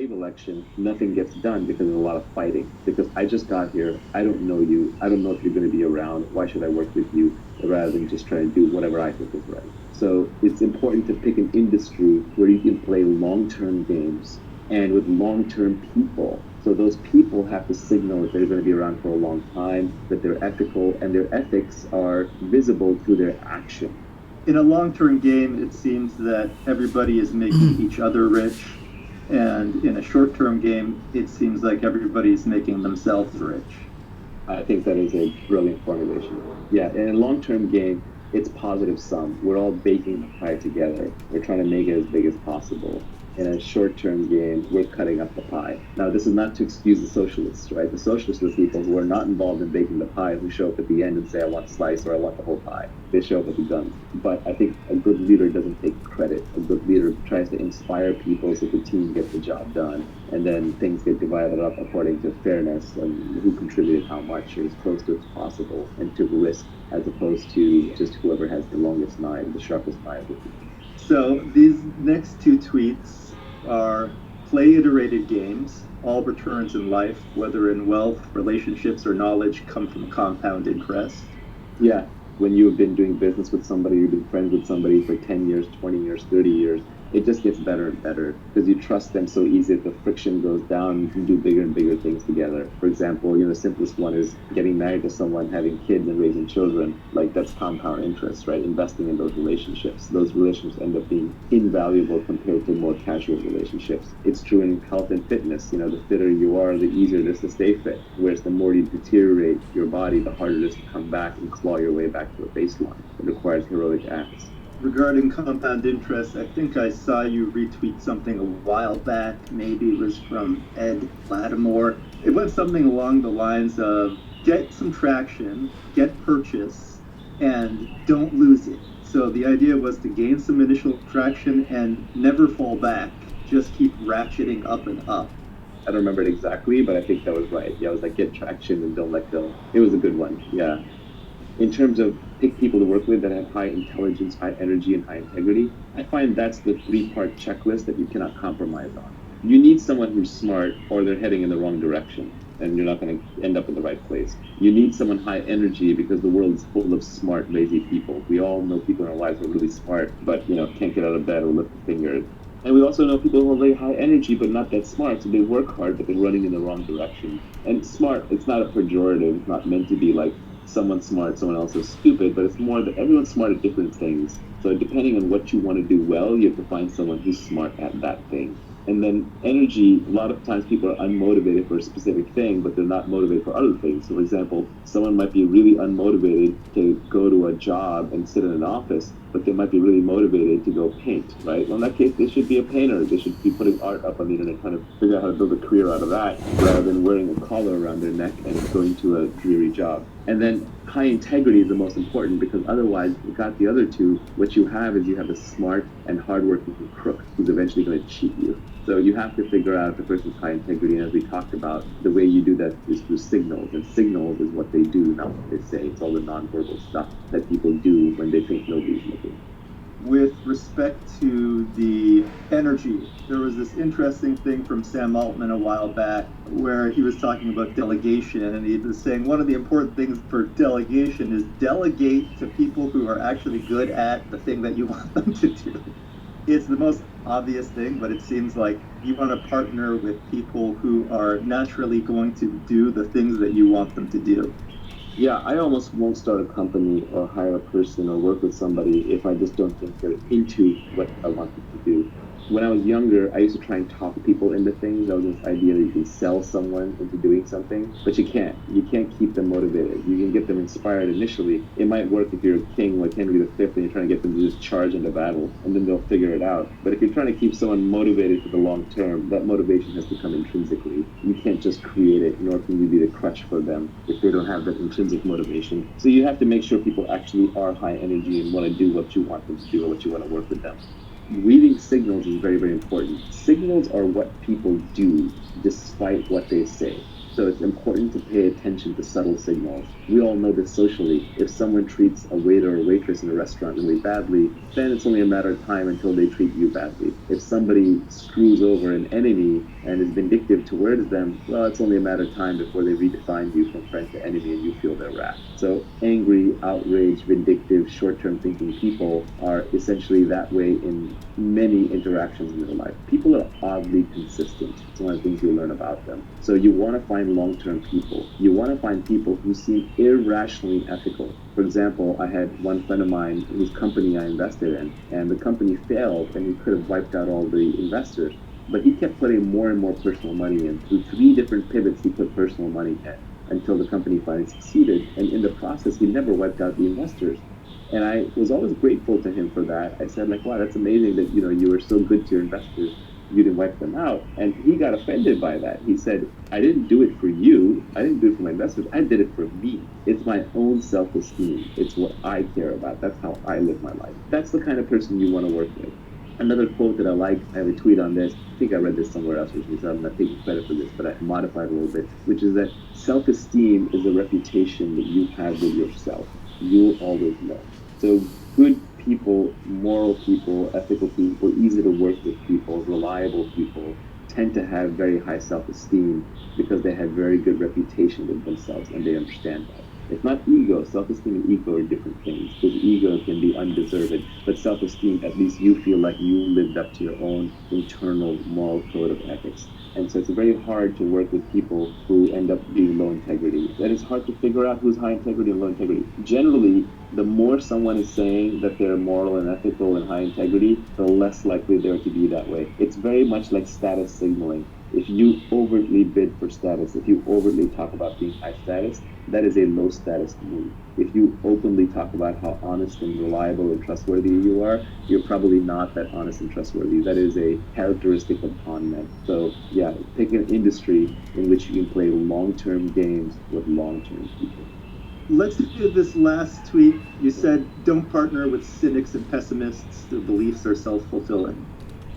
wave election, nothing gets done because there's a lot of fighting. Because I just got here, I don't know you, I don't know if you're going to be around, why should I work with you, rather than just try to do whatever I think is right. So it's important to pick an industry where you can play long-term games and with long-term people. So those people have to signal that they're going to be around for a long time, that they're ethical, and their ethics are visible through their action. In a long-term game, it seems that everybody is making each other rich, and in a short-term game, it seems like everybody's making themselves rich. I think that is a brilliant formulation. Yeah, in a long-term game, it's positive sum. We're all baking the pie together. We're trying to make it as big as possible. In a short-term game, we're cutting up the pie. Now, this is not to excuse the socialists, right? The socialists are people who are not involved in baking the pie, who show up at the end and say, I want a slice or I want the whole pie. They show up with the guns. But I think a good leader doesn't take credit. A good leader tries to inspire people so the team gets the job done. And then things get divided up according to fairness and who contributed how much or as close to as possible and took risk as opposed to just whoever has the longest knife, the sharpest knife. So these next two tweets are play iterated games. All returns in life, whether in wealth, relationships, or knowledge, come from compound interest. Yeah, when you've been doing business with somebody, you've been friends with somebody for 10 years, 20 years, 30 years, it just gets better and better because you trust them so easy that the friction goes down. You can do bigger and bigger things together. For example, the simplest one is getting married to someone, having kids and raising children. Like that's compound interest, right? Investing in those relationships. Those relationships end up being invaluable compared to more casual relationships. It's true in health and fitness. The fitter you are, the easier it is to stay fit. Whereas the more you deteriorate your body, the harder it is to come back and claw your way back to a baseline. It requires heroic acts. Regarding compound interest, I think I saw you retweet something a while back. Maybe it was from Ed Lattimore. It went something along the lines of get some traction, get purchase, and don't lose it. So the idea was to gain some initial traction and never fall back, just keep ratcheting up and up. I don't remember it exactly, but I think that was right. Yeah, it was like get traction and don't let go. It was a good one. Yeah. In terms of pick people to work with that have high intelligence, high energy, and high integrity, I find that's the three-part checklist that you cannot compromise on. You need someone who's smart or they're heading in the wrong direction and you're not going to end up in the right place. You need someone high energy because the world is full of smart, lazy people. We all know people in our lives who are really smart, but can't get out of bed or lift a finger. And we also know people who are very high energy but not that smart, so they work hard but they're running in the wrong direction. And smart, it's not a pejorative. It's not meant to be like someone's smart, someone else is stupid, but it's more that everyone's smart at different things. So depending on what you want to do well, you have to find someone who's smart at that thing. And then energy, a lot of times people are unmotivated for a specific thing, but they're not motivated for other things. So for example, someone might be really unmotivated to go to a job and sit in an office, but they might be really motivated to go paint, right? Well, in that case, they should be a painter. They should be putting art up on the internet, trying to figure out how to build a career out of that, rather than wearing a collar around their neck and going to a dreary job. And then high integrity is the most important because otherwise, you got the other two. What you have is you have a smart and hardworking crook who's eventually going to cheat you. So you have to figure out if the person's high integrity. And as we talked about, the way you do that is through signals. And signals is what they do, not what they say. It's all the nonverbal stuff that people do when they think nobody's looking. With respect to the energy, there was this interesting thing from Sam Altman a while back where he was talking about delegation, and he was saying one of the important things for delegation is delegate to people who are actually good at the thing that you want them to do. It's the most obvious thing, but it seems like you want to partner with people who are naturally going to do the things that you want them to do. Yeah, I almost won't start a company or hire a person or work with somebody if I just don't think they're into what I want them to do. When I was younger, I used to try and talk people into things. That was this idea that you can sell someone into doing something, but you can't. You can't keep them motivated. You can get them inspired initially. It might work if you're a king like Henry V and you're trying to get them to just charge into battle, and then they'll figure it out. But if you're trying to keep someone motivated for the long term, that motivation has to come intrinsically. You can't just create it, nor can you be the crutch for them if they don't have that intrinsic motivation. So you have to make sure people actually are high energy and want to do what you want them to do or what you want to work with them. Reading signals is very, very important. Signals are what people do despite what they say. So it's important to pay attention to subtle signals. We all know this socially. If someone treats a waiter or waitress in a restaurant really badly, then it's only a matter of time until they treat you badly. If somebody screws over an enemy and is vindictive towards them, well, it's only a matter of time before they redefine you from friend to enemy and you feel their wrath. So angry, outraged, vindictive, short-term thinking people are essentially that way in many interactions in their life. People are oddly consistent. It's one of the things you learn about them. So you want to find long-term people. You want to find people who seem irrationally ethical. For example, I had one friend of mine whose company I invested in, and the company failed, and he could have wiped out all the investors. But he kept putting more and more personal money in. Through 3 different pivots, he put personal money in until the company finally succeeded. And in the process, he never wiped out the investors. And I was always grateful to him for that. I said, like, wow, that's amazing that, you were so good to your investors. You didn't wipe them out. And he got offended by that. He said, I didn't do it for you. I didn't do it for my investors. I did it for me. It's my own self-esteem. It's what I care about. That's how I live my life. That's the kind of person you want to work with. Another quote that I like, I have a tweet on this. I think I read this somewhere else recently, so I'm not taking credit for this, but I modified it a little bit, which is that self-esteem is a reputation that you have with yourself. You'll always know. So good people, moral people, ethical people, easy to work with people, reliable people tend to have very high self-esteem because they have very good reputation with themselves and they understand that. It's not ego. Self-esteem and ego are different things because ego can be undeserved, but self-esteem, at least you feel like you lived up to your own internal moral code of ethics. And so it's very hard to work with people who end up being low integrity. And it's hard to figure out who's high integrity and low integrity. Generally, the more someone is saying that they're moral and ethical and high integrity, the less likely they are to be that way. It's very much like status signaling. If you overtly bid for status, if you overtly talk about being high status, that is a low status move. If you openly talk about how honest and reliable and trustworthy you are, you're probably not that honest and trustworthy. That is a characteristic of con men. So yeah, pick an industry in which you can play long-term games with long-term people. Let's do this last tweet. You said, don't partner with cynics and pessimists. Their beliefs are self-fulfilling.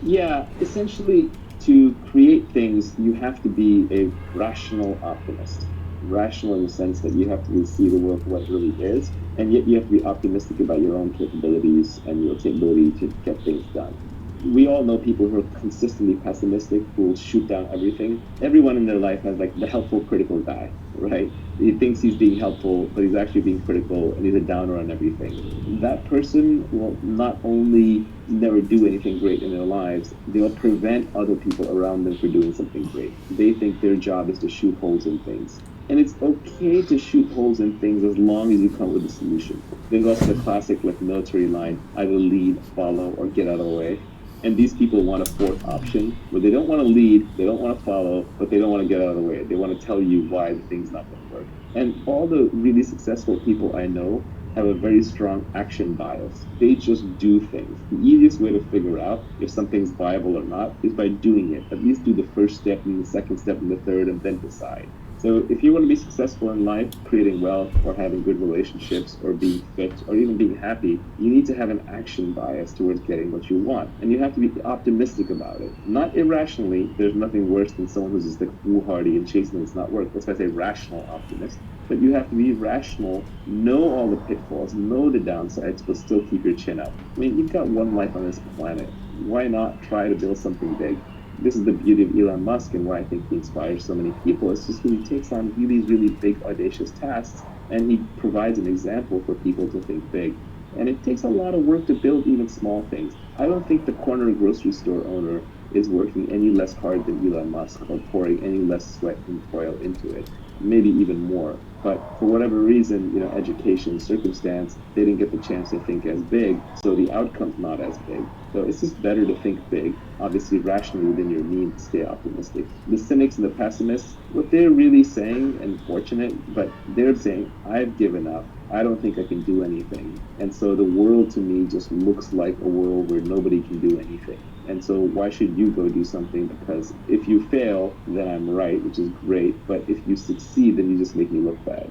Yeah, essentially, to create things, you have to be a rational optimist. Rational in the sense that you have to really see the world for what it really is, and yet you have to be optimistic about your own capabilities and your ability to get things done. We all know people who are consistently pessimistic, who will shoot down everything. Everyone in their life has like the helpful, critical guy, right? He thinks he's being helpful, but he's actually being critical, and he's a downer on everything. That person will not only never do anything great in their lives, they'll prevent other people around them from doing something great. They think their job is to shoot holes in things. And it's okay to shoot holes in things as long as you come up with a solution. There's also the classic like military line, either lead, follow, or get out of the way. And these people want a fourth option where they don't want to lead, they don't want to follow, but they don't want to get out of the way. They want to tell you why the thing's not going to work. And all the really successful people I know have a very strong action bias. They just do things. The easiest way to figure out if something's viable or not is by doing it. At least do the first step and the second step and the third and then decide. So if you want to be successful in life, creating wealth or having good relationships or being fit or even being happy, you need to have an action bias towards getting what you want. And you have to be optimistic about it. Not irrationally. There's nothing worse than someone who's just like foolhardy and chasing it's not work. That's why I say rational optimist. But you have to be rational, know all the pitfalls, know the downsides, but still keep your chin up. I mean, you've got one life on this planet. Why not try to build something big? This is the beauty of Elon Musk and why I think he inspires so many people. It's just because he takes on really, really big, audacious tasks and he provides an example for people to think big. And it takes a lot of work to build even small things. I don't think the corner grocery store owner is working any less hard than Elon Musk or pouring any less sweat and toil into it, maybe even more. But for whatever reason, education, circumstance, they didn't get the chance to think as big, so the outcome's not as big. So it's just better to think big, obviously rationally within your means to stay optimistic. The cynics and the pessimists, what they're really saying, and fortunate, but they're saying, I've given up. I don't think I can do anything. And so the world to me just looks like a world where nobody can do anything. And so why should you go do something? Because if you fail, then I'm right, which is great. But if you succeed, then you just make me look bad.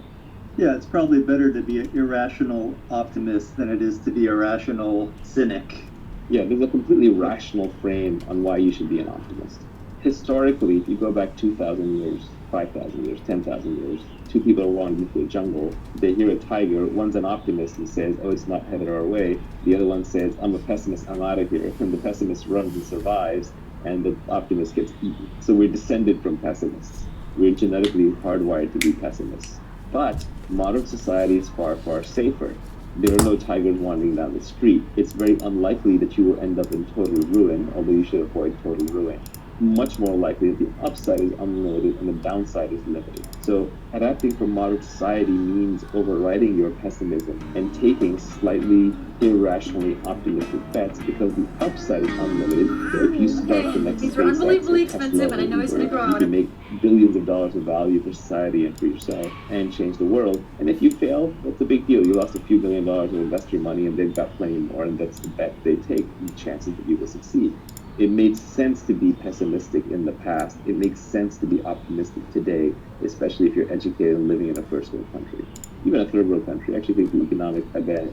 Yeah, it's probably better to be an irrational optimist than it is to be a rational cynic. Yeah, there's a completely rational frame on why you should be an optimist. Historically, if you go back 2,000 years, 5,000 years, 10,000 years, two people are wandering through the jungle. They hear a tiger. One's an optimist and says, "Oh, it's not headed our way." The other one says, "I'm a pessimist. I'm out of here." And the pessimist runs and survives, and the optimist gets eaten. So we're descended from pessimists. We're genetically hardwired to be pessimists. But modern society is far, far safer. There are no tigers wandering down the street. It's very unlikely that you will end up in total ruin, although you should avoid total ruin. Much more likely that the upside is unlimited and the downside is limited. So adapting for modern society means overriding your pessimism and taking slightly irrationally optimistic bets because the upside is unlimited. If you start the next these are unbelievably expensive, and I know it's going to grow you out can of make billions of dollars of value for society and for yourself and change the world. And if you fail, that's a big deal. You lost a few $1 billion of investor money and they've got plenty more, and that's the bet they take, the chances that you will succeed. It made sense to be pessimistic in the past. It makes sense to be optimistic today, especially if you're educated and living in a first world country. Even a third world country, I actually think the economic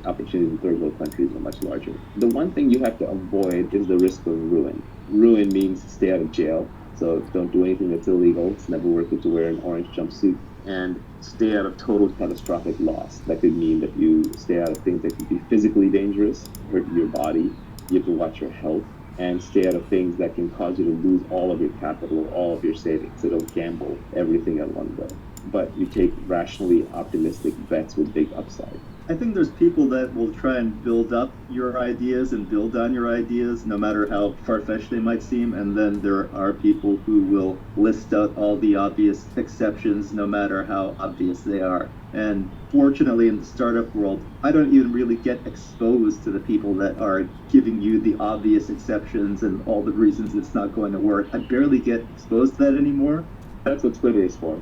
opportunities in third world countries are much larger. The one thing you have to avoid is the risk of ruin. Ruin means stay out of jail. So don't do anything that's illegal. It's never worth it to wear an orange jumpsuit. And stay out of total catastrophic loss. That could mean that you stay out of things that could be physically dangerous, hurt your body. You have to watch your health. And stay out of things that can cause you to lose all of your capital or all of your savings. So don't gamble everything at one go. But you take rationally optimistic bets with big upside. I think there's people that will try and build up your ideas and build on your ideas, no matter how far-fetched they might seem. And then there are people who will list out all the obvious exceptions, no matter how obvious they are. And fortunately, in the startup world, I don't even really get exposed to the people that are giving you the obvious exceptions and all the reasons it's not going to work. I barely get exposed to that anymore. That's what Twitter is for.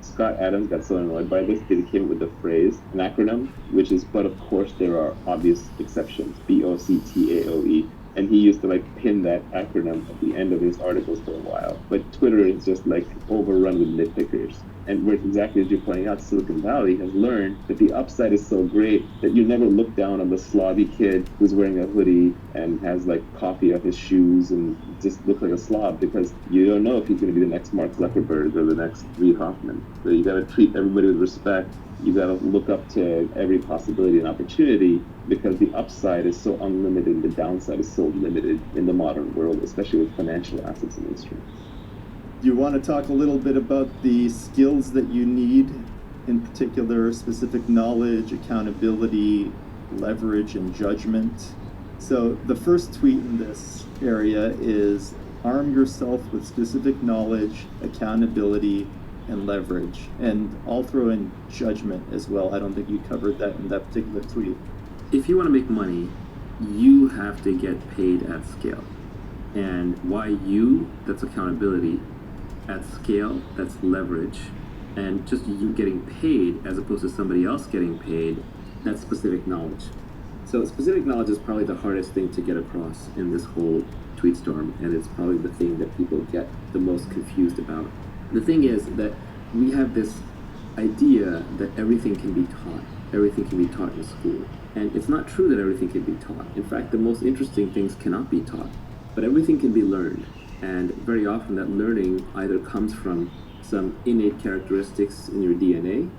Scott Adams got so annoyed by this that he came up with the phrase, an acronym, which is, but of course there are obvious exceptions, BOCTAOE. And he used to pin that acronym at the end of his articles for a while. But Twitter is just overrun with nitpickers. And where exactly as you're pointing out, Silicon Valley has learned that the upside is so great that you never look down on the slobby kid who's wearing a hoodie and has coffee on his shoes and just looks like a slob, because you don't know if he's going to be the next Mark Zuckerberg or the next Reid Hoffman. So you got to treat everybody with respect. You got to look up to every possibility and opportunity, because the upside is so unlimited and the downside is so limited in the modern world, especially with financial assets and instruments. Do you want to talk a little bit about the skills that you need, in particular specific knowledge, accountability, leverage, and judgment? So the first tweet in this area is arm yourself with specific knowledge, accountability, and leverage. And I'll throw in judgment as well. I don't think you covered that in that particular tweet. If you want to make money, you have to get paid at scale. And why you? That's accountability. At scale, that's leverage. And just you getting paid as opposed to somebody else getting paid, that's specific knowledge. So specific knowledge is probably the hardest thing to get across in this whole tweet storm, and it's probably the thing that people get the most confused about. The thing is that we have this idea that everything can be taught. Everything can be taught in school. And it's not true that everything can be taught. In fact, the most interesting things cannot be taught. But everything can be learned. And very often that learning either comes from some innate characteristics in your DNA,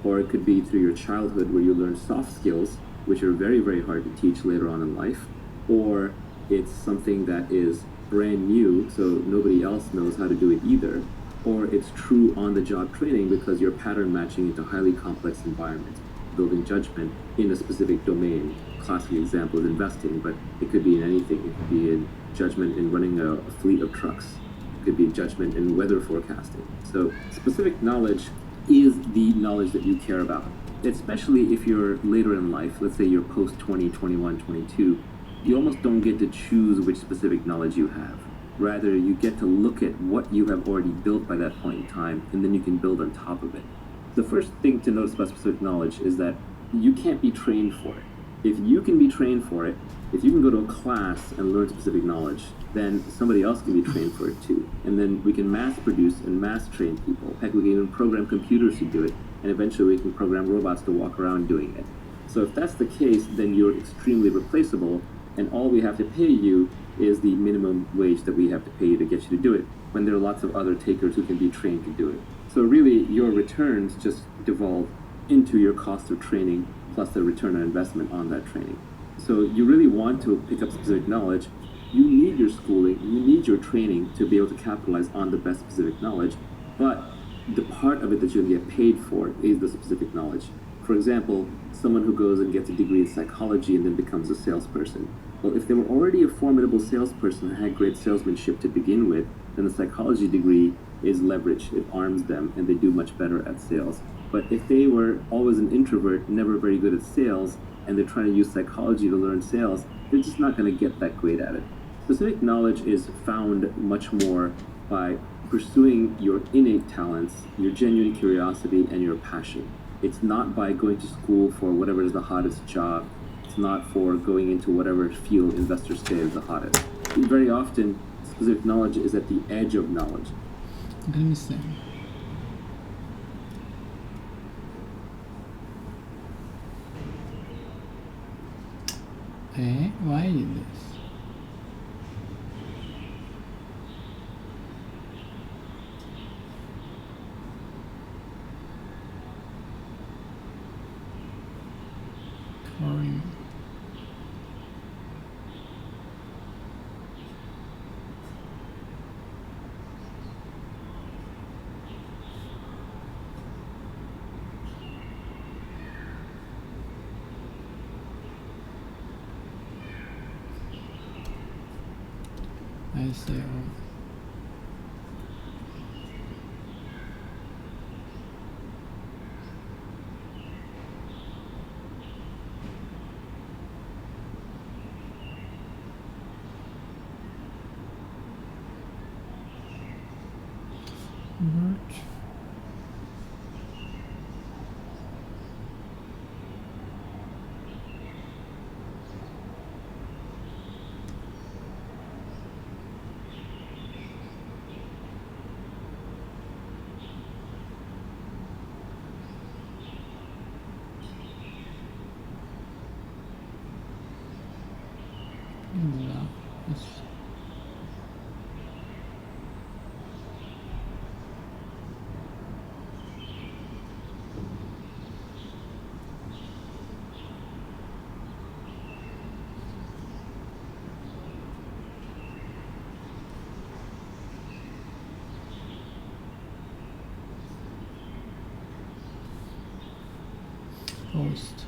or it could be through your childhood where you learn soft skills, which are very, very hard to teach later on in life, or it's something that is brand new, so nobody else knows how to do it either, or it's true on-the-job training because you're pattern matching into highly complex environments, building judgment in a specific domain. Classic example is investing, but it could be in anything. It could be in judgment in running a fleet of trucks. It could be judgment in weather forecasting. So specific knowledge is the knowledge that you care about, especially if you're later in life. Let's say you're post 20, 21, 22. You almost don't get to choose which specific knowledge you have. Rather, you get to look at what you have already built by that point in time, and then you can build on top of it. The first thing to notice about specific knowledge is that you can't be trained for it. If you can be trained for it, if you can go to a class and learn specific knowledge, then somebody else can be trained for it too. And then we can mass produce and mass train people. Heck, we can even program computers to do it, and eventually we can program robots to walk around doing it. So if that's the case, then you're extremely replaceable, and all we have to pay you is the minimum wage that we have to pay you to get you to do it. when there are lots of other takers who can be trained to do it. So really, your returns just devolve into your cost of training plus the return on investment on that training. So you really want to pick up specific knowledge. You need your schooling, you need your training to be able to capitalize on the best specific knowledge, but the part of it that you get paid for is the specific knowledge. For example, someone who goes and gets a degree in psychology and then becomes a salesperson. Well, if they were already a formidable salesperson and had great salesmanship to begin with, then the psychology degree is leverage. It arms them and they do much better at sales. But if they were always an introvert, never very good at sales, and they're trying to use psychology to learn sales, they're just not going to get that great at it. Specific knowledge is found much more by pursuing your innate talents, your genuine curiosity, and your passion. It's not by going to school for whatever is the hottest job. It's not for going into whatever field investors say is the hottest. Very often, specific knowledge is at the edge of knowledge. Let me see. Why is this? Chlorine. I see. Merge. Yeah, it's host.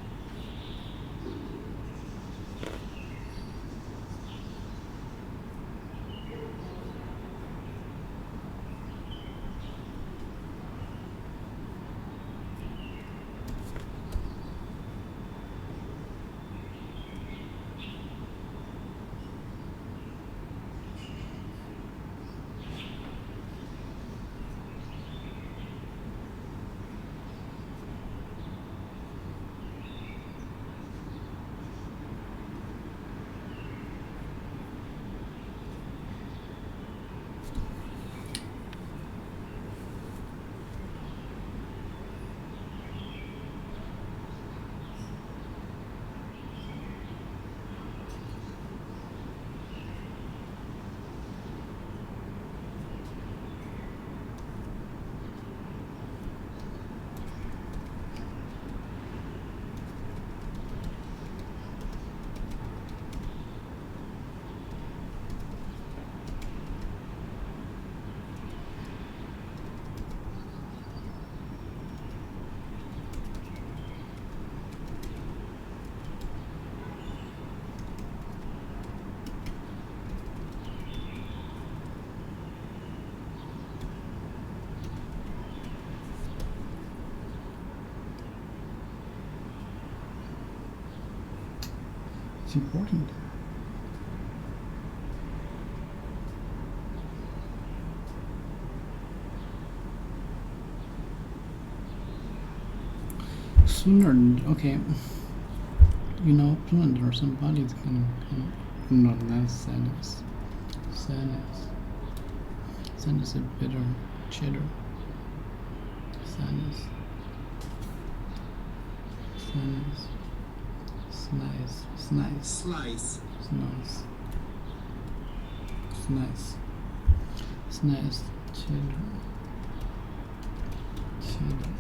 It's important. Sooner, okay. You know, sooner somebody's gonna come. No, that's sadness. Sadness. Sadness is bitter. Cheddar. Sadness. Sadness. Slice. Slice. Slice. Slice. Slice. nice. Cheddar. Cheddar.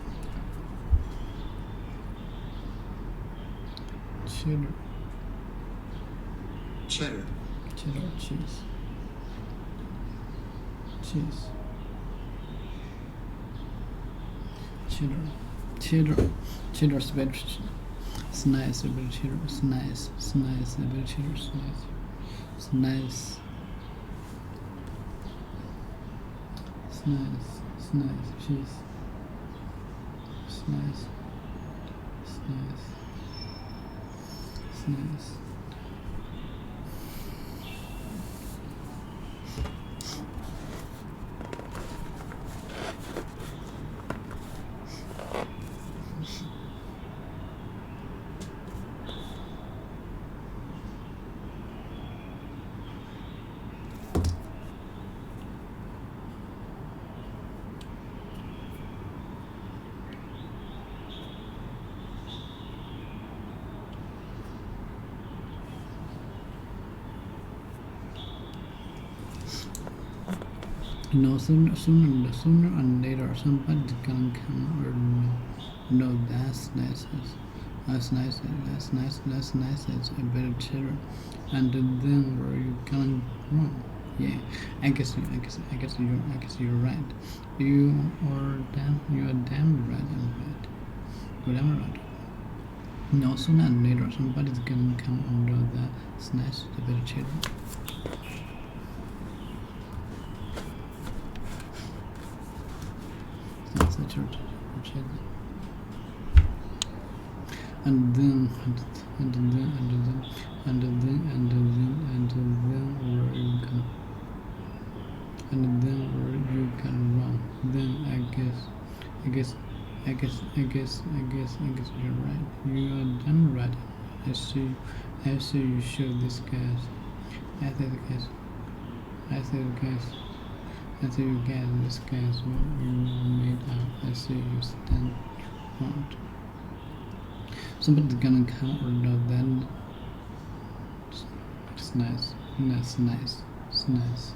Cheddar. Cheddar. Cheddar cheese. Cheese. Cheddar. Cheddar. Cheddar's better. It's nice, a bit cheddar. It's nice. It's nice, a bit cheddar. It's nice. It's nice. It's nice. It's nice. Cheese. It's nice. It's nice. It's nice. You know, sooner and later, somebody's gonna come or no, that's nice. That's nice. That's nice. That's nice. It's a better cheddar. And then where you gonna wrong? Yeah, I guess you're right. You are damn right. I'm right. You're damn right. No, sooner and later, somebody's gonna come and know that's nice. It's a better cheddar. Church. And then where you can run. Then I guess you're right. You are damn right. I see you show this guys. I see you guys, this guy's what you made out. I see you stand front. Somebody's gonna come or no, then it's nice. That's nice. It's nice.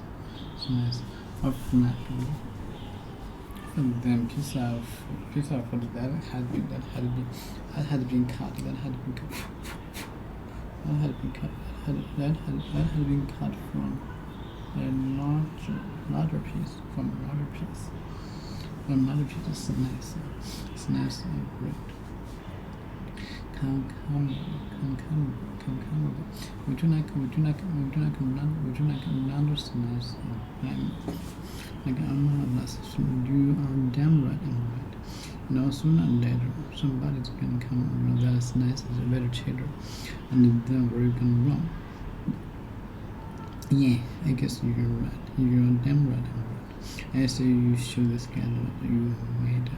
It's nice. Up from and then piece out for that had been cut. That had been cut. That had been cut from a larger piece. Another piece is nice. It's nice and great. Come. Would you like another nice? I'm not. You are damn right. I'm right. No, sooner or later, somebody's gonna come around. That's nice. It's a better cheddar, and then where you can run. Yeah, I guess you're right. You're damn right. I'm right. I say you show this guy what you made.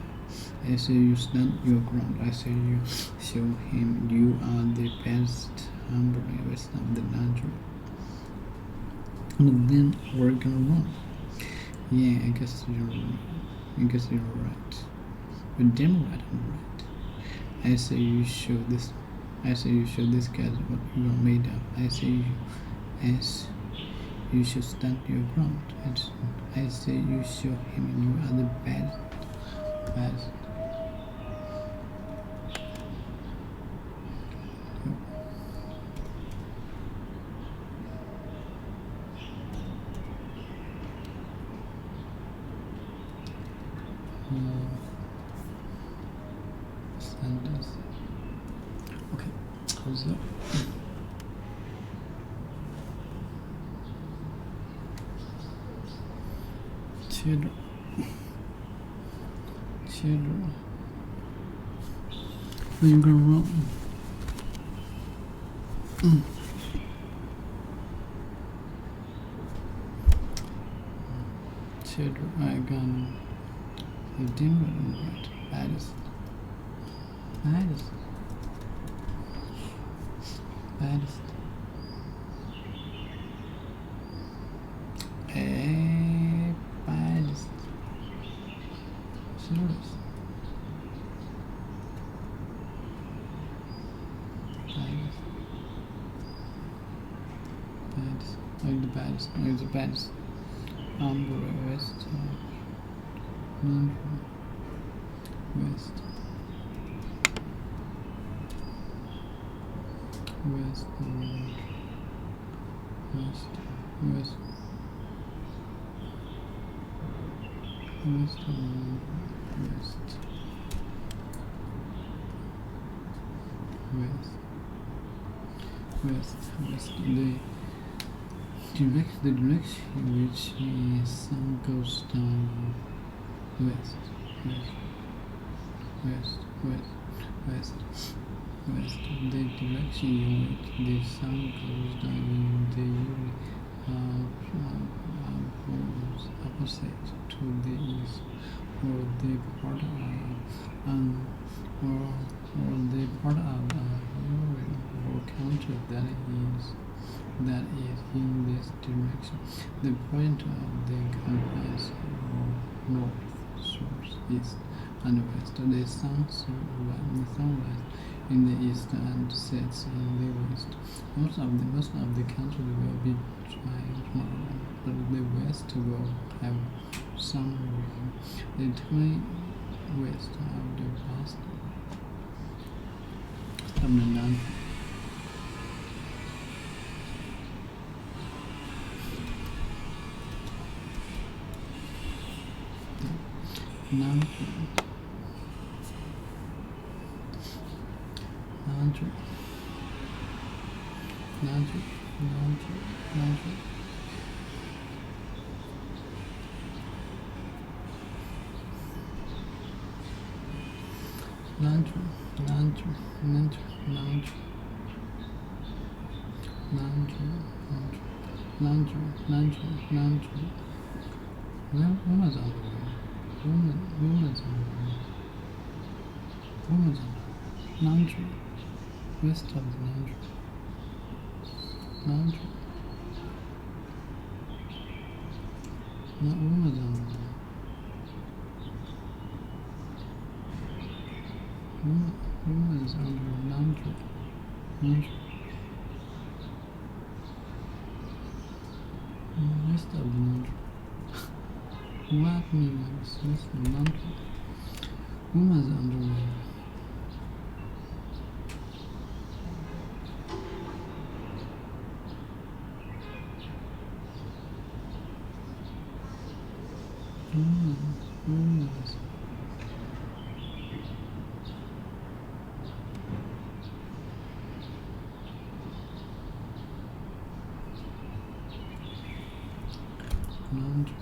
I say you stand your ground. I say you show him you are the best hamburger of the natural. And then we're gonna run. Yeah, I guess you're right. You're damn right. I'm right. I say you show this guy what you are made of. I say you should stand your ground. I say you show him you are the best. Sanders. Okay, how's that? Cheddar. Then you're gonna run. Cheddar. I got the dimmer right. Baddest. Baddest. Serious. Baddest. Like the baddest. umbre, west, laundry, west, west, west, west, west, west, west, west, west. The direction in which the sun goes down, west, west, west, west, west, west. The direction in which the sun goes down in the poles opposite to the east, or the part of or the part of area or country that is in this direction. The point of the compass north, south, east, and west. The sun rises in the east and sets in the west. Most of the country will be dry tomorrow, but the west will have some rain. The time west of the past of the land. Laundry, laundry, laundry, laundry, laundry. Laundry, laundry, laundry, laundry, laundry, laundry, laundry, laundry. Woman's underwear. Woman's underwear. Woman's underwear. Laundry. West of the laundry. Laundry. Woman's underwear. Woman's underwear. Laundry. Laundry. West of the laundry. What means west of the laundry? Woman's underwear. Woman's. Laundry.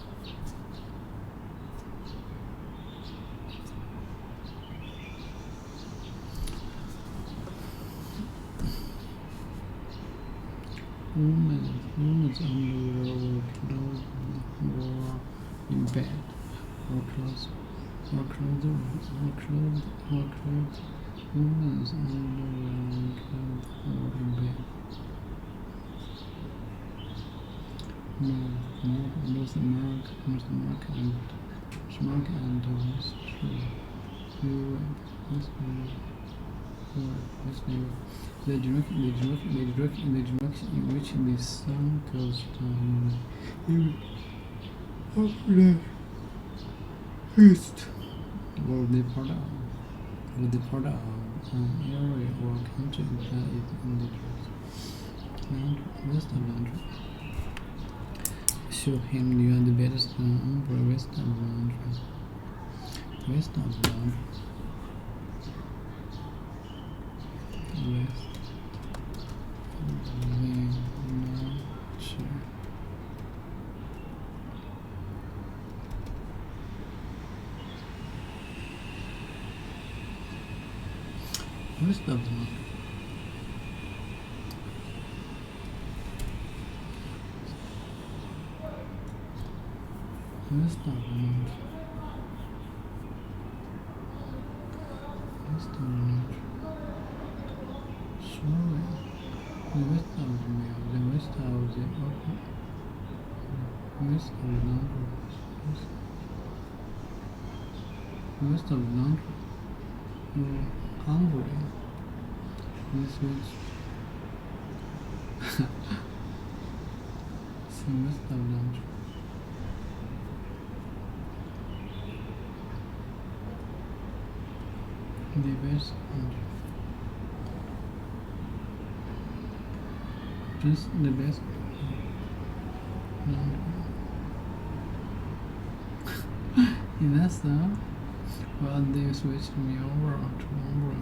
Woman's underwear or clothes wore in bed, or clothes. Woman's underwear or clothes wore in bed. North America and West Europe. The direction in which the sun goes down east, or the part of area or country that is in the west of laundry. Show him you are the best umbrella west of laundry. West of laundry. West. West of the laundry. West of the laundry. West of the laundry. Sorry. The west of the mail. The west of the open. West of the laundry. West of the laundry. Hungry. This was so west of laundry. the best laundry. Just the best laundry. That's that. Well, they switched me over to umbrella.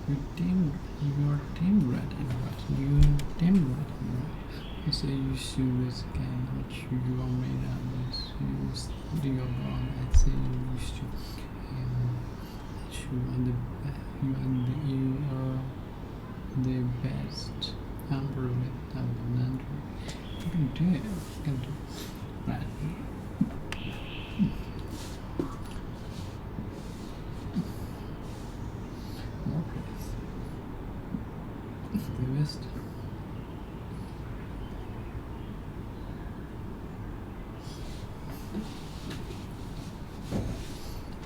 Your team writing, right? Your team writing, right? You say you should risk what you are made of. You do your wrong. I say you should. You are the best number with the number. You can do it. You can do it. Right. More place. The best.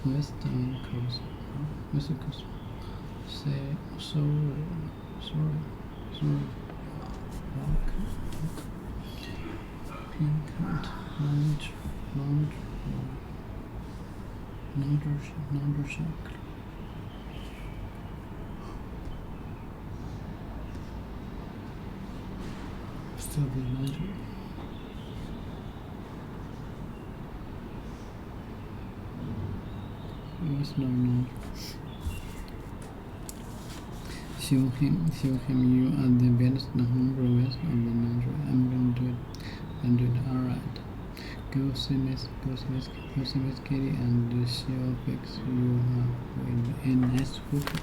Western coast. Western coast. Say sorry. Rock. Pink hat. Number shock. Still be laundry. Yes, no. Show him you are the best homebrewers of the laundry. I'm gonna do it. Alright. Go see Miss Kitty and she'll fix you up with a nice cookie.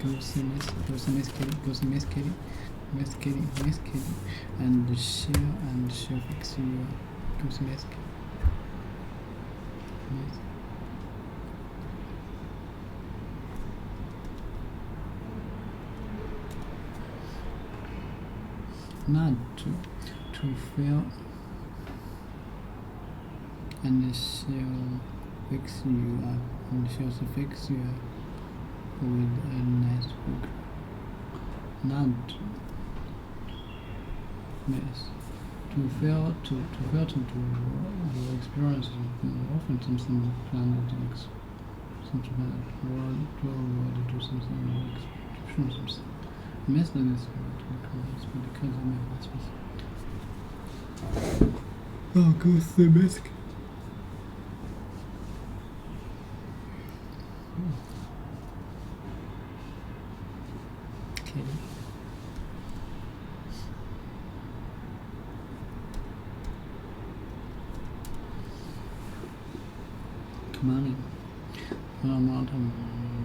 Go see Miss Kitty, and she'll fix you up. Go see Miss Kitty. Not to fail, and she'll fix you up, with a nice book. Not yes, to fail to experience often something planned or to do something exceptional. Miss this word because of my husband. Oh, goes the mask. Okay. Money. Small amount of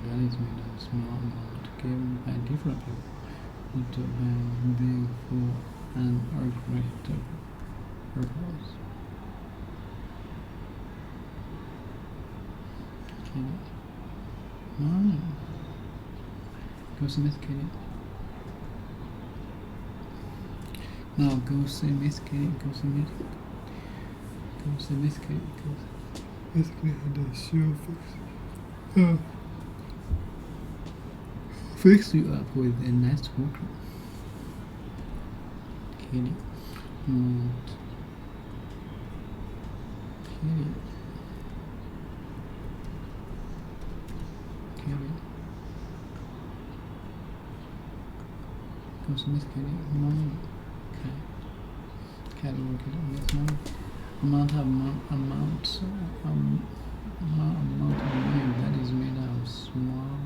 that is made of small amount given by different people. Not to being full and or great purpose. Okay. Morning. Go see Miss Kitty. Now go see Miss Kitty. Go see Miss Kitty. Miss Kitty had a shoe fix you up with a nice walker. Kitty. Not. Kitty. Goes Miss Kitty. Mom. Cat will get on this one. Amount of money that is made of small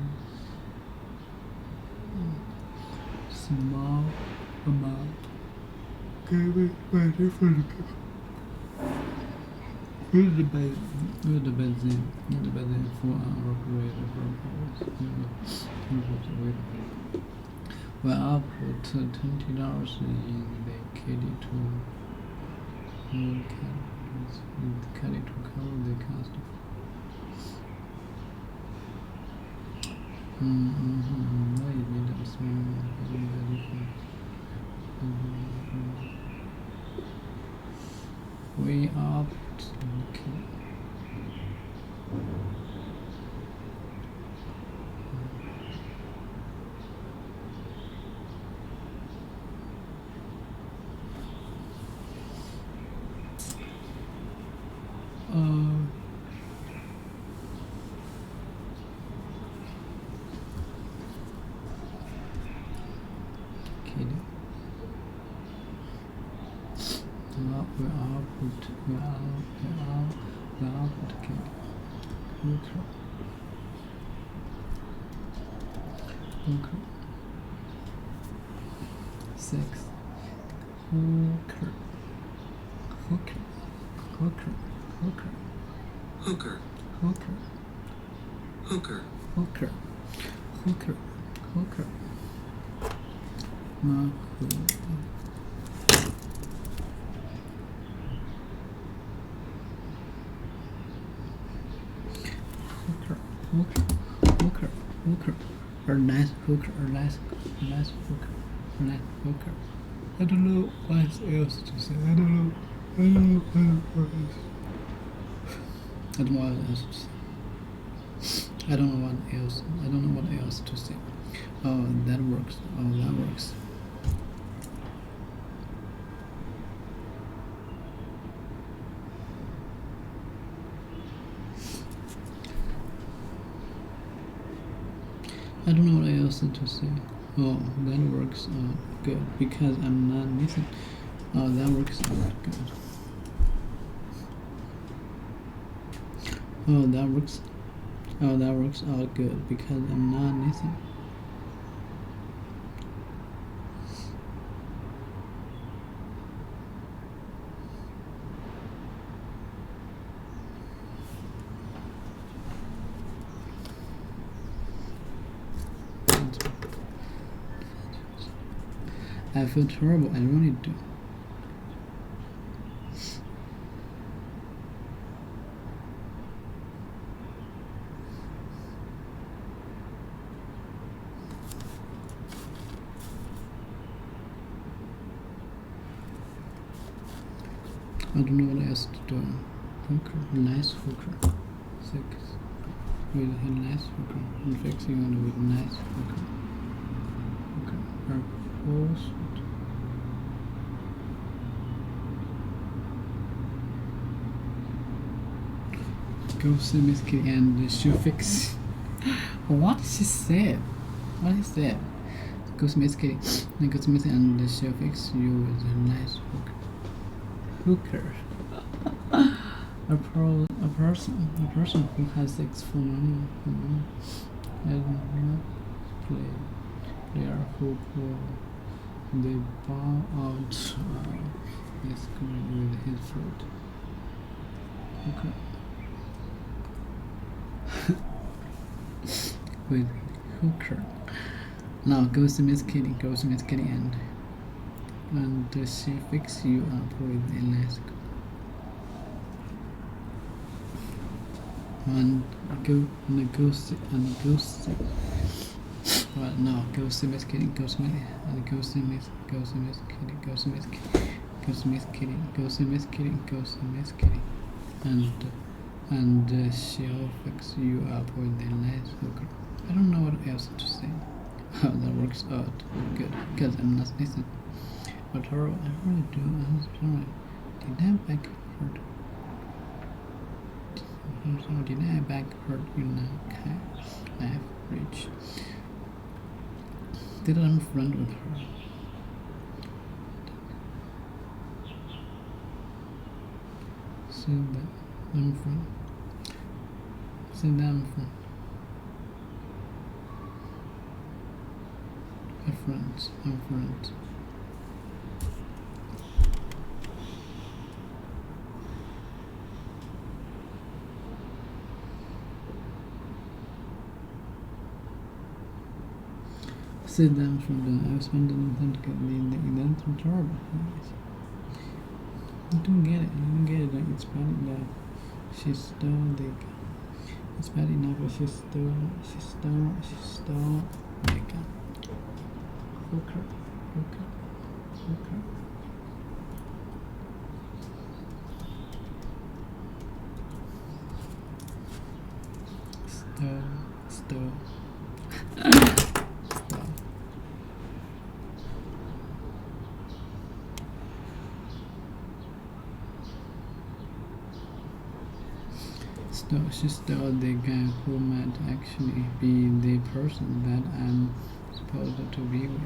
amount given by different people. Who's the best for our operator purpose? Well, I'll put $20 in the kitty to cover the cost of why you made them small we opt okay. we all put cake. Hooker. Six. Hooker. Hooker. Hooker. Hooker. Hooker. Hooker. Hooker. Hooker. Hooker. Hooker. Hooker. Hooker. Or nice hooker. Hooker. I don't know what else to say. I don't know what else. I don't know what else to say. I don't know what else to say. Oh, that works. I don't know what else to say. Oh, that works out good because I'm not missing. Oh, that works out good. Oh, that works out good because I'm not missing. I feel terrible. I really do. I don't know what else to do. Hooker, nice hooker. 6. With a nice hooker. And fixing on with nice hooker. Her whole suit. Go see Miss Kitty and she'll fix. What she said? What he said? Go see Miss Kitty and go to Miss and she'll fix you with a nice hooker. A person who has sex for money and not player who they bow out his screen with his fruit. Okay. With hooker. Now go to Miss Kitty. And she fix you up with elastic. And go see Right now, go see Miss Kitty. Go see Miss Kitty. And she'll fix you up with a nice hooker. I don't know what else to say. Oh, that works out good because I'm not listening. But horror, I really do. I'm sorry. Did I back hurt? I'm sorry. Did I back hurt you now? Knife reach. Did I'm friend with her? See that I'm friend. See that I'm friend. I'm friends. See them from the I was wondering them to get the event from terrible. I don't get it. Like it's bad enough. She stole the. It's bad enough, but she stole the gun. Hooker. Stole. She stole the guy who might actually be the person that I'm supposed to be with.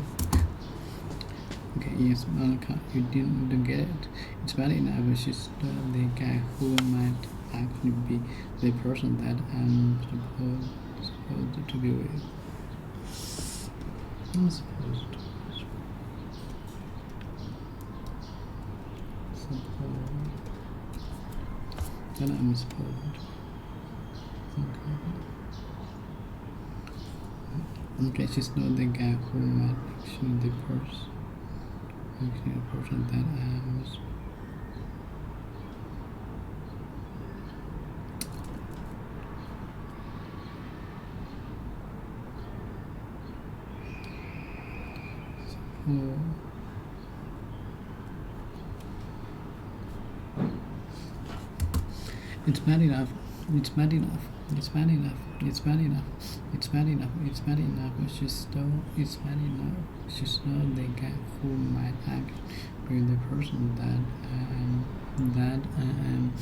Okay, yes, Monica, you didn't get it. It's bad enough, but she's the guy who might actually be the person that I'm supposed to be with. I'm supposed to. Then I'm supposed. Okay, she's not the guy who might actually the person. Actually, the person that I'm. It's bad enough. It's bad enough. It's bad enough. It's bad enough. It's bad enough. It's bad enough. It's bad enough. She's not the guy who might act be the person that I am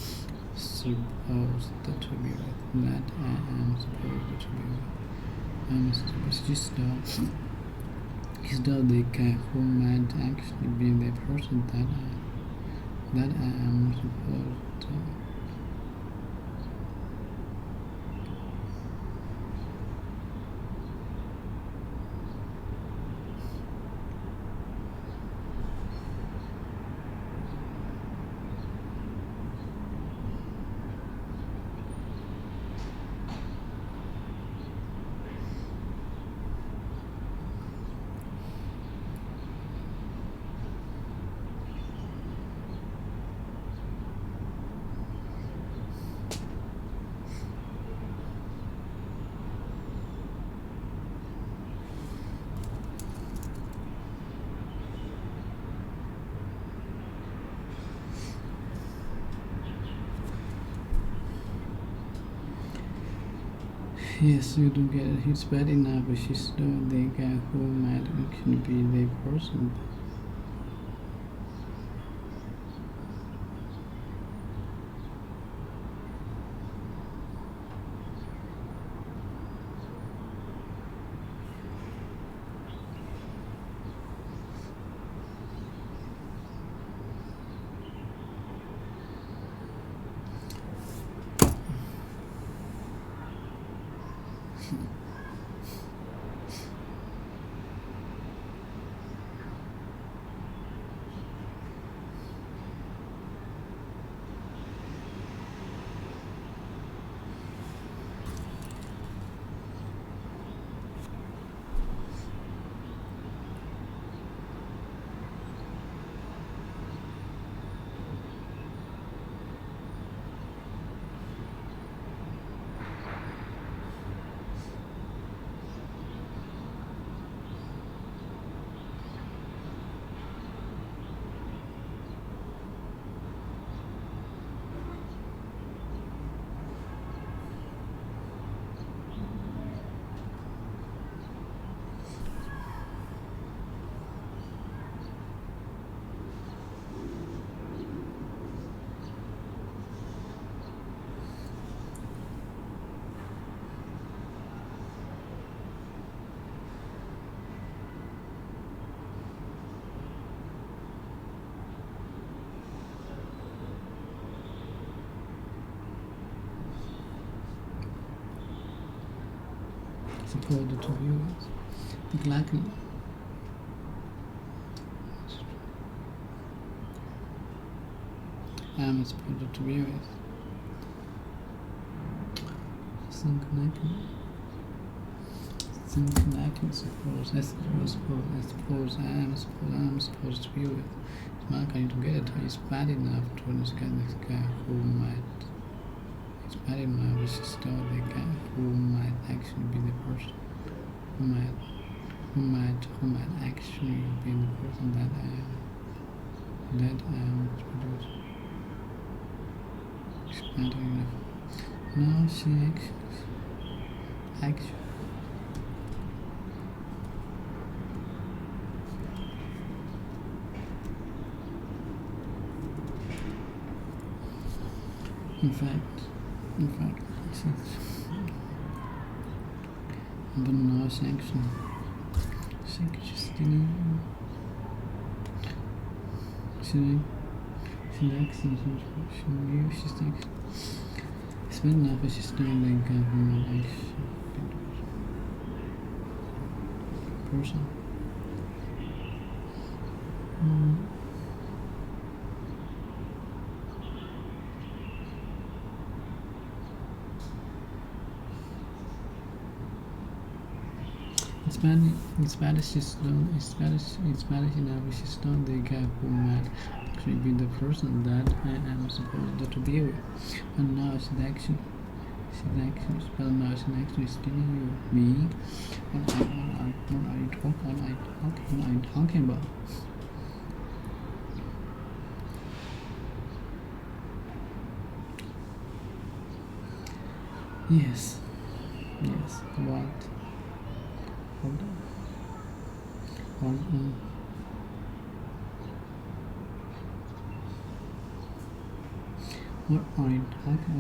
supposed to be with. That I am supposed to be with. He's not the guy who might actually be the person that I am supposed to. Yes, you do get it. He's bad enough, but she's not the guy who might actually be the person. Supposed to be with. Exactly. I'm supposed to be with. Something I can suppose. I suppose I'm supposed to be with. Mark, I need to get it. He's bad enough to understand this guy who might. It's bad enough. It's still the guy who might actually be the person. Who might actually be the person that I am supposed to. It's bad enough. No, she actually. In fact, but no sanction. Just She's accent. She's accent. It's bad enough if she's doing like action person. In Spanish, enough she's done the guy who might actually be the person that I am supposed to be with. And now she's actually stealing me. What are you talking about? Yes. What? Hold on. What are you talking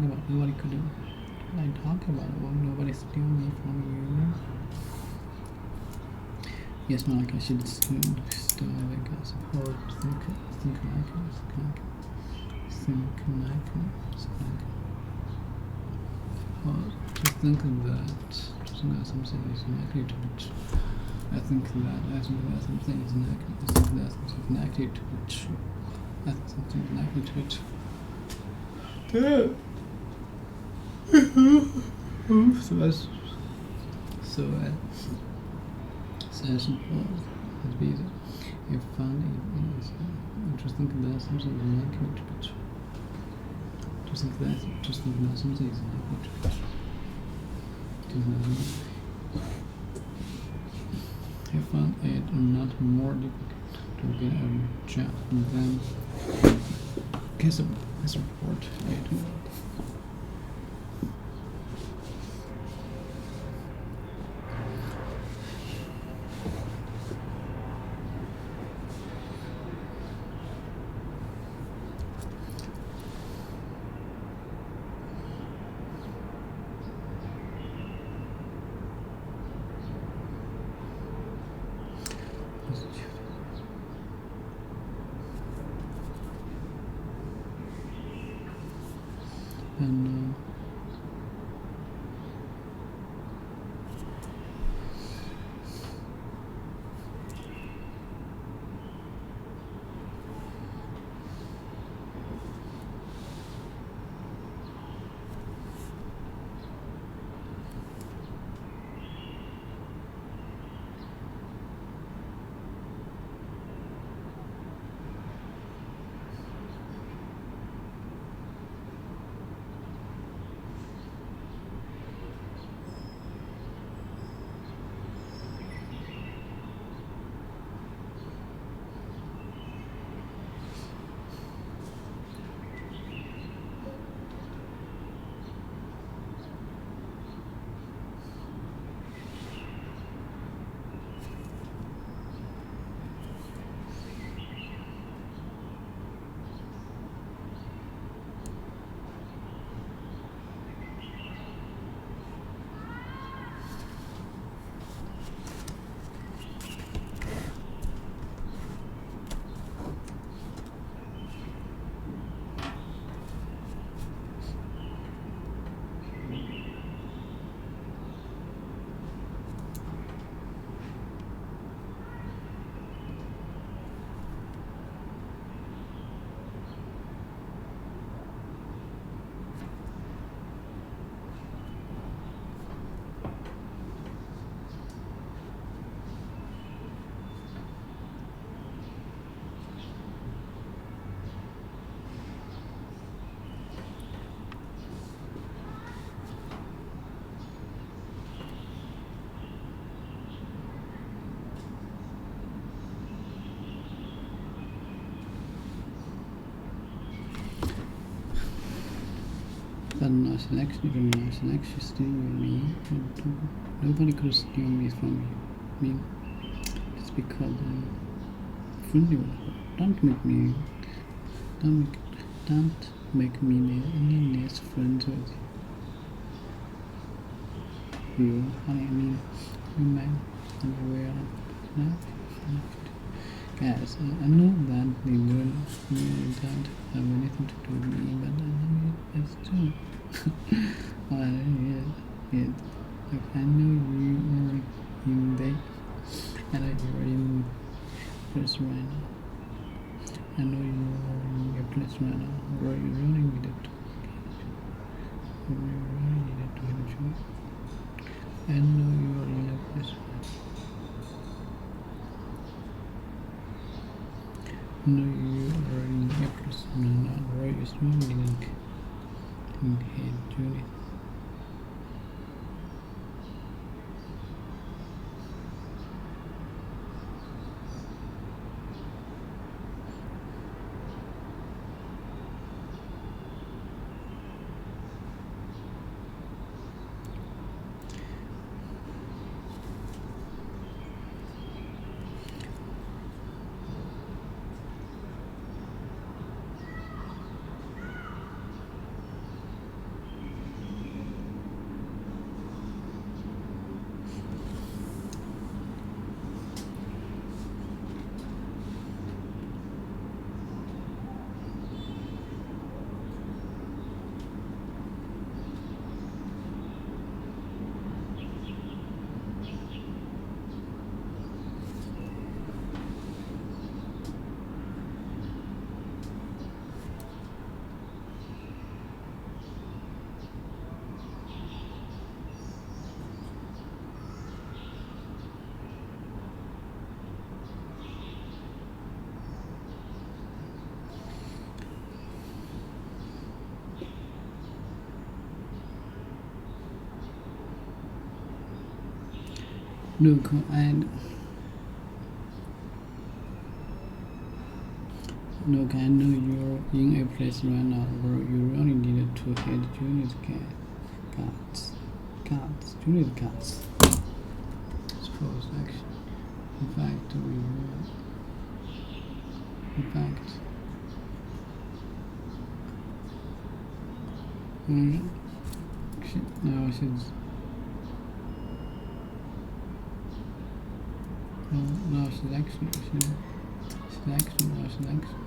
about? Nobody could do. What are you talking about? Well, nobody steal me from you. Yes, no, like I should still like I suppose think just think that something is likely to be true. I think that something is likely to be true. I think something is likely to be true. So as simple as be that if fun is interesting that something is likely to be true. Just think that something is likely to be true. I found it not more difficult to get a job than his report it. And selection stealing me. Nobody could steal me from you. It's because I'm friendly with her. Don't make me any less friends with you. You might be aware of that. Yes, I know that you don't have anything to do with me, but I know it's true. Yes. Look, I know you are in bed, and you are in place right now. I know you are in your place right now, where you really needed to. You really needed to have a job. I know you are in your place right now. No, you are in April, not where you smiling in head, Julie. Look, I know you're in a place right now where you really needed to hit Julie's cards. Julie's cards. Suppose action. In fact, now she's. No, she's actually. In fact, now she's actually.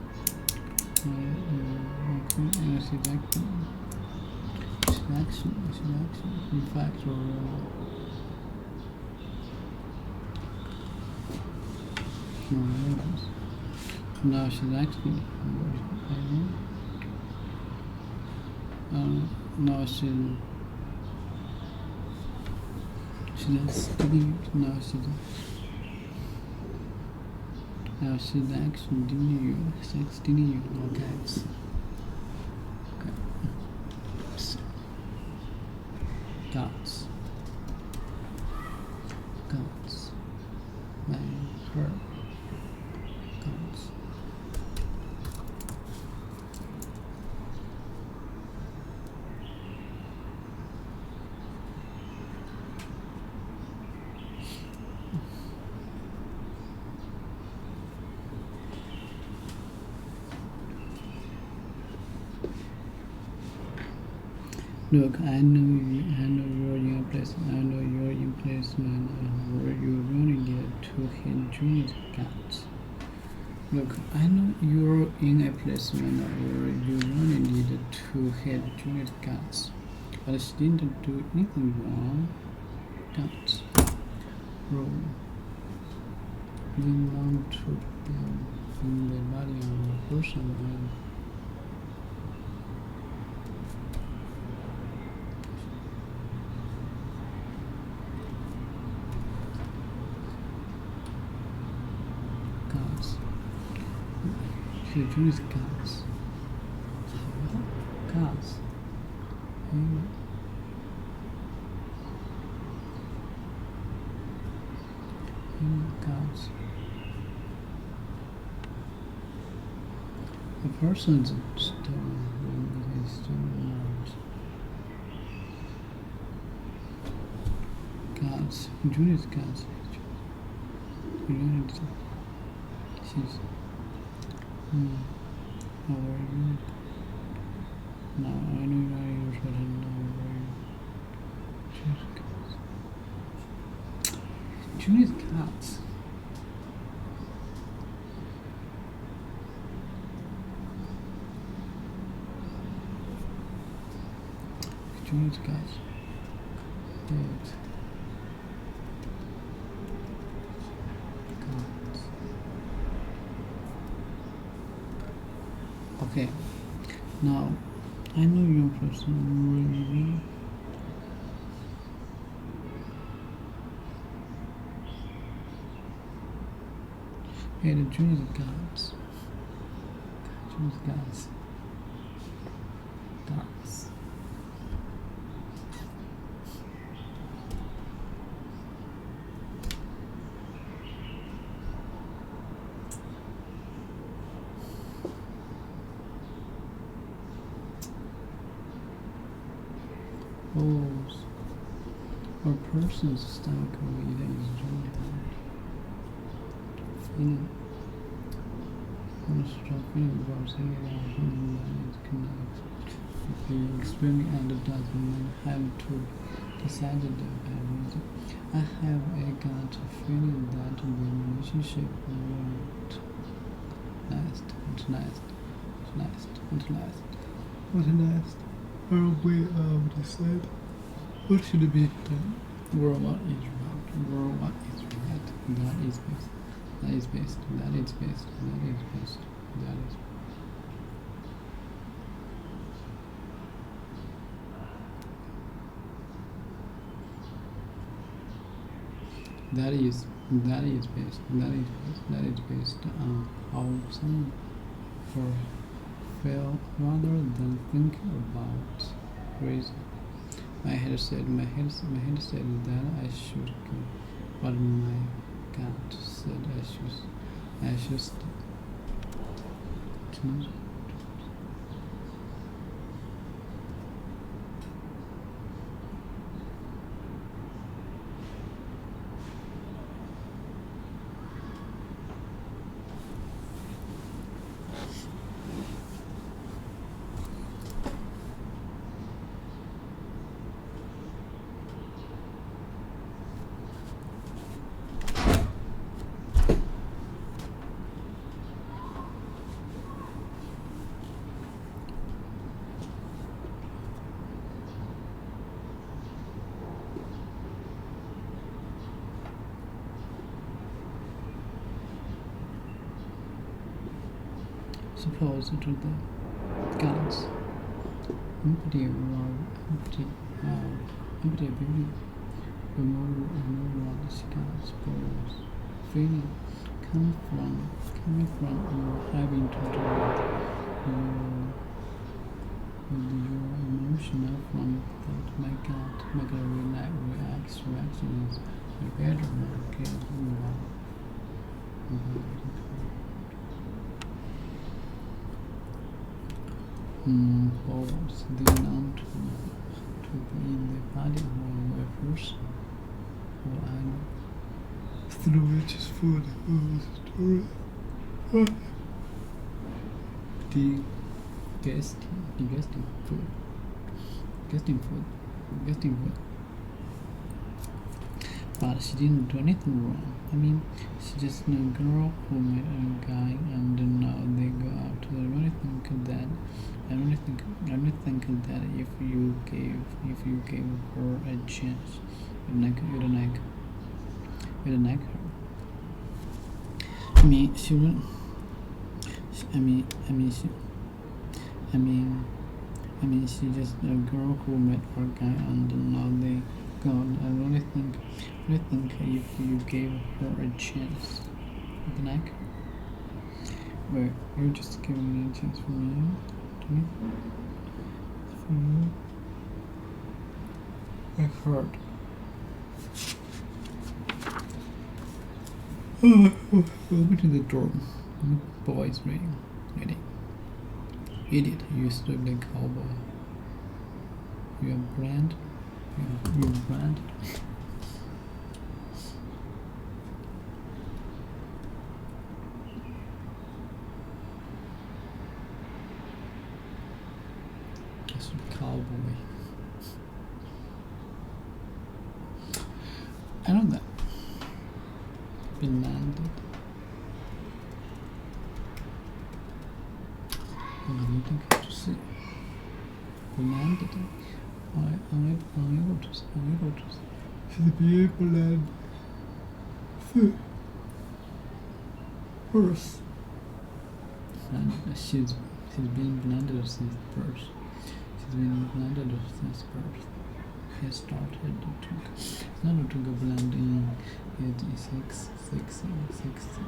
No, she's actually telling you. She's telling you. Okay. Gods. By her. Gods. Look, I know you're in a place. I know you're in a place where you really need to hit Julie's cards. Look, I know you're in a place right now where you really needed to hit Julie's cards, but she didn't do anything wrong. Cards. Roll. Lean on to in the body of a person and cards. She chooses cards. Cards. Cards. A person's stolen when he's stolen cards. Julia's cards. She's. How are you? Now I know why you should know where you choose cards. Julia's cards. choose guys. It guys. Okay. Now I know your person really. Hey, the choose guys. Choose guys. Guys. Pose or person's stomach weight is joined. Feeling. Stop feeling about saying that connect. If you experiment and it doesn't have to decide it. I have a gut feeling that the relationship won't last. Are we decide what should it be done? What is right? What is right? That is best. That is best. That is best. That is best. That is. That is best. That is best. That is based on how some for feel rather than think about reason. My head said that I should go, but my gut said I should stay. Suppose to the guns. Empty beauty. The more what the guns pose. Feeling coming from your having to do with your emotional from that my gut reaction is a better market forwards then on to be in the body of a person who I know through which is food digesting food. But she didn't do anything wrong. I mean, she's just a girl who met a guy and now they go out to the only think that if you gave her a chance, you'd like her. I mean, she would. She's just a girl who met her guy and now they go. I really think if you gave her a chance, you'd like her. But you're just giving me a chance for me. I heard. Open to the door. Boys ready. Idiot, you stood like cowboy. Your brand. Just a cowboy. I know that. Been landed. I don't think I have to see. Landed. unable to see the blend first. And she's been blended since birth. She's been blended since birth. He started to go blend in 86, 60, 60.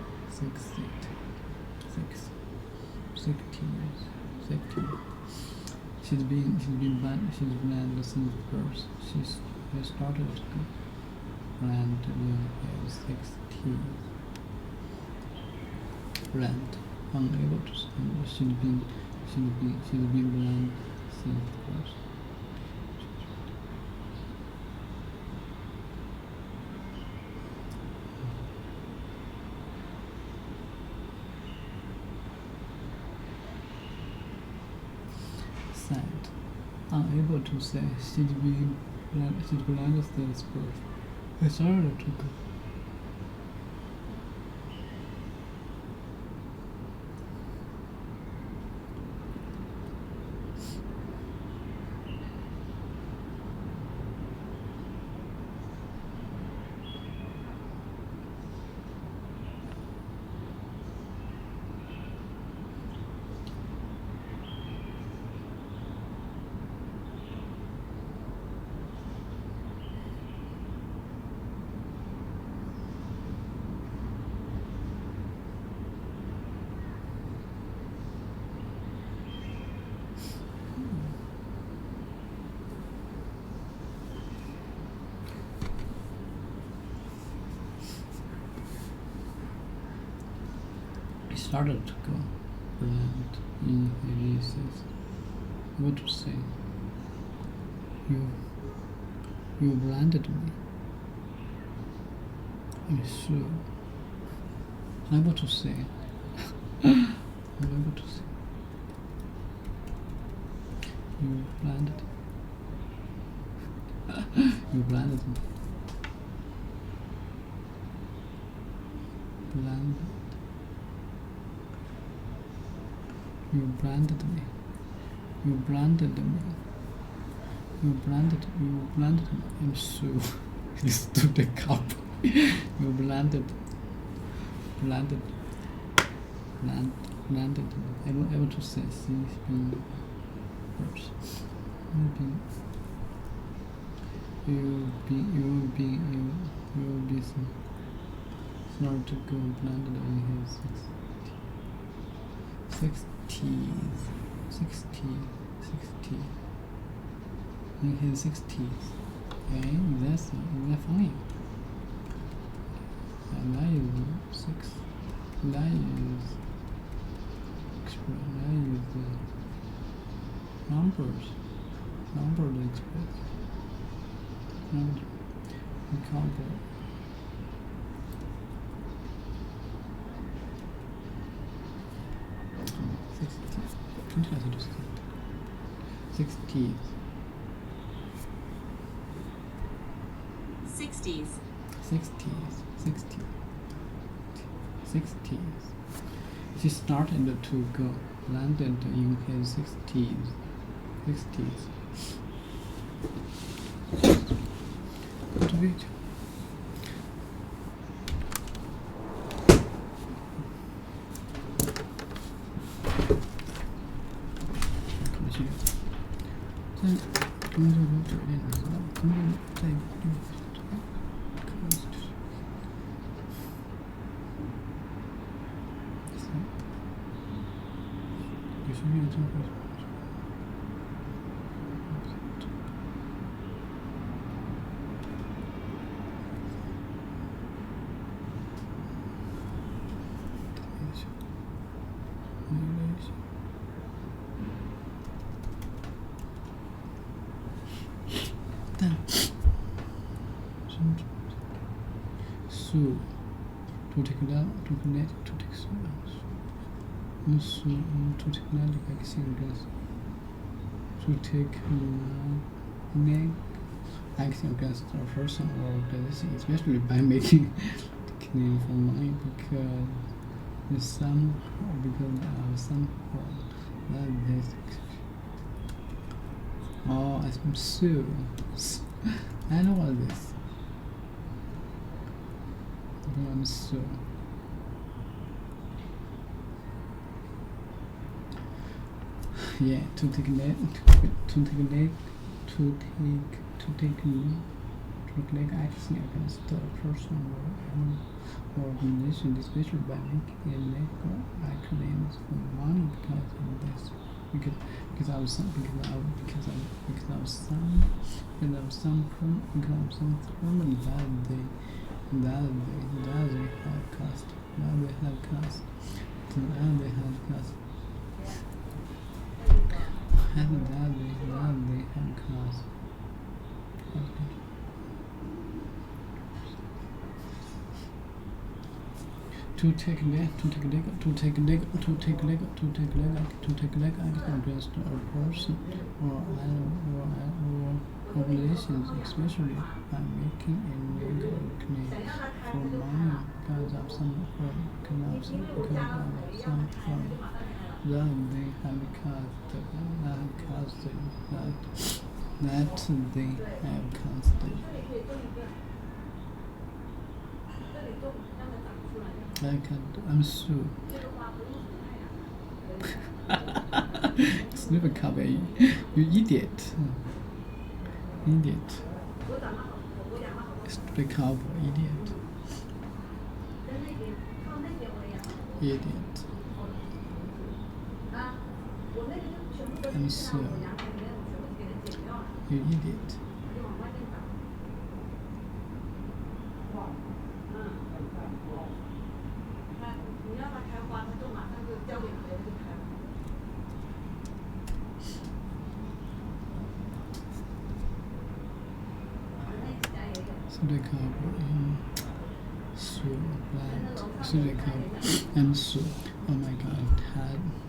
She's blended since birth. He started to go blend in 60. Blend. Unable to see. She's been blended since birth. Sad. Unable to say. She's blended since birth. He started to go. Started to go blend in releases. What to say? You blended me. I'm sure. Unable to say. Unable to say. You blended. You blended me. Blended. You branded me. You branded me. You branded me. I'm so used to the cup. You blended me. Able to say things being worse. You will be smart to go blended in his 60s, in his 60s. Okay, that's funny. And that is six. That is numbers. Numbered express. Incomparable. 60s. She started to go landed in his 60s. What a bit. So to technology action against a person or organization, especially by making nickname for money because some that this Oh, I'm Sue. I know all this. I'm Sue. Yeah, to take leg action against a person or organization, especially by making illegal claims for money because of this. Because of some permanent that they have cost. To take leg against a person or organizations, especially by making illegal claims for money because of some fraud that they have caused. I'm Sue. It's never cover you idiot. Stupid cowboy, idiot. I'm Sue. You idiot. I'm Sue. Oh my god,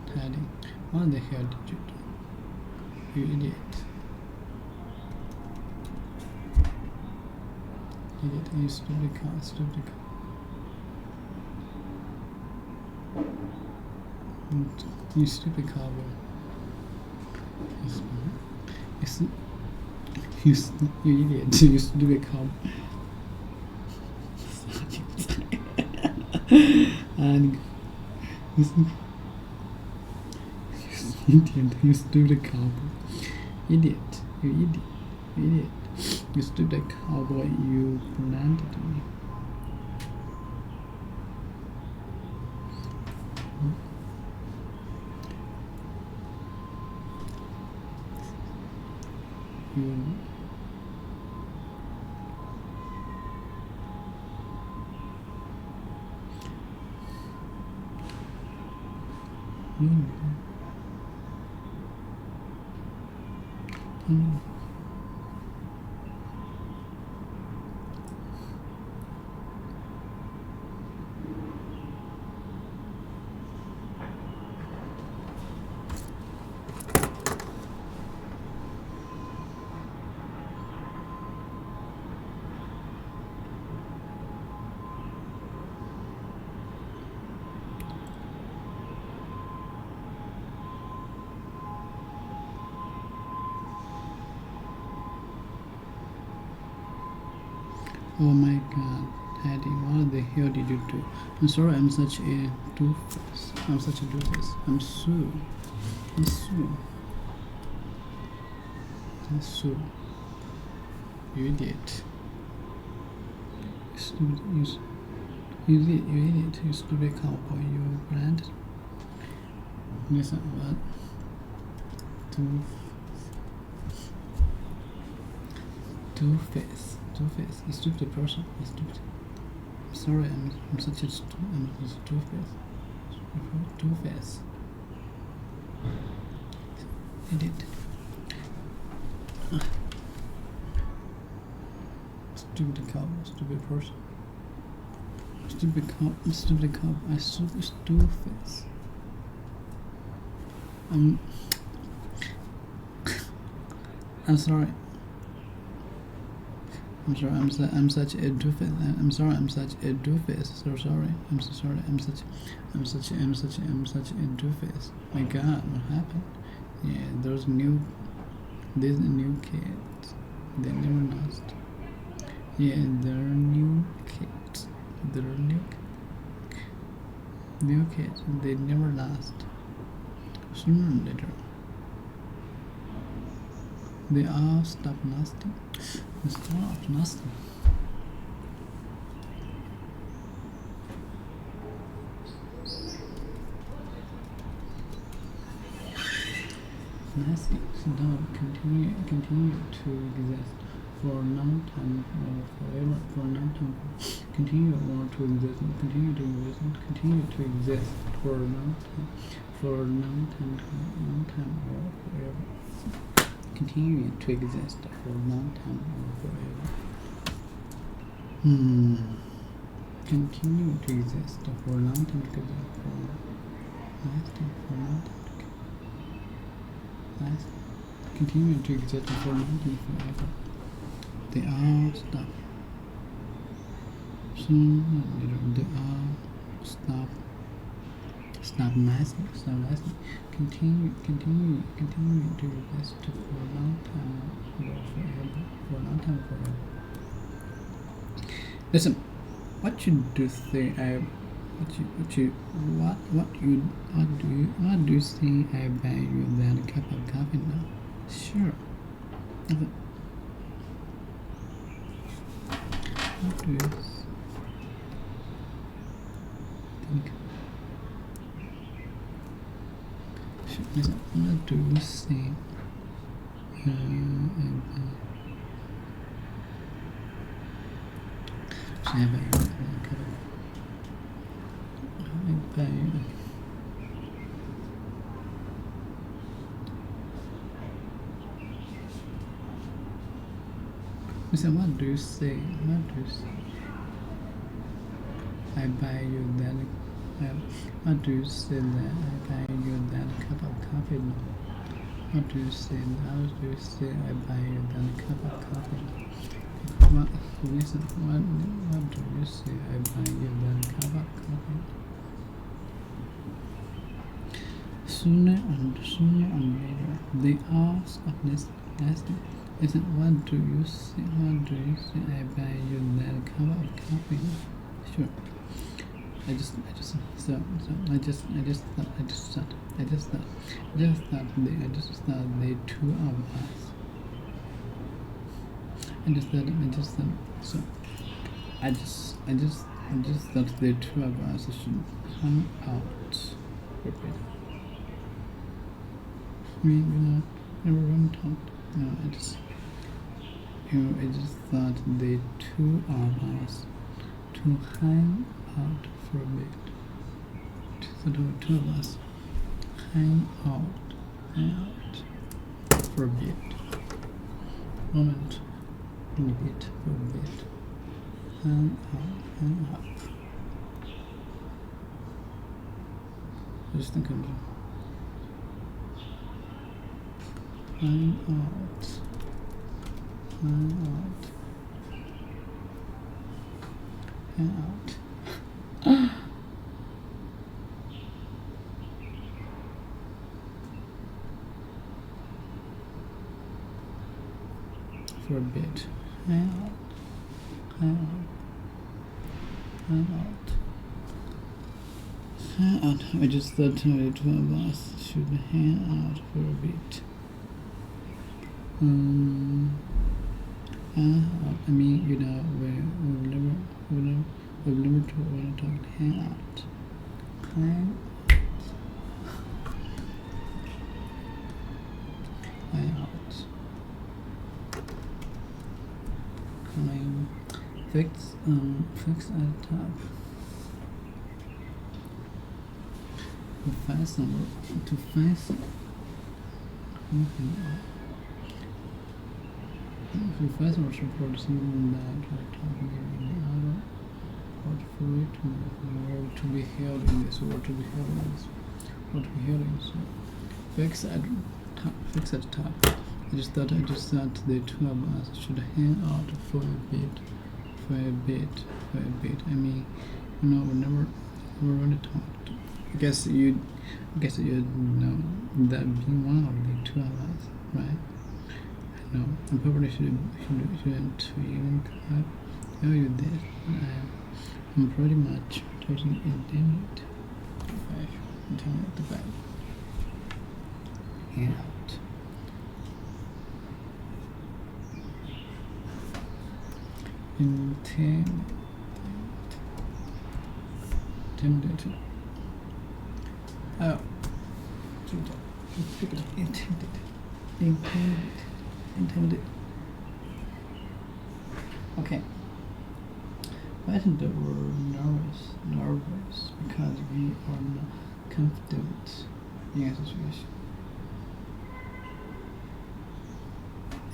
Teddy. What the hell did you do? You idiot. You stupid car. You stupid cowboy. You idiot. You stupid cowboy. And you stupid cowboy. Idiot. You stupid cowboy, you planted me. Oh my god, Teddy, what the hell did you do? I'm sorry, I'm such a doofus. I'm Sue. You idiot. You idiot, you stupid cowboy, you brand. Listen, what? Two-face, you stupid person, you stupid. I'm sorry, I'm such a two-face. Two-face. Idiot. Stupid cow, stupid person. Stupid cow, I two-face. I'm sorry. I'm such a doofus. I'm sorry, I'm such a doofus. So sorry. I'm so sorry. I'm such a doofus. My God, what happened? Yeah, there's new these new kids, they never last. Yeah, they're new kids. They're new kids, they never last. Sooner or later, they all stop lasting. Stop lasting. Lasting, no, continue to exist for a long time or forever, for a long time, continue or to exist, continue to exist, continue to exist for a long time, or forever, continue to exist for a long time or forever. Continue to exist for a long time together, for lasting for a long time. Continue to exist for long and forever. They all stop. Soon or later, they all stop lasting. Continue to exist for a long time or forever. For a long time forever. Listen, what do you say? What do you say I buy you that cup of coffee now? Sure. What do you think? Sure. Listen, what do you say I buy you that cup of Listen, what do you say? I buy you that. What do you say that I buy you that cup of coffee now? What do you say? How do you say I buy you that cup of coffee? Listen, what do you say I buy you that cup of coffee? Sooner and later, they all stop lasting. Listen, what do you say? I buy you that cup of coffee? Sure. I just thought they two of us. I just thought the two of us should hang out for a bit. We never really talked. No, I just thought the two of us to hang out for a bit. So the two of us hang out for a bit. Moment. For a bit. Hang out. Just think of it. Hang out for a bit. Hang out. I just thought the two of us should hang out for a bit. I mean, we've never talked. Hang out. Fix at the top. To fasten. To fasten or support something that we're talking here in the other, or for it to be held in this, or to be held in this, or to be held in this. Fix at the top. I just thought the two of us should hang out for a bit. I mean, we never really talked. I guess you know that being one of the two of us, right? and probably shouldn't even tell you this. I'm pretty much taking it the back. Out. Intended. Oh. Pick it up. Intended. Okay. Passengers were nervous because we are not confident in a situation.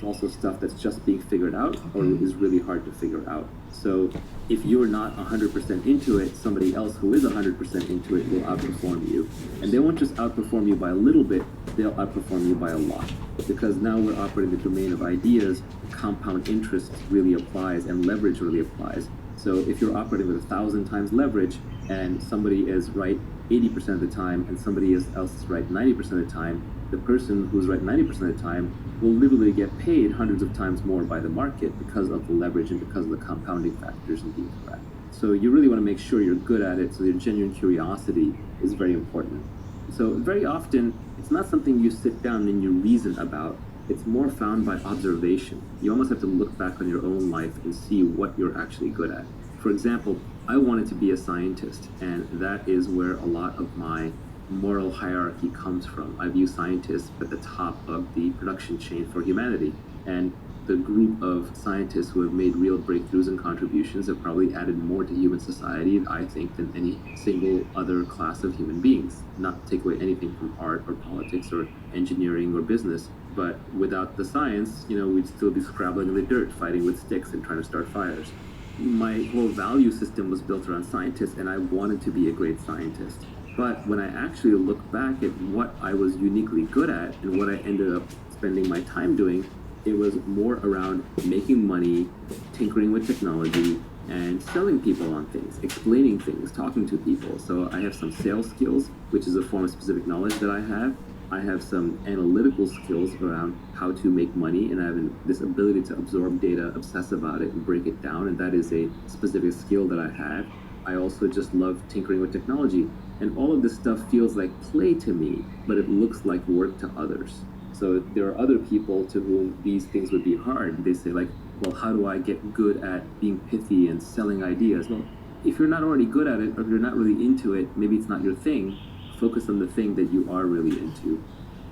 Also stuff that's just being figured out or is really hard to figure out. So if you're not 100% into it, somebody else who is 100% into it will outperform you. And they won't just outperform you by a little bit, they'll outperform you by a lot. Because now we're operating the domain of ideas, compound interest really applies and leverage really applies. So if you're operating with 1,000 times leverage and somebody is right 80% of the time and somebody else is right 90% of the time, the person who's right 90% of the time will literally get paid hundreds of times more by the market because of the leverage and because of the compounding factors in being correct. So you really want to make sure you're good at it, so your genuine curiosity is very important. So very often, it's not something you sit down and you reason about. It's more found by observation. You almost have to look back on your own life and see what you're actually good at. For example, I wanted to be a scientist, and that is where a lot of my moral hierarchy comes from. I view scientists at the top of the production chain for humanity, and the group of scientists who have made real breakthroughs and contributions have probably added more to human society, I think, than any single other class of human beings. Not to take away anything from art or politics or engineering or business, but without the science, we'd still be scrabbling in the dirt, fighting with sticks and trying to start fires. My whole value system was built around scientists, and I wanted to be a great scientist. But when I actually look back at what I was uniquely good at and what I ended up spending my time doing, it was more around making money, tinkering with technology, and selling people on things, explaining things, talking to people. So I have some sales skills, which is a form of specific knowledge that I have. I have some analytical skills around how to make money, and I have this ability to absorb data, obsess about it, and break it down, and that is a specific skill that I have. I also just love tinkering with technology, and all of this stuff feels like play to me, but it looks like work to others. So there are other people to whom these things would be hard. They say like, well, how do I get good at being pithy and selling ideas? Well, if you're not already good at it, or if you're not really into it, maybe it's not your thing. Focus on the thing that you are really into.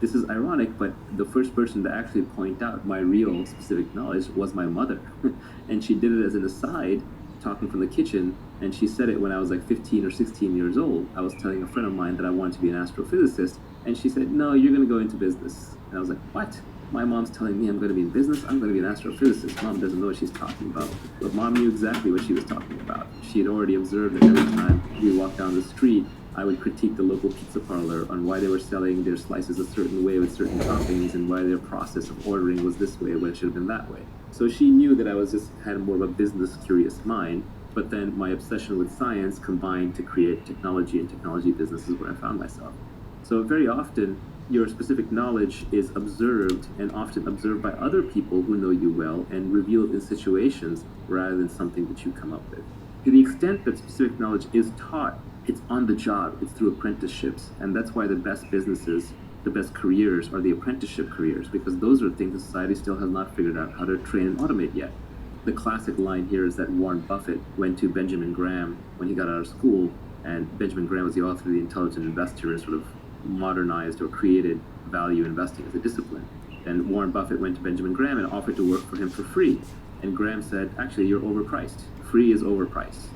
This is ironic, but the first person to actually point out my real specific knowledge was my mother. And she did it as an aside, talking from the kitchen, and she said it when I was like 15 or 16 years old. I was telling a friend of mine that I wanted to be an astrophysicist, and she said, no, you're going to go into business. And I was like, what? My mom's telling me I'm going to be in business? I'm going to be an astrophysicist. Mom doesn't know what she's talking about. But Mom knew exactly what she was talking about. She had already observed that every time we walked down the street, I would critique the local pizza parlor on why they were selling their slices a certain way with certain toppings and why their process of ordering was this way when it should have been that way. So she knew that I had more of a business curious mind, but then my obsession with science combined to create technology and technology businesses where I found myself. So very often, your specific knowledge is observed and often observed by other people who know you well and revealed in situations rather than something that you come up with. To the extent that specific knowledge is taught, it's on the job, it's through apprenticeships, and that's why the best businesses, the best careers are the apprenticeship careers, because those are things that society still has not figured out how to train and automate yet. The classic line here is that Warren Buffett went to Benjamin Graham when he got out of school, and Benjamin Graham was the author of The Intelligent Investor and sort of modernized or created value investing as a discipline. And Warren Buffett went to Benjamin Graham and offered to work for him for free. And Graham said, actually, you're overpriced. Free is overpriced.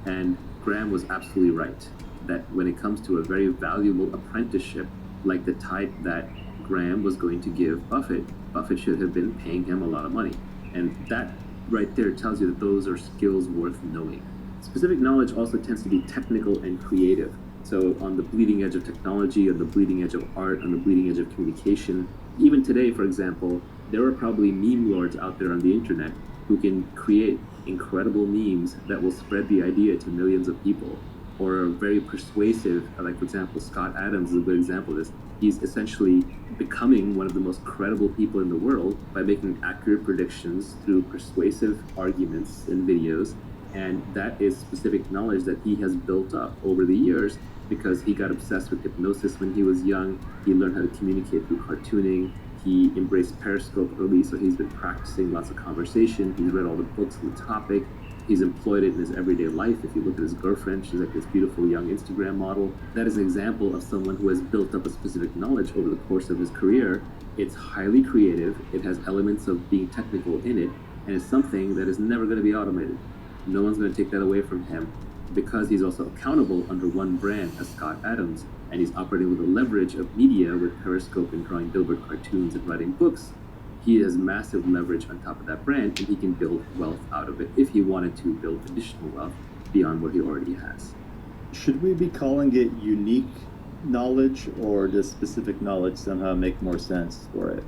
And Graham was absolutely right, that when it comes to a very valuable apprenticeship, like the type that Graham was going to give Buffett, Buffett should have been paying him a lot of money. And that right there tells you that those are skills worth knowing. Specific knowledge also tends to be technical and creative. So on the bleeding edge of technology, on the bleeding edge of art, on the bleeding edge of communication. Even today, for example, there are probably meme lords out there on the internet who can create incredible memes that will spread the idea to millions of people, or are very persuasive. Like, for example, Scott Adams is a good example of this. He's essentially becoming one of the most credible people in the world by making accurate predictions through persuasive arguments and videos. And that is specific knowledge that he has built up over the years because he got obsessed with hypnosis when he was young. He learned how to communicate through cartooning. He embraced Periscope early, so he's been practicing lots of conversation. He's read all the books on the topic. He's employed it in his everyday life. If you look at his girlfriend, she's like this beautiful young Instagram model. That is an example of someone who has built up a specific knowledge over the course of his career. It's highly creative. It has elements of being technical in it, and it's something that is never going to be automated. No one's going to take that away from him because he's also accountable under one brand as Scott Adams, and he's operating with the leverage of media with Periscope and drawing billboard cartoons and writing books. He has massive leverage on top of that brand, and he can build wealth out of it if he wanted to build additional wealth beyond what he already has. Should we be calling it unique knowledge, or does specific knowledge somehow make more sense for it?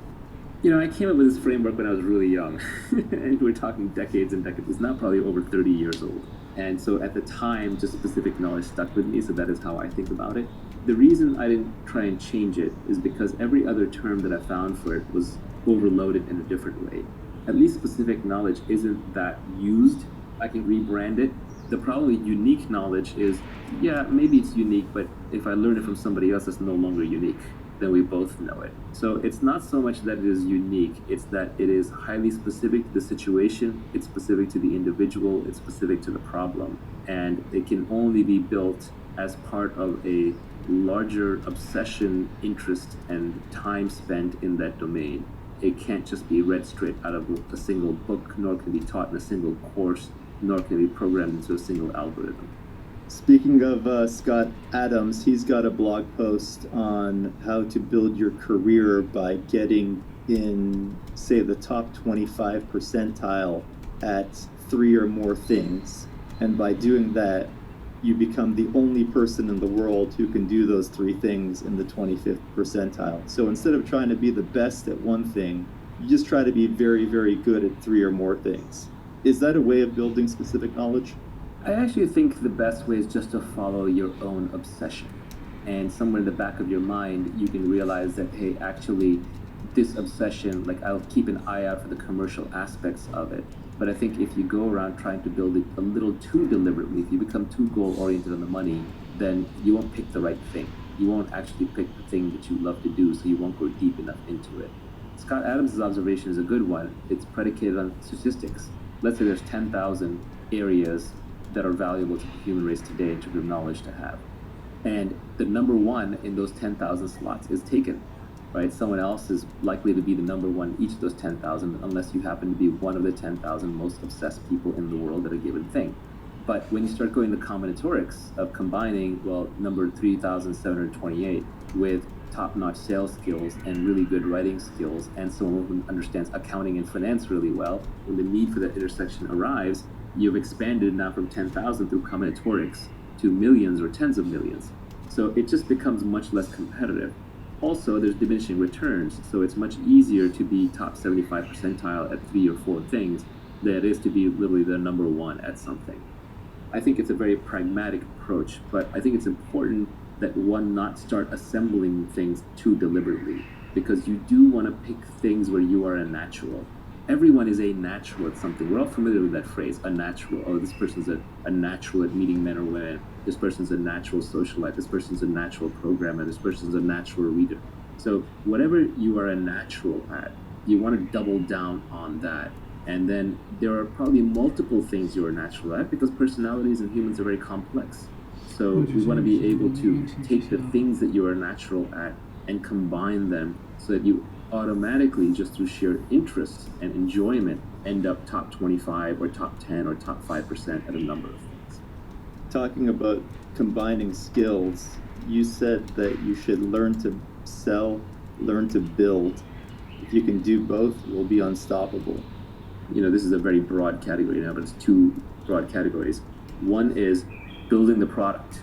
You know, I came up with this framework when I was really young, and we're talking decades and decades. It's now probably over 30 years old. And so at the time, just specific knowledge stuck with me, so that is how I think about it. The reason I didn't try and change it is because every other term that I found for it was overloaded in a different way. At least specific knowledge isn't that used. I can rebrand it. The probably unique knowledge is, yeah, maybe it's unique, but if I learn it from somebody else, it's no longer unique. Then we both know it. So it's not so much that it is unique, it's that it is highly specific to the situation, it's specific to the individual, it's specific to the problem. And it can only be built as part of a larger obsession, interest, and time spent in that domain. It can't just be read straight out of a single book, nor can it be taught in a single course, nor can it be programmed into a single algorithm. Speaking of Scott Adams, he's got a blog post on how to build your career by getting in, say, the top 25 percentile at 3 or more things. And by doing that, you become the only person in the world who can do those 3 things in the 25th percentile. So instead of trying to be the best at one thing, you just try to be very, very good at 3 or more things. Is that a way of building specific knowledge? I actually think the best way is just to follow your own obsession. And somewhere in the back of your mind, you can realize that, hey, actually, this obsession, like I'll keep an eye out for the commercial aspects of it. But I think if you go around trying to build it a little too deliberately, if you become too goal-oriented on the money, then you won't pick the right thing. You won't actually pick the thing that you love to do, so you won't go deep enough into it. Scott Adams' observation is a good one. It's predicated on statistics. Let's say there's 10,000 areas that are valuable to the human race today in terms of knowledge to have. And the number one in those 10,000 slots is taken, right? Someone else is likely to be the number one in each of those 10,000 unless you happen to be one of the 10,000 most obsessed people in the world at a given thing. But when you start going the combinatorics of combining, well, number 3,728 with top-notch sales skills and really good writing skills and someone who understands accounting and finance really well, when the need for that intersection arrives, you've expanded now from 10,000 through combinatorics to millions or tens of millions. So it just becomes much less competitive. Also, there's diminishing returns, so it's much easier to be top 75 percentile at 3 or 4 things than it is to be literally the number one at something. I think it's a very pragmatic approach, but I think it's important that one not start assembling things too deliberately, because you do want to pick things where you are a natural. Everyone is a natural at something. We're all familiar with that phrase, a natural. Oh, this person's a natural at meeting men or women. This person's a natural socialite. This person's a natural programmer. This person's a natural reader. So whatever you are a natural at, you want to double down on that. And then there are probably multiple things you're natural at because personalities and humans are very complex. So we want to be able to take the things that you are natural at and combine them so that you automatically, just through sheer interest and enjoyment, end up top 25 or top 10 or top 5% at a number of things. Talking about combining skills, you said that you should learn to sell, learn to build. If you can do both, you'll be unstoppable. You know, this is a very broad category now, but it's 2 broad categories. One is building the product,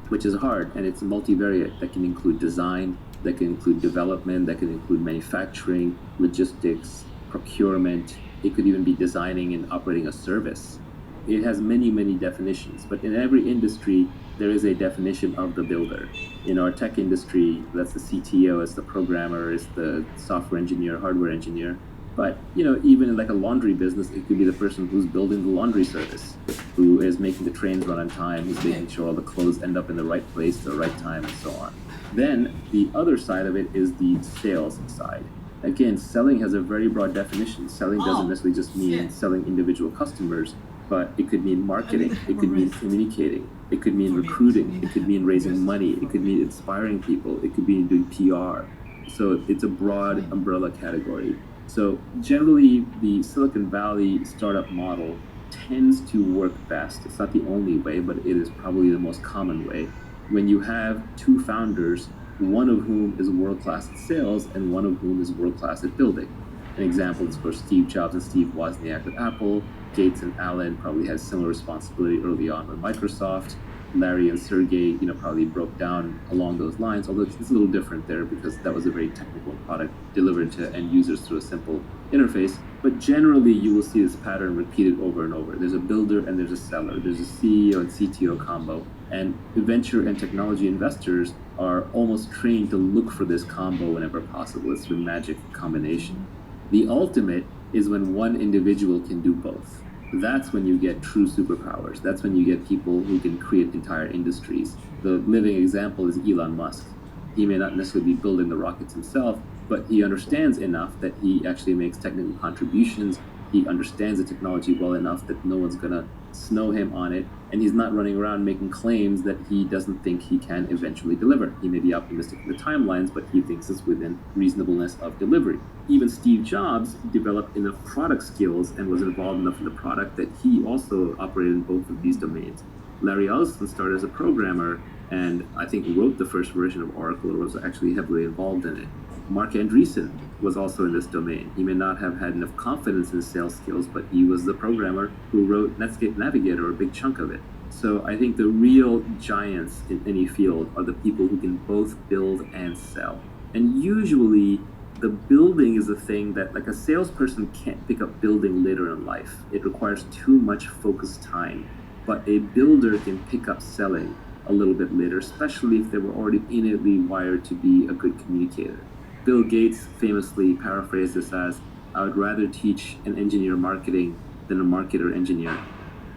which is hard, and it's multivariate. That can include design, that can include development, that can include manufacturing, logistics, procurement. It could even be designing and operating a service. It has many, many definitions, but in every industry, there is a definition of the builder. In our tech industry, that's the CTO, it's the programmer, it's the software engineer, hardware engineer. But even in like a laundry business, it could be the person who's building the laundry service, who is making the trains run on time, who's making sure all the clothes end up in the right place at the right time, and so on. Then the other side of it is the sales side. Again, selling has a very broad definition. Selling doesn't necessarily just mean selling individual customers, but it could mean marketing, it could mean communicating, it could mean recruiting, it could mean raising money, it could mean inspiring people, it could mean doing PR. So it's a broad umbrella category. So generally, the Silicon Valley startup model tends to work best. It's not the only way, but it is probably the most common way. When you have two founders, one of whom is world-class at sales and one of whom is world-class at building. An example is for Steve Jobs and Steve Wozniak with Apple. Gates and Allen probably had similar responsibility early on with Microsoft. Larry and Sergey, probably broke down along those lines, although it's a little different there because that was a very technical product delivered to end users through a simple interface. But generally, you will see this pattern repeated over and over. There's a builder and there's a seller. There's a CEO and CTO combo. And venture and technology investors are almost trained to look for this combo whenever possible. It's the magic combination. The ultimate is when one individual can do both. That's when you get true superpowers. That's when you get people who can create entire industries. The living example is Elon Musk. He may not necessarily be building the rockets himself, but he understands enough that he actually makes technical contributions. He understands the technology well enough that no one's gonna snow him on it, and he's not running around making claims that he doesn't think he can eventually deliver. He may be optimistic in the timelines, but he thinks it's within reasonableness of delivery. Even Steve Jobs developed enough product skills and was involved enough in the product that he also operated in both of these domains. Larry Ellison started as a programmer and I think wrote the first version of Oracle, or was actually heavily involved in it. Mark Andreessen was also in this domain. He may not have had enough confidence in his sales skills, but he was the programmer who wrote Netscape Navigator, a big chunk of it. So I think the real giants in any field are the people who can both build and sell. And usually the building is a thing that, like, a salesperson can't pick up building later in life. It requires too much focused time. But a builder can pick up selling a little bit later, especially if they were already innately wired to be a good communicator. Bill Gates famously paraphrased this as, "I would rather teach an engineer marketing than a marketer engineer."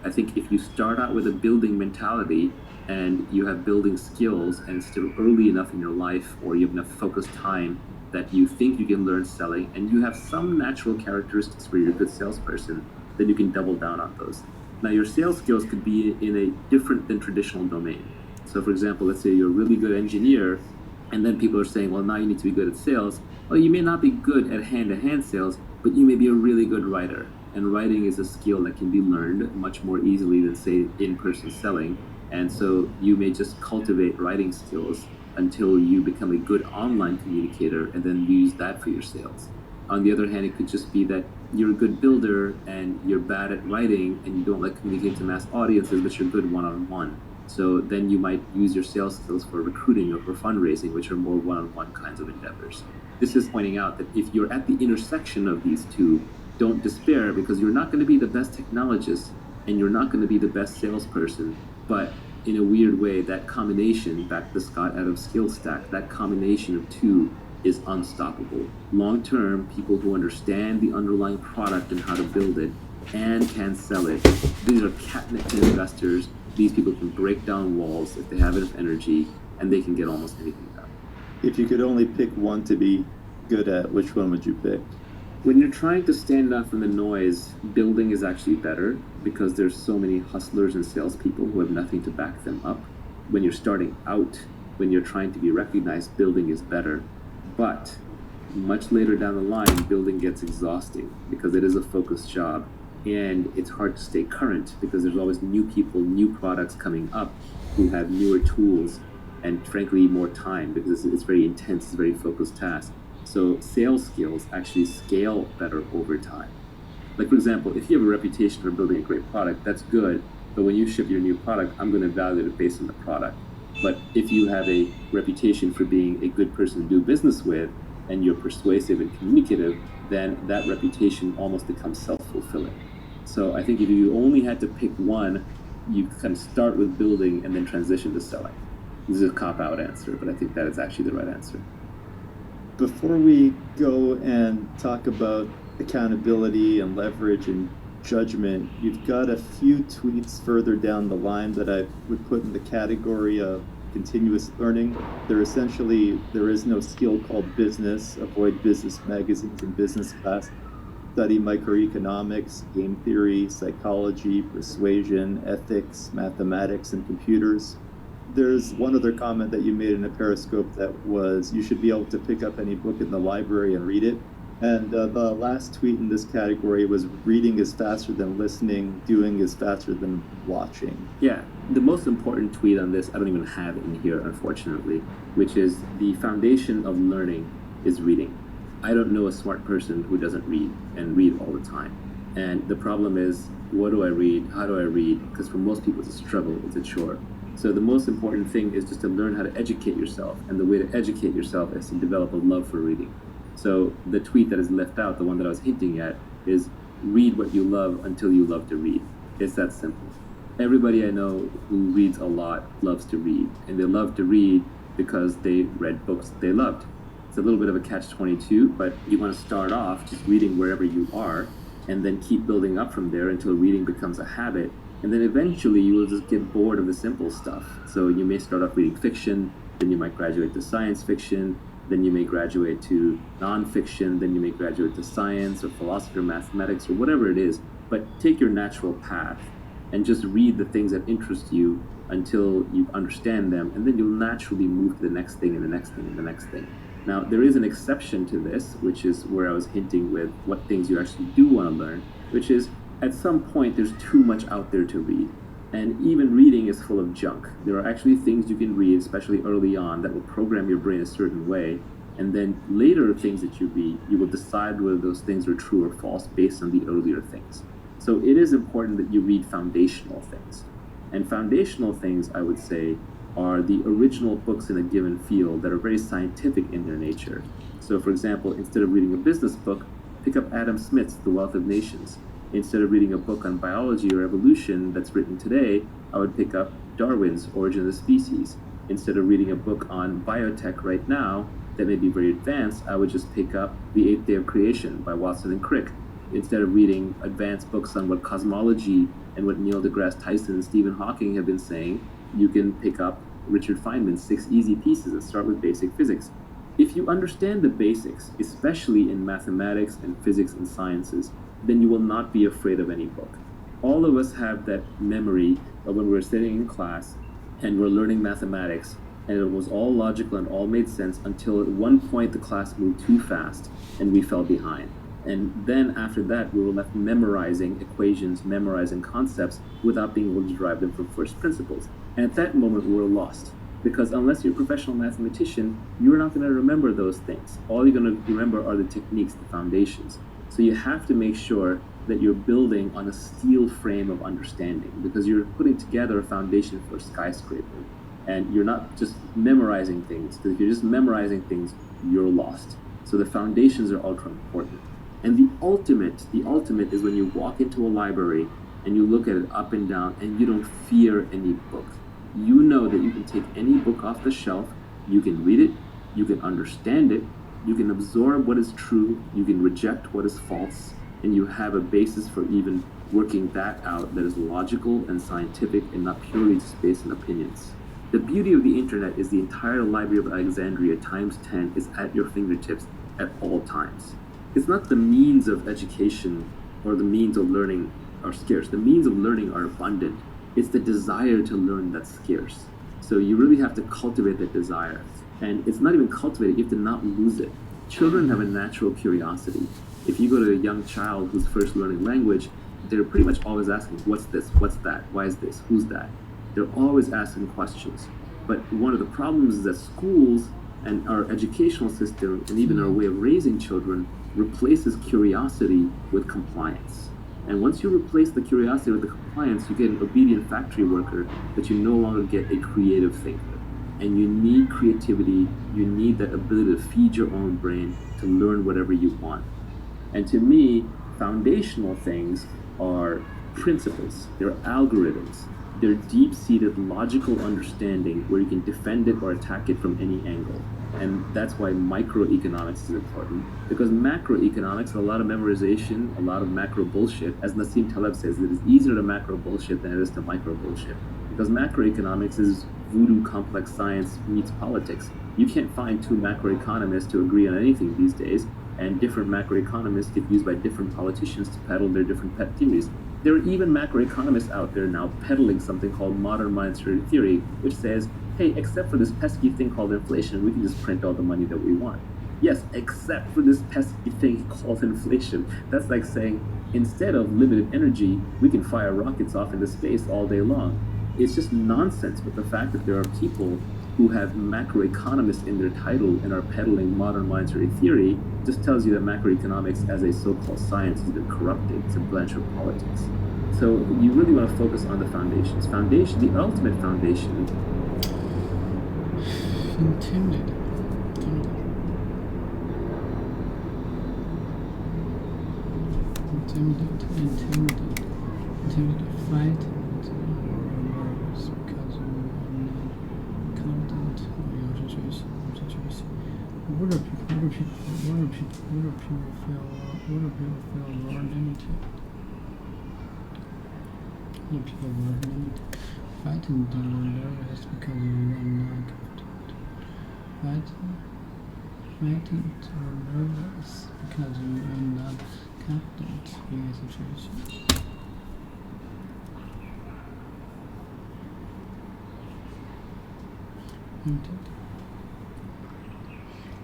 I think if you start out with a building mentality and you have building skills and still early enough in your life, or you have enough focused time that you think you can learn selling and you have some natural characteristics where you're a good salesperson, then you can double down on those. Now, your sales skills could be in a different than traditional domain. So for example, let's say you're a really good engineer, and then people are saying, well, now you need to be good at sales. Well, you may not be good at hand-to-hand sales, but you may be a really good writer. And writing is a skill that can be learned much more easily than, say, in-person selling. And so you may just cultivate writing skills until you become a good online communicator and then use that for your sales. On the other hand, it could just be that you're a good builder and you're bad at writing and you don't like communicating to mass audiences, but you're good one-on-one. So then you might use your sales skills for recruiting or for fundraising, which are more one-on-one kinds of endeavors. This is pointing out that if you're at the intersection of these two, don't despair, because you're not going to be the best technologist and you're not going to be the best salesperson. But in a weird way, that combination, back to Scott Adams skill stack, that combination of two is unstoppable. Long-term, people who understand the underlying product and how to build it and can sell it, these are catnip to investors. These people can break down walls if they have enough energy, and they can get almost anything done. If you could only pick one to be good at, which one would you pick? When you're trying to stand out from the noise, building is actually better because there's so many hustlers and salespeople who have nothing to back them up. When you're starting out, when you're trying to be recognized, building is better. But much later down the line, building gets exhausting because it is a focused job. And it's hard to stay current because there's always new people, new products coming up who have newer tools and frankly more time because it's very intense, it's a very focused task. So sales skills actually scale better over time. Like, for example, if you have a reputation for building a great product, that's good, but when you ship your new product, I'm going to evaluate it based on the product. But if you have a reputation for being a good person to do business with and you're persuasive and communicative, then that reputation almost becomes self-fulfilling. So I think if you only had to pick one, you kind of start with building and then transition to selling. This is a cop-out answer, but I think that is actually the right answer. Before we go and talk about accountability and leverage and judgment, you've got a few tweets further down the line that I would put in the category of continuous learning. There is no skill called business. Avoid business magazines and business class. Study microeconomics, game theory, psychology, persuasion, ethics, mathematics, and computers. There's one other comment that you made in a Periscope that was you should be able to pick up any book in the library and read it. And the last tweet in this category was reading is faster than listening, doing is faster than watching. Yeah, the most important tweet on this, I don't even have it in here, unfortunately, which is the foundation of learning is reading. I don't know a smart person who doesn't read and read all the time. And the problem is, what do I read? How do I read? Because for most people, it's a struggle, it's a chore. So the most important thing is just to learn how to educate yourself. And the way to educate yourself is to develop a love for reading. So the tweet that is left out, the one that I was hinting at, is read what you love until you love to read. It's that simple. Everybody I know who reads a lot loves to read. And they love to read because they read books they loved. It's a little bit of a catch-22, but you want to start off just reading wherever you are and then keep building up from there until reading becomes a habit. And then eventually you will just get bored of the simple stuff. So you may start off reading fiction, then you might graduate to science fiction, then you may graduate to nonfiction, then you may graduate to science or philosophy or mathematics or whatever it is. But take your natural path and just read the things that interest you until you understand them, and then you'll naturally move to the next thing and the next thing and the next thing. Now, there is an exception to this, which is where I was hinting with what things you actually do want to learn, which is at some point there's too much out there to read. And even reading is full of junk. There are actually things you can read, especially early on, that will program your brain a certain way. And then later things that you read, you will decide whether those things are true or false based on the earlier things. So it is important that you read foundational things. And foundational things, I would say, are the original books in a given field that are very scientific in their nature. So for example, instead of reading a business book, pick up Adam Smith's The Wealth of Nations. Instead of reading a book on biology or evolution that's written today, I would pick up Darwin's Origin of the Species. Instead of reading a book on biotech right now that may be very advanced, I would just pick up The Eighth Day of Creation by Watson and Crick. Instead of reading advanced books on what cosmology and what Neil deGrasse Tyson and Stephen Hawking have been saying, you can pick up Richard Feynman's 6 Easy Pieces that start with basic physics. If you understand the basics, especially in mathematics and physics and sciences, then you will not be afraid of any book. All of us have that memory of when we were sitting in class and we're learning mathematics, and it was all logical and all made sense until at one point the class moved too fast and we fell behind. And then after that, we were left memorizing equations, memorizing concepts without being able to derive them from first principles. And at that moment, we were lost. Because unless you're a professional mathematician, you're not going to remember those things. All you're going to remember are the techniques, the foundations. So you have to make sure that you're building on a steel frame of understanding, because you're putting together a foundation for a skyscraper. And you're not just memorizing things, because if you're just memorizing things, you're lost. So the foundations are ultra important. And the ultimate is when you walk into a library and you look at it up and down and you don't fear any book. You know that you can take any book off the shelf, you can read it, you can understand it, you can absorb what is true, you can reject what is false, and you have a basis for even working that out that is logical and scientific and not purely just based on opinions. The beauty of the internet is the entire Library of Alexandria times 10 is at your fingertips at all times. It's not the means of education or the means of learning are scarce. The means of learning are abundant. It's the desire to learn that's scarce. So you really have to cultivate that desire. And it's not even cultivated, you have to not lose it. Children have a natural curiosity. If you go to a young child who's first learning language, they're pretty much always asking, what's this? What's that? Why is this? Who's that? They're always asking questions. But one of the problems is that schools and our educational system and even our way of raising children replaces curiosity with compliance. And once you replace the curiosity with the compliance, you get an obedient factory worker, but you no longer get a creative thinker. And you need creativity, you need that ability to feed your own brain to learn whatever you want. And to me, foundational things are principles, they're algorithms. their deep-seated logical understanding where you can defend it or attack it from any angle. And that's why microeconomics is important, because macroeconomics, a lot of memorization, a lot of macro bullshit. As Nassim Taleb says, it is easier to macro bullshit than it is to micro bullshit, because macroeconomics is voodoo complex science meets politics. You can't find two macroeconomists to agree on anything these days, and different macroeconomists get used by different politicians to peddle their different pet theories. There are even macroeconomists out there now peddling something called modern monetary theory, which says, hey, except for this pesky thing called inflation, we can just print all the money that we want. Yes, except for this pesky thing called inflation. That's like saying, instead of limited energy, we can fire rockets off into space all day long. It's just nonsense, but the fact that there are people who have macroeconomists in their title and are peddling modern monetary theory just tells you that macroeconomics as a so-called science has been corrupted. It's a branch of politics. So you really want to focus on the foundations. The ultimate foundation. Intended. Fight because content or situation. What do people feel more limited? What do people more limited? Fighting the nervous because you are not fighting or nervous because you are not confident in a situation.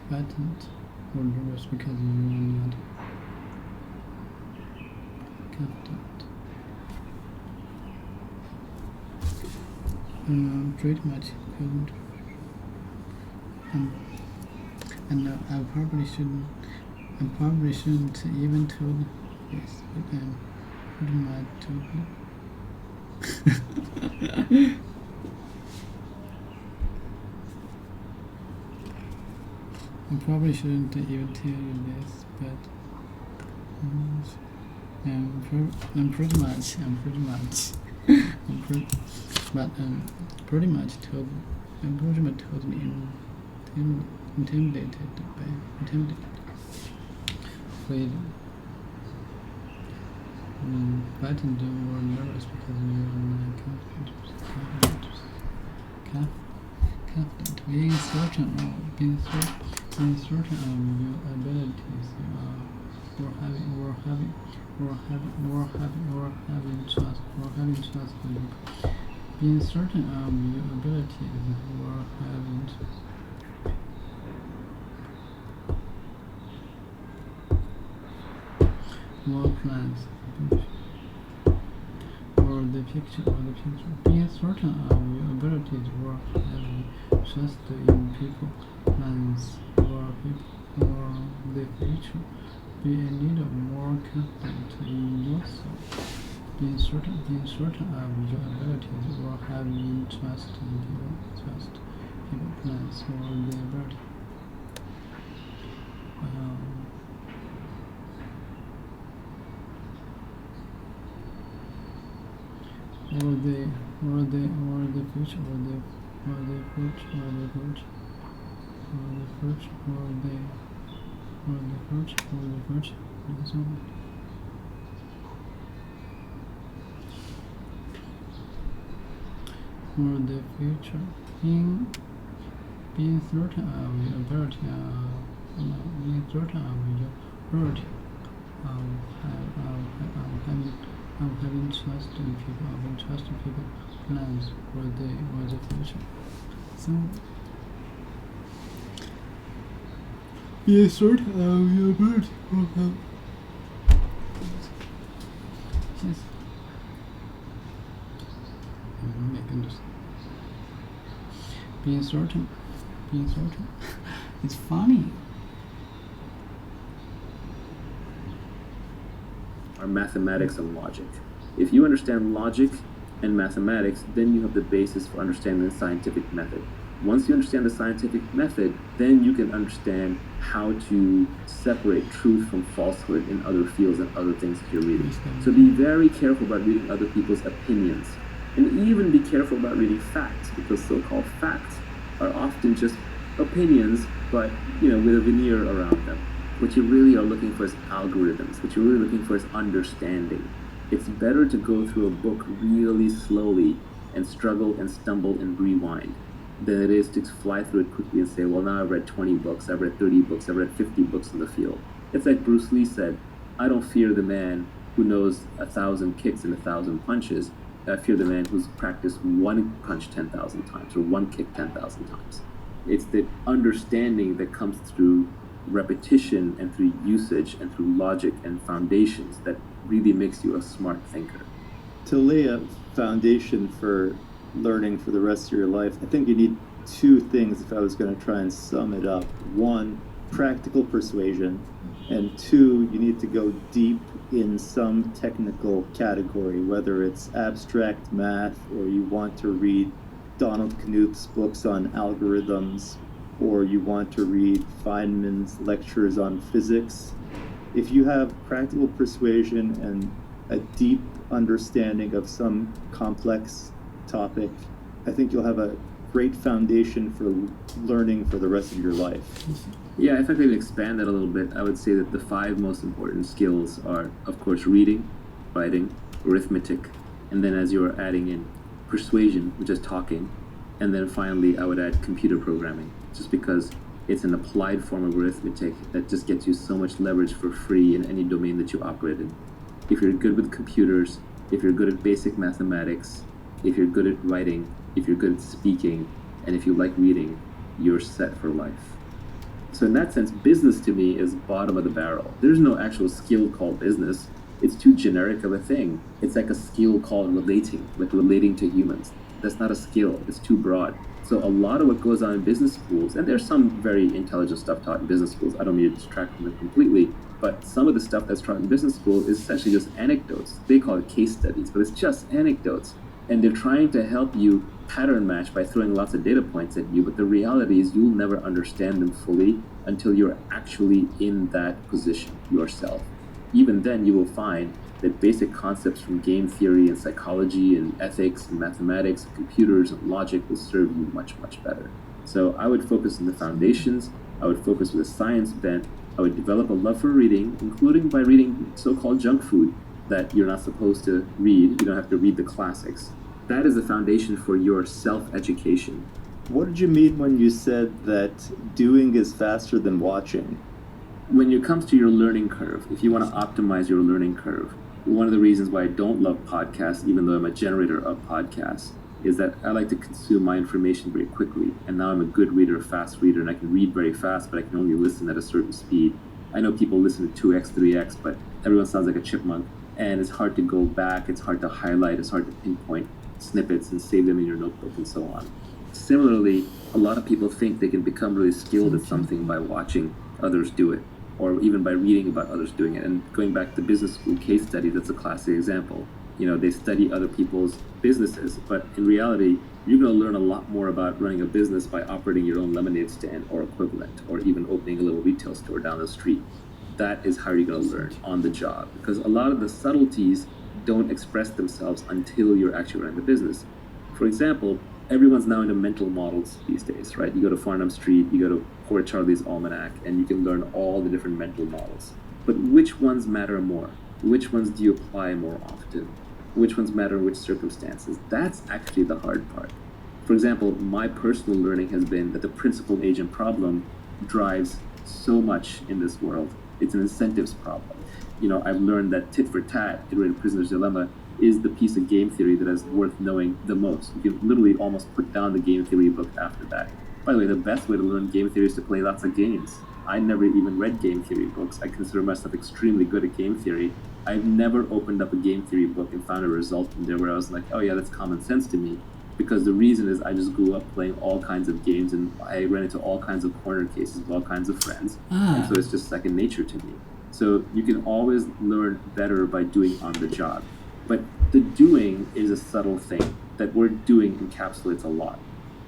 Frightened or nervous because you are not confident. Pretty much couldn't. And I probably shouldn't even told this, but pretty much told. I probably shouldn't even tell you this, but I'm pretty much totally intimidated. Freedom. Fighting them were nervous because you are not confident. Being certain of your abilities, having trust in people. Being certain of your abilities, having more plans, or the picture. Being certain of your abilities, having trust in people, plans, or the future. Be a little more confident in yourself. Being certain of your abilities, or having trust in people, plans, or the ability. Or the future, or the future. Being certain of your ability, having trust in people, plans for the future. So, be certain of your ability. Yes. Oh my goodness. Being certain. It's funny. Are mathematics and logic. If you understand logic and mathematics, then you have the basis for understanding the scientific method. Once you understand the scientific method, then you can understand how to separate truth from falsehood in other fields and other things that you're reading. So be very careful about reading other people's opinions. And even be careful about reading facts, because so-called facts are often just opinions, but with a veneer around them. What you really are looking for is algorithms. What you're really looking for is understanding. It's better to go through a book really slowly and struggle and stumble and rewind than it is to fly through it quickly and say, well, now I've read 20 books, I've read 30 books, I've read 50 books in the field. It's like Bruce Lee said, I don't fear the man who knows 1,000 kicks and 1,000 punches. I fear the man who's practiced one punch 10,000 times or one kick 10,000 times. It's the understanding that comes through repetition and through usage and through logic and foundations that really makes you a smart thinker. To lay a foundation for learning for the rest of your life, I think you need two things if I was going to try and sum it up. One, practical persuasion, and two, you need to go deep in some technical category, whether it's abstract math or you want to read Donald Knuth's books on algorithms, or you want to read Feynman's lectures on physics. If you have practical persuasion and a deep understanding of some complex topic, I think you'll have a great foundation for learning for the rest of your life. Yeah, if I could expand that a little bit, I would say that the 5 most important skills are, of course, reading, writing, arithmetic, and then as you're adding in persuasion, which is talking, and then finally I would add computer programming, just because it's an applied form of arithmetic that just gets you so much leverage for free in any domain that you operate in. If you're good with computers, if you're good at basic mathematics, if you're good at writing, if you're good at speaking, and if you like reading, you're set for life. So in that sense, business to me is bottom of the barrel. There's no actual skill called business. It's too generic of a thing. It's like a skill called relating, like relating to humans. That's not a skill. It's too broad. So a lot of what goes on in business schools, and there's some very intelligent stuff taught in business schools. I don't mean to distract from it completely, but some of the stuff that's taught in business school is essentially just anecdotes. They call it case studies, but it's just anecdotes. And they're trying to help you pattern match by throwing lots of data points at you, but the reality is you'll never understand them fully until you're actually in that position yourself. Even then, you will find that basic concepts from game theory and psychology and ethics and mathematics and computers and logic will serve you much, much better. So I would focus on the foundations. I would focus with a science bent. I would develop a love for reading, including by reading so-called junk food that you're not supposed to read. You don't have to read the classics. That is the foundation for your self-education. What did you mean when you said that doing is faster than watching? When it comes to your learning curve, if you want to optimize your learning curve, one of the reasons why I don't love podcasts, even though I'm a generator of podcasts, is that I like to consume my information very quickly. And now I'm a good reader, a fast reader, and I can read very fast, but I can only listen at a certain speed. I know people listen to 2x, 3x, but everyone sounds like a chipmunk. And it's hard to go back, it's hard to highlight, it's hard to pinpoint snippets and save them in your notebook and so on. Similarly, a lot of people think they can become really skilled at something by watching others do it, or even by reading about others doing it. And going back to business school case study, that's a classic example. They study other people's businesses, but in reality, you're going to learn a lot more about running a business by operating your own lemonade stand or equivalent, or even opening a little retail store down the street. That is how you're going to learn on the job, because a lot of the subtleties don't express themselves until you're actually running the business. For example, everyone's now into mental models these days, right? You go to Farnham Street, you go to Poor Charlie's Almanac, and you can learn all the different mental models. But which ones matter more? Which ones do you apply more often? Which ones matter in which circumstances? That's actually the hard part. For example, my personal learning has been that the principal agent problem drives so much in this world. It's an incentives problem. I've learned that tit for tat, iterated prisoner's dilemma, is the piece of game theory that is worth knowing the most. You can literally almost put down the game theory book after that. By the way, the best way to learn game theory is to play lots of games. I never even read game theory books. I consider myself extremely good at game theory. I've never opened up a game theory book and found a result in there where I was like, oh yeah, that's common sense to me. Because the reason is I just grew up playing all kinds of games and I ran into all kinds of corner cases with all kinds of friends. And so it's just second nature to me. So you can always learn better by doing on the job. But the doing is a subtle thing. That word doing encapsulates a lot.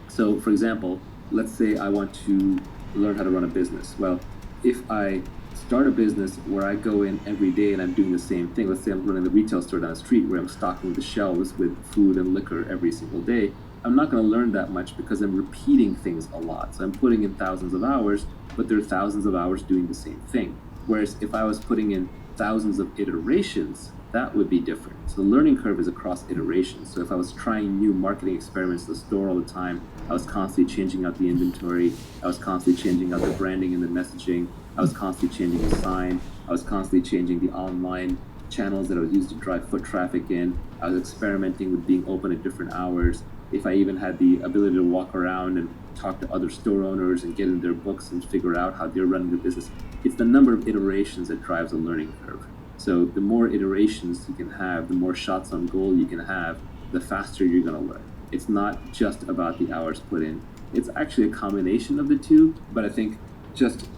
So for example, let's say I want to learn how to run a business. Well, if I start a business where I go in every day and I'm doing the same thing. Let's say I'm running the retail store down the street where I'm stocking the shelves with food and liquor every single day. I'm not going to learn that much because I'm repeating things a lot. So I'm putting in thousands of hours, but there are thousands of hours doing the same thing. Whereas if I was putting in thousands of iterations, that would be different. So the learning curve is across iterations. So if I was trying new marketing experiments in the store all the time, I was constantly changing out the inventory, I was constantly changing out the branding and the messaging, I was constantly changing the sign, I was constantly changing the online channels that I would use to drive foot traffic in, I was experimenting with being open at different hours. If I even had the ability to walk around and talk to other store owners and get in their books and figure out how they're running their business, it's the number of iterations that drives a learning curve. So the more iterations you can have, the more shots on goal you can have, the faster you're going to learn. It's not just about the hours put in. It's actually a combination of the two, but I think just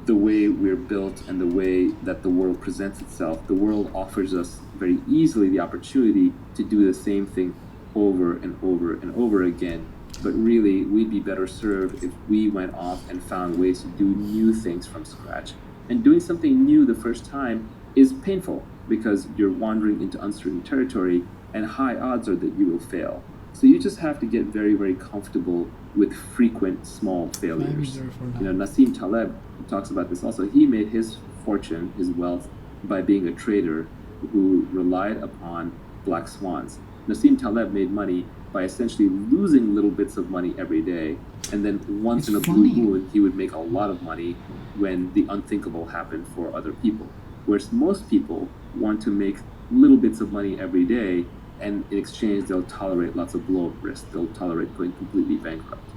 the way we're built and the way that the world presents itself, the world offers us very easily the opportunity to do the same thing over and over and over again. But really, we'd be better served if we went off and found ways to do new things from scratch. And doing something new the first time is painful because you're wandering into uncertain territory and high odds are that you will fail. So you just have to get very, very comfortable with frequent small failures. Nassim Taleb talks about this also. He made his fortune, his wealth, by being a trader who relied upon black swans. Nassim Taleb made money by essentially losing little bits of money every day, and then once in a blue moon, he would make a lot of money when the unthinkable happened for other people. Whereas most people want to make little bits of money every day, and in exchange, they'll tolerate lots of blow-up risk. They'll tolerate going completely bankrupt.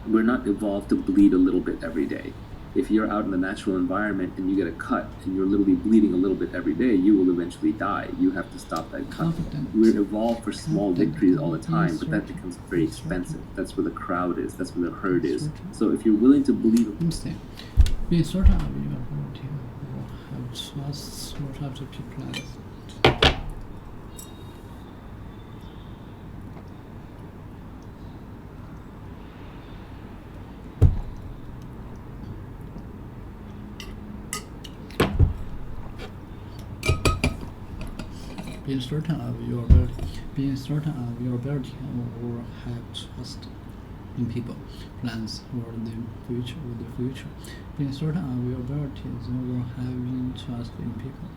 We're not evolved to bleed a little bit every day. If you're out in the natural environment and you get a cut and you're literally bleeding a little bit every day, you will eventually die. You have to stop that cut. We're evolved for small victories all the time, but that becomes very expensive. That's where the crowd is. That's where the herd is. So if you're willing to believe... Be certain of your ability or have trust or have to keep plans. Being certain of your ability or have trust in people, plans for the future. Being certain of your abilities or having trust in people,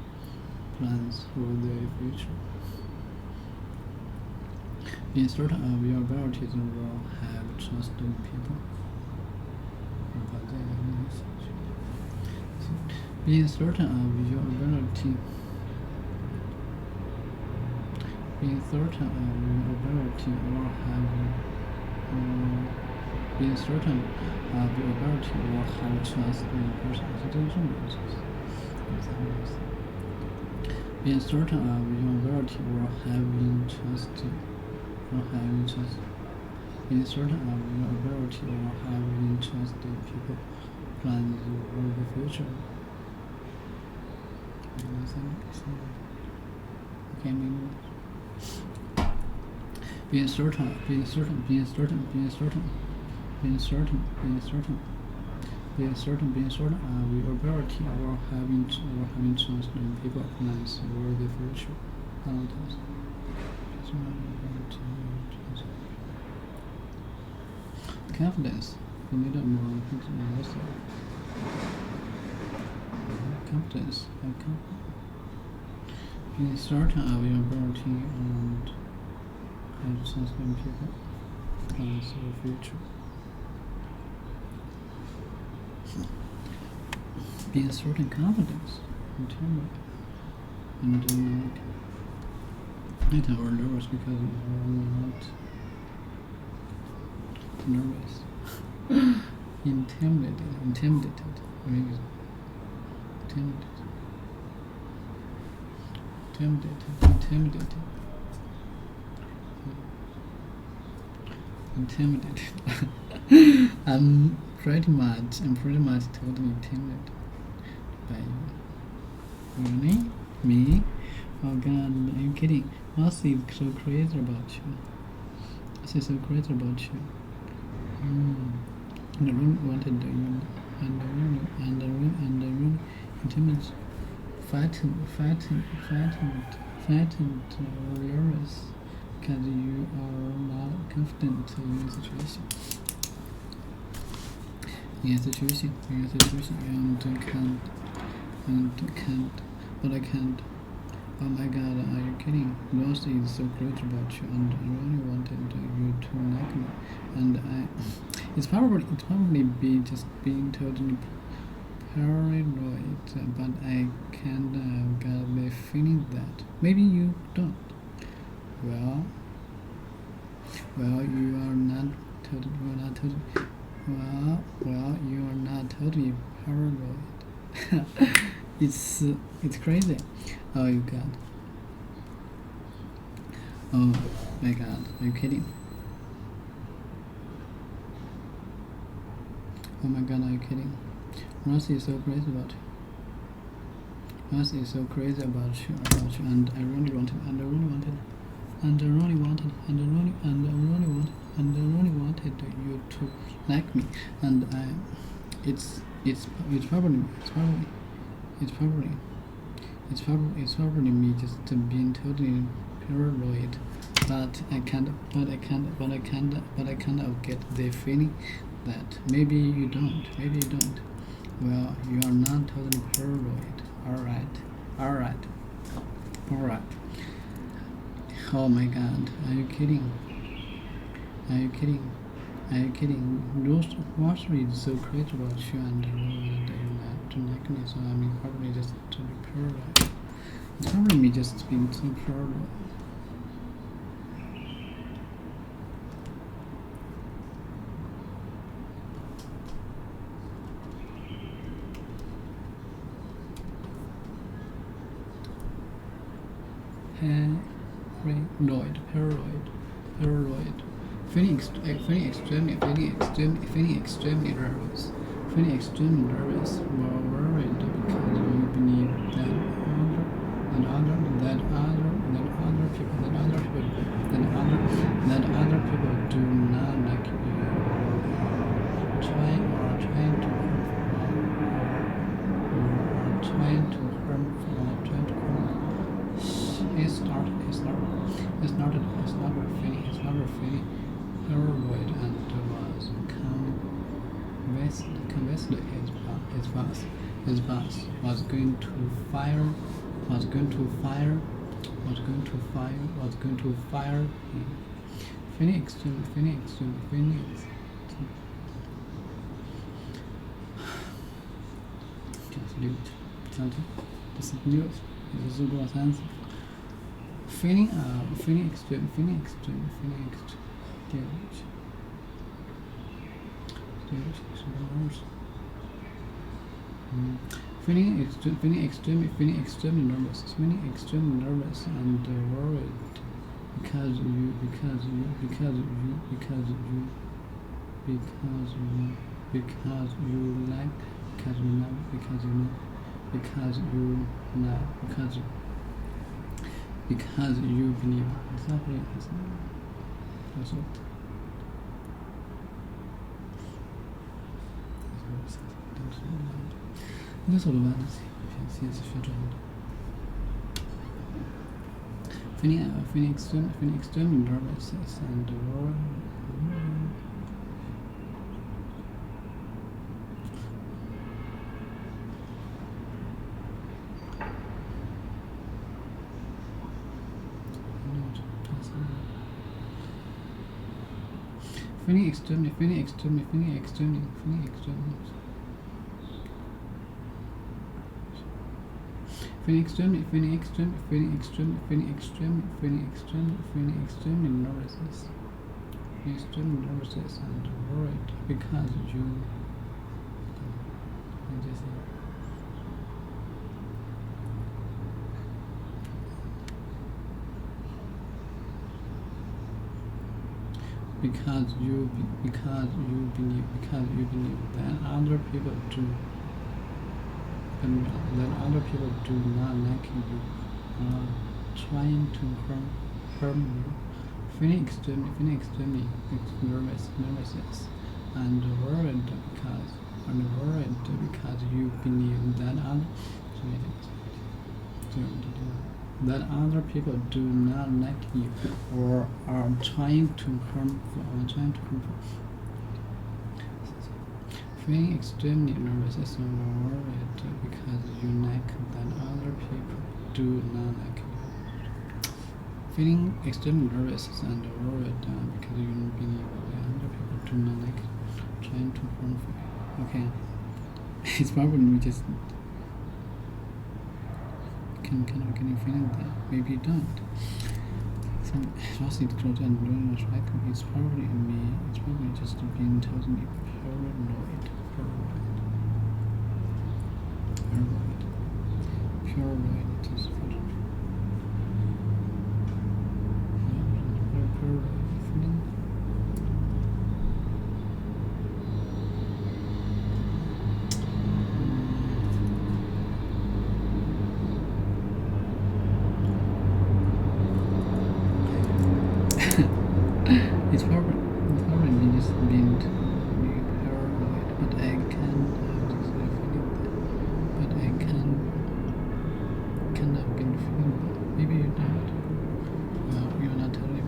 plans for the future. Being certain of your abilities or have trust in people. Being certain of your ability. Being certain of your ability or having being certain of your ability or have trust in a person. Being certain of your ability or having trust Being certain of your ability or having trust in people, plans for the future. Okay, maybe. Being certain of your ability or having trust in people, plans for the future. Confidence. You need a more confidence. Confidence. Being certain of your ability and have trust in people, plans for the future. Being certain confidence and I think we're nervous because we're not nervous. Intimidated. I'm pretty much totally intimidated by you. Really? Me? Oh god, are you kidding? What's so crazy about you? And I really wanted the and I really timid, frightened, nervous, because you are not confident in a situation. But I can't. Oh my God, are you kidding? Rosie is so great about you, and I really wanted you to like me. And it's probably be just being totally paranoid, but I can't get the feeling that maybe you don't. Well, you are not totally. Well, you are not totally paranoid. It's crazy. Oh, you God. Oh my God, are you kidding? Oh my God, are you kidding? Rosie is so crazy about you. Rosie is so crazy about you, and I really wanted you to like me, and it's probably me just being totally paranoid, but I kind of get the feeling that maybe you don't. Well, you are not totally paranoid. All right. Oh my God, are you kidding? Rosie is so crazy about you, and to like me, so I'm probably just to be paranoid. It's probably me just being too paranoid. Paranoid. Feeling extremely nervous. Worried because you believe that other people do not like you, or trying to harm. It's not a feeling. Paranoid and was convinced his boss was going to fire him. Phoenix. Just news. 也就是过3次。Feeling extreme. Feeling extremely nervous and worried because you believe exactly that's what.应该是我的班子，现在是学专业的。Feeling extremely nervous and worried. Feeling extremely. Feeling extremely nervous and worried because you believe that other people do. And that other people do not like you, trying to harm you. Feeling extremely nervous and worried because and worried because you believe that other people do not like you or are trying to harm you. Feeling extremely nervous and worried because you like that other people do not like you. Feeling extremely nervous and worried because you believe that other people do not like you, trying to harm you. Okay, it's probably just can you feel that? Maybe you don't. Some lost it close and doing a track. It's probably me. It's probably just being totally paranoid. Paranoid. It is paranoid feeling. It's probably just being paranoid, but I can just feeling that. But I cannot been feeling that. Maybe you don't. Well, you're not totally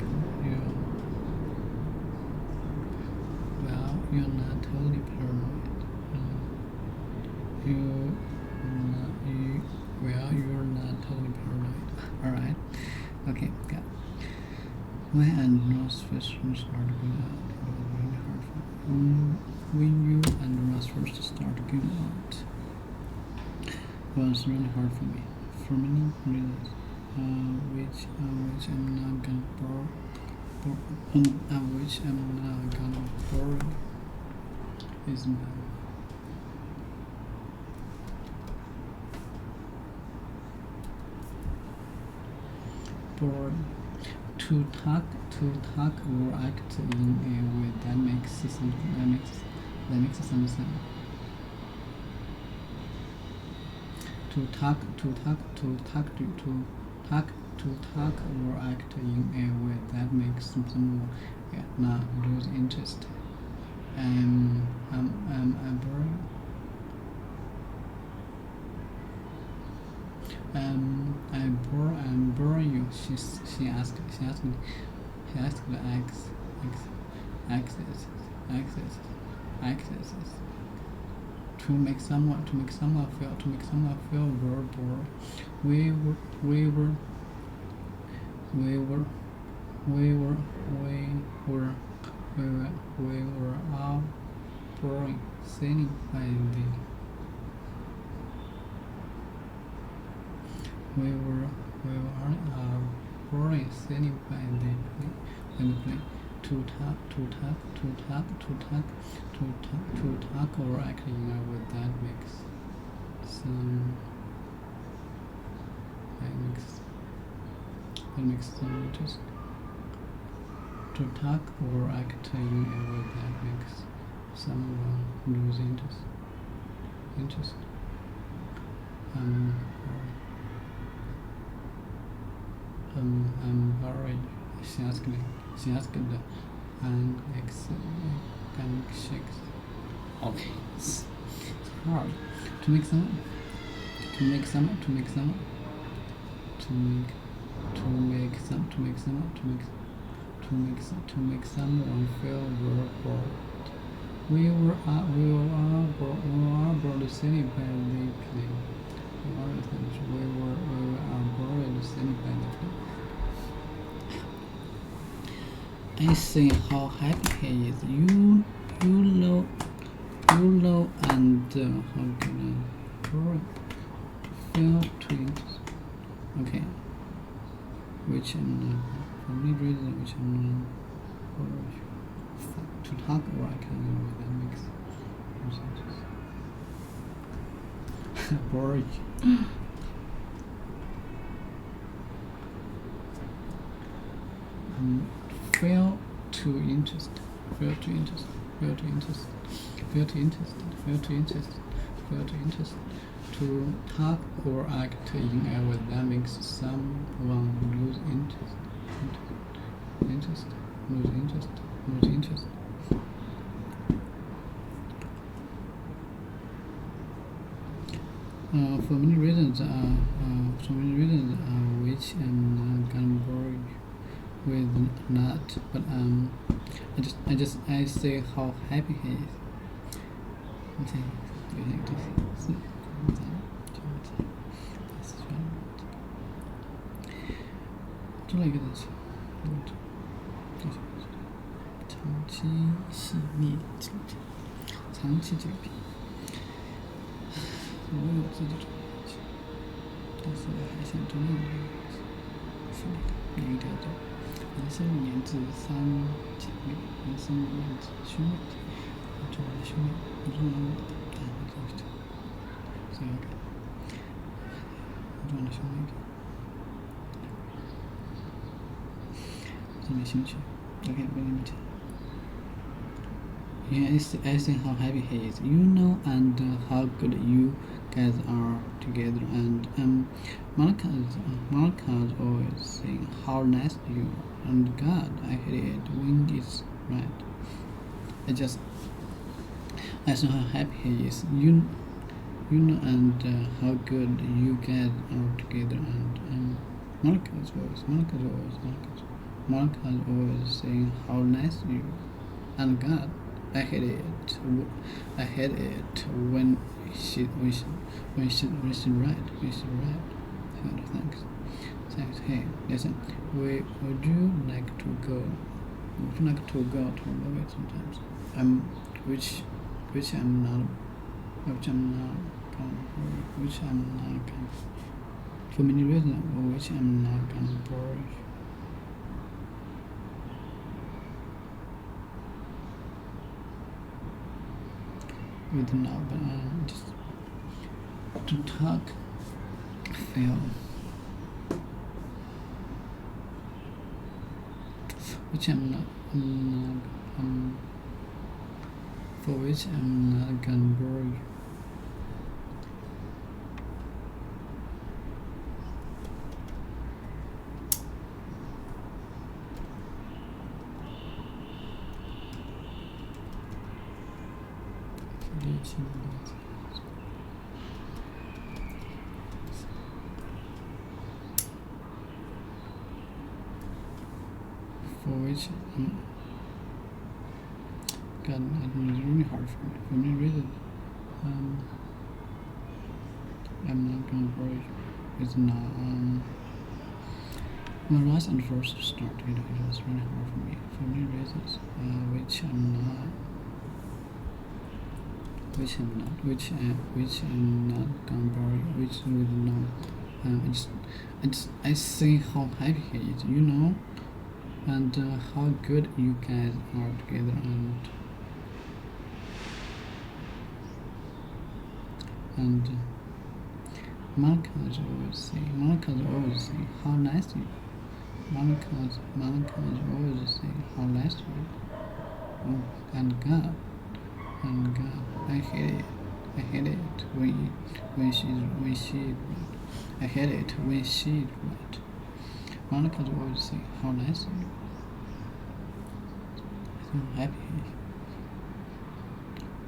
you're not totally paranoid. You're not totally paranoid. Alright. Okay, got it. When and Ross first started going out, it was really hard for me. When you and Ross first started going out, it was really hard for me. For many reasons, which I'm not gonna bore is my boring. To talk or act in a way that makes some sense. To talk or act in a way that makes someone not lose interest. I'm boring. I'm boring you. She asked me. She asked the access to make someone feel very bored. We were all boring sitting by the. We were boring sitting by the plane. To talk or act in a way that makes some interest. To talk or act in a way that makes someone lose interest. I'm worried. She asked the shakes. Okay, it's hard to make someone feel very bored. We were all bored sitting by the plane. We were all bored sitting by the plane. I see how happy he is. You know, and how can I feel to it? Okay, which I'm not. For many reasons, which I'm not. To talk or I can that makes no sense. Boring. Feel too interested. To talk or act in a way that makes someone lose interest. Lose interest. For many reasons, which I'm not gonna bore you with not, but I say how happy he is. Okay, do you like this?就like this. 长期细腻精品，长期精品。我有自己的东西，但是我还想多用一个，是那个一个叫做人生研制三姐妹，人生研制兄妹，我做我的兄妹，我做了但我做不到，所以我改，我做我的兄妹。没兴趣。Okay, wait a minute. Yeah, I see how happy he is, and how good you guys are together. And Malika's always saying how nice you are. And God, I hate it when it's right. I see how happy he is, and how good you guys are together. And Malika's always saying how nice you are. And God, I hate it when she's right. Thanks. Hey, listen. Would you like to go to a movie sometimes? Which I'm not gonna. For many reasons, which I'm not gonna bore you. With now, but just to talk, feel, which I'm not for which I'm not gonna bore you. For which God, it's really hard for me. For many reasons, I'm not gonna bore you. It's not. When I was on the first start, it was really hard for me. For many reasons, which I'm not gonna bore you. Which will not. I see how happy he is, and how good you guys are together. And Malika's always saying how nice you are. Malika's always saying how nice you are. And God, I hate it when she's right. I hate it when she's right. Malika's always saying how nice you are. I'm happy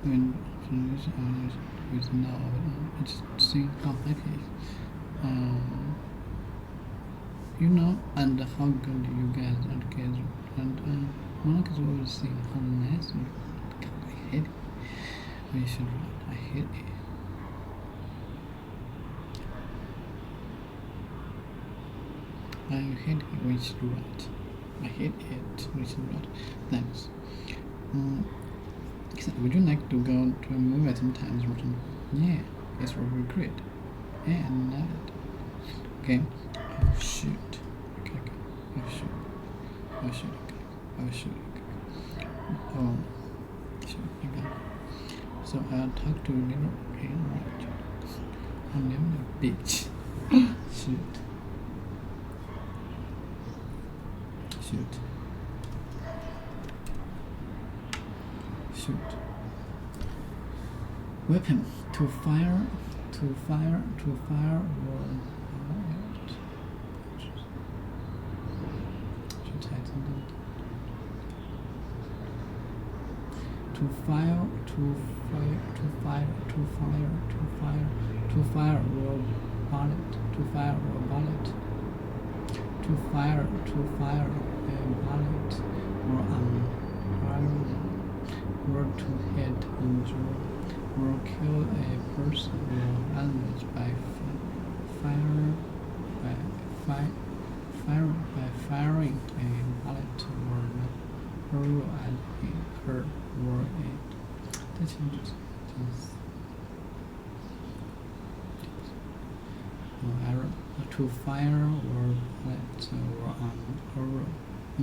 when with now, it's seeing how happy, and how good you guys are together. And Monica's always saying how nice you are. God, I hate it when she's right. I hate it. I hate it when she's right. I hate it when she's right. Thanks. Would you like to go to a movie sometimes? Yeah, it's really great. Yeah, I love it. Okay. Oh shoot. Okay. Oh shoot. Okay. Oh shoot. Okay. Oh shoot. Okay. So I'll talk to you later. Okay, alright. I'm a bitch. Shoot. Weapon to fire or to fire To fire or bullet. To fire or bullet. To fire a bullet or arrow or to hit, injure, or kill a person or animals by firing a bullet or arrow at her or it. 这其实就是arrow. To fire or bullet or arrow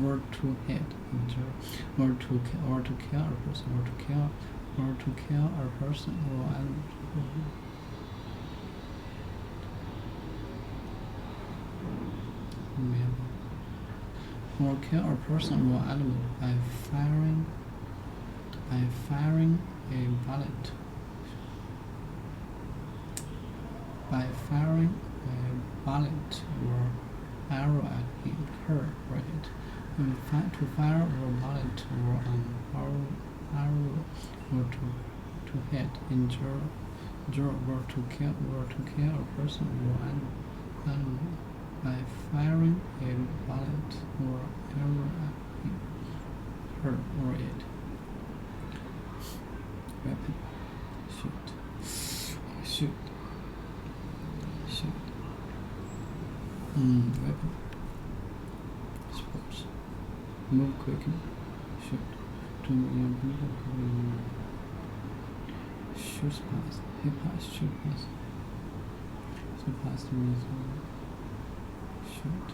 or to hit, injure, or to kill a person or to kill a person or animal. Or kill a person or animal by firing a bullet. By firing a bullet or arrow at him, her, or it. To fire or bullet or arrow or to hit, injure, or to kill a person or animal by firing a bullet or arrow at him, her, or it. Weapon. Shoot. Weapon. Sports. Move quickly. Shoot. To shoot pass. Hip pass. Shoot pass. Shoot pass means shoot.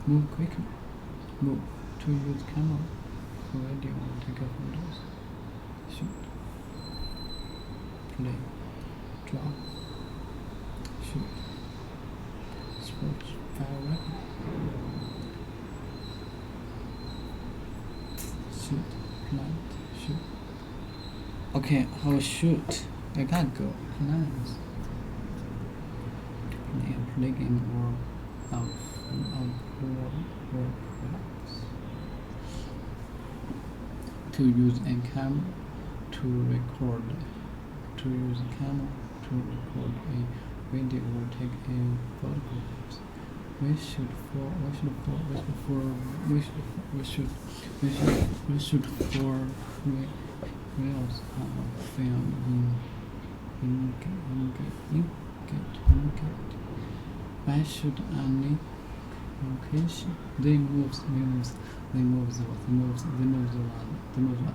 Move quickly. Move. To use camera for video or take photos. Shoot. Play. Draw. Shoot. Sports. Fire weapon. Shoot. Plant. Shoot. Okay, how shoot? I can't go. Plants. Play game or perhaps. To use a camera to record. To use a camera to record a video or take a photograph. We should for reels film indicate. Why should any location they moves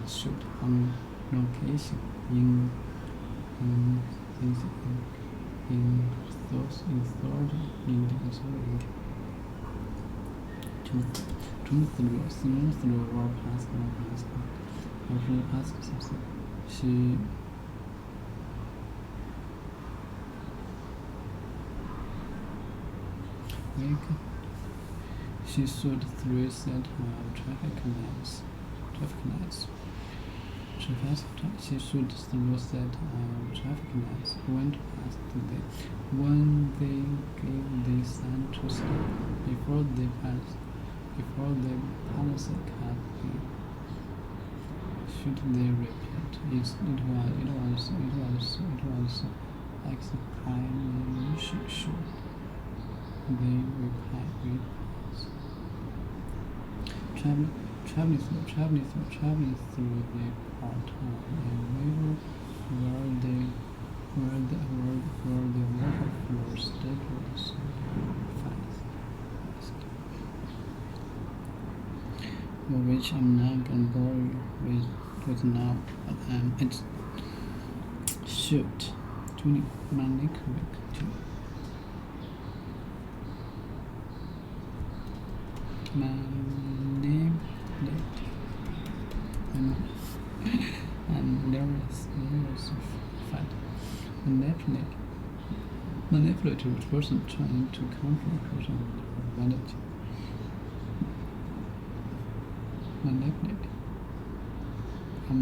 shoot on location in through or pass something. She stood through a set of traffic lights. She stood through a set of traffic lights. Went past them. When they gave the sign to stop, before the policy cut in. Should they repeat? It was explanation. Should they repeat? Traveling through the part of a river where the water flow steadily fast. Which I'm not gonna bore you with now, but it's shoot. Tuning manipulate. And lyrics of fact. Manipulate to a person trying to control a person with advantage. Manipulate. I'm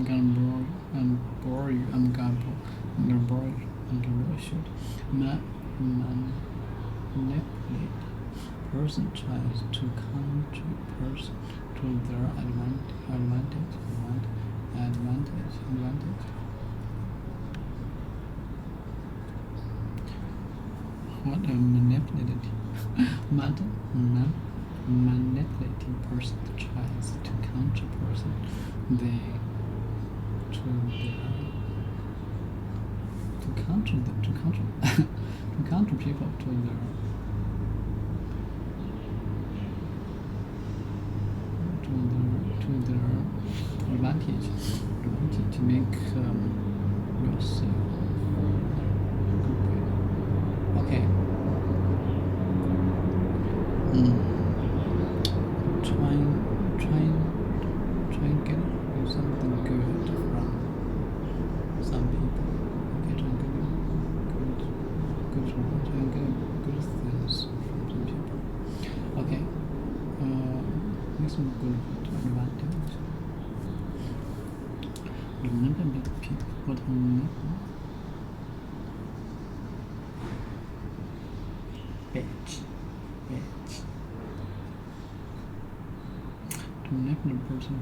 gonna bore you. I'm gonna bore you. Shoot. Manipulate. Person tries to control person to their advantage. advantage. What a manipulative manipulating person tries to counter person to counter people to their advantage to make yourself okay. Try and get something good from some people. Okay, try and get good things from some people. Okay, make some good advantage. Remember people what bitch. To enable a person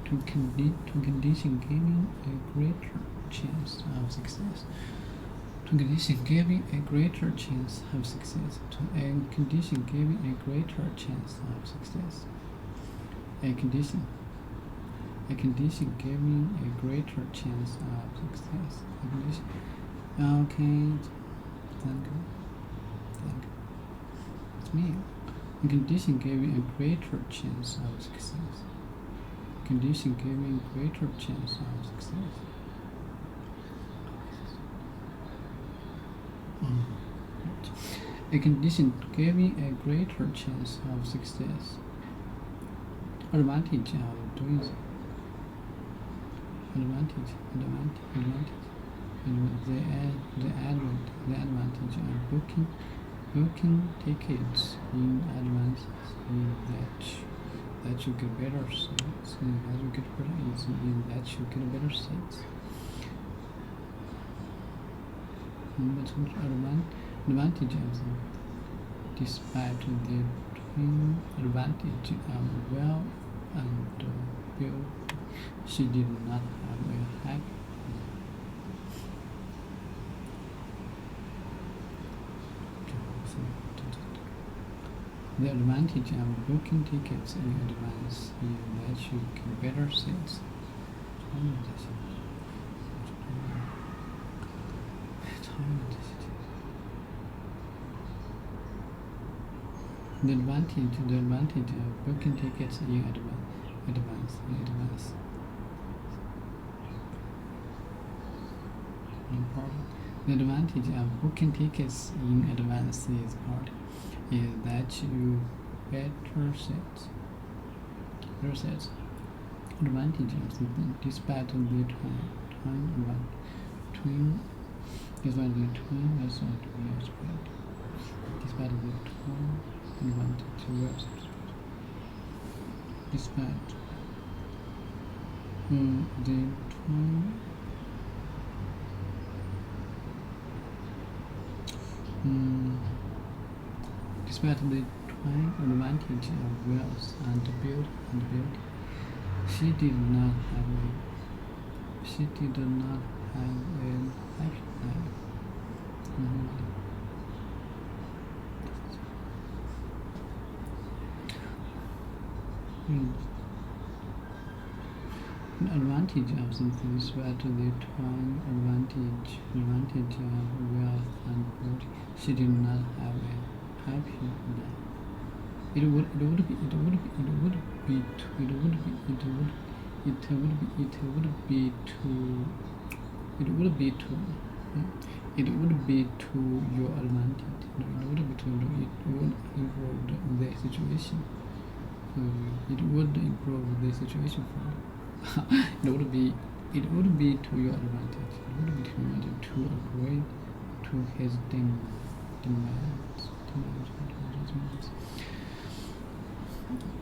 to condition giving a greater chance of success. To condition giving a greater chance of success. To a condition giving a greater chance of success. A condition giving a greater chance of success. A condition. Okay. Thank you. It's me. A condition giving a greater chance of success. Condition giving greater chance of success. A condition giving a greater chance of success. Advantage of doing so. Advantage. The advantage of booking tickets in advance is that you get better seats. That you get better seats. Advantage of them. Despite the twin advantage of well and build, she did not have a happy. The advantage of booking tickets in advance is that you get better seats. The advantage of booking tickets in advance. The advantage of booking tickets in advance is that you better seats. Advantage of something despite the twin result we expect. Despite the twin advantage we expect. Despite the twin despite the twin advantage of wealth and beauty, she did not have a happy life. The advantage of something is to the twin advantage of wealth and beauty. She did not have a happy life. It would be to your advantage. It would improve the situation. It would improve the situation for you. It would be to your advantage. It would be to agree to his demands.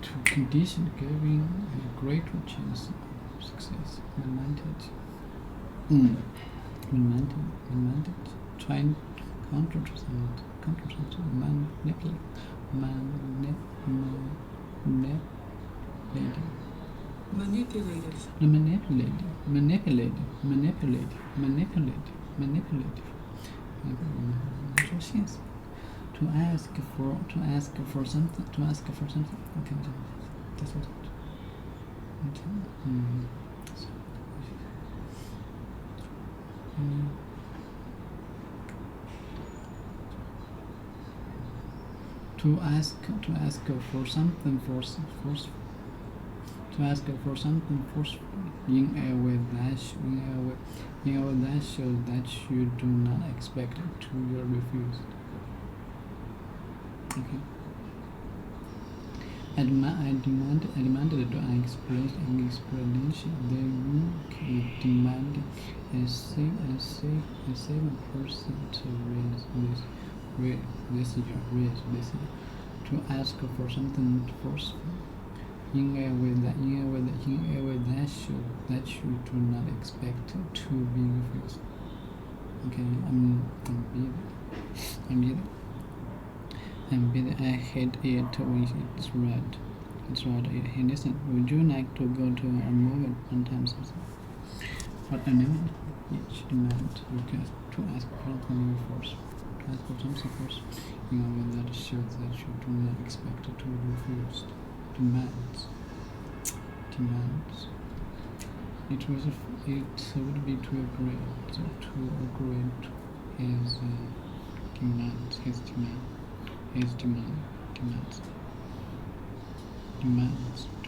To condition giving a greater chance of success. Advantage. Trying counter manipulating. Manipulative. manipulative. 说现实。To ask for something. Okay, that's what. Okay. To ask for something forceful. To ask for something forceful in a way that shows that you do not expect to be refused. Okay. I demanded an explanation. Then you demanded a second person to raise this year. To ask for something forceful in a way that shows that you do not expect to be refused. Okay, I'm beat. I hate it when it's red. Hey, listen, would you like to go to a movie one time? What I mean, each demand request to ask for something first. To ask for something first in a way that shows that you do not expect to be refused. Demands. It would be too great his demands.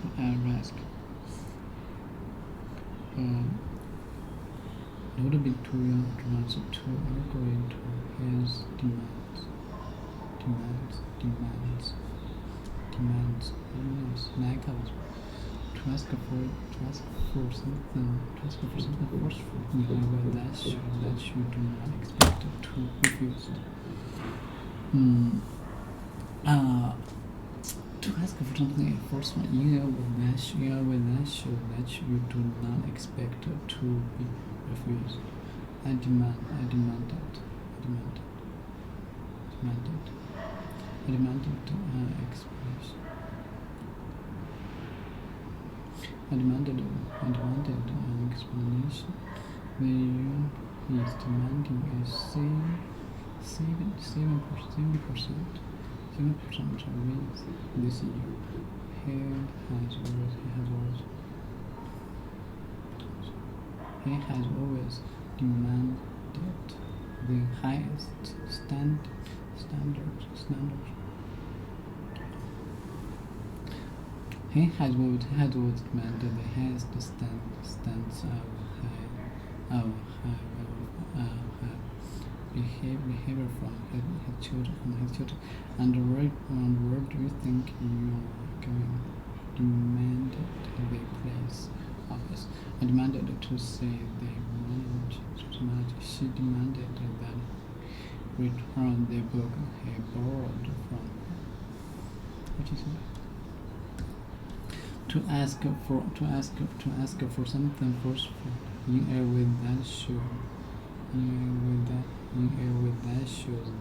To ask. It would be too young to answer to agree to his demands. Like to ask for something forceful in a way that shows that you do not expect to refuse. To ask for something forceful in a way that shows that you do not expect to be refused. I demanded explanation. I demanded an explanation. He is demanding a 7% raise this year. He has always demanded the highest standards. He has always demanded the highest standards of behavior from his children. And where do you think you are going? Demanded the place office. I demanded to say the manage. She demanded that return the book he borrowed from her. What is it? To ask for something forceful in a way that shows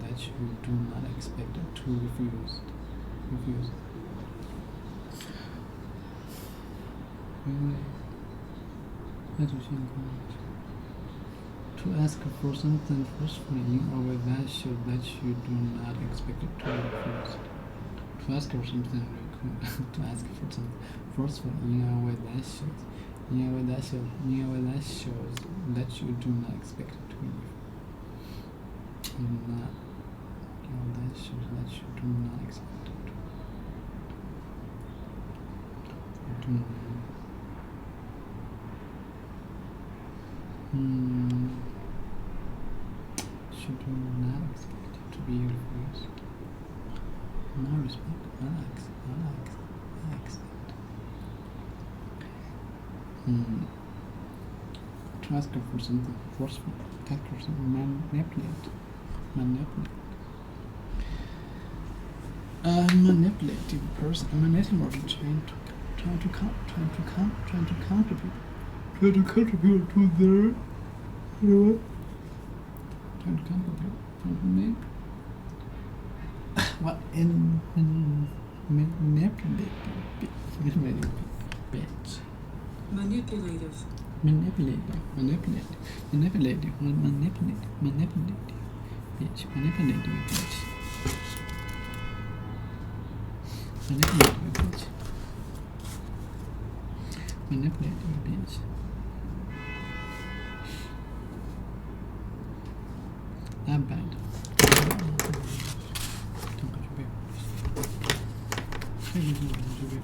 that you do not expect to refuse. To ask for something forceful in a way that shows that you do not expect to refuse. To ask for something forceful in a way that shows that you do not expect to refuse. That shows that you do not expect to. You do not expect to be refused. No respect, no accent. To ask for something forceful, that person manipulate. A manipulative person, trying to counter people to their, trying to counter people to make what in manipulative bitch. Manipulative. Manipulative. Manipulative. Bitch. Manipulative bitch. Manipulative bitch. Manipulative bitch. That bad. Don't go to bed. Manipulative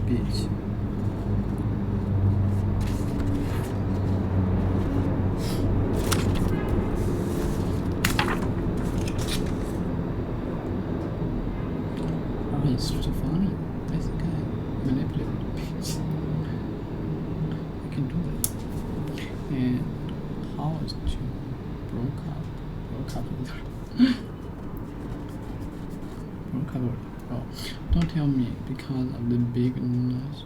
bitch. Oh, he's so funny. This guy. Manipulative bitch. I can do that. And how is to broke up with her? Broke up with her. Oh, don't tell me because of the big nose.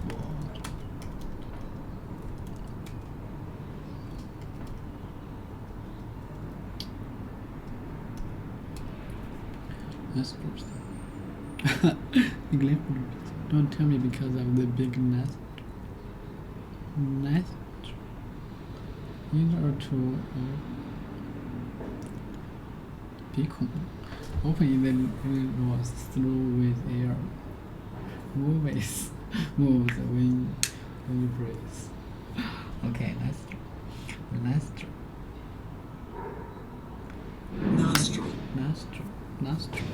What? That's first. Don't tell me because of the big nest. Nest. Either to beacon. Open the was through with air. Moves when you breathe. Okay, nostril. Nostril. Nostril. Nostril. Nostril.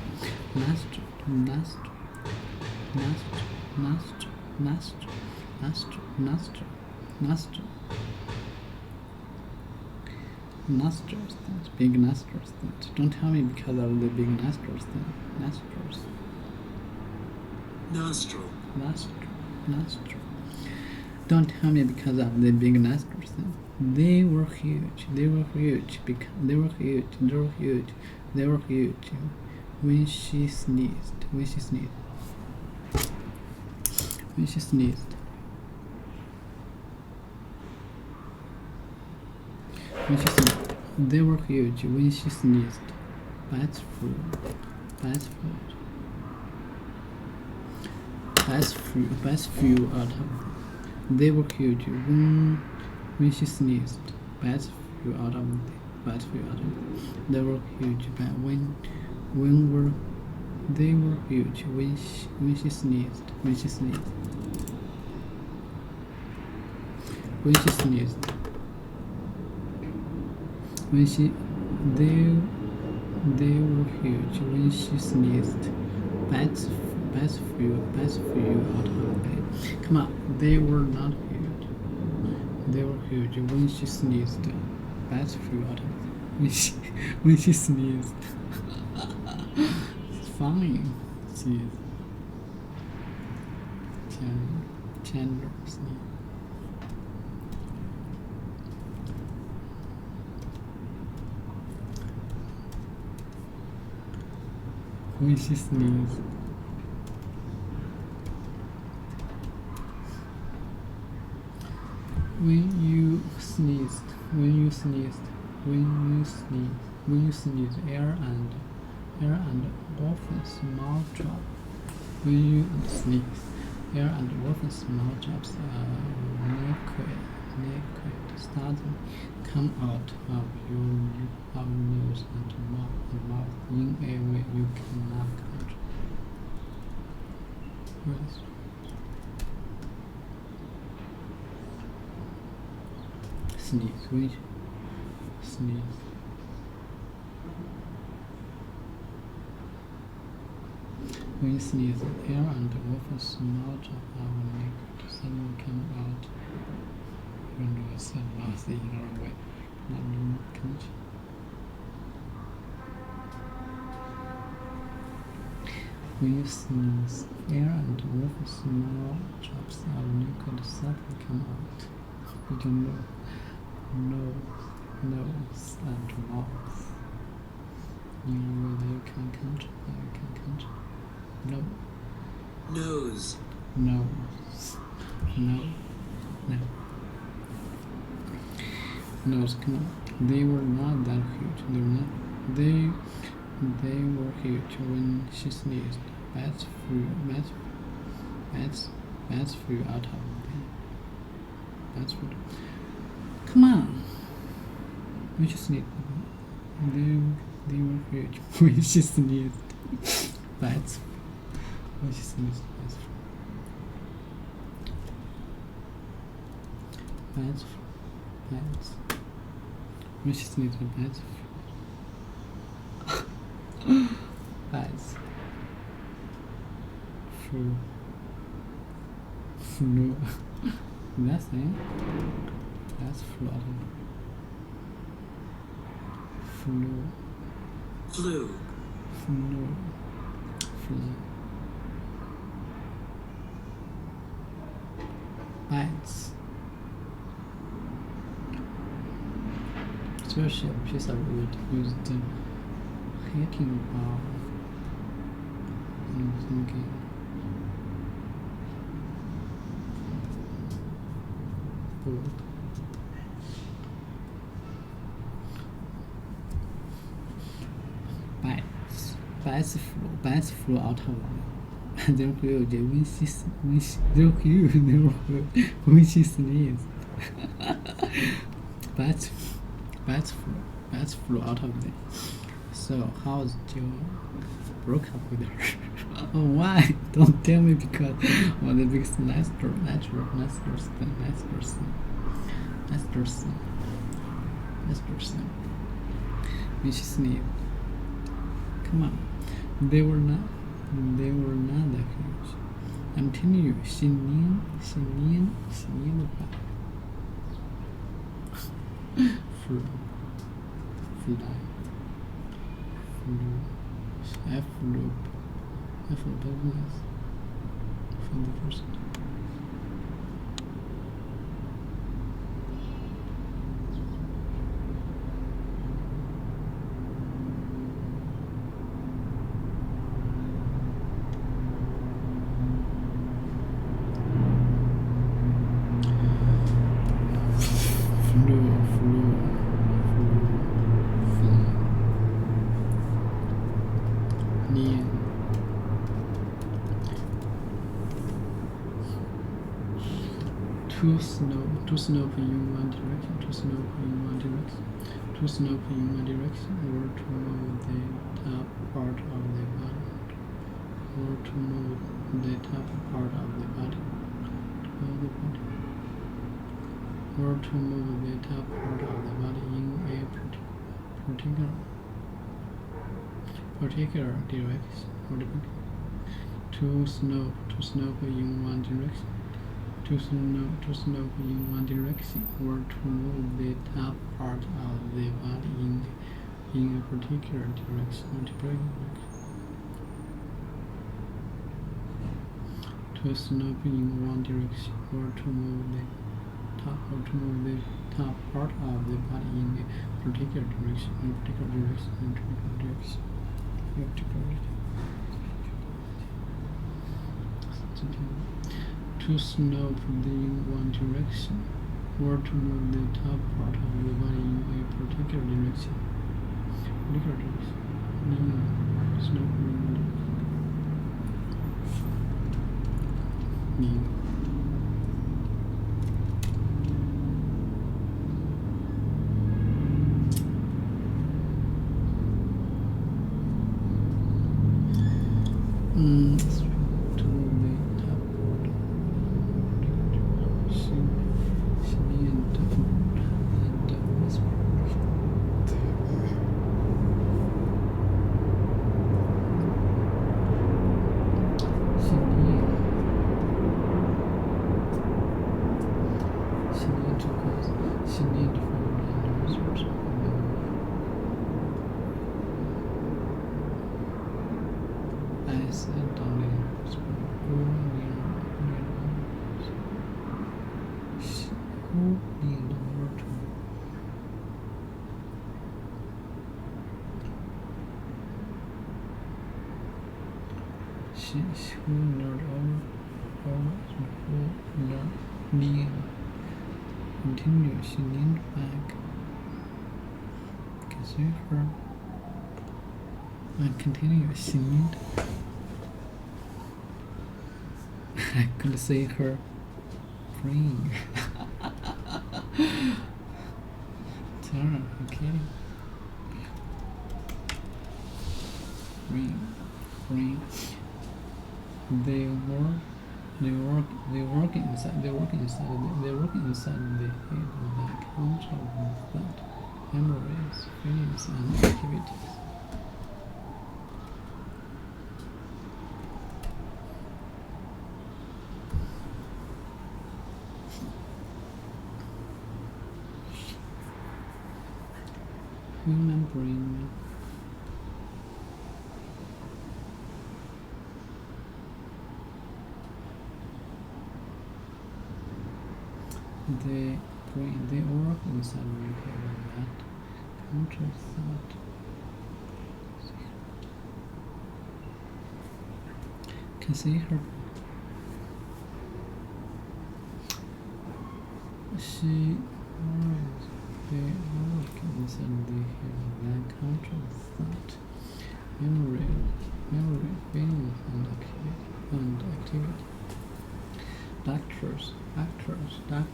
Nostril. Nostril. Nostril. Nostril. Nostril. Nostril. Nostril. Nostril. Nostrils, that big nostrils. That don't tell me because of the big nostrils. That nostrils. Nostril. Nostril. Nostril. Don't tell me because of the big nostrils. They were huge. They were huge. Because they were huge. They were huge. They were huge. When she sneezed. When she sneezed. When she sneezed. When she sneezed. They were huge when she sneezed. Bats flew. Bats flew. Bats flew out of them. They were huge when she sneezed. Bats flew out of them. Bats flew out of them. They were huge, but they were huge when she sneezed. When she sneezed. When she sneezed. They were huge when she sneezed. Bats flew out of them. Come on, they were not huge. They were huge when she sneezed. Bats flew out of them. When she sneezed. It's funny. Sneeze. Chandler sneezed. When she sneezed. When you sneezed. Air and often small drop. When you sneeze, air and often small drops liquid start to come out of your nose and mouth in a way you cannot control. Yes. Sneeze. Sneeze. When you sneeze, air and often small drop of liquid suddenly come out your nose and mouth in a way not control. When you sneeze, air and water small drops of liquid suddenly come out. With your nose and mouth. In a way that you can control. No. Nose. Nose. No. Nose, come on. They were not that huge. They were huge when she sneezed. Bats flew out of them. Bats flew. Come on. When she sneezed. They were huge when she sneezed. Bats. When she sneezed. Bats. When she sneezed, bats. Bats. Flew. That's it. That's floating. Flew. Bats. Special piece of wood used hacking bar and thinking. Board. Bats flew out of them. They were huge when she sneezed. Bats flew out of them. So how's Jill broke up with her? Oh, why? Don't tell me, because one of the biggest nice person. When she sneezed. Come on. They were not that huge. I'm telling you, she knew about flew. F business from the person. Two snow in one direction. Or to move the top part of the body. Or to move the top part of the body. Or to move the top part of the body in a particular direction. To snow in one direction. To snow in one direction, or to move the top part of the body in a particular direction. To snow in one direction, or to move the top part of the body in a particular direction. To snow in one direction, or to move the top part of the body in a particular direction. Snow sat down in his who leaned over to who leaned over who leaned continued. She leaned back. Can see her and continue. She leaned. I could see her praying. Tara, okay. Praying. They work inside the head of the account of that memories, feelings, and activities. Human brain. They work inside the head of that counter thought. Can see her. They work inside the head of that counter thought. Memory, feelings, and activity. Doctor displayed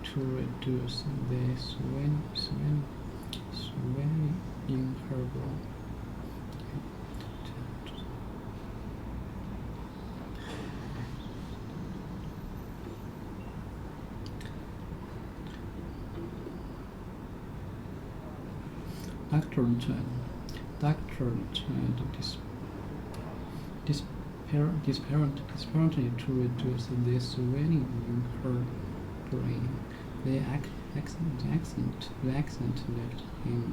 to reduce the swelling in her brain. Doctor tried desperately to reduce the swelling in her brain. The accent left him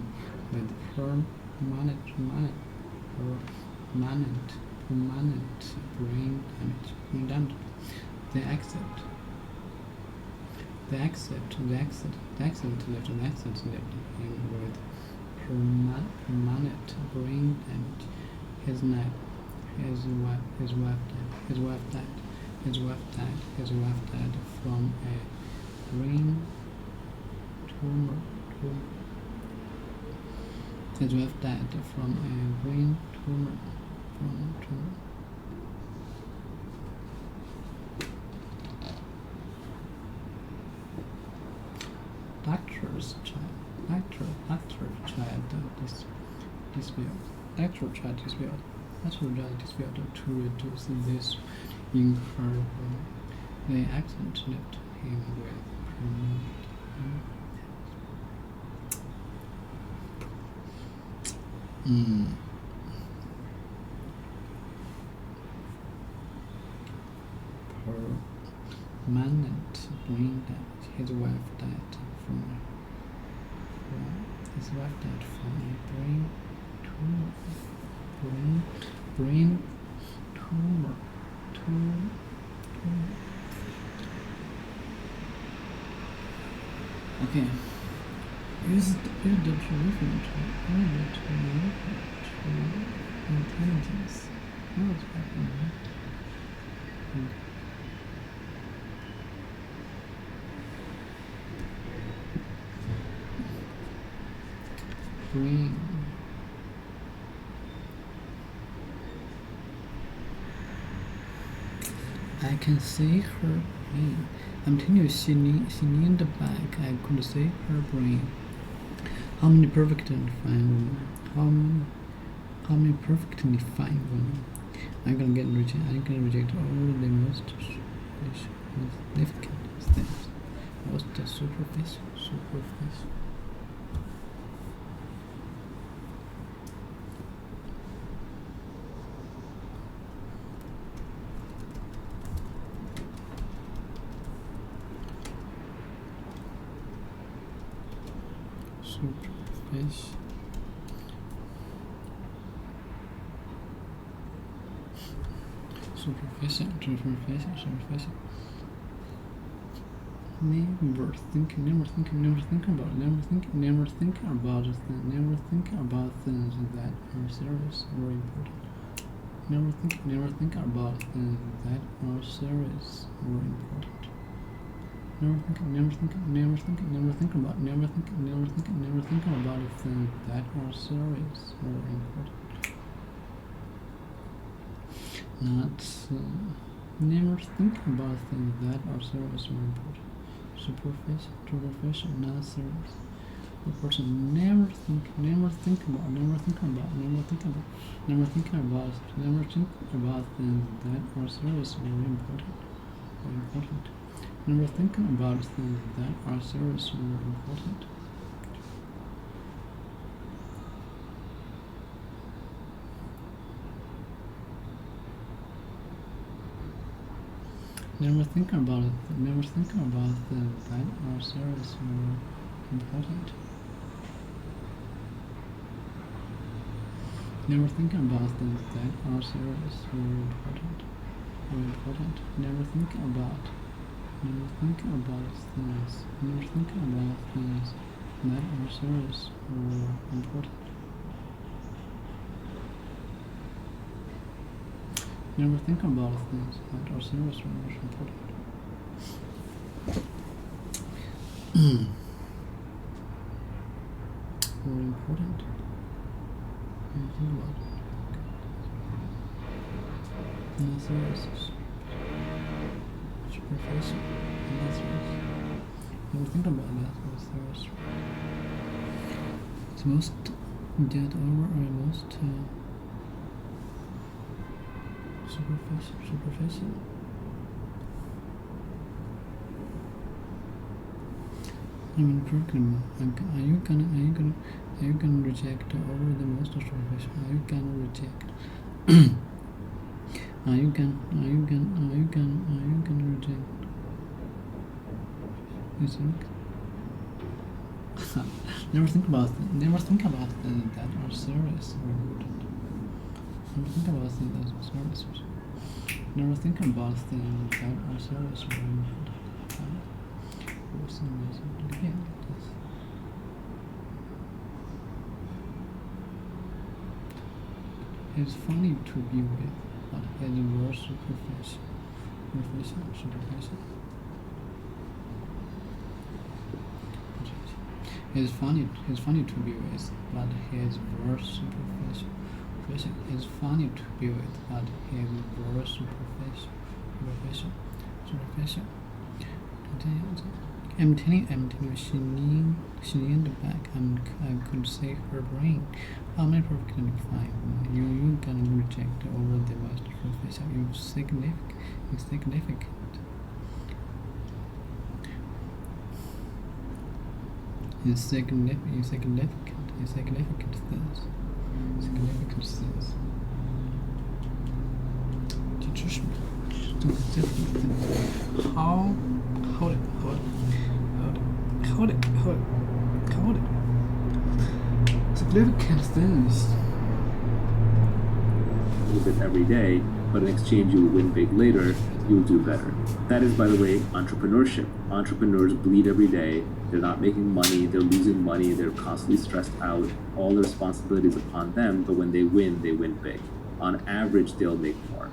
with permanent brain damage. The accent left him with permanent brain damage. His wife died from a brain tumor. His wife died from a brain tumor. Doctor tried to reduce this in her brain. The accident left him with permanent brain damage. His wife died from a brain tumor. Okay. Use the solution to intelligence. What's happening? Brain. I can see her brain. I'm telling you, she leaned back. I could see her brain. How many perfectly fine women? How many perfectly fine women? I'm gonna reject all the most significant things. Most superficial. superficial. Superficial. Never think about things that are serious or important. Never think about things that are serious or important. Never think about things that are serious or important. Not never think about things that are serious or important. Superficial, not serious. The person never think about things that are serious or important. Never think about things that are serious or important. Never think about things that are serious or important. Never think about things that are serious or important. Never think about things that are serious or important. Never think about things that are serious or important. Or important. Think about it. Not serious. Superficial. Not serious. Never think about that or serious. It's most dead over or most superficial. I mean, curriculum. Are you gonna reject over the most superficial? Are you gonna reject? Are you gonna reject? You think? Never think about things that are serious or important. Never think about things that are serious. Never think about things that are serious or important. For some reason, again, it's funny to be with, but it's very superficial. It's funny to be with, but he's very superficial. It's funny to be with, but he's very superficial. I'm telling you, she leaned back and I could see her brain. I'm perfectly fine. You can reject over the most superficial. You're significant. Insignificant things. Teachers, hold it. Significant things. A little bit every day, but in exchange you will win big later, you'll do better. That is, by the way, entrepreneurship. Entrepreneurs bleed every day. They're not making money, they're losing money, they're constantly stressed out. All the responsibility is upon them, but when they win big. On average, they'll make more.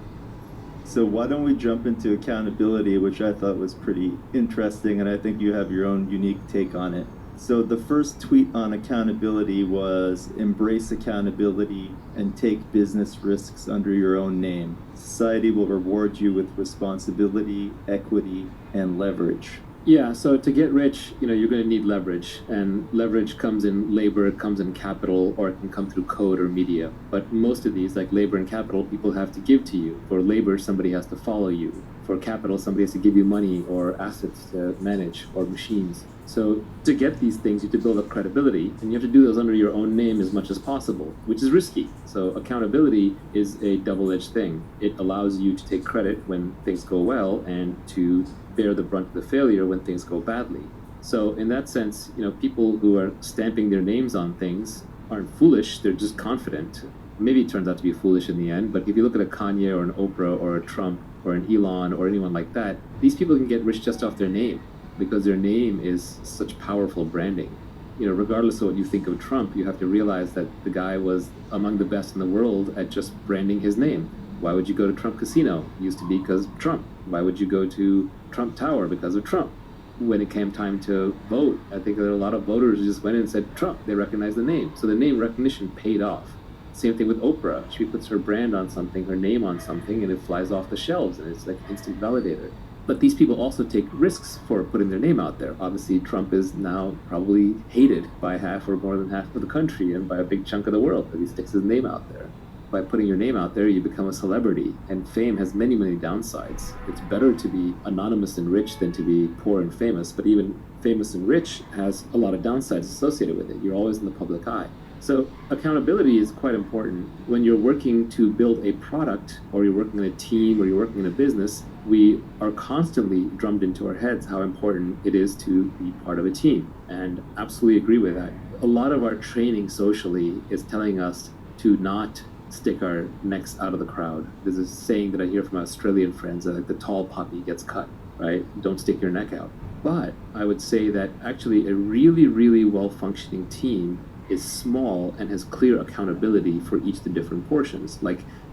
So why don't we jump into accountability, which I thought was pretty interesting, and I think you have your own unique take on it. So the first tweet on accountability was, embrace accountability and take business risks under your own name. Society will reward you with responsibility, equity, and leverage. Yeah, so to get rich, you're going to need leverage, and leverage comes in labor, it comes in capital, or it can come through code or media. But most of these, like labor and capital, people have to give to you. For labor, somebody has to follow you. For capital, somebody has to give you money or assets to manage or machines. So to get these things, you have to build up credibility, and you have to do those under your own name as much as possible, which is risky. So accountability is a double-edged thing. It allows you to take credit when things go well and to bear the brunt of the failure when things go badly. So in that sense, people who are stamping their names on things aren't foolish, they're just confident. Maybe it turns out to be foolish in the end, but if you look at a Kanye or an Oprah or a Trump or an Elon or anyone like that, these people can get rich just off their name because their name is such powerful branding. Regardless of what you think of Trump, you have to realize that the guy was among the best in the world at just branding his name. Why would you go to Trump Casino? It used to be because of Trump. Why would you go to Trump Tower? Because of Trump. When it came time to vote, I think there were a lot of voters who just went in and said Trump. They recognized the name. So the name recognition paid off. Same thing with Oprah. She puts her brand on something, her name on something, and it flies off the shelves, and it's like instant validator. But these people also take risks for putting their name out there. Obviously, Trump is now probably hated by half or more than half of the country and by a big chunk of the world because he sticks his name out there. By putting your name out there, you become a celebrity, and fame has many, many downsides. It's better to be anonymous and rich than to be poor and famous, but even famous and rich has a lot of downsides associated with it. You're always in the public eye. So accountability is quite important. When you're working to build a product, or you're working in a team, or you're working in a business, we are constantly drummed into our heads how important it is to be part of a team. And absolutely agree with that. A lot of our training socially is telling us to not stick our necks out of the crowd. There's a saying that I hear from my Australian friends that the tall poppy gets cut, right? Don't stick your neck out. But I would say that actually a really, really well-functioning team is small and has clear accountability for each of the different portions.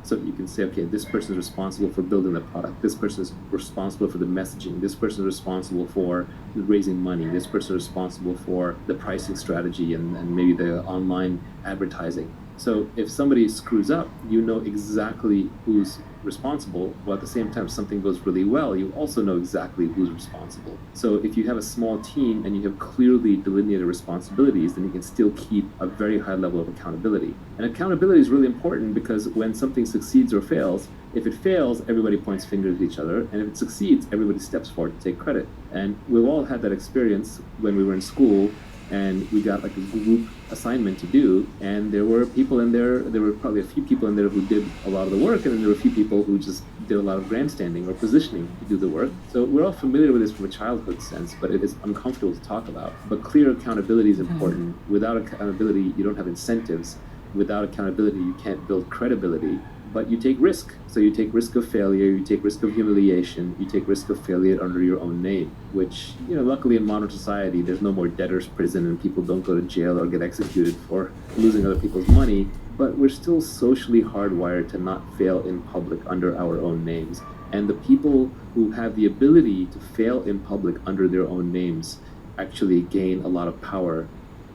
So you can say, okay, this person is responsible for building the product. This person is responsible for the messaging. This person is responsible for raising money. This person is responsible for the pricing strategy and maybe the online advertising. So if somebody screws up, you know exactly who's responsible, while at the same time, if something goes really well, you also know exactly who's responsible. So if you have a small team and you have clearly delineated responsibilities, then you can still keep a very high level of accountability. And accountability is really important because when something succeeds or fails, if it fails, everybody points fingers at each other, and if it succeeds, everybody steps forward to take credit. And we've all had that experience when we were in school and we got like a group assignment to do, and there were people in there, there were probably a few people in there who did a lot of the work, and then there were a few people who just did a lot of grandstanding or positioning to do the work. So we're all familiar with this from a childhood sense, but it is uncomfortable to talk about. But clear accountability is important. Without accountability, you don't have incentives. Without accountability, you can't build credibility. But you take risk. So you take risk of failure, you take risk of humiliation, you take risk of failure under your own name, which, luckily in modern society, there's no more debtor's prison and people don't go to jail or get executed for losing other people's money. But we're still socially hardwired to not fail in public under our own names. And the people who have the ability to fail in public under their own names actually gain a lot of power.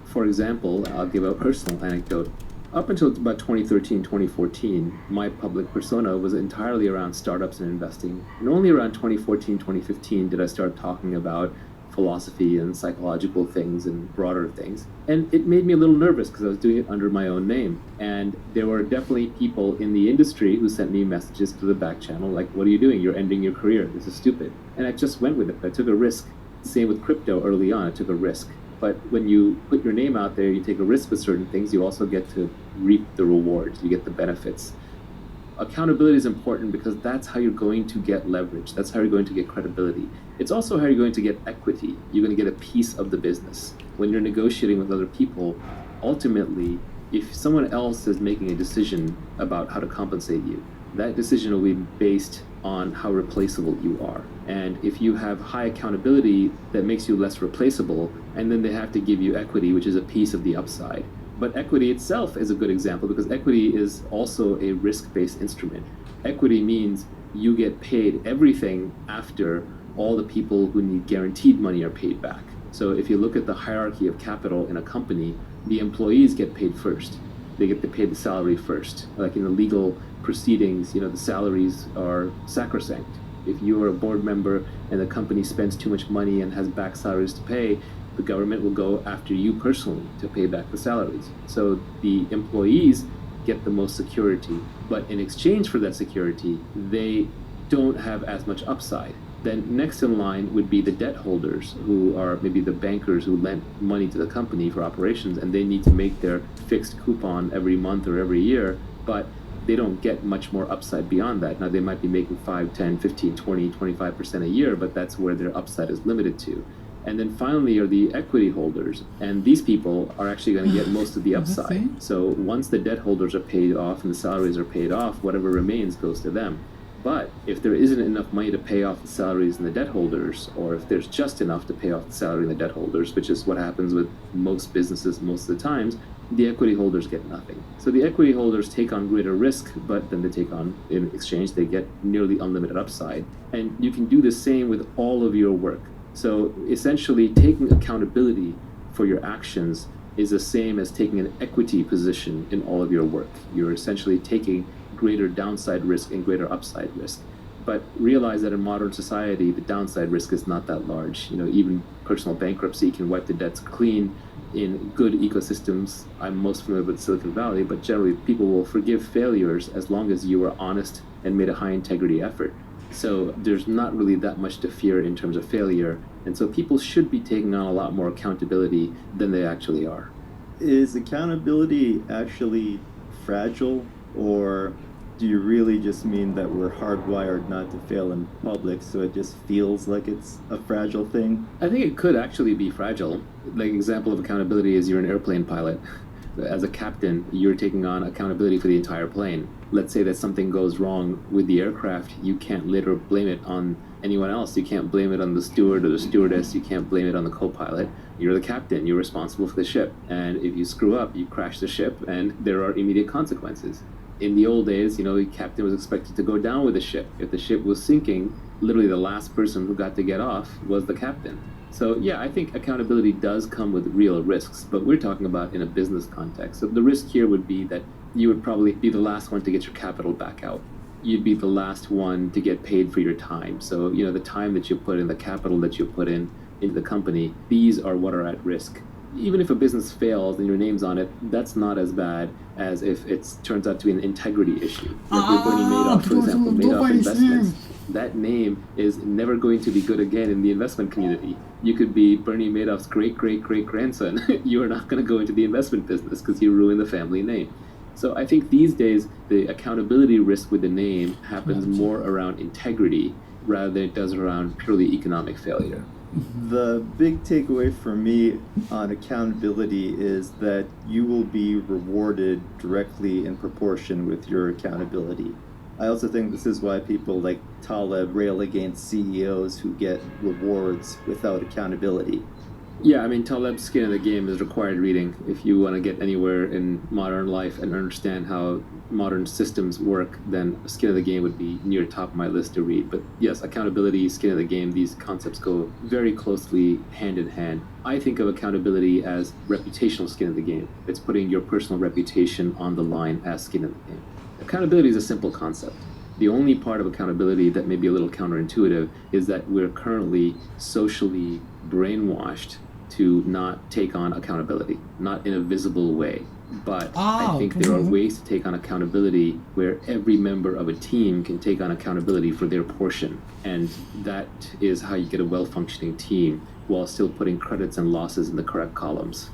For example, I'll give a personal anecdote. Up until about 2013, 2014, my public persona was entirely around startups and investing. And only around 2014, 2015 did I start talking about philosophy and psychological things and broader things. And it made me a little nervous because I was doing it under my own name. And there were definitely people in the industry who sent me messages to the back channel like, what are you doing? You're ending your career. This is stupid. And I just went with it. I took a risk. Same with crypto early on. I took a risk. But when you put your name out there, you take a risk with certain things, you also get to reap the rewards, you get the benefits. Accountability is important because that's how you're going to get leverage. That's how you're going to get credibility. It's also how you're going to get equity. You're going to get a piece of the business. When you're negotiating with other people, ultimately, if someone else is making a decision about how to compensate you, that decision will be based on how replaceable you are. And if you have high accountability, that makes you less replaceable, and then they have to give you equity, which is a piece of the upside. But equity itself is a good example because equity is also a risk-based instrument. Equity means you get paid everything after all the people who need guaranteed money are paid back. So if you look at the hierarchy of capital in a company, the employees get paid first. They get to pay the salary first. Like in the legal proceedings, the salaries are sacrosanct. If you are a board member and the company spends too much money and has back salaries to pay, the government will go after you personally to pay back the salaries. So the employees get the most security, but in exchange for that security, they don't have as much upside. Then next in line would be the debt holders, who are maybe the bankers who lent money to the company for operations, and they need to make their fixed coupon every month or every year, but they don't get much more upside beyond that. Now they might be making 5, 10, 15, 20, 25% a year, but that's where their upside is limited to. And then finally are the equity holders. And these people are actually going to get most of the upside. So once the debt holders are paid off and the salaries are paid off, whatever remains goes to them. But if there isn't enough money to pay off the salaries and the debt holders, or if there's just enough to pay off the salary and the debt holders, which is what happens with most businesses most of the times, the equity holders get nothing. So the equity holders take on greater risk, but then they take on, in exchange, they get nearly unlimited upside. And you can do the same with all of your work. So essentially, taking accountability for your actions is the same as taking an equity position in all of your work. You're essentially taking greater downside risk and greater upside risk. But realize that in modern society, the downside risk is not that large. Even personal bankruptcy can wipe the debts clean in good ecosystems. I'm most familiar with Silicon Valley, but generally people will forgive failures as long as you are honest and made a high integrity effort. So there's not really that much to fear in terms of failure. And so people should be taking on a lot more accountability than they actually are. Is accountability actually fragile, or do you really just mean that we're hardwired not to fail in public, so it just feels like it's a fragile thing? I think it could actually be fragile. Like example of accountability is you're an airplane pilot. As a captain, you're taking on accountability for the entire plane. Let's say that something goes wrong with the aircraft, you can't later blame it on anyone else. You can't blame it on the steward or the stewardess. You can't blame it on the co-pilot. You're the captain. You're responsible for the ship. And if you screw up, you crash the ship, and there are immediate consequences. In the old days, the captain was expected to go down with the ship. If the ship was sinking, literally the last person who got to get off was the captain. So yeah, I think accountability does come with real risks, but we're talking about in a business context. So the risk here would be that you would probably be the last one to get your capital back out. You'd be the last one to get paid for your time. So, the time that you put in, the capital that you put in into the company, these are what are at risk. Even if a business fails and your name's on it, that's not as bad as if it turns out to be an integrity issue. Like with Bernie Madoff, for example, Madoff Investments, that name is never going to be good again in the investment community. You could be Bernie Madoff's great-great-great-grandson. You are not going to go into the investment business because you ruin the family name. So I think these days, the accountability risk with the name happens more around integrity rather than it does around purely economic failure. The big takeaway for me on accountability is that you will be rewarded directly in proportion with your accountability. I also think this is why people like Taleb rail against CEOs who get rewards without accountability. Yeah, Taleb's Skin in the Game is required reading if you want to get anywhere in modern life and understand how modern systems work. Then Skin in the Game would be near top of my list to read. But yes, accountability, Skin in the Game, these concepts go very closely hand in hand. I think of accountability as reputational skin in the game. It's putting your personal reputation on the line as skin in the game. Accountability is a simple concept. The only part of accountability that may be a little counterintuitive is that we're currently socially brainwashed to not take on accountability, not in a visible way. But I think there are ways to take on accountability where every member of a team can take on accountability for their portion. And that is how you get a well-functioning team while still putting credits and losses in the correct columns.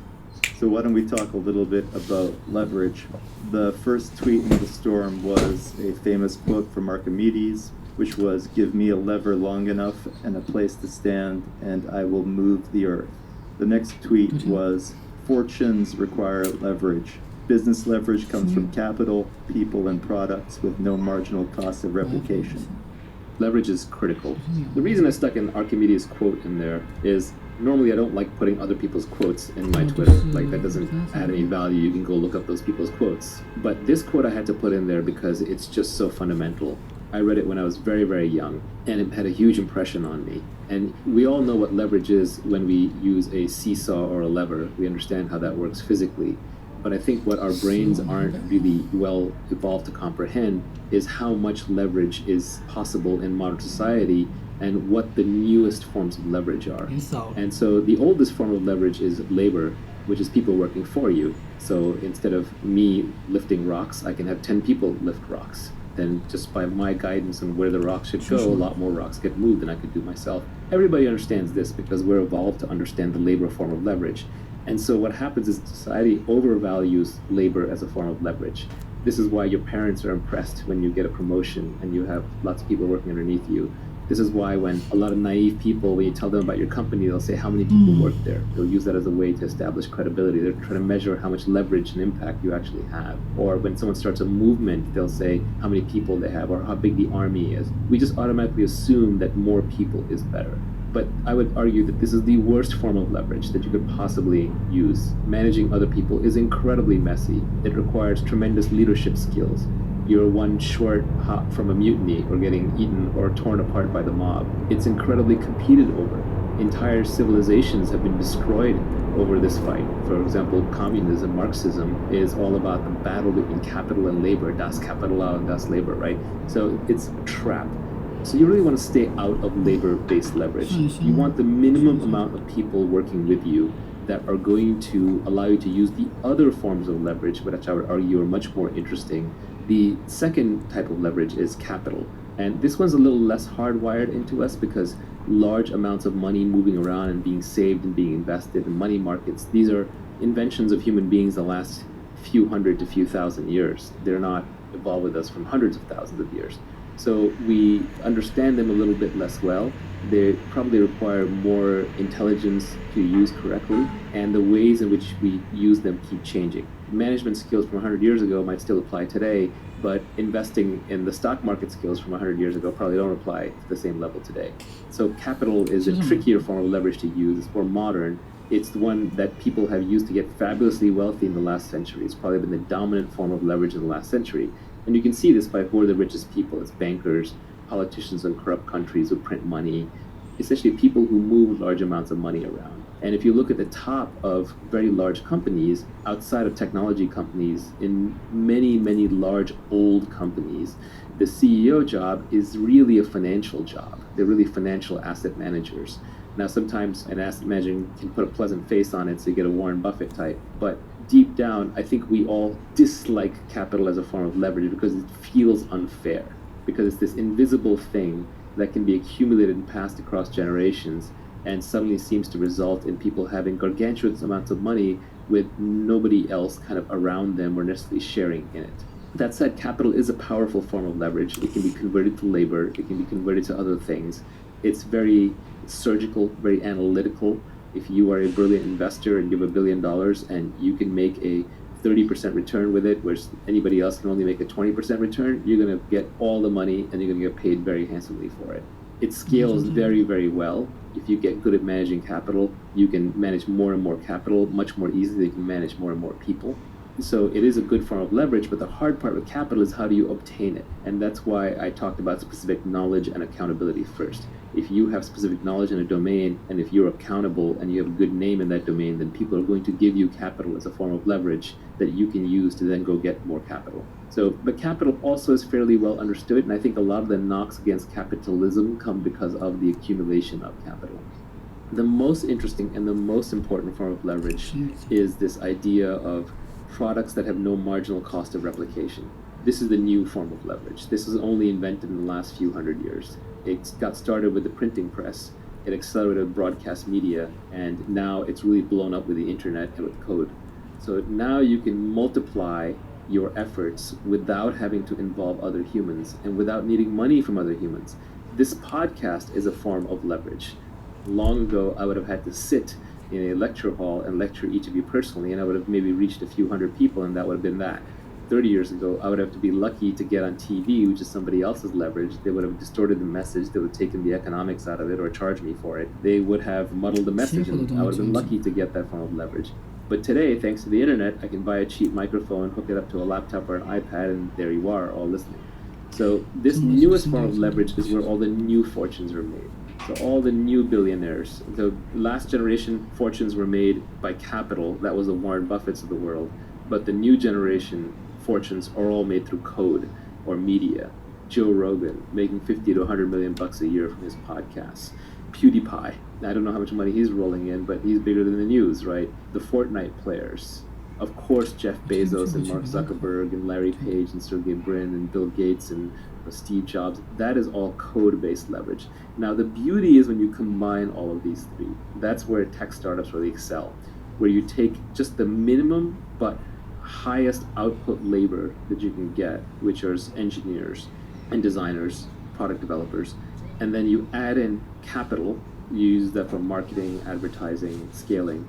So why don't we talk a little bit about leverage? The first tweet in the storm was a famous quote from Archimedes, which was, "Give me a lever long enough and a place to stand, and I will move the earth." The next tweet was, "Fortunes require leverage. Business leverage comes from capital, people, and products with no marginal cost of replication." Leverage is critical. The reason I stuck an Archimedes quote in there is normally I don't like putting other people's quotes in my Twitter. Like, that doesn't add any value. You can go look up those people's quotes. But this quote I had to put in there because it's just so fundamental. I read it when I was very, very young, and it had a huge impression on me. And we all know what leverage is when we use a seesaw or a lever. We understand how that works physically. But I think what our brains aren't really well evolved to comprehend is how much leverage is possible in modern society and what the newest forms of leverage are. And so the oldest form of leverage is labor, which is people working for you. So instead of me lifting rocks, I can have 10 people lift rocks. Then just by my guidance on where the rocks should go, a lot more rocks get moved than I could do myself. Everybody understands this because we're evolved to understand the labor form of leverage. And so what happens is society overvalues labor as a form of leverage. This is why your parents are impressed when you get a promotion and you have lots of people working underneath you. This is why when a lot of naive people, when you tell them about your company, they'll say how many people work there. They'll use that as a way to establish credibility. They're trying to measure how much leverage and impact you actually have. Or when someone starts a movement, they'll say how many people they have or how big the army is. We just automatically assume that more people is better. But I would argue that this is the worst form of leverage that you could possibly use. Managing other people is incredibly messy. It requires tremendous leadership skills. You're one short hop from a mutiny or getting eaten or torn apart by the mob. It's incredibly competed over. Entire civilizations have been destroyed over this fight. For example, communism, Marxism, is all about the battle between capital and labor, das Kapital and das Labor, right? So it's a trap. So you really want to stay out of labor-based leverage. You want the minimum amount of people working with you that are going to allow you to use the other forms of leverage, which I would argue are much more interesting. The second type of leverage is capital. And this one's a little less hardwired into us because large amounts of money moving around and being saved and being invested in money markets, these are inventions of human beings the last few hundred to few thousand years. They're not evolved with us from hundreds of thousands of years. So we understand them a little bit less well. They probably require more intelligence to use correctly, and the ways in which we use them keep changing. Management skills from 100 years ago might still apply today, but investing in the stock market skills from 100 years ago probably don't apply to the same level today. So capital is a trickier form of leverage to use. It's more modern. It's the one that people have used to get fabulously wealthy in the last century. It's probably been the dominant form of leverage in the last century. And you can see this by who are the richest people. It's bankers, politicians in corrupt countries who print money, essentially people who move large amounts of money around. And if you look at the top of very large companies, outside of technology companies, in many, many large old companies, the CEO job is really a financial job. They're really financial asset managers. Now, sometimes an asset manager can put a pleasant face on it so you get a Warren Buffett type, but deep down, I think we all dislike capital as a form of leverage because it feels unfair, because it's this invisible thing that can be accumulated and passed across generations and suddenly seems to result in people having gargantuan amounts of money with nobody else kind of around them or necessarily sharing in it. That said, capital is a powerful form of leverage. It can be converted to labor. It can be converted to other things. It's very surgical, very analytical. If you are a brilliant investor and you have $1 billion and you can make a 30% return with it, whereas anybody else can only make a 20% return, you're going to get all the money and you're going to get paid very handsomely for it. It scales very, very well. If you get good at managing capital, you can manage more and more capital much more easily. You can manage more and more people. So it is a good form of leverage, but the hard part with capital is how do you obtain it? And that's why I talked about specific knowledge and accountability first. If you have specific knowledge in a domain, and if you're accountable and you have a good name in that domain, then people are going to give you capital as a form of leverage that you can use to then go get more capital. So, but capital also is fairly well understood, and I think a lot of the knocks against capitalism come because of the accumulation of capital. The most interesting and the most important form of leverage is this idea of products that have no marginal cost of replication. This is the new form of leverage. This was only invented in the last few hundred years. It got started with the printing press. It accelerated broadcast media, and now it's really blown up with the internet and with code. So now you can multiply your efforts without having to involve other humans and without needing money from other humans. This podcast is a form of leverage. Long ago, I would have had to sit in a lecture hall and lecture each of you personally, and I would have maybe reached a few hundred people, and that would have been that. 30 years ago, I would have to be lucky to get on TV, which is somebody else's leverage. They would have distorted the message. They would have taken the economics out of it or charged me for it. They would have muddled the message, and I would have been lucky to get that form of leverage. But today, thanks to the internet, I can buy a cheap microphone, hook it up to a laptop or an iPad, and there you are, all listening. So this newest form of leverage is where all the new fortunes are made. So all the new billionaires, the last generation fortunes were made by capital. That was the Warren Buffetts of the world. But the new generation fortunes are all made through code or media. Joe Rogan making 50 to 100 million bucks a year from his podcasts. PewDiePie, I don't know how much money he's rolling in, but he's bigger than the news, right? The Fortnite players. Of course, Jeff Bezos and Mark Zuckerberg and Larry Page and Sergey Brin and Bill Gates and Steve Jobs. That is all code-based leverage. Now, the beauty is when you combine all of these three. That's where tech startups really excel, where you take just the minimum but highest output labor that you can get, which are engineers and designers, product developers, and then you add in capital. You use that for marketing, advertising, scaling,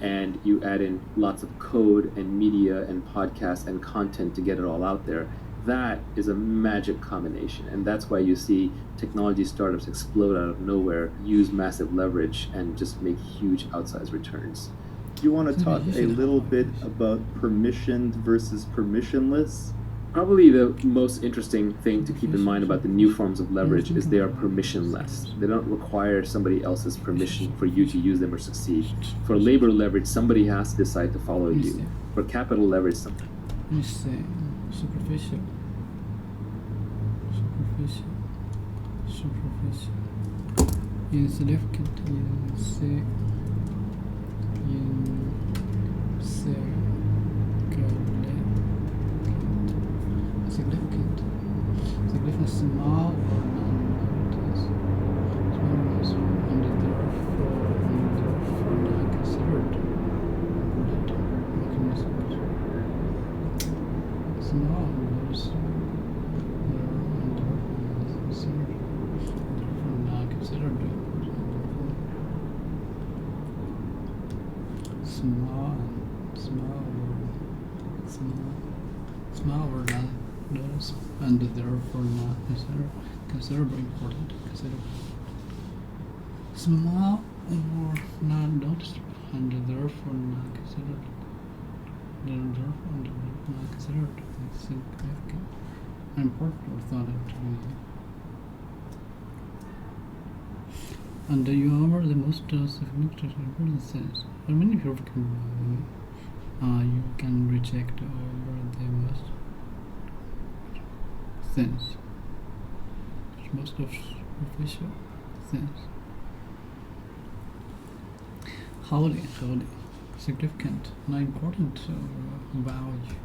and you add in lots of code and media and podcasts and content to get it all out there. That is a magic combination, and that's why you see technology startups explode out of nowhere, use massive leverage, and just make huge outsized returns. Do you want to talk a little bit about permissioned versus permissionless? Probably the most interesting thing to keep in mind about the new forms of leverage is they are permissionless. They don't require somebody else's permission for you to use them or succeed. For labor leverage, somebody has to decide to follow you. For capital leverage, something. You say superficial. Insignificant. Significant, small or non-notice, and therefore not considered important mechanisms. Small notice, and therefore not considered important. Small or not notice, and therefore not considerably important. Small or not noticeable, and therefore not considered. Therefore not considered significant, important, or thought of to be. And you are the most significant important sense. How many people you can reject over the most sense. Most of superficial sense. Holy, significant, not important value,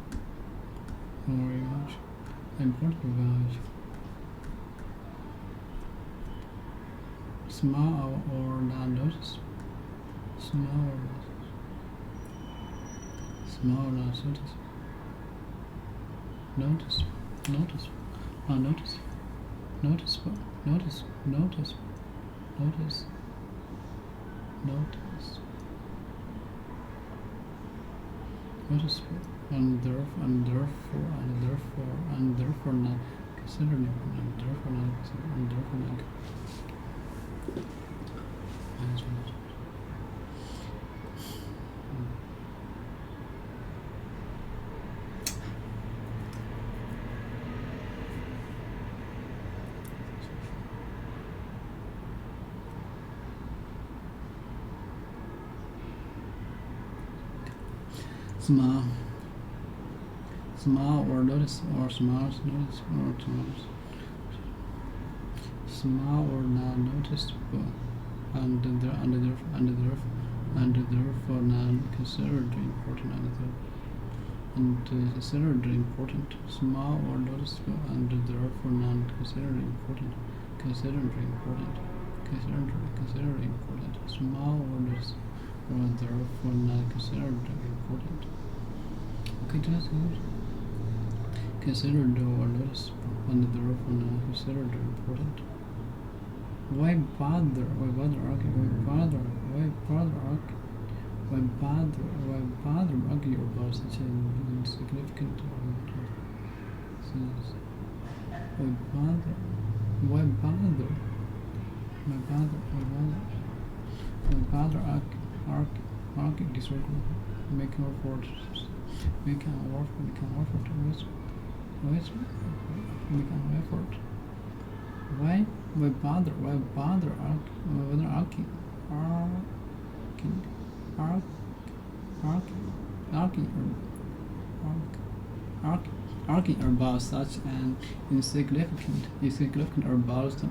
or much important value. Small or not noticeable. Small or not noticeable. Noticeable, and therefore not considered, and therefore not. Small or notice or small or not noticeable, and therefore not considered important, and considered important. Small or noticeable, and therefore not considered important. Considered important. Small or noticeable, or therefore not considered important. Okay, that's good. Considered or noticeable, and therefore not considered important. Why bother argue about such an insignificant sense? Why bother argue disagree, make an effort Why bother arguing about such an insignificant or about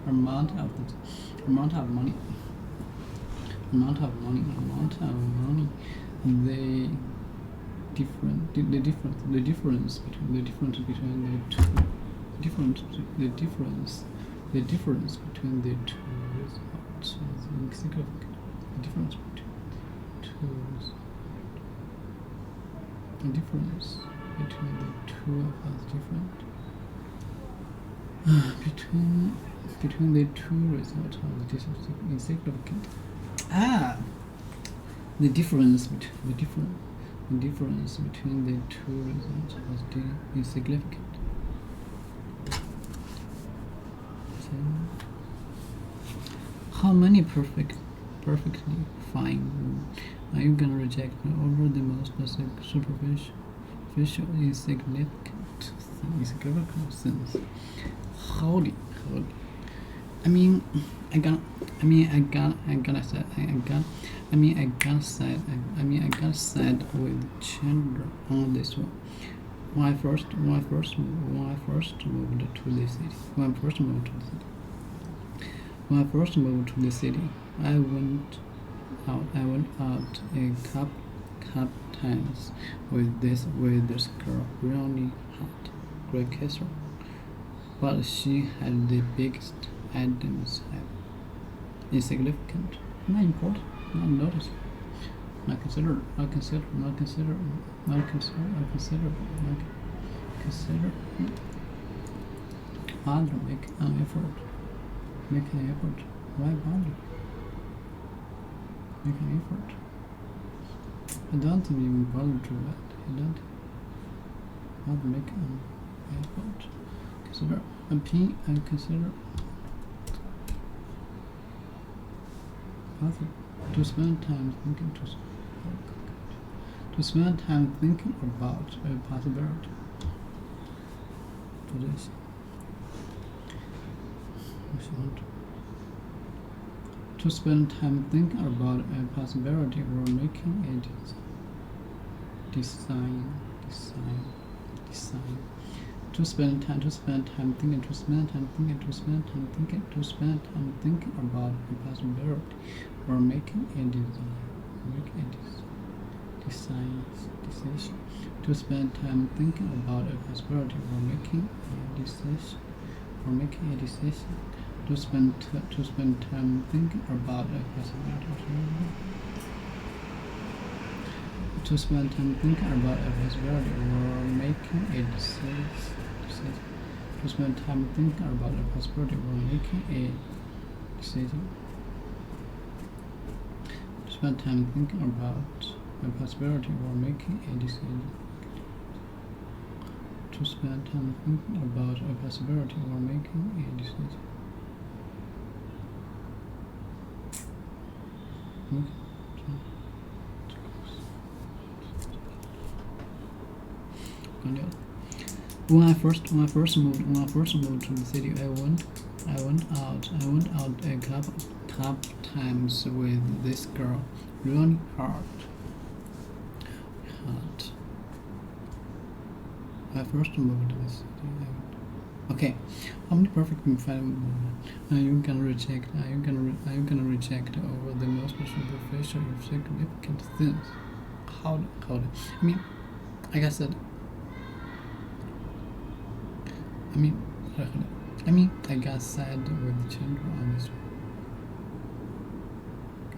amount of money. The difference between the two results is insignificant. The difference between the two is different. Between the two results of this insignificant. The difference between the two results was insignificant. So, how many perfectly fine are you gonna reject over the most superficial, insignificant things? Howdy. I gotta side with Chandler on this one. When I first moved to the city. I went out a couple times with this girl, really hot, great kisser. But she had the biggest items insignificant, not important, not noticeable, not considered. Bother, make an effort. Why bother? Make an effort. I don't even bother to that. I don't bother make an effort. Consider and consider to spend time thinking about a possibility. To this. To spend time thinking about a possibility or making a design. To spend time thinking about a possibility or making a decision. To spend time thinking about a possibility or making a decision. To spend time thinking about a possibility. To spend time thinking about a possibility or making a decision. To spend time thinking about a possibility or making a decision. To spend time thinking about a possibility or making a decision. To spend time thinking about a possibility or making a decision. When I first moved to the city, I went out a couple times with this girl, really hot. When I first moved to the city, okay. How many perfectly fine are you gonna reject? Are you gonna reject over the most superficial, insignificant things? How? Like I said. I got sad with Chandler on this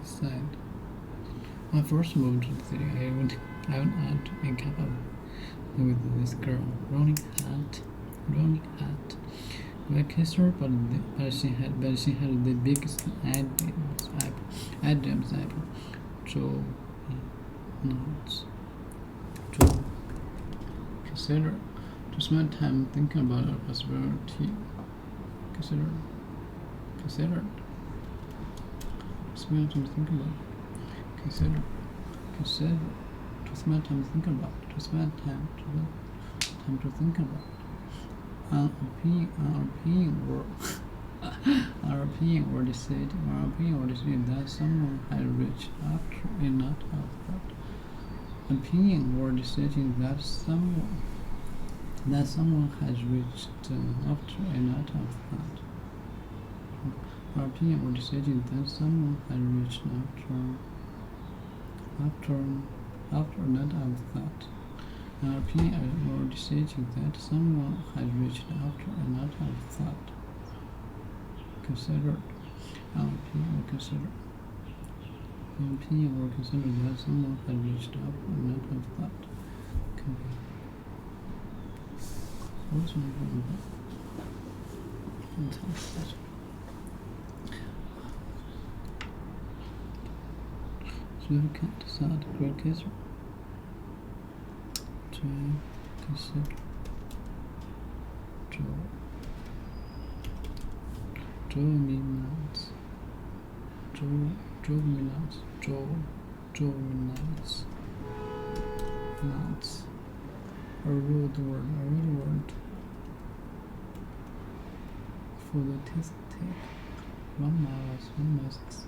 side. When I first moved to the city, I went out a couple with this girl, really hot. I kissed her, but she had the biggest items to consider. To spend time thinking about a possibility. Consider. Spend time thinking about. Consider. To spend time thinking about. To spend time to think about. Our opinion or decision that someone had reached after a not of thought. Opinion or decision that someone has reached after a not of thought. Our opinion or decision that someone has reached after a not of thought. Our opinion or decision that someone has reached after a not of thought. Considered. Our opinion or consider. Our opinion or consider that someone has reached after a not of thought. What's my Significant, sad, great case. Consider. Dominance. Nuts. A rude word. For the test take. 1 must.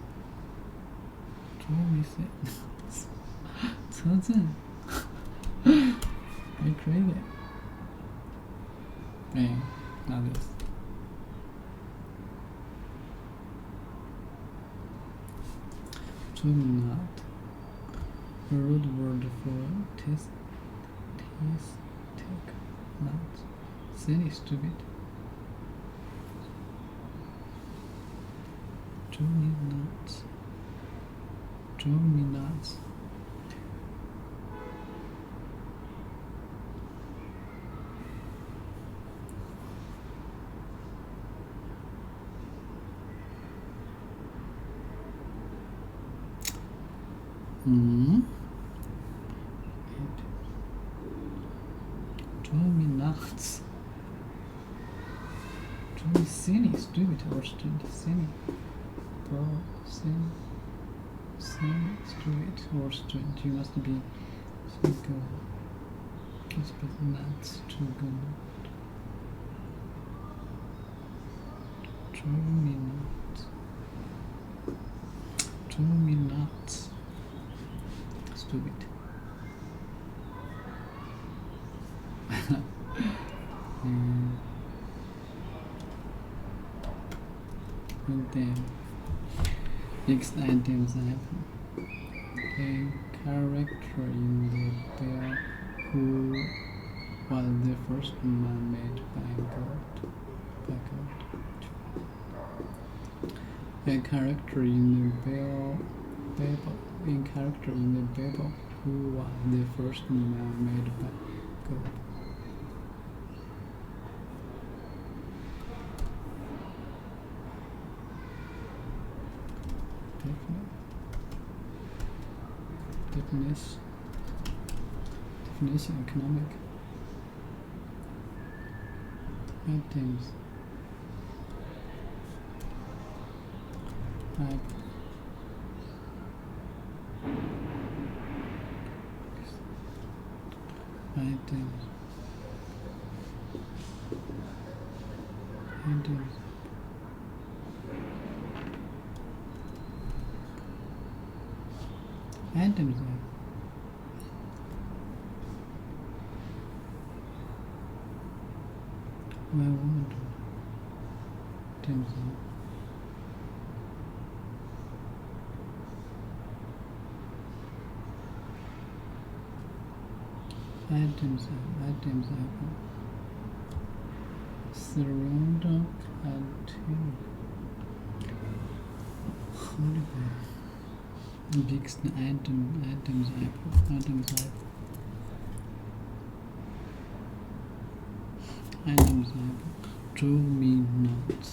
I crave it. Hey, now this. Not a rude word for test take. Not silly, stupid. Drove me nuts. Drove me nuts. Drove me silly, stupid, or silly. Bro, silly, stupid, or stupid. You must be so good. It's but nuts, too good. Drove me nuts. Stupid. Then next items happen. A character in the bear who was the first man made by God. A character in the Bible who was the first man made by God. Definition economic items. Items. Where would items? Items. Surround biggest items drove me nuts.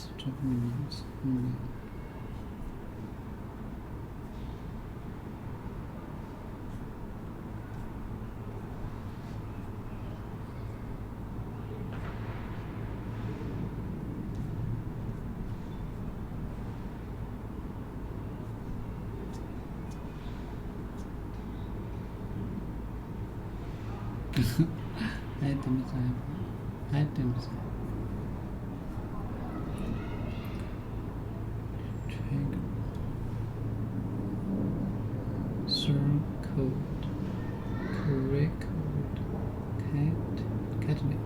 Items. Trigger. Circled. Curriculed. Catlett.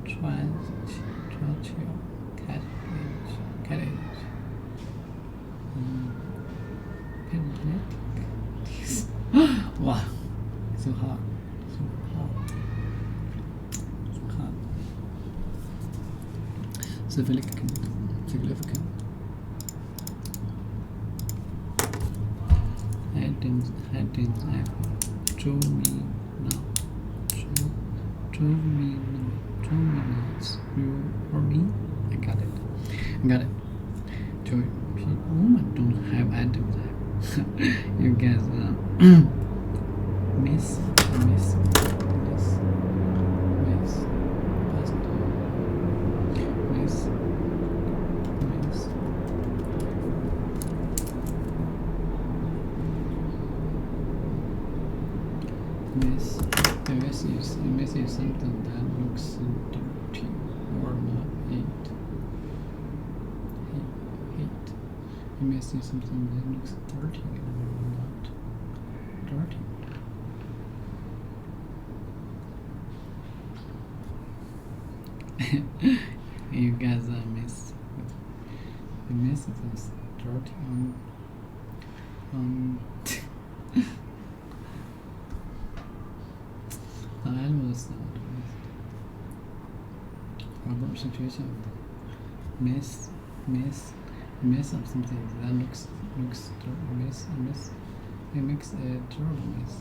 Tracheo. Cattage. Wow, so hard. Significant. Items. Drove me nuts. You or me? Got it. Joy, women don't have items. You guys, miss, past, miss is something that looks dirty or not hate. Miss is something that looks dirty or not dirty. You guys miss. The miss is dirty on I was about situation. Miss of something that looks miss. It makes a terrible mess.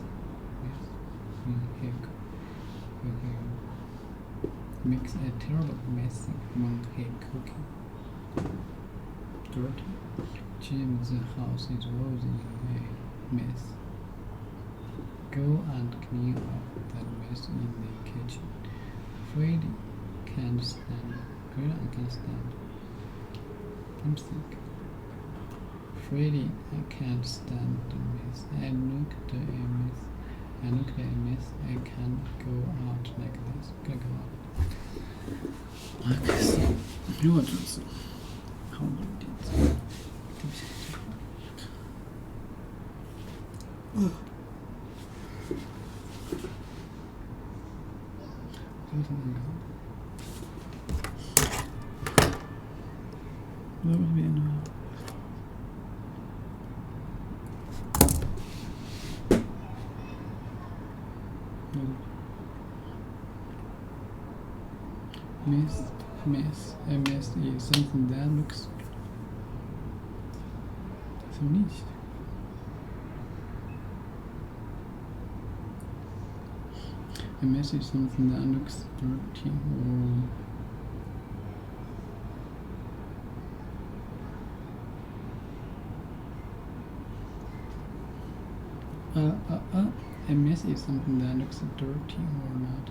Makes a terrible mess when he cooking. Dirty. Jim's house is always in a mess. Go and clean up that mess in the kitchen. Freddie can't stand. I'm sick. Freddie, I can't stand the mess. I looked at a mess. I can't go out like this. Gotta go out. Okay, so you are just how did it? That would be enough. A mess is something that looks so neat. A mess is something that looks dirty or a mess is something that looks dirty or not.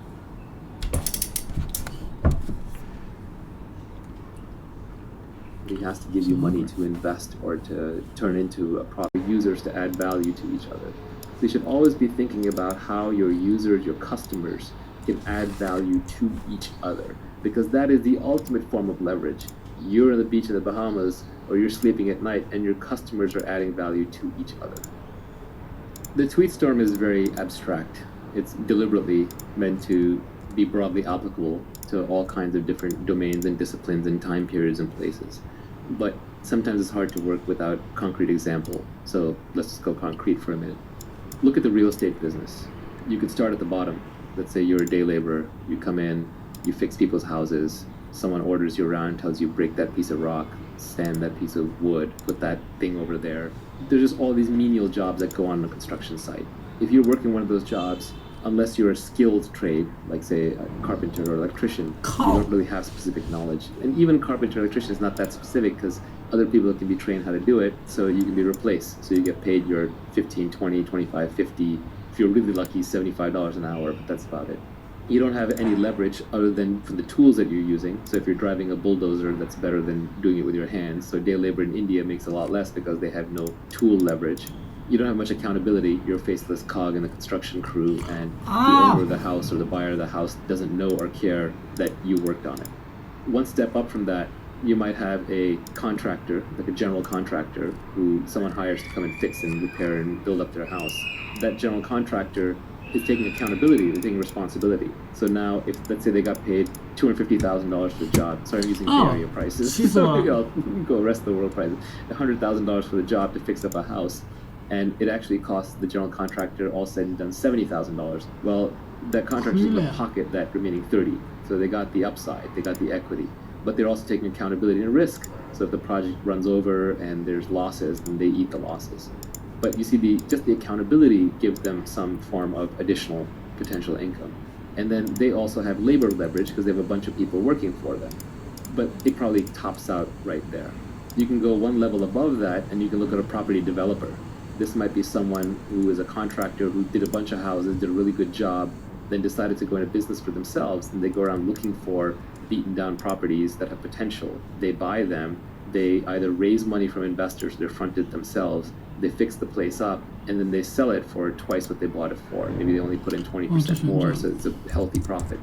He has to give you money to invest or to turn into a product, users to add value to each other. So you should always be thinking about how your users, your customers, can add value to each other, because that is the ultimate form of leverage. You're on the beach in the Bahamas, or you're sleeping at night, and your customers are adding value to each other. The tweet storm is very abstract. It's deliberately meant to be broadly applicable to all kinds of different domains and disciplines and time periods and places. But sometimes it's hard to work without concrete example. So let's just go concrete for a minute. Look at the real estate business. You could start at the bottom. Let's say you're a day laborer. You come in, you fix people's houses. Someone orders you around, tells you break that piece of rock, sand that piece of wood, put that thing over there. There's just all these menial jobs that go on a construction site. If you're working one of those jobs, unless you're a skilled trade, like say a carpenter or electrician, you don't really have specific knowledge. And even carpenter or electrician is not that specific because other people can be trained how to do it, so you can be replaced. So you get paid your 15, 20, 25, 50, if you're really lucky, $75 an hour, but that's about it. You don't have any leverage other than from the tools that you're using. So if you're driving a bulldozer, that's better than doing it with your hands. So day labor in India makes a lot less because they have no tool leverage. You don't have much accountability. You're a faceless cog in the construction crew, and the owner of the house or the buyer of the house doesn't know or care that you worked on it. One step up from that, you might have a contractor, like a general contractor, who someone hires to come and fix and repair and build up their house. That general contractor is taking accountability, they're taking responsibility. So now, if let's say they got paid $250,000 for the job, sorry I'm using Bay Area prices, so maybe I'll go rest of the world prices, $100,000 for the job to fix up a house, and it actually costs the general contractor, all said and done, $70,000. Well, that contractor is going to pocket that remaining 30. So they got the upside, they got the equity, but they're also taking accountability and risk. So if the project runs over and there's losses, then they eat the losses. But you see, just the accountability gives them some form of additional potential income. And then they also have labor leverage because they have a bunch of people working for them. but it probably tops out right there. You can go one level above that and you can look at a property developer. This might be someone who is a contractor who did a bunch of houses, did a really good job, then decided to go into business for themselves, and they go around looking for beaten down properties that have potential. They buy them, they either raise money from investors, they're fronted themselves, they fix the place up, and then they sell it for twice what they bought it for. Maybe they only put in 20% more, so it's a healthy profit.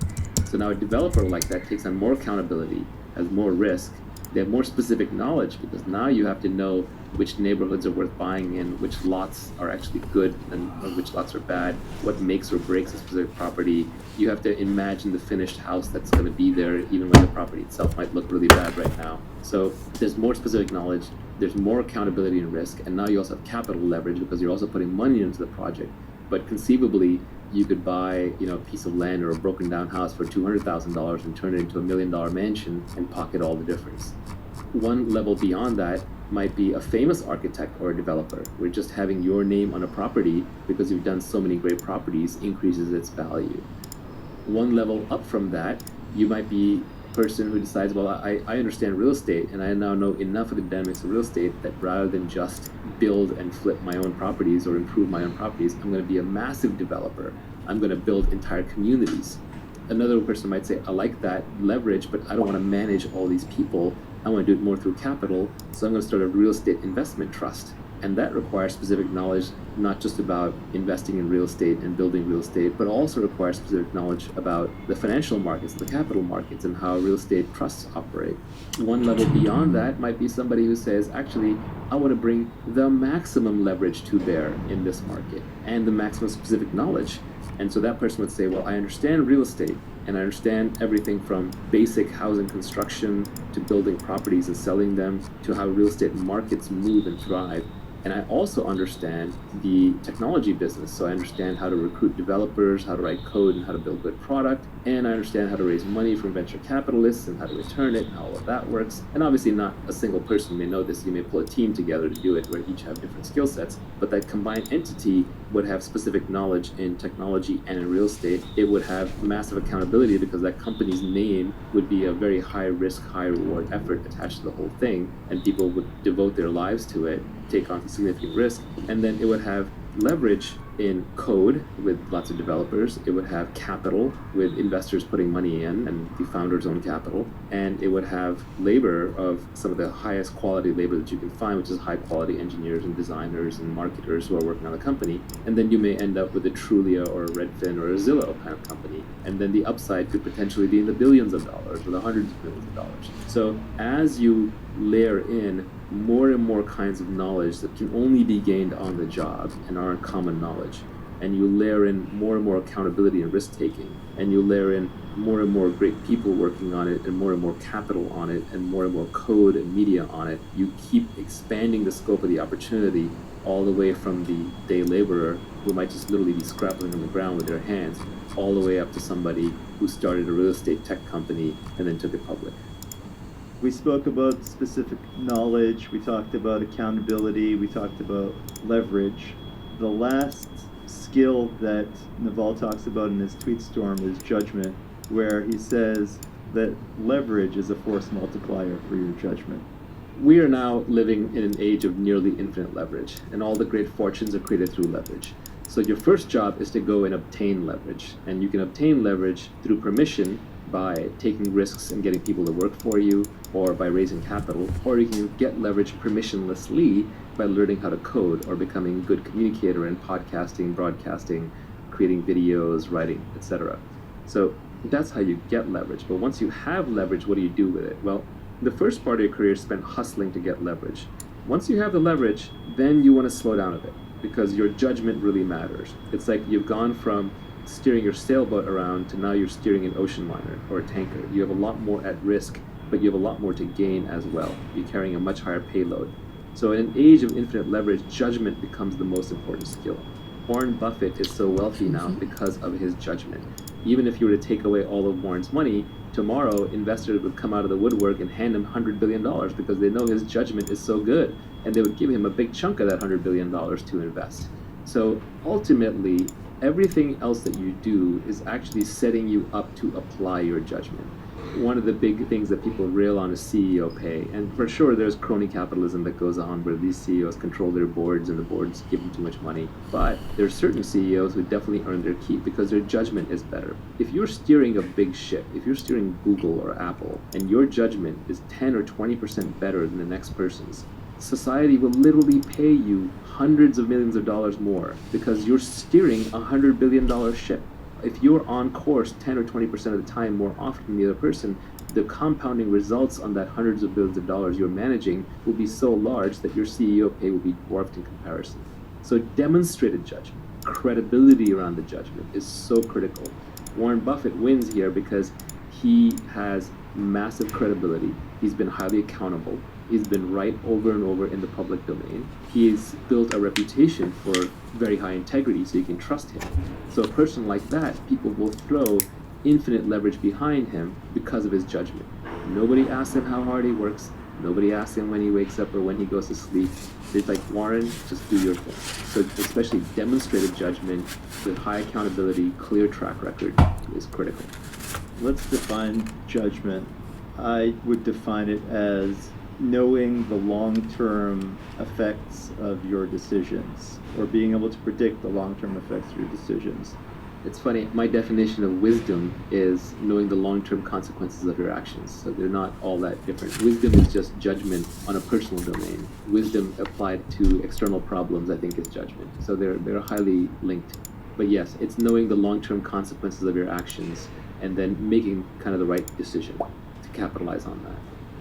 So now a developer like that takes on more accountability, has more risk, they have more specific knowledge, because now you have to know which neighborhoods are worth buying in, which lots are actually good and which lots are bad, what makes or breaks a specific property. You have to imagine the finished house that's going to be there, even when the property itself might look really bad right now. So there's more specific knowledge, there's more accountability and risk, and now you also have capital leverage because you're also putting money into the project. But conceivably, you could buy, a piece of land or a broken down house for $200,000 and turn it into $1 million mansion and pocket all the difference. One level beyond that might be a famous architect or a developer, where just having your name on a property because you've done so many great properties increases its value. One level up from that, you might be a person who decides, well, I understand real estate and I now know enough of the dynamics of real estate that rather than just build and flip my own properties or improve my own properties, I'm going to be a massive developer. I'm going to build entire communities. Another person might say, I like that leverage, but I don't want to manage all these people. I want to do it more through capital, so I'm going to start a real estate investment trust. And that requires specific knowledge, not just about investing in real estate and building real estate, but also requires specific knowledge about the financial markets, the capital markets, and how real estate trusts operate. One level beyond that might be somebody who says, actually, I want to bring the maximum leverage to bear in this market and the maximum specific knowledge. And so that person would say, well, I understand real estate, and I understand everything from basic housing construction to building properties and selling them to how real estate markets move and thrive. And I also understand the technology business. So I understand how to recruit developers, how to write code, and how to build good product. And I understand how to raise money from venture capitalists and how to return it and how all of that works. And obviously not a single person may know this. You may pull a team together to do it where each have different skill sets. But that combined entity would have specific knowledge in technology and in real estate. It would have massive accountability because that company's name would be a very high risk, high reward effort attached to the whole thing. And people would devote their lives to it, take on significant risk, and then it would have leverage in code with lots of developers. It would have capital with investors putting money in and the founder's own capital, and it would have labor of some of the highest quality labor that you can find, which is high quality engineers and designers and marketers who are working on the company. And then you may end up with a Trulia or a Redfin or a Zillow kind of company, and then the upside could potentially be in the billions of dollars or the hundreds of millions of dollars. So as you layer in more and more kinds of knowledge that can only be gained on the job and aren't common knowledge, and you layer in more and more accountability and risk-taking, and you layer in more and more great people working on it and more capital on it and more code and media on it, you keep expanding the scope of the opportunity all the way from the day laborer who might just literally be scrapping on the ground with their hands, all the way up to somebody who started a real estate tech company and then took it public. We spoke about specific knowledge, we talked about accountability, we talked about leverage. The last skill that Naval talks about in his tweet storm is judgment, where he says that leverage is a force multiplier for your judgment. We are now living in an age of nearly infinite leverage, and all the great fortunes are created through leverage. So your first job is to go and obtain leverage, and you can obtain leverage through permission by taking risks and getting people to work for you, or by raising capital, or you can get leverage permissionlessly by learning how to code or becoming a good communicator in podcasting, broadcasting, creating videos, writing, etc. So that's how you get leverage. But once you have leverage, what do you do with it? Well, the first part of your career is spent hustling to get leverage. Once you have the leverage, then you want to slow down a bit because your judgment really matters. It's like you've gone from steering your sailboat around to now you're steering an ocean liner or a tanker. You have a lot more at risk, but you have a lot more to gain as well. You're carrying a much higher payload. So in an age of infinite leverage, judgment becomes the most important skill. Warren Buffett is so wealthy now because of his judgment. Even if you were to take away all of Warren's money, tomorrow investors would come out of the woodwork and hand him $100 billion because they know his judgment is so good, and they would give him a big chunk of that $100 billion to invest. So ultimately, everything else that you do is actually setting you up to apply your judgment. one of the big things that people rail on is CEO pay. And for sure, there's crony capitalism that goes on where these CEOs control their boards and the boards give them too much money. But there's certain CEOs who definitely earn their keep because their judgment is better. If you're steering a big ship, if you're steering Google or Apple, and your judgment is 10 or 20% better than the next person's, society will literally pay you hundreds of millions of dollars more because you're steering $100 billion ship. If you're on course 10 or 20% of the time more often than the other person, the compounding results on that hundreds of billions of dollars you're managing will be so large that your CEO pay will be dwarfed in comparison. So demonstrated judgment, credibility around the judgment is so critical. Warren Buffett wins here because he has massive credibility. He's been highly accountable. He's been right over and over in the public domain. He's built a reputation for very high integrity, so you can trust him. So a person like that, people will throw infinite leverage behind him because of his judgment. Nobody asks him how hard he works. Nobody asks him when he wakes up or when he goes to sleep. It's like, Warren, just do your thing. So especially demonstrated judgment with high accountability, clear track record is critical. Let's define judgment. I would define it as knowing the long-term effects of your decisions, or being able to predict the long-term effects of your decisions. It's funny, my definition of wisdom is knowing the long-term consequences of your actions. So they're not all that different. Wisdom is just judgment on a personal domain. Wisdom applied to external problems, I think, is judgment. So they're highly linked. But yes, it's knowing the long-term consequences of your actions and then making kind of the right decision to capitalize on that.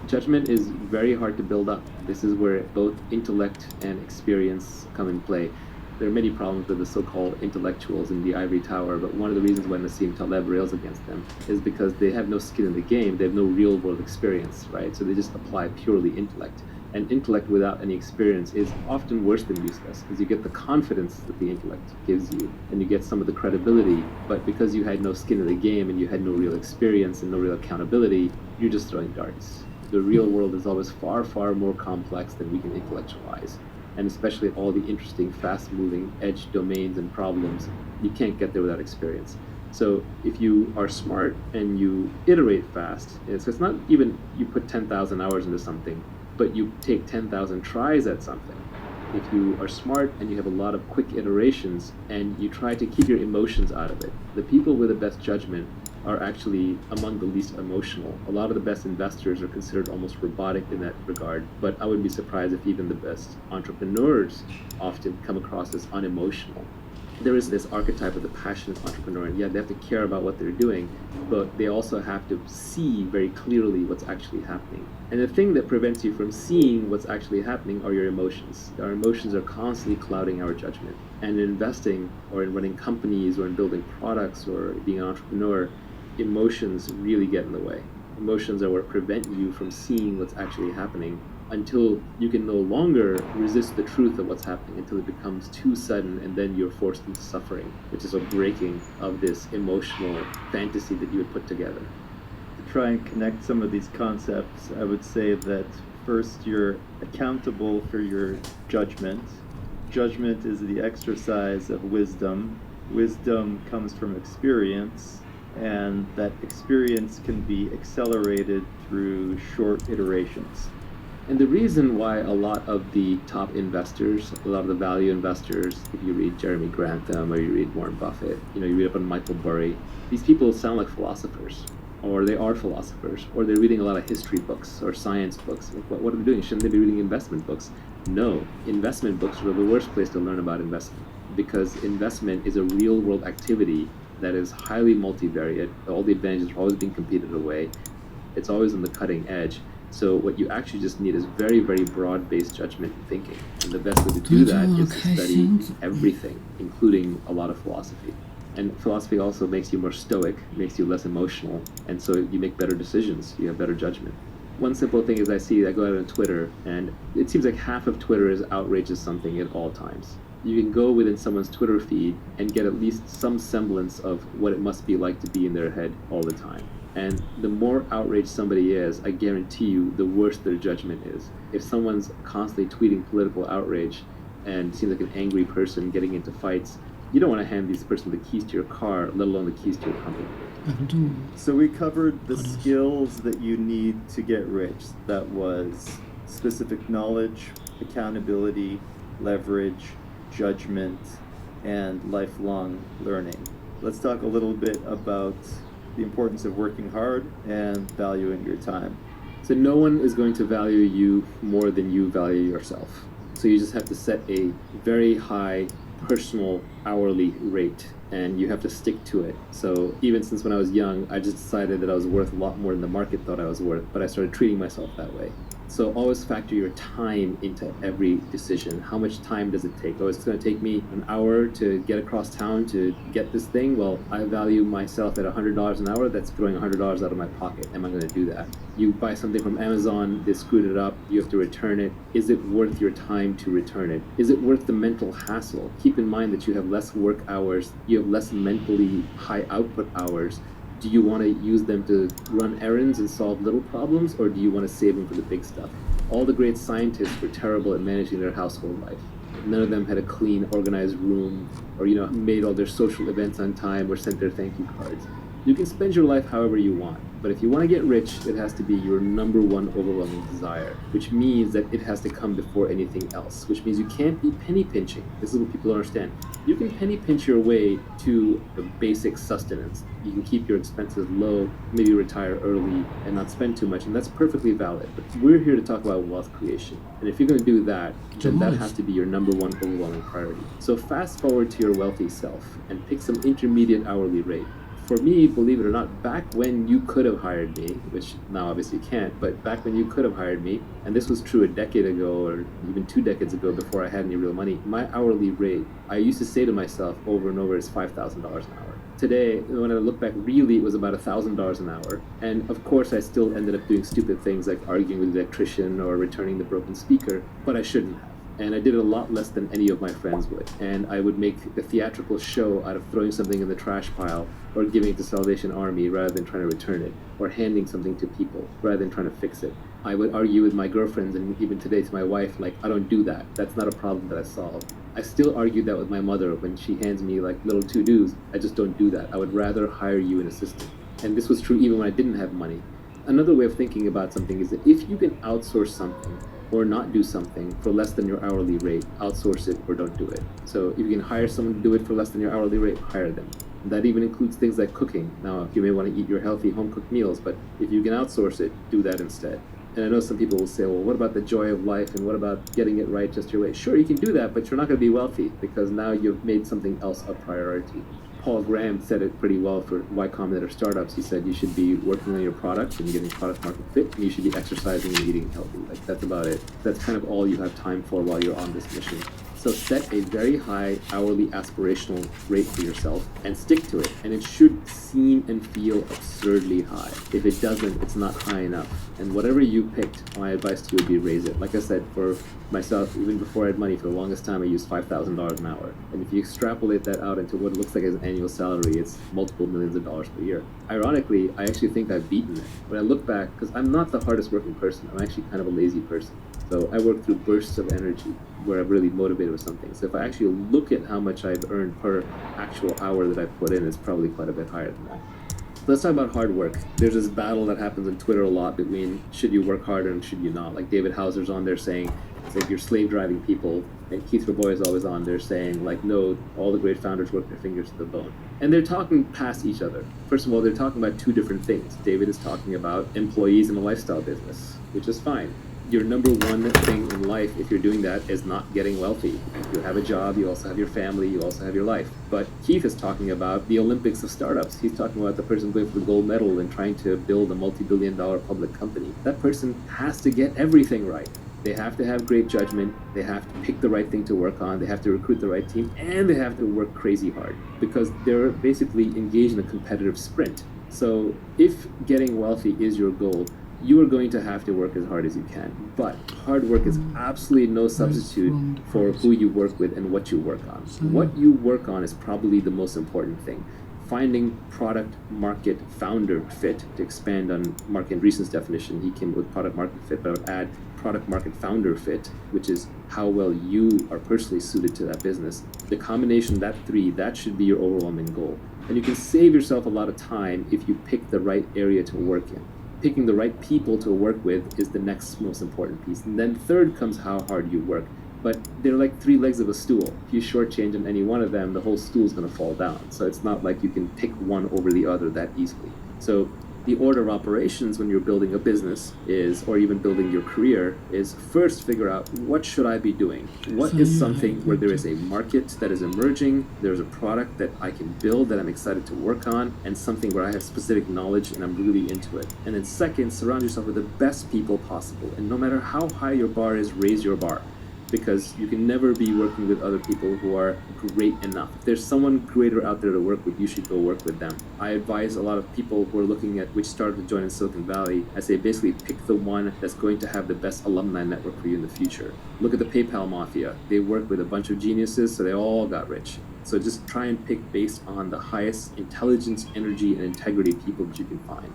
Judgment is very hard to build up. This is where both intellect and experience come in play. There are many problems with the so-called intellectuals in the ivory tower, but one of the reasons why Nassim Taleb rails against them is because they have no skin in the game. They have no real-world experience, right? So they just apply purely intellect. And intellect without any experience is often worse than useless, because you get the confidence that the intellect gives you, and you get some of the credibility, but because you had no skin in the game and you had no real experience and no real accountability, you're just throwing darts. The real world is always far, far more complex than we can intellectualize. And especially all the interesting, fast-moving edge domains and problems, you can't get there without experience. So if you are smart and you iterate fast, so it's not even you put 10,000 hours into something, but you take 10,000 tries at something. If you are smart and you have a lot of quick iterations and you try to keep your emotions out of it, the people with the best judgment are actually among the least emotional. A lot of the best investors are considered almost robotic in that regard, but I wouldn't be surprised if even the best entrepreneurs often come across as unemotional. There is this archetype of the passionate entrepreneur, and yeah, they have to care about what they're doing, but they also have to see very clearly what's actually happening. And the thing that prevents you from seeing what's actually happening are your emotions. Our emotions are constantly clouding our judgment. And in investing, or in running companies, or in building products, or being an entrepreneur, emotions really get in the way. Emotions are what prevent you from seeing what's actually happening until you can no longer resist the truth of what's happening, until it becomes too sudden and then you're forced into suffering, which is a breaking of this emotional fantasy that you had put together. To try and connect some of these concepts, I would say that first, you're accountable for your judgment. Judgment is the exercise of wisdom. Wisdom comes from experience, and that experience can be accelerated through short iterations. And the reason why a lot of the top investors, a lot of the value investors, if you read Jeremy Grantham or you read Warren Buffett, you read up on Michael Burry, these people sound like philosophers, or they are philosophers, or they're reading a lot of history books or science books. Like, what are they doing? Shouldn't they be reading investment books? No, investment books are the worst place to learn about investment, because investment is a real world activity that is highly multivariate. All the advantages are always being competed away. It's always on the cutting edge. So what you actually just need is very, very broad-based judgment and thinking. And the best way to do that is to study everything, including a lot of philosophy. And philosophy also makes you more stoic, makes you less emotional, and so you make better decisions, you have better judgment. One simple thing is I go out on Twitter, and it seems like half of Twitter is outrageous something at all times. You can go within someone's Twitter feed and get at least some semblance of what it must be like to be in their head all the time. And the more outraged somebody is, I guarantee you, the worse their judgment is. If someone's constantly tweeting political outrage and seems like an angry person getting into fights, You don't want to hand this person the keys to your car, let alone the keys to your company. Abdul. So we covered the Others. skills that you need to get rich. That was specific knowledge, accountability, leverage, judgment, and lifelong learning. Let's talk a little bit about the importance of working hard and valuing your time. So no one is going to value you more than you value yourself. So you just have to set a very high personal hourly rate, and you have to stick to it. So even since when I was young, I just decided that I was worth a lot more than the market thought I was worth, but I started treating myself that way. So always factor your time into every decision. How much time does it take? Oh, it's going to take me an hour to get across town to get this thing. Well, I value myself at $100 an hour. That's throwing $100 out of my pocket. Am I going to do that? You buy something from Amazon, they screwed it up, you have to return it. Is it worth your time to return it? Is it worth the mental hassle? Keep in mind that you have less work hours, you have less mentally high output hours. Do you want to use them to run errands and solve little problems, or do you want to save them for the big stuff? All the great scientists were terrible at managing their household life. None of them had a clean, organized room, or made all their social events on time or sent their thank you cards. You can spend your life however you want, but if you want to get rich, it has to be your number one overwhelming desire, which means that it has to come before anything else, which means you can't be penny pinching. This is what people don't understand. You can penny pinch your way to a basic sustenance. You can keep your expenses low, maybe retire early and not spend too much, and that's perfectly valid. But we're here to talk about wealth creation. And if you're going to do that, then that has to be your number one overwhelming priority. So fast forward to your wealthy self and pick some intermediate hourly rate. For me, believe it or not, back when you could have hired me, which now obviously you can't, but back when you could have hired me, and this was true a decade ago or even 2 decades ago before I had any real money, my hourly rate, I used to say to myself over and over, is $5,000 an hour. Today, when I look back, really it was about $1,000 an hour. And of course, I still ended up doing stupid things like arguing with the electrician or returning the broken speaker, but I shouldn't have. And I did it a lot less than any of my friends would. And I would make a theatrical show out of throwing something in the trash pile or giving it to Salvation Army rather than trying to return it, or handing something to people rather than trying to fix it. I would argue with my girlfriends and even today to my wife, like, I don't do that. That's not a problem that I solve. I still argue that with my mother when she hands me like little to-dos. I just don't do that. I would rather hire you an assistant. And this was true even when I didn't have money. Another way of thinking about something is that if you can outsource something, or not do something for less than your hourly rate, outsource it or don't do it. So if you can hire someone to do it for less than your hourly rate, hire them. That even includes things like cooking. Now, you may want to eat your healthy home-cooked meals, but if you can outsource it, do that instead. And I know some people will say, well, what about the joy of life and what about getting it right just your way? Sure, you can do that, but you're not going to be wealthy because now you've made something else a priority. Paul Graham said it pretty well for Y Combinator startups. He said you should be working on your product and getting product market fit, and you should be exercising and eating healthy. Like, that's about it. That's kind of all you have time for while you're on this mission. So set a very high hourly aspirational rate for yourself and stick to it. And it should seem and feel absurdly high. If it doesn't, it's not high enough. And whatever you picked, my advice to you would be raise it. Like I said, for myself, even before I had money, for the longest time, I used $5,000 an hour. And if you extrapolate that out into what it looks like as an annual salary, it's multiple millions of dollars per year. Ironically, I actually think I've beaten it. When I look back, because I'm not the hardest working person, I'm actually kind of a lazy person. So I work through bursts of energy where I'm really motivated with something. So if I actually look at how much I've earned per actual hour that I've put in, it's probably quite a bit higher than that. Let's talk about hard work. There's this battle that happens on Twitter a lot between should you work harder and should you not. Like David Hauser's on there saying, it's like you're slave driving people, and Keith Rabois is always on there saying, like, no, all the great founders work their fingers to the bone. And they're talking past each other. First of all, they're talking about two different things. David is talking about employees in a lifestyle business, which is fine. Your number one thing in life, if you're doing that, is not getting wealthy. You have a job, you also have your family, you also have your life. But Keith is talking about the Olympics of startups. He's talking about the person going for the gold medal and trying to build a multi-billion-dollar public company. That person has to get everything right. They have to have great judgment, they have to pick the right thing to work on, they have to recruit the right team, and they have to work crazy hard because they're basically engaged in a competitive sprint. So if getting wealthy is your goal, you are going to have to work as hard as you can. But hard work is absolutely no substitute for who you work with and what you work on. What you work on is probably the most important thing. Finding product market founder fit, to expand on Mark Andreessen's definition, he came with product market fit, but I would add product market founder fit, which is how well you are personally suited to that business. The combination of that three, that should be your overwhelming goal. And you can save yourself a lot of time if you pick the right area to work in. Picking the right people to work with is the next most important piece. And then third comes how hard you work. But they're like three legs of a stool. If you shortchange on any one of them, the whole stool is going to fall down. So it's not like you can pick one over the other that easily. So the order of operations when you're building a business is, or even building your career, is first figure out what should I be doing? What is something where there is a market that is emerging, there's a product that I can build that I'm excited to work on, and something where I have specific knowledge and I'm really into it. And then second, surround yourself with the best people possible. And no matter how high your bar is, raise your bar. Because you can never be working with other people who are great enough. If there's someone greater out there to work with, you should go work with them. I advise a lot of people who are looking at which startup to join in Silicon Valley, I say basically pick the one that's going to have the best alumni network for you in the future. Look at the PayPal mafia. They worked with a bunch of geniuses, so they all got rich. So just try and pick based on the highest intelligence, energy, and integrity people that you can find.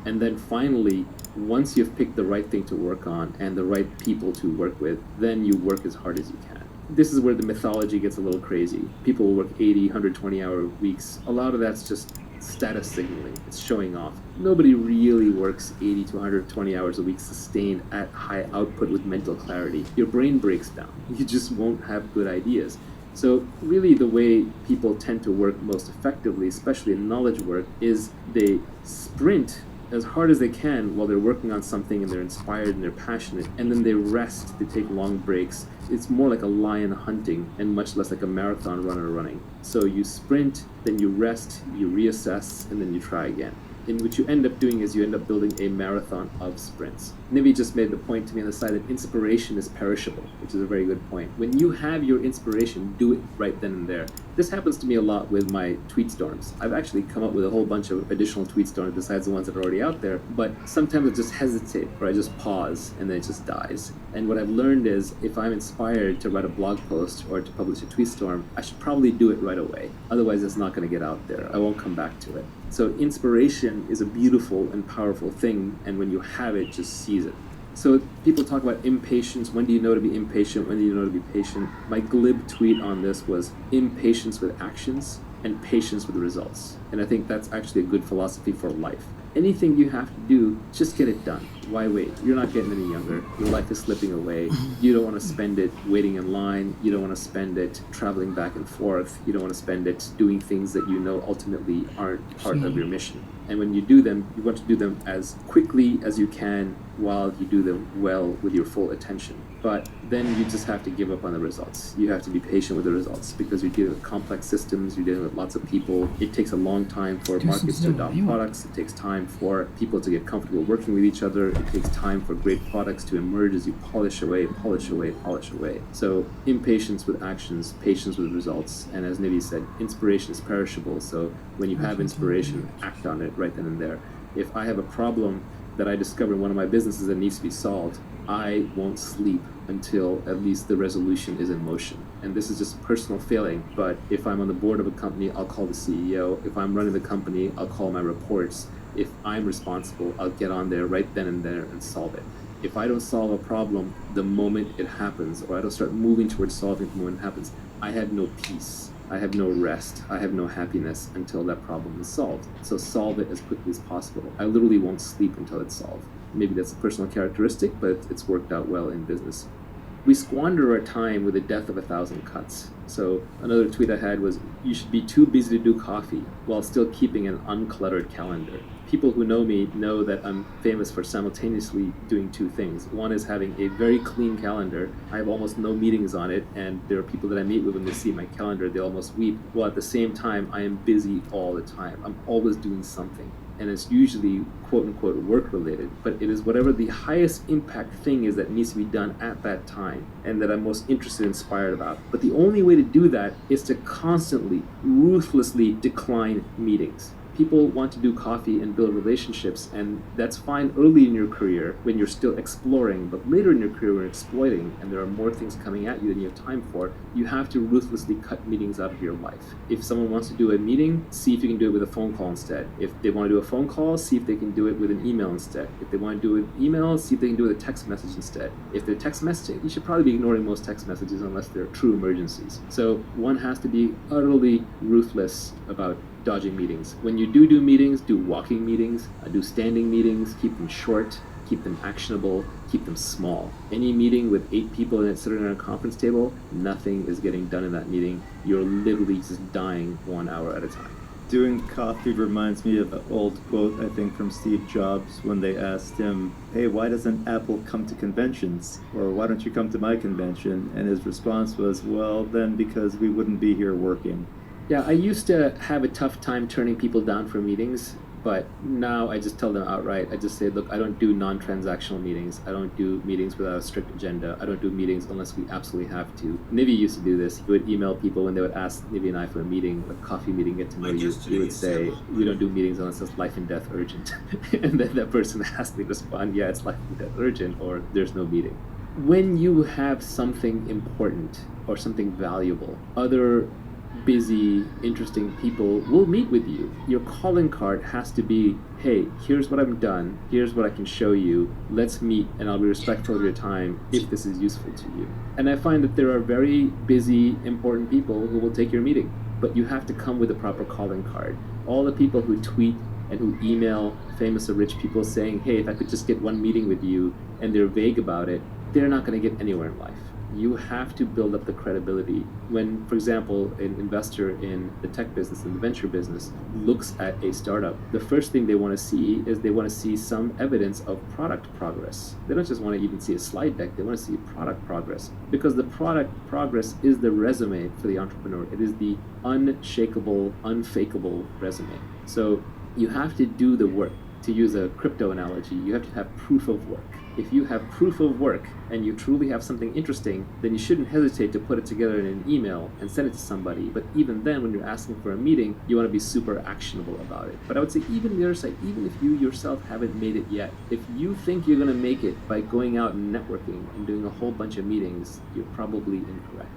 And then finally, once you've picked the right thing to work on and the right people to work with, then you work as hard as you can. This is where the mythology gets a little crazy. People will work 80, 120-hour weeks. A lot of that's just status signaling. It's showing off. Nobody really works 80 to 120 hours a week sustained at high output with mental clarity. Your brain breaks down. You just won't have good ideas. So really the way people tend to work most effectively, especially in knowledge work, is they sprint as hard as they can while they're working on something and they're inspired and they're passionate, and then they rest, they take long breaks. It's more like a lion hunting and much less like a marathon runner running. So you sprint, then you rest, you reassess, and then you try again. And what you end up doing is you end up building a marathon of sprints. Nivi just made the point to me on the side that inspiration is perishable, which is a very good point. When you have your inspiration, do it right then and there. This happens to me a lot with my tweet storms. I've actually come up with a whole bunch of additional tweet storms besides the ones that are already out there, but sometimes I just hesitate or I just pause and then it just dies. And what I've learned is if I'm inspired to write a blog post or to publish a tweet storm, I should probably do it right away. Otherwise it's not going to get out there. I won't come back to it. So inspiration is a beautiful and powerful thing, and when you have it, just seize it. So people talk about impatience. When do you know to be impatient? When do you know to be patient? My glib tweet on this was impatience with actions and patience with results. And I think that's actually a good philosophy for life. Anything you have to do, just get it done. Why wait? You're not getting any younger. Your life is slipping away. You don't want to spend it waiting in line. You don't want to spend it traveling back and forth. You don't want to spend it doing things that you know ultimately aren't part of your mission. And when you do them, you want to do them as quickly as you can while you do them well with your full attention. But then you just have to give up on the results. You have to be patient with the results because you're dealing with complex systems, you're dealing with lots of people. It takes a long time for markets to adopt products. It takes time for people to get comfortable working with each other. It takes time for great products to emerge as you polish away, polish away, polish away. So impatience with actions, patience with results. And as Nivi said, inspiration is perishable. So when you have inspiration, act on it right then and there. If I have a problem that I discover in one of my businesses that needs to be solved, I won't sleep until at least the resolution is in motion. And this is just a personal failing, but if I'm on the board of a company, I'll call the CEO. If I'm running the company, I'll call my reports. If I'm responsible, I'll get on there right then and there and solve it. If I don't solve a problem the moment it happens, or I don't start moving towards solving it the moment it happens, I have no peace. I have no rest. I have no happiness until that problem is solved. So solve it as quickly as possible. I literally won't sleep until it's solved. Maybe that's a personal characteristic, but it's worked out well in business. We squander our time with the death of 1,000 cuts. So another tweet I had was, you should be too busy to do coffee while still keeping an uncluttered calendar. People who know me know that I'm famous for simultaneously doing two things. One is having a very clean calendar. I have almost no meetings on it, and there are people that I meet with when they see my calendar, they almost weep. While at the same time, I am busy all the time. I'm always doing something. And it's usually quote-unquote work-related, but it is whatever the highest impact thing is that needs to be done at that time and that I'm most interested and inspired about. But the only way to do that is to constantly, ruthlessly decline meetings. People want to do coffee and build relationships, and that's fine early in your career when you're still exploring, but later in your career when you're exploiting and there are more things coming at you than you have time for, you have to ruthlessly cut meetings out of your life. If someone wants to do a meeting, see if you can do it with a phone call instead. If they want to do a phone call, see if they can do it with an email instead. If they want to do it with email, see if they can do it with a text message instead. If they're text messaging, you should probably be ignoring most text messages unless they're true emergencies. So one has to be utterly ruthless about dodging meetings. When you do meetings, do walking meetings, do standing meetings, keep them short, keep them actionable, keep them small. Any meeting with 8 people in it sitting around a conference table, nothing is getting done in that meeting. You're literally just dying 1 hour at a time. Doing coffee reminds me of an old quote, I think, from Steve Jobs when they asked him, hey, why doesn't Apple come to conventions? Or why don't you come to my convention? And his response was, well, then because we wouldn't be here working. Yeah, I used to have a tough time turning people down for meetings, but now I just tell them outright. I just say, look, I don't do non-transactional meetings. I don't do meetings without a strict agenda. I don't do meetings unless we absolutely have to. Nivi used to do this. He would email people when they would ask Nivi and I for a meeting, a coffee meeting, get to know you. He would say, we don't do meetings unless it's life and death urgent. And then that person has to respond, yeah, it's life and death urgent, or there's no meeting. When you have something important or something valuable, other busy, interesting people will meet with you. Your calling card has to be, hey, here's what I've done, here's what I can show you, let's meet and I'll be respectful of your time if this is useful to you. And I find that there are very busy, important people who will take your meeting, but you have to come with a proper calling card. All the people who tweet and who email famous or rich people saying, hey, if I could just get one meeting with you, and they're vague about it, they're not going to get anywhere in life. You have to build up the credibility. When, for example, an investor in the tech business, in the venture business, looks at a startup, the first thing they want to see is they want to see some evidence of product progress. They don't just want to even see a slide deck, they want to see product progress. Because the product progress is the resume for the entrepreneur. It is the unshakable, unfakeable resume. So you have to do the work. To use a crypto analogy, you have to have proof of work. If you have proof of work and you truly have something interesting, then you shouldn't hesitate to put it together in an email and send it to somebody. But even then, when you're asking for a meeting, you want to be super actionable about it. But I would say even the other side, even if you yourself haven't made it yet, if you think you're going to make it by going out and networking and doing a whole bunch of meetings, you're probably incorrect.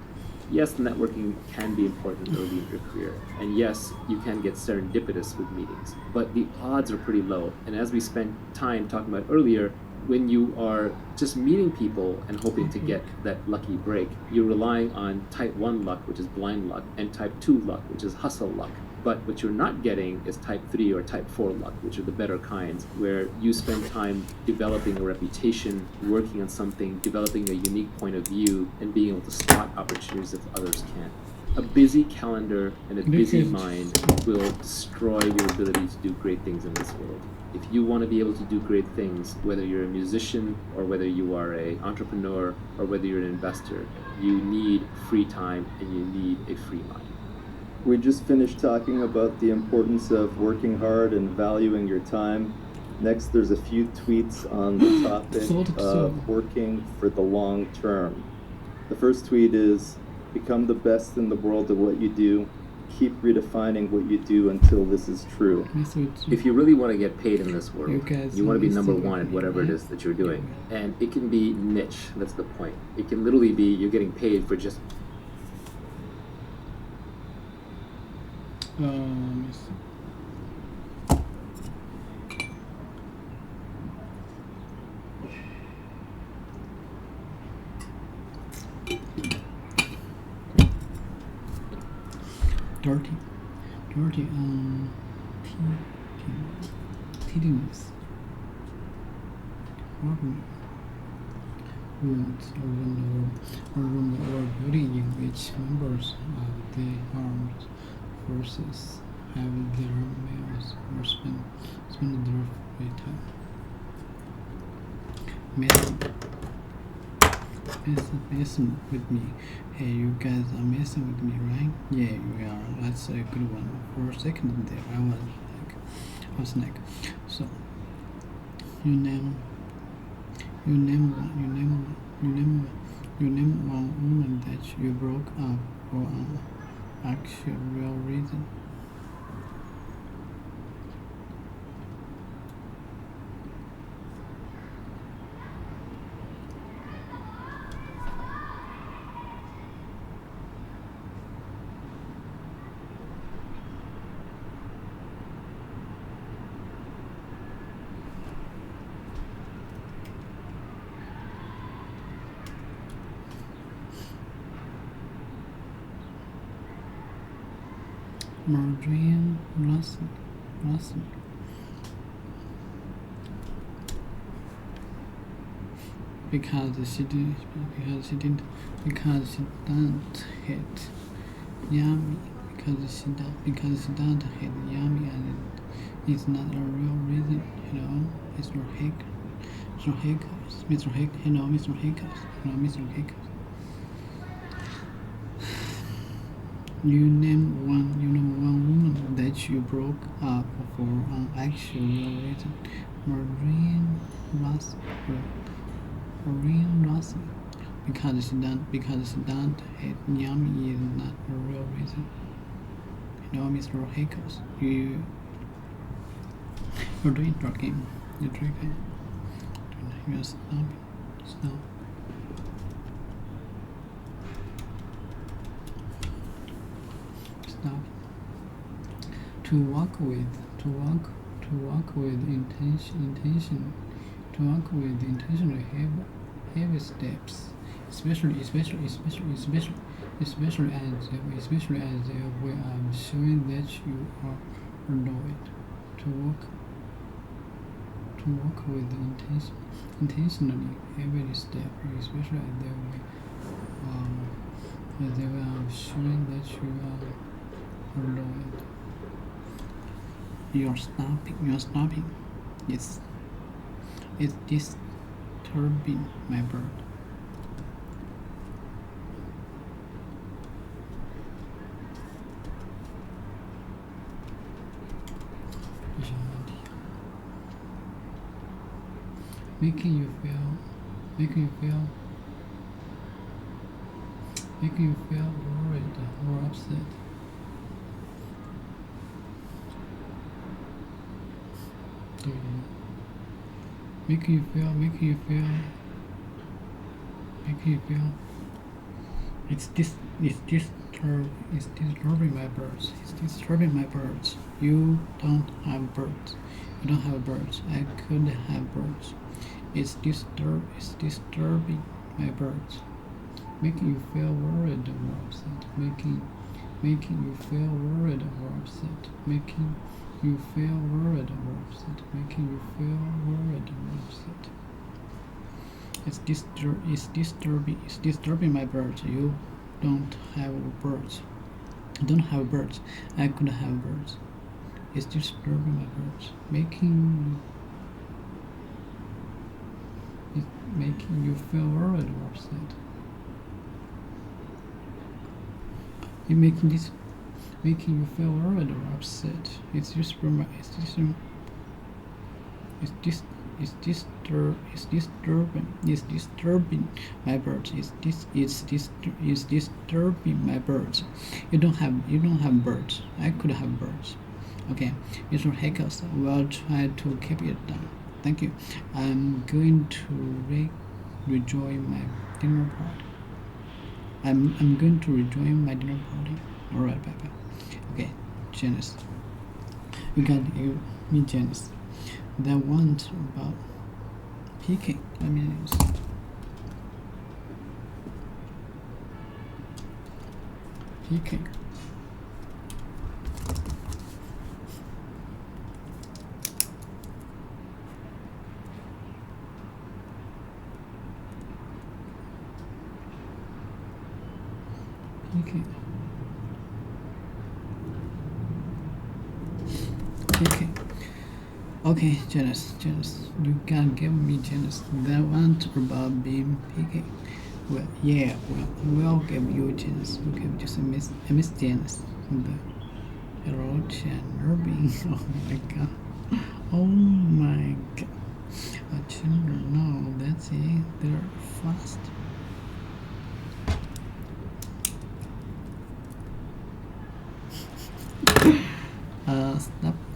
Yes, networking can be important early in your career. And yes, you can get serendipitous with meetings. But the odds are pretty low. And as we spent time talking about earlier, when you are just meeting people and hoping to get that lucky break, you're relying on type 1 luck, which is blind luck, and type 2 luck, which is hustle luck. But what you're not getting is type 3 or type 4 luck, which are the better kinds, where you spend time developing a reputation, working on something, developing a unique point of view, and being able to spot opportunities that others can't. A busy calendar and a busy mind will destroy your ability to do great things in this world. If you want to be able to do great things, whether you're a musician or whether you are an entrepreneur or whether you're an investor, you need free time and you need a free mind. We just finished talking about the importance of working hard and valuing your time. Next, there's a few tweets on the topic of working for the long term. The first tweet is, become the best in the world at what you do. Keep redefining what you do until this is true. If you really want to get paid in this world, you want to be number one at whatever it is that you're doing. And it can be niche, that's the point. It can literally be you're getting paid for just... dirty tidiness, wounds or beauty in which members of the armed forces have their meals or spend their free time. Messing with me. Hey, you guys are messing with me, right? Yeah, you are. That's a good one. For a second there, I was like, so you name one woman that you broke up for an actual real reason. Marjorie Russell. Because she don't hate Yummy. Because she don't hate Yummy, and it's not a real reason, Mr. Hickers. Mr. Hickers. You name one woman that you broke up for an actual reason. Maureen Russell. Because she don't hate Yummy is not a real reason. Mr. Hickers, you're doing talking. You're drinking. You're stopping. Stop. To walk with intention. To walk with intentionally heavy steps, especially as we are showing that you are annoyed. To walk with intentionally heavy steps, especially as we are showing that you are annoyed. You're stopping. It's disturbing my bird. Making you feel worried or upset. Making you feel it's disturbing my birds. You don't have birds. I could have birds. It's disturbing my birds. Making you feel worried or upset. Making you feel worried or upset. Making you feel worried or upset. Making you feel worried or upset. It's disturbing my birds. You don't have birds. I could have birds. It's disturbing my birds. Making you feel worried or upset. Making you feel worried or upset. It's disturbing my birds. It's disturbing my birds. You don't have birds. I could have birds. Okay, Mr. Hickers will try to keep it down. Thank you. I'm going to rejoin my dinner party. I'm going to rejoin my dinner party. Alright, bye. Okay, Janice. We got you, me, Janice. That one about picking. Let me use. Picking. Okay, Janice, you can give me Janice. That one about being picky. Well, yeah, we'll give you Janice. Okay, just a miss Janice. The roach and Irving. Oh my god. Children, no, that's it. They're fast.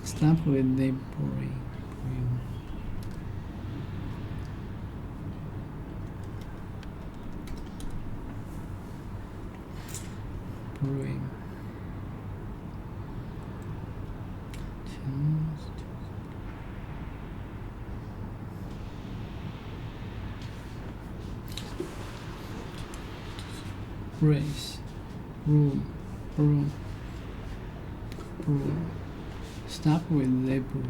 Stop with the boring. Race, room. brew. Stop with the brew.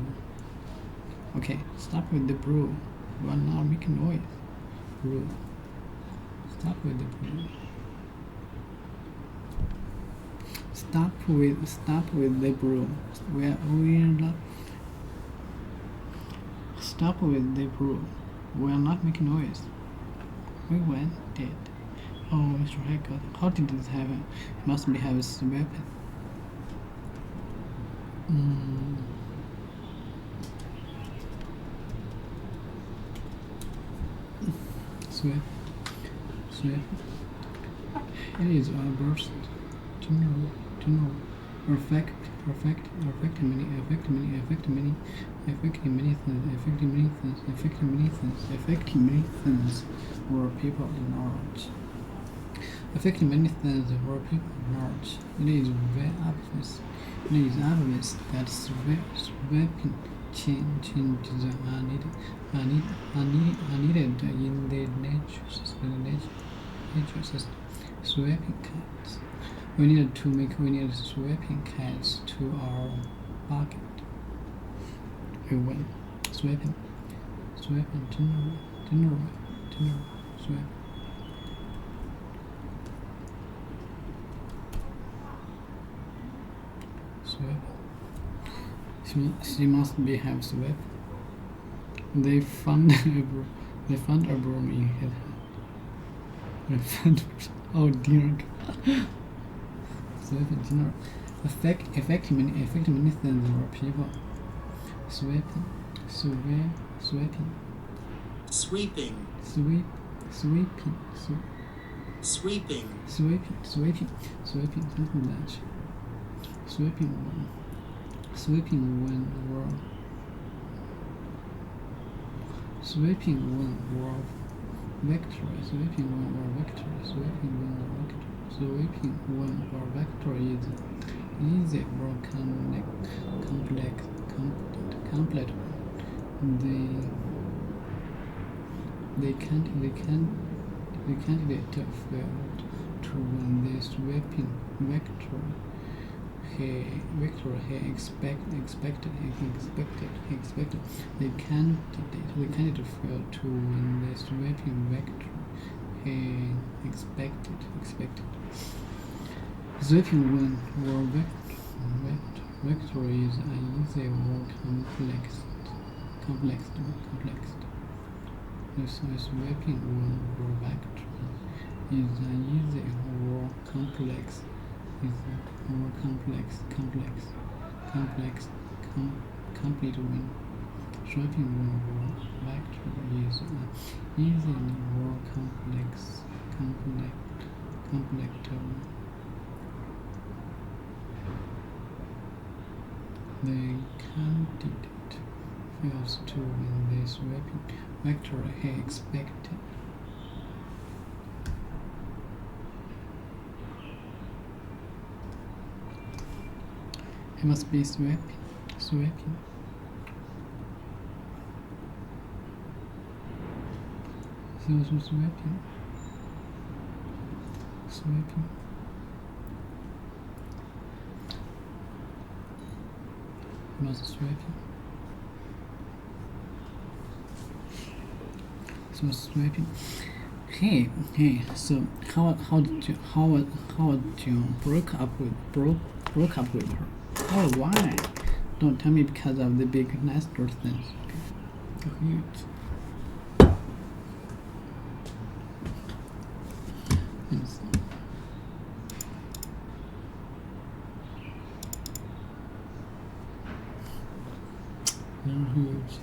Okay, stop with the brew. You are now making noise. Brew. Stop with the brew. Stop with the brew. We're not. Stop with the brew. We are not making noise. We went dead. Oh, Mr. Hackett, how did this happen? It must be have a weapon. Sweep. It is a burst. General. Affect many things or people in large. Affecting many things or people in large. It is very obvious. That sweeping changes are needed in the nature system. Sweeping cats. We need sweeping cats to our bucket. We went sweeping. General. Sweep. She must be have swept. They found a broom in his hand. Oh dear God. Sweeping general. Affecting many things or people. Sweeping. Something that. Sweeping when world. Sweeping when world. Victory. Sweeping when war victory. Sweeping when war victory is easy or complex. The candidate failed to win the sweeping victory. He expected. The candidate failed to win the sweeping victory. He expected. Sweeping win war victory is easy or complex. The sweeping win war victory is easy or complex. Complete win. Sweeping win war victory is easy or complex. The candidate fails to win the sweeping victory he expected. He must be sweeping. Sweeping. Must sweeping. So sweeping. Hey. So how did you broke up with her? Oh, why? Don't tell me because of the big nasty things. Okay. Yes. They're huge.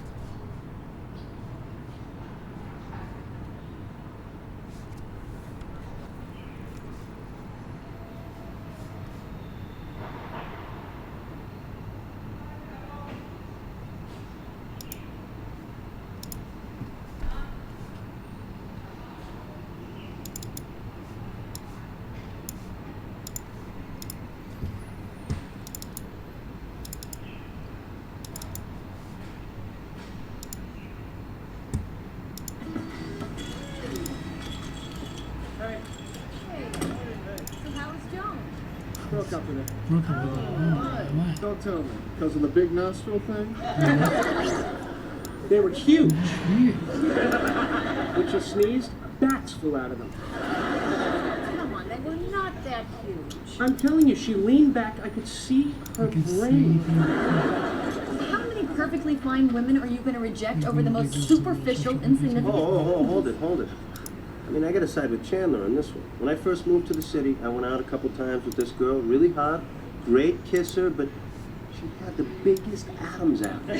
So how was Joan? Broke up with her. Broke up with her. Why? Don't tell me. Because of the big nostril thing? Why? They were huge. Huge. When she sneezed, bats flew out of them. Come on, they were not that huge. I'm telling you, she leaned back. I could see her brain. How many perfectly fine women are you going to reject over the most superficial, insignificant... Oh, hold it. I mean, I gotta side with Chandler on this one. When I first moved to the city, I went out a couple times with this girl, really hot, great kisser, but she had the biggest Adam's apple.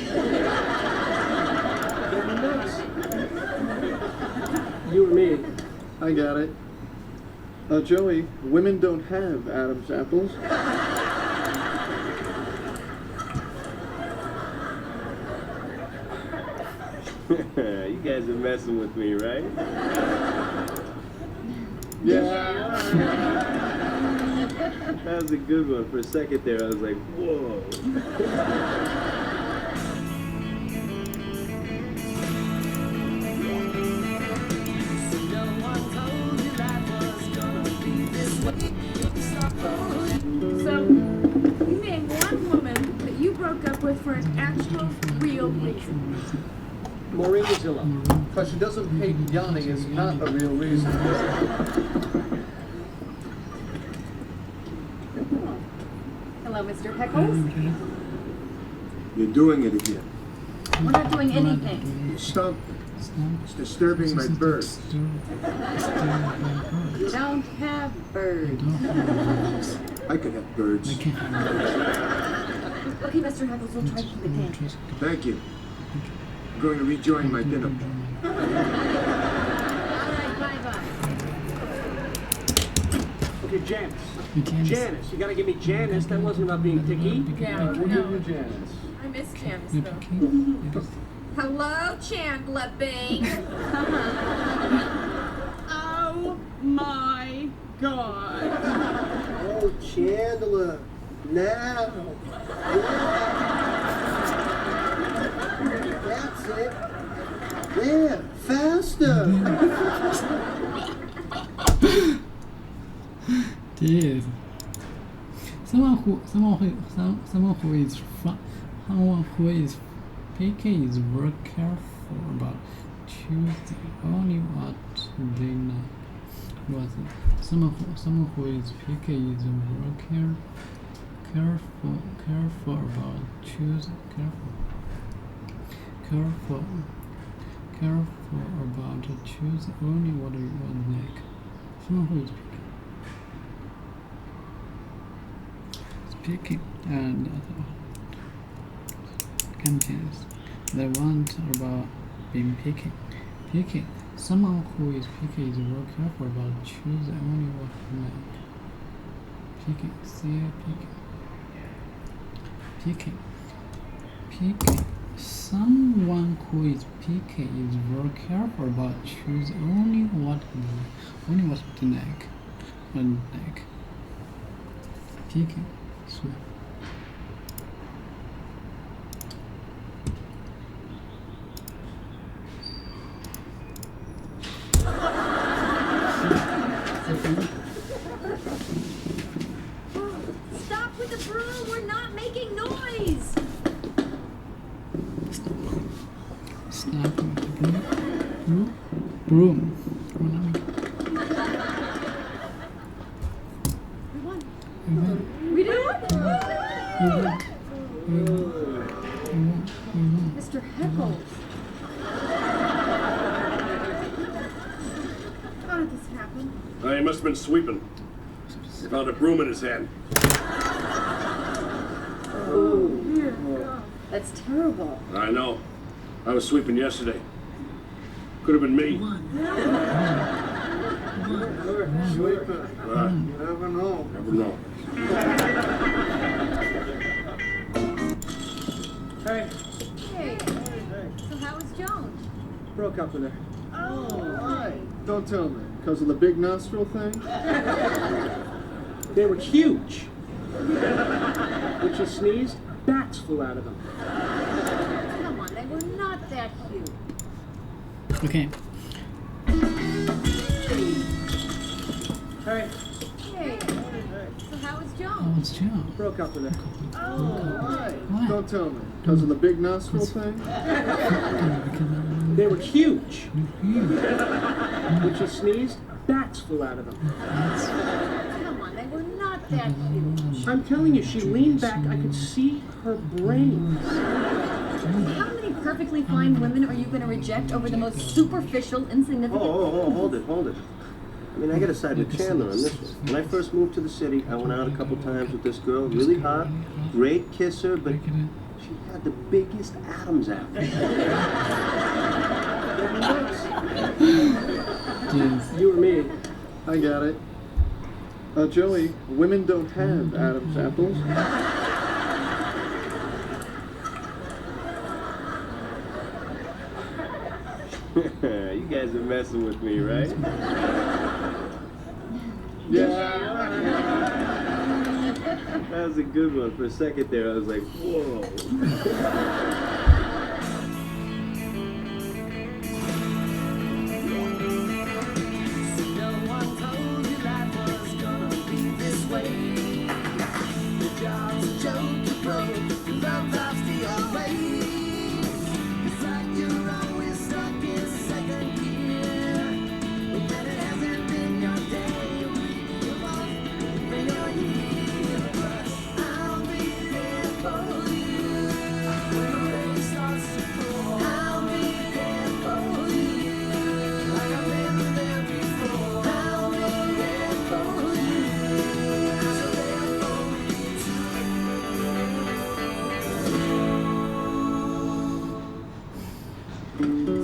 You or me? I got it. Joey, women don't have Adam's apples. You guys are messing with me, right? Yeah. That was a good one. For a second there, I was like, whoa. So, you name one woman that you broke up with for an actual, real reason. Maureen Zillow. Because she doesn't hate Yanni is not a real reason. Hello, Mr. Heckles. You're doing it again. We're not doing anything. Stop. It's disturbing my birds. You don't have birds. I could have birds. Okay, Mr. Heckles, we'll try to keep it down. Thank you. I'm going to rejoin my dinner. All right, bye-bye. Okay, Janice, you gotta give me Janice. That wasn't about being picky. Yeah, We'll no. give you Janice. I miss Janice, though. Hello, Chandler Bing. Oh, my God. Oh, Chandler. Now. That's it. There, faster. Jeez. Someone who is picky is very careful about choosing only what they know. Someone who is picky is very careful about choosing only what they like. Someone who is picky and contains the one about being picky. Someone who is picky is very careful about choosing only what they like. Picky. Someone who is picky is very careful about choosing only what they like. Picky. So. Stop with the broom! We're not making noise! Stop with the broom. We did? Mr. Heckles. How did this happen? He must have been sweeping. He found a broom in his hand. Oh, dear God. That's terrible. I know. I was sweeping yesterday. Could have been me. Sweeper. You never know. Never know. Hey, Hey. So how was Joan? broke up with her. Oh, why? Don't tell me. Because of the big nostril thing? They were huge. When she sneezed, bats flew out of them. Come on, they were not that huge. Okay. Hey, Hey. So how was Joe? Oh, it's Joe. Broke up with her. Why? Don't tell me. Because of the big nostril thing? They were huge. Huge. When she sneezed, bats flew out of them. Come on, they were not that huge. I'm telling you, she leaned back. I could see her brains. How many perfectly fine women are you going to reject over the most superficial, insignificant... Oh, hold it. I mean, I gotta side with Chandler on this one. When I first moved to the city, I went out a couple times with this girl, really hot, great kisser, but she had the biggest Adam's apple. Yes. You or me? I got it. Joey, women don't have Adam's apples. You guys are messing with me, right? Yeah. That was a good one. For a second there, I was like, whoa.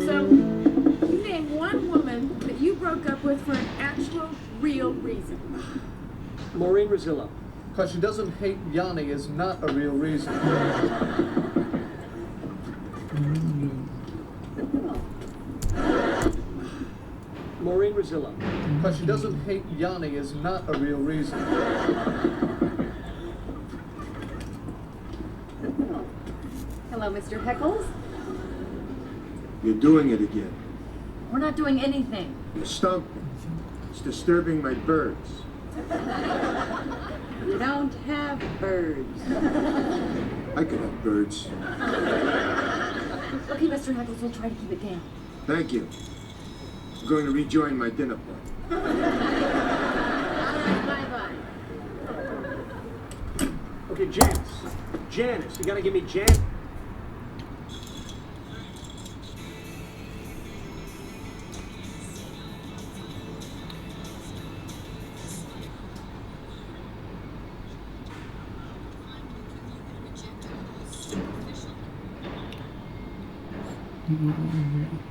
So, you name one woman that you broke up with for an actual, real reason. Maureen Rosillo. Because she doesn't hate Yanni is not a real reason. Maureen Rosillo. Because she doesn't hate Yanni is not a real reason. Hello, Mr. Heckles. You're doing it again. We're not doing anything. You stumped me. It's disturbing my birds. You don't have birds. I could have birds. Okay, Mr. Heckles, we'll try to keep it down. Thank you. I'm going to rejoin my dinner party. Bye-bye. Okay, Janice, you gotta give me Janice.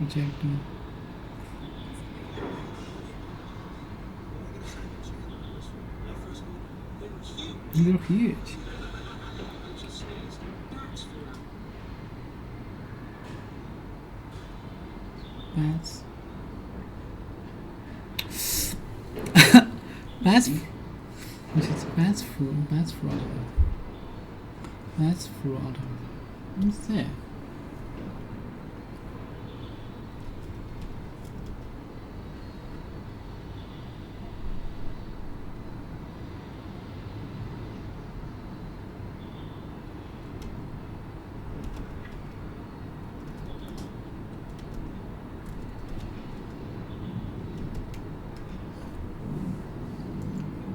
Rejecting. They're huge. Bats. Bats. Bats fraud. That's fraud. What's that?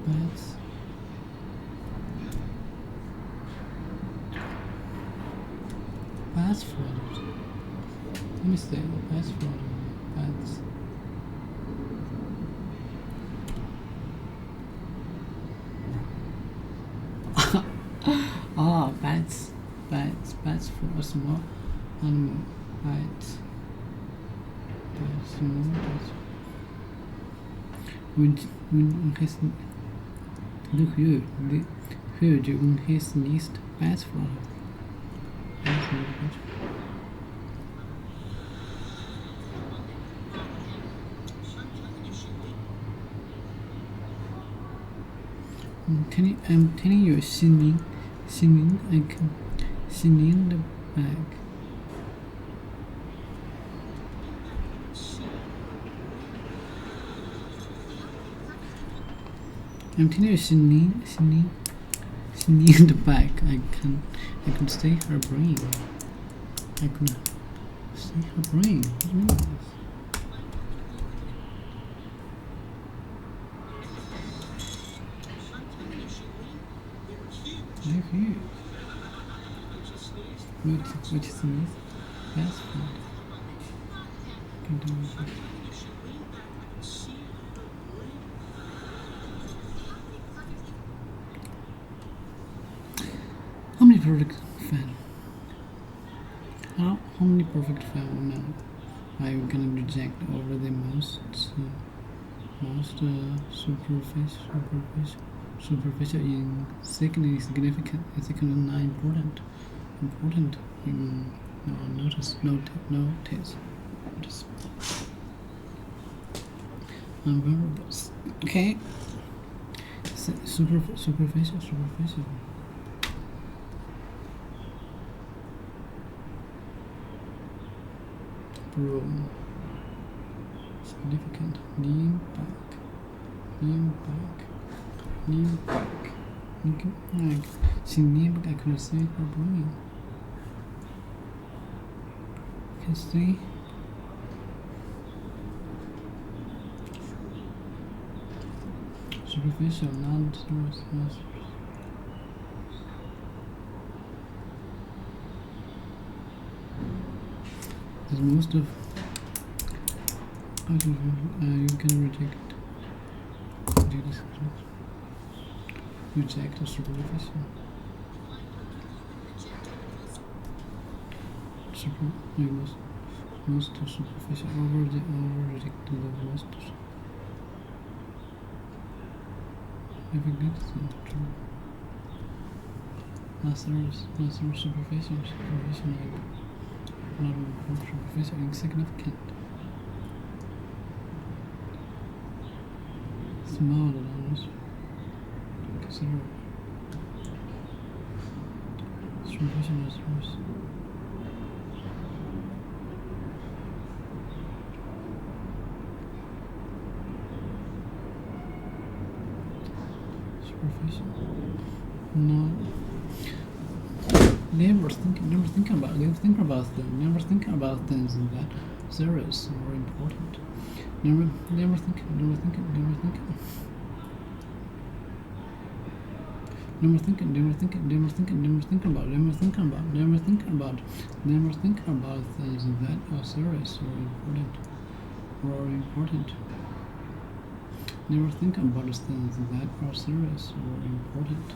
Bats. Bats fraud. Let me say bats fraud. Bats. Bats for a small animal. Bats. When he sneezed, bats for I'm telling you, singing, I can singing the bag. I'm telling you, singing. Near the back, I could see her brain. I could see her brain. What means this? They're huge. Which is the best friend? Can do it. How many perfect fan? How many perfect fan women are you gonna reject over the most superficial, insignificant, not important? Notice. Unvariables. Okay. Superficial. Room. Significant. Lean back. Like, she leaned back. I couldn't see her brain. Can see. Superficial, not serious. As most of you can reject a superficial. Most superficial over reject the most. I think that's not true. Not superficial, not superficial, insignificant. Small almost. Consider superficial as worse. Superficial. No. Never think about things that serious or important. Never think about things that are serious or important. Never think about things that are serious or important.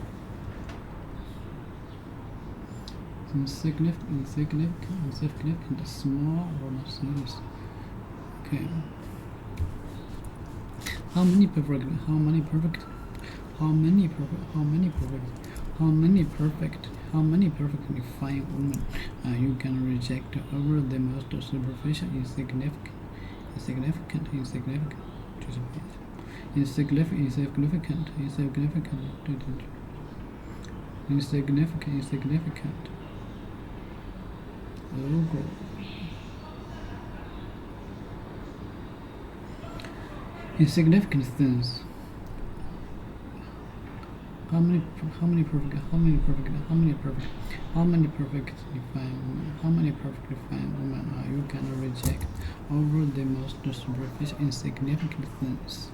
Insignificant, small or not serious. Okay. How many perfectly fine women you can reject over the most superficial, insignificant. Logo. Insignificant things. How many perfectly fine women are you gonna reject over the most superficial, insignificant things?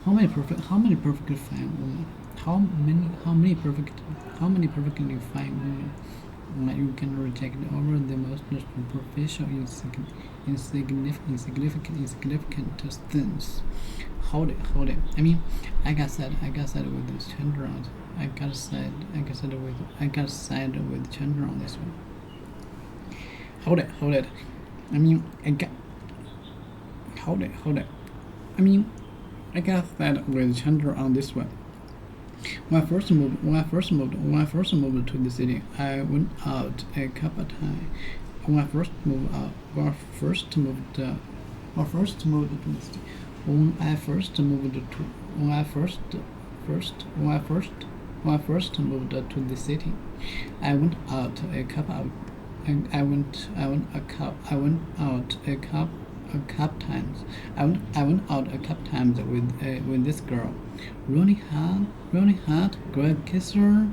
How many perfectly fine women? How many perfectly fine women you can reject over the most superficial, insignificant things? Hold it. I mean, I got side with this Chandra on. I got side with Chandra on this one. Hold it. I mean, hold it. I mean, I got side with Chandra on this one. When I first moved to the city, I went out a couple of times. When I first moved to the city. When I first moved to the city, I went out a couple a couple times. I went out a couple times with this girl. Really hot, great kisser.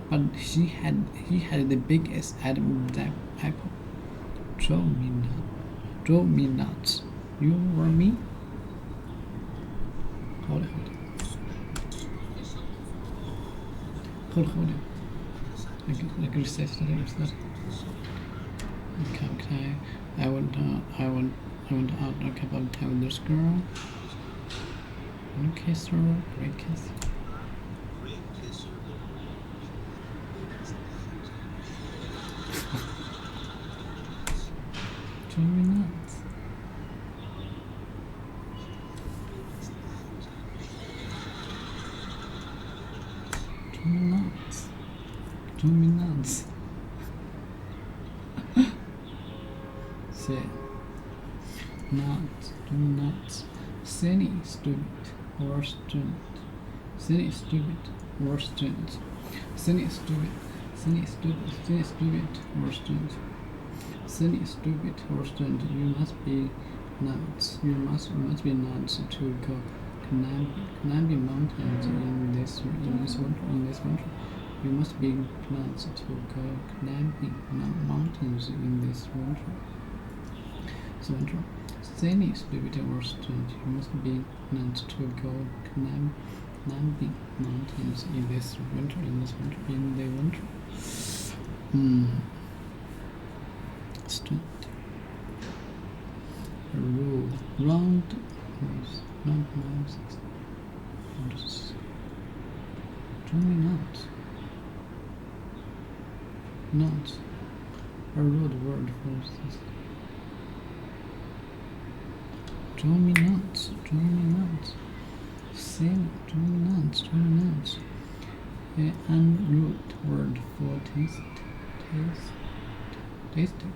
But he had the biggest apple. Drove me nuts. You were me? Hold it. Like you said. Okay. I went out a couple of times with this girl. One kiss her, great kiss. Drove me nuts. Drove me nuts. Say nuts. Silly, stupid, worst student. Silly, stupid, worst student. Silly, stupid, worst student. Silly, stupid, worst student. You must be nuts. You must be nuts to go climbing mountains in this winter. You must be nuts to go climbing mountains in this winter. Silly, stupid, worst student. You must be nuts to go climbing mountains in the winter. Student. Rule. Round nose. Drove me nuts. Nuts. A rude word for this. Drove me nuts. Silly, drove me nuts. An unrude word for tasting.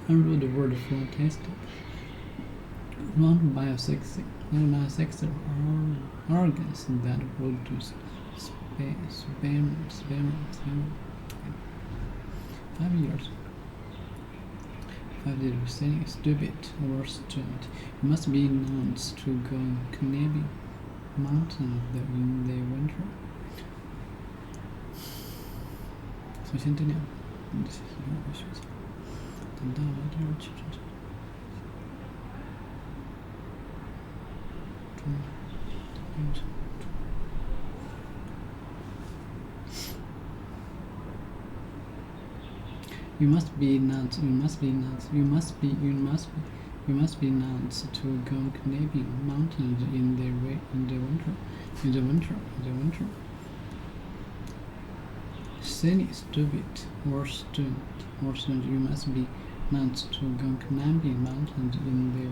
Unrude word for tasting. Not by a sexy organs that produce sperm. 5 years. 5 years. Saying stupid, worst student. You must be nuts to go climbing mountains in the winter. 首先这两个是我学习，等到了第二期之后。You must be nuts. You must be nuts to go climbing mountains in the winter. Silly, stupid, worst student. You must be nuts to go climbing mountains in the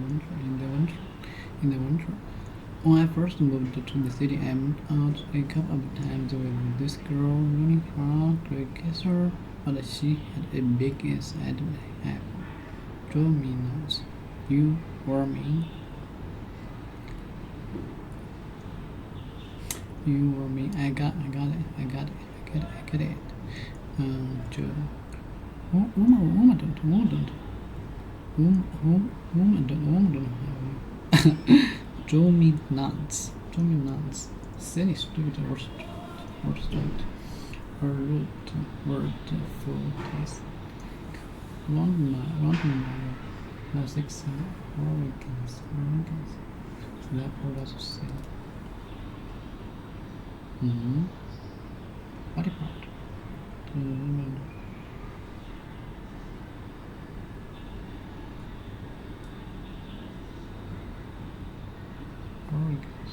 winter. When I first moved to the city, I went out a couple of times with this girl, really hard, great kisser, but she had a big ass apple. Drove me nuts. You were me. I got it. Drove me nuts. Silly, stupid, worst student. A rude word for taste. Want my 6 organs. So that word also say. Body part. Organs.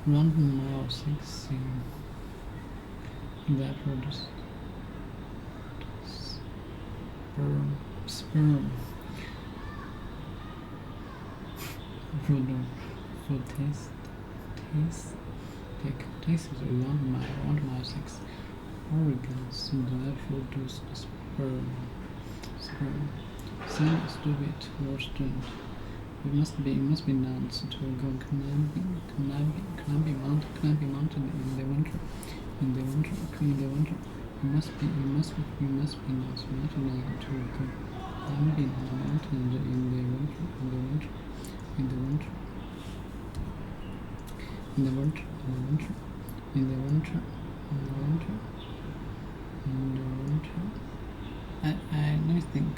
1 mile 16. That produces sperm. For taste. Taste is 1 mile 6 organs that produce sperm. Silly, stupid, worst student. You must be nuts to go climbing mountain in the winter. You must be nuts to go climbing mountains in the winter, in the winter, in the winter, in the winter, in the winter, in the winter, in the winter. Let me think.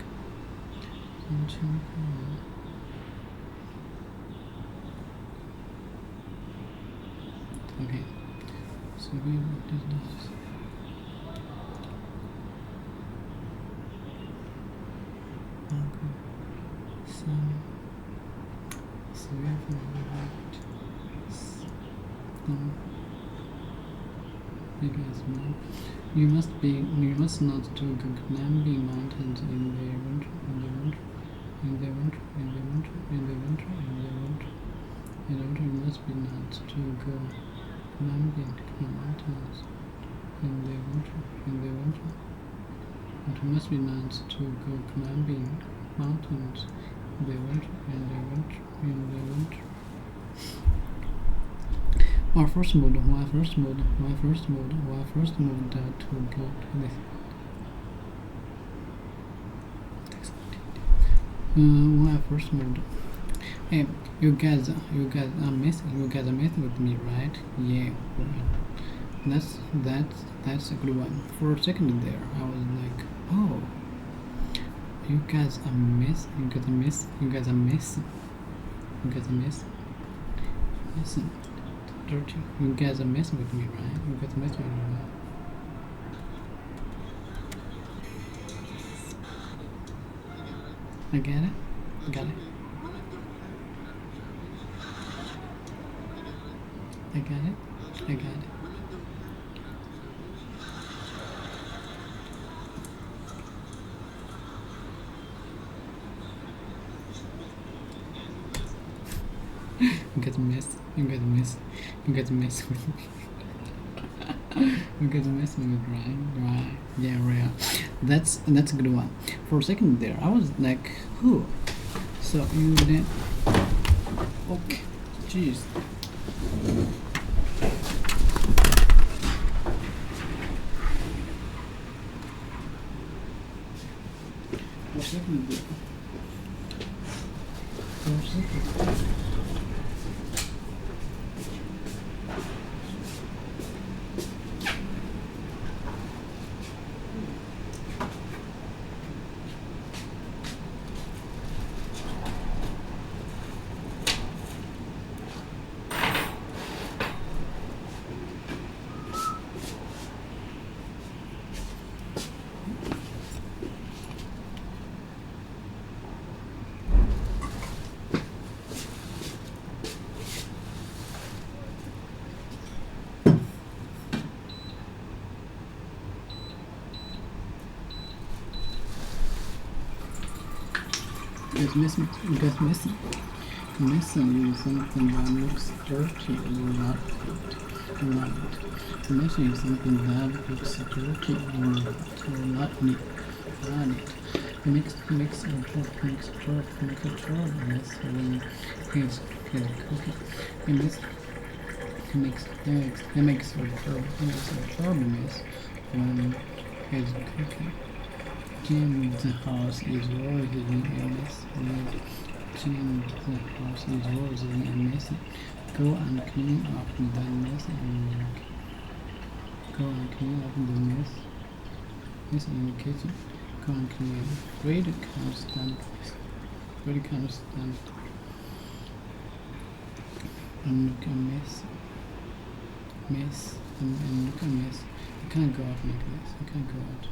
Okay, so we what is this? Okay, some so we have because you must not to go climbing mountains in the winter, in the winter, in the winter, in the winter, in the winter, in the winter. In the winter you must be not to go climbing mountains in the winter, in the winter. It must be not to go climbing mountains in the winter, in the winter, in the winter. Our first mode that to go to this. First mode. Hey, you guys are messing with me, right? Yeah, that's a good one. For a second there, I was like, oh, you guys are messing. Dirty. You guys are messing with me, right? You guys are messing with me, right? I get it. You guys mess with me. You guys messing with me, right? Yeah, right. That's a good one. For a second there, I was like, who? So you then, okay, jeez. For a second there. Missing is something that looks dirty or not good. Missing is something that looks dirty or not neat. Mix a turf mess when he's cooking. He makes a turf mess when he's cooking. Jim's house is always in a mess. Go and clean up the mess in the kitchen. Go and clean. Very constant. And look a mess. And look a mess. You can't go out like this. You can't go out.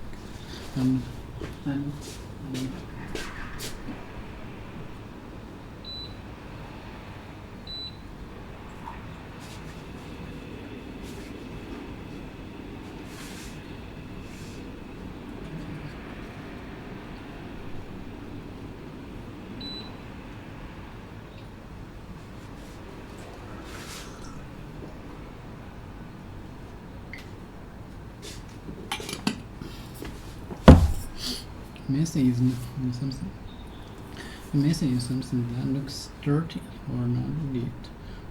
Messy is something that looks dirty or not neat,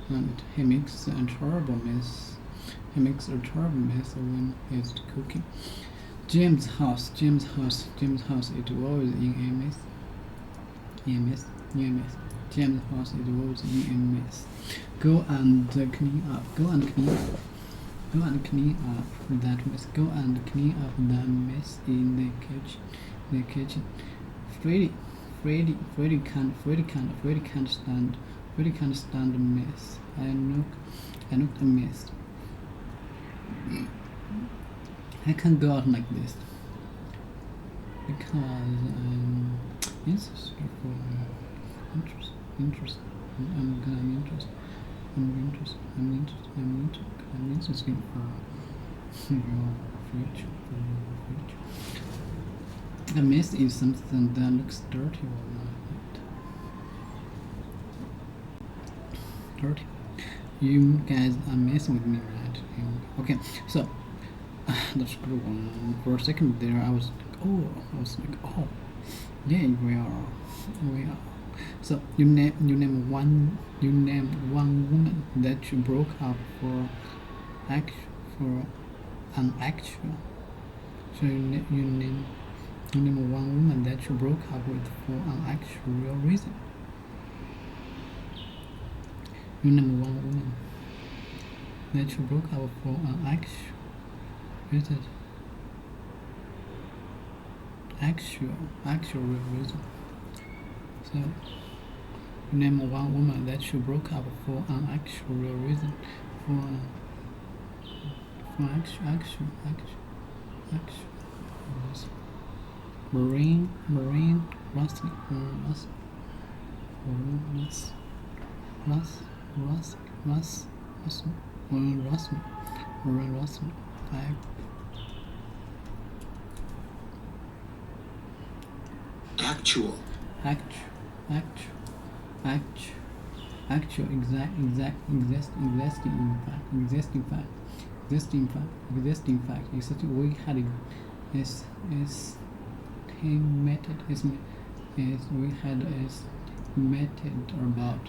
and he makes a terrible mess. When he's cooking. Jim's house is always in a mess. EMS. James House is was EMS. Go and clean up. Go and clean up. Go and clean up that mess. Go and clean up that mess in the kitchen. Freddy can't stand a mess. I knocked a mess. I can't go out like this because I'm interested. I'm interested for your future. A mess is something that looks dirty or not. Dirty. You guys are messing with me, right? Okay, so that's good one. For a second there, I was like, oh, yeah, we are. So you name one woman that you broke up for an actual. So you name one woman that you broke up with for an actual real reason. You name one woman that you broke up for an actual reason. Actual real reason. So you name one woman that you broke up for an actual real reason. For actual reason. Marine Rustling. Actual, existing fact. We had estimated about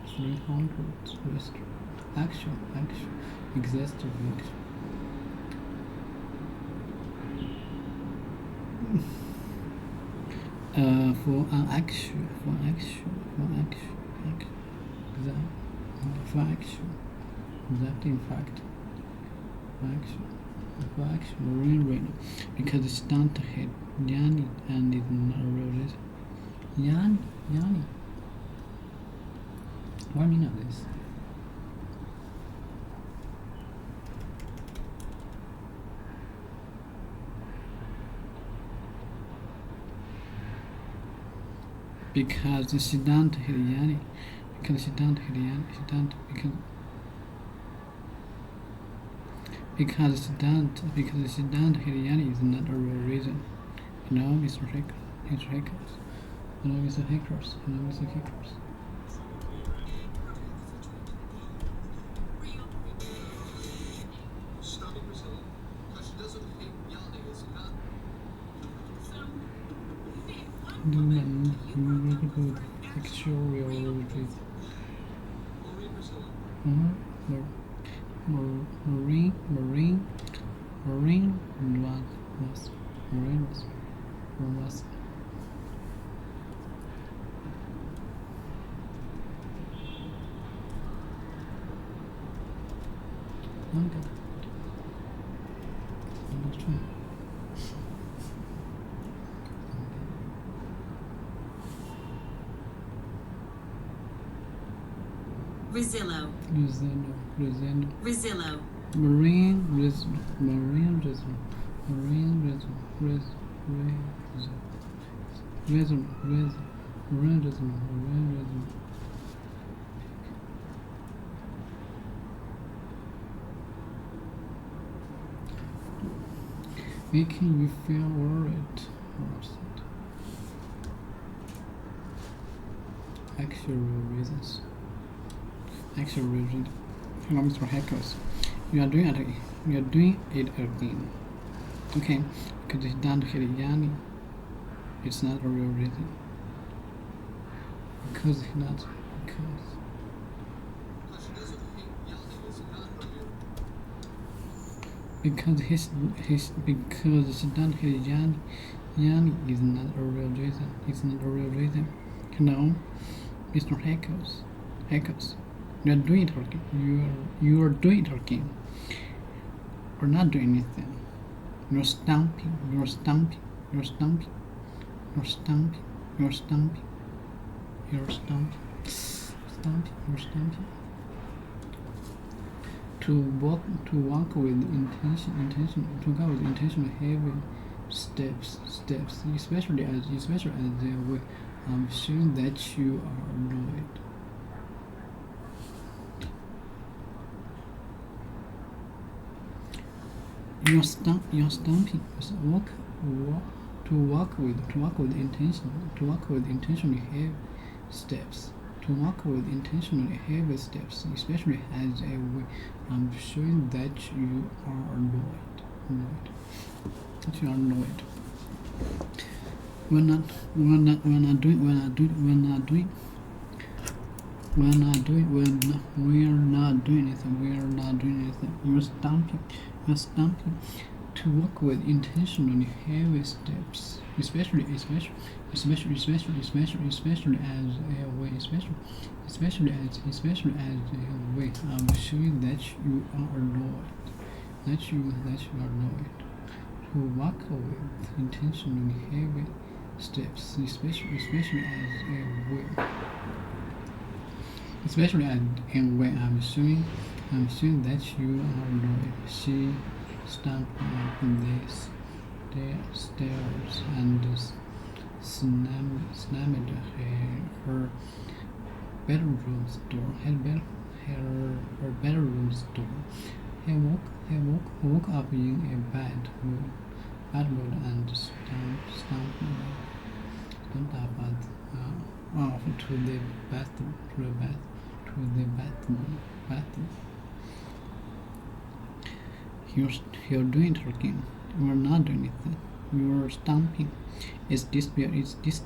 300 restaurants. Actual existing for marine rain because it's down to hit Yanni and it's not a real reason. Yanni. What do you mean of this? Because she down to hit Yanni. Because she down to hit Yanni. Because she down to hit Yanni is not a real reason. You know, Mr. Hackers. You know, Mr. Hackers. Marine Okay. Rosillo. Marine making you feel worried or upset. Actual reasons. Hello, Mr. Hackers. You are doing it again. Okay, because it's done to hit Yanni. It's not a real reason. Because because Yanni is not a real reason. It's not a real reason. Hello, Mr. Hackles. You are doing talking. You are doing talking. Or not doing anything. You're stomping. You're stomping. You're stomping. You're stomping. You're stomping. You're stomping. Stomping. You're stomping. To walk with intention. To go with intentional heavy steps, especially as they will showing that you are annoyed. You're stomping. To walk with intentionally heavy steps. To walk with intentionally heavy steps, especially as a way showing that you are annoyed. That you are annoyed. We're not doing anything. You're stomping to walk with intentionally heavy steps, especially as a way, showing that you are annoyed. That you are annoyed. To walk with intentionally heavy steps, especially as a way. Especially as a way I'm showing that you are annoyed. She stamped up the stairs and slammed her bedroom's door. Her bedroom's door. He woke up in a bad mood and stamped up off to the bathroom. You're doing talking. You're not doing anything. You're stomping. It's disturbing. It's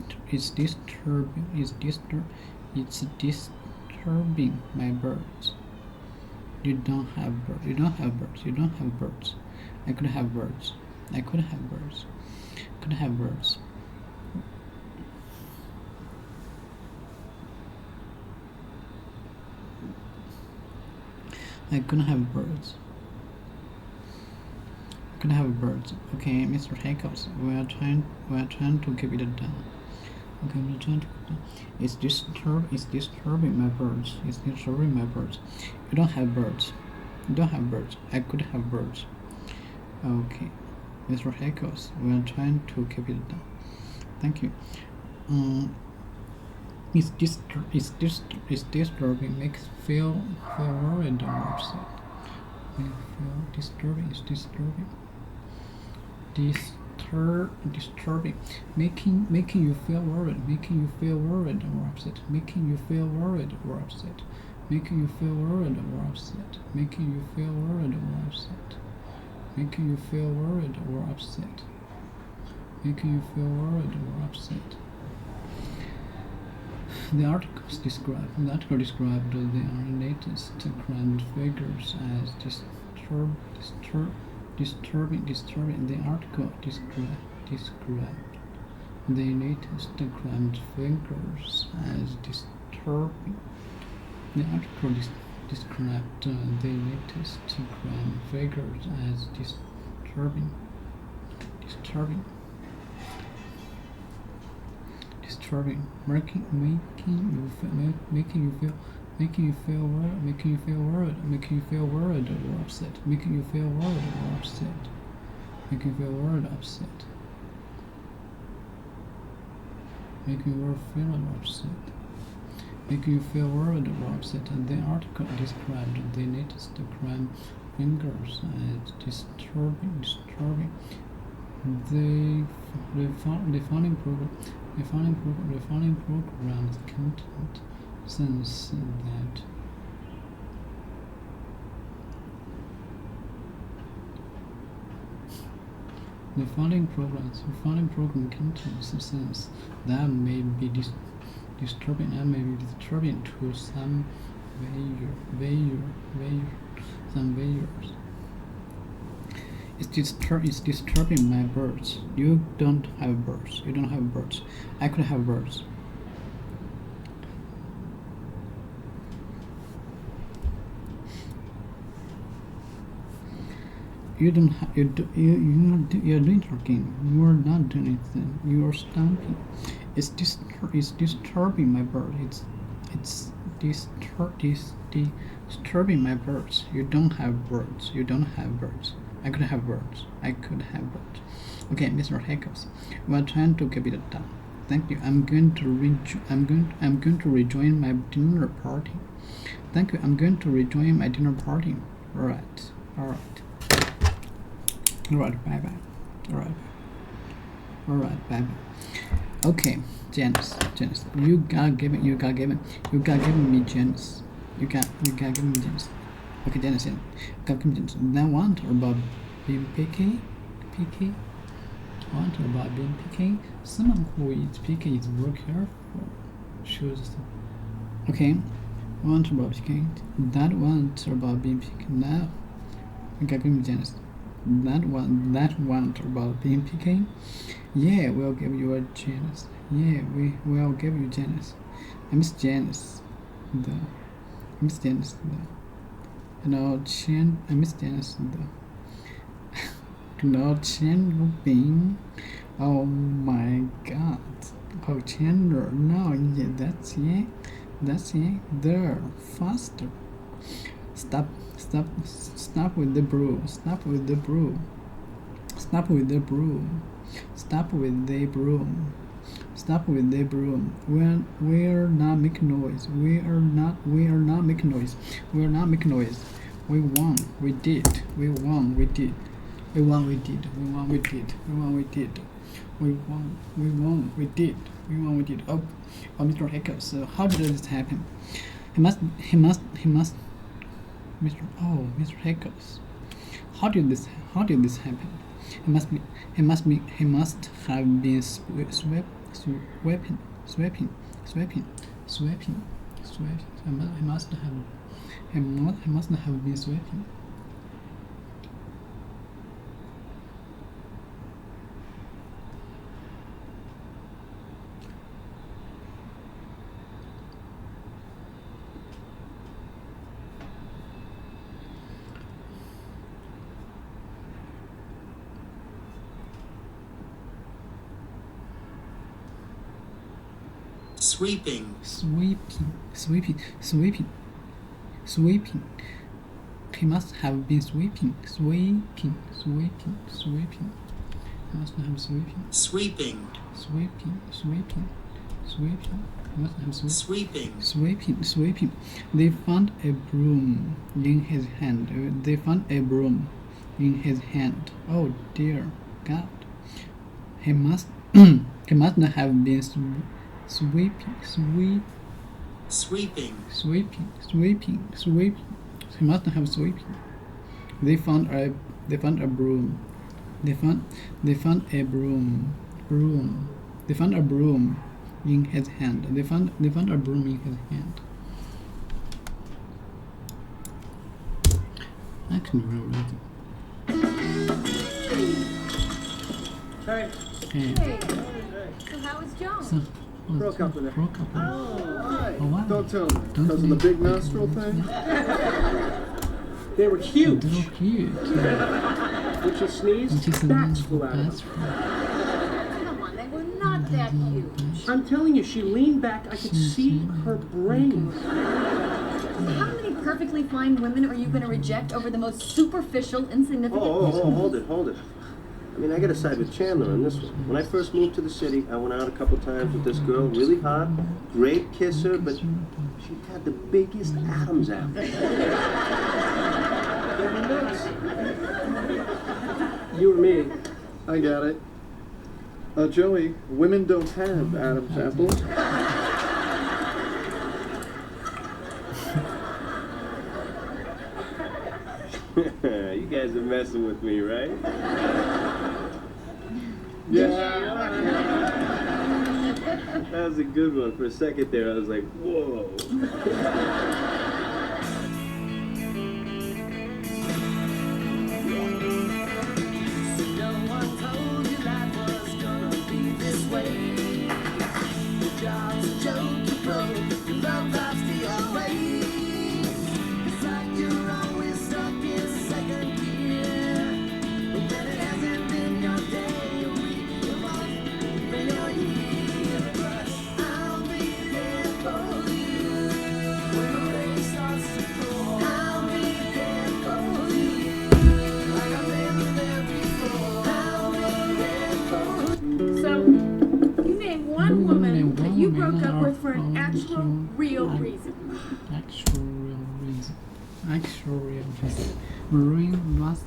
disturbing my birds. You don't have birds. I could have birds. I could have birds. Okay, Mr. Hackles, we are trying to keep it down. Okay, we're trying to keep it down. It's disturbing my birds. You don't have birds. I could have birds. Okay, Mr. Hackles, we are trying to keep it down. Thank you. It's disturbing. Makes feel worried or upset. Disturbing. Making you feel worried or upset. Making you feel worried or upset. Making you feel worried or upset. Making you feel worried or upset. Making you feel worried or upset. Making you feel worried or upset. The article described the latest crime figures as disturbing. The article described the latest crime figures as disturbing. The article described the latest crime figures as disturbing. Making you feel worried or upset. Making you feel worried or upset. Making you feel worried or upset. Making you feel upset. Making you feel worried or upset. And the article described the latest crime figures as disturbing. The following program's content says that the following program contains sense that may be disturbing to some viewers. It's disturbing my birds. You don't have birds. You don't have birds. I could have birds. You're doing talking. You are not doing anything. You are stamping. It's disturbing my bird. It's disturbing my birds. You don't have birds. You don't have birds. I could have birds. I could have birds. Okay, Mr. Hiccups, we are trying to keep it down. Thank you. I'm going to rejoin my dinner party. Thank you. I'm going to rejoin my dinner party. All right. Bye bye. All right, bye bye. Okay, Janice, you gotta give me Janice. You gotta give me Janice. Okay, Janice, Now what about being picky? What about being picky? Someone who is picky is very careful. Okay, what about picking? That one about being picky. Now, you gotta give me Janice. That one about being picky. Yeah, we'll give you a Janice. Yeah, we will give you Janice. I miss Janice. I miss Janice. I miss Janice. Chandler Bing. Oh my God. Oh, Chandler. No, yeah, that's it. There, faster. Stop with the broom. Stop with the broom. We're not making noise. We are not making noise. We won. We did. Oh, Mr. Hiccups. So how did this happen? He must. Mr. Hiccups. How did this happen? He must have been sweeping. He must have been sweeping. Sweeping. He must have been sweeping. He must have sweeping. Sweeping. They found a broom in his hand. Oh dear God. He must not have been sweeping. He must have sweeping. They found a broom. They found a broom in his hand. They found a broom in his hand. I can read it. Hey. So how was Joan? Broke up with her. Oh, wow. Don't tell me. Because of the big nostril thing? They were huge. When she sneezed, bats flew out of them. Come on, they were not that huge. I'm telling you, she leaned back. I could see her brains. How many perfectly fine women are you going to reject over the most superficial, insignificant... Hold it. I mean, I gotta side with Chandler on this one. When I first moved to the city, I went out a couple times with this girl, really hot, great kisser, but she had the biggest Adam's apple. You or me? I got it. Joey, women don't have Adam's apples. You guys are messing with me, right? Yeah. That was a good one. For a second there, I was like, whoa. real reason. Actual real reason. Actual real reason. Marine must.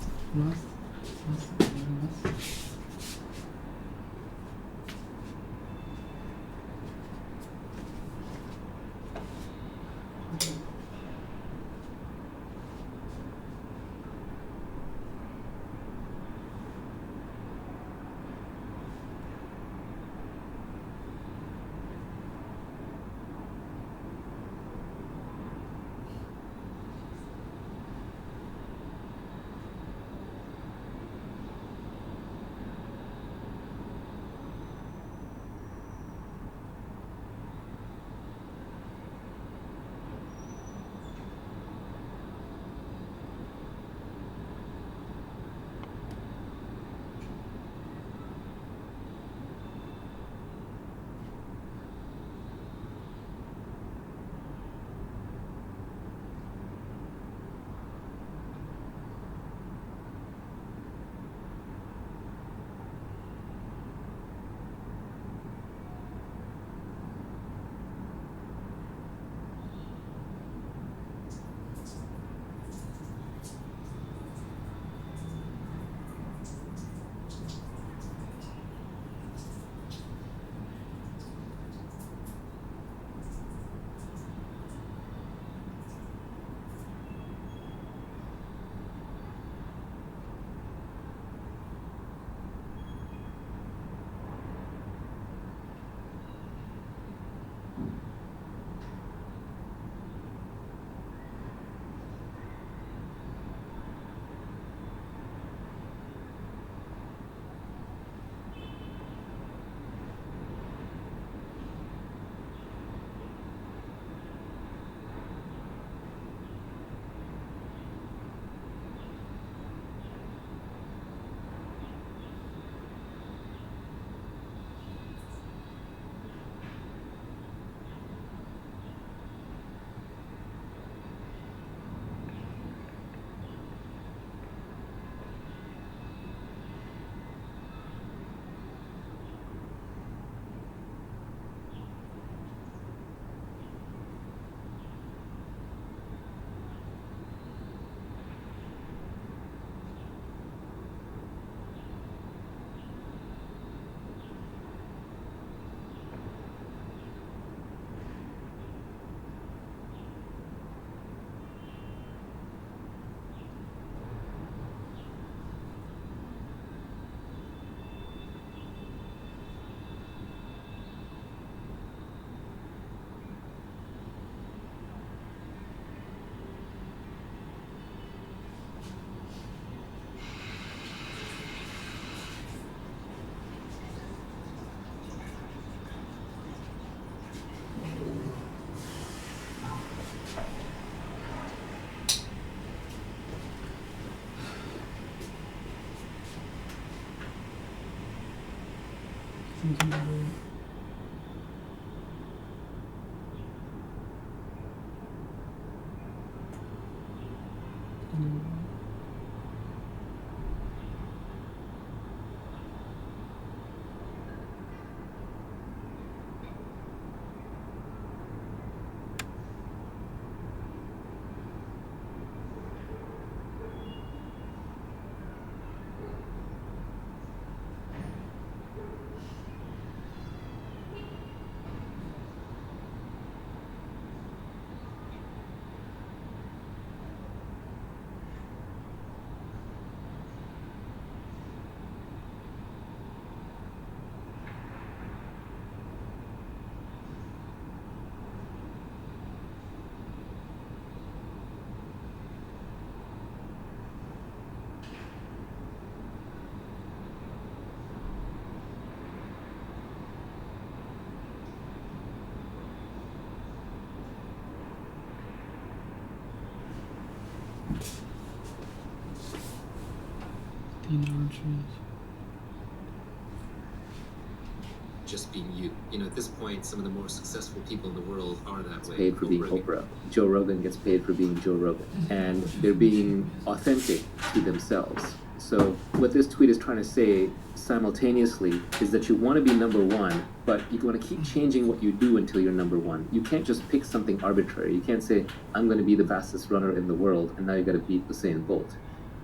Just being you. You know, at this point, some of the more successful people in the world are that way. Paid for being Oprah. Joe Rogan gets paid for being Joe Rogan. And they're being authentic to themselves. So So what this tweet is trying to say simultaneously is that you want to be number one, but you want to keep changing what you do until you're number one. You can't just pick something arbitrary. You can't say, I'm going to be the fastest runner in the world, and now you got to beat Usain Bolt.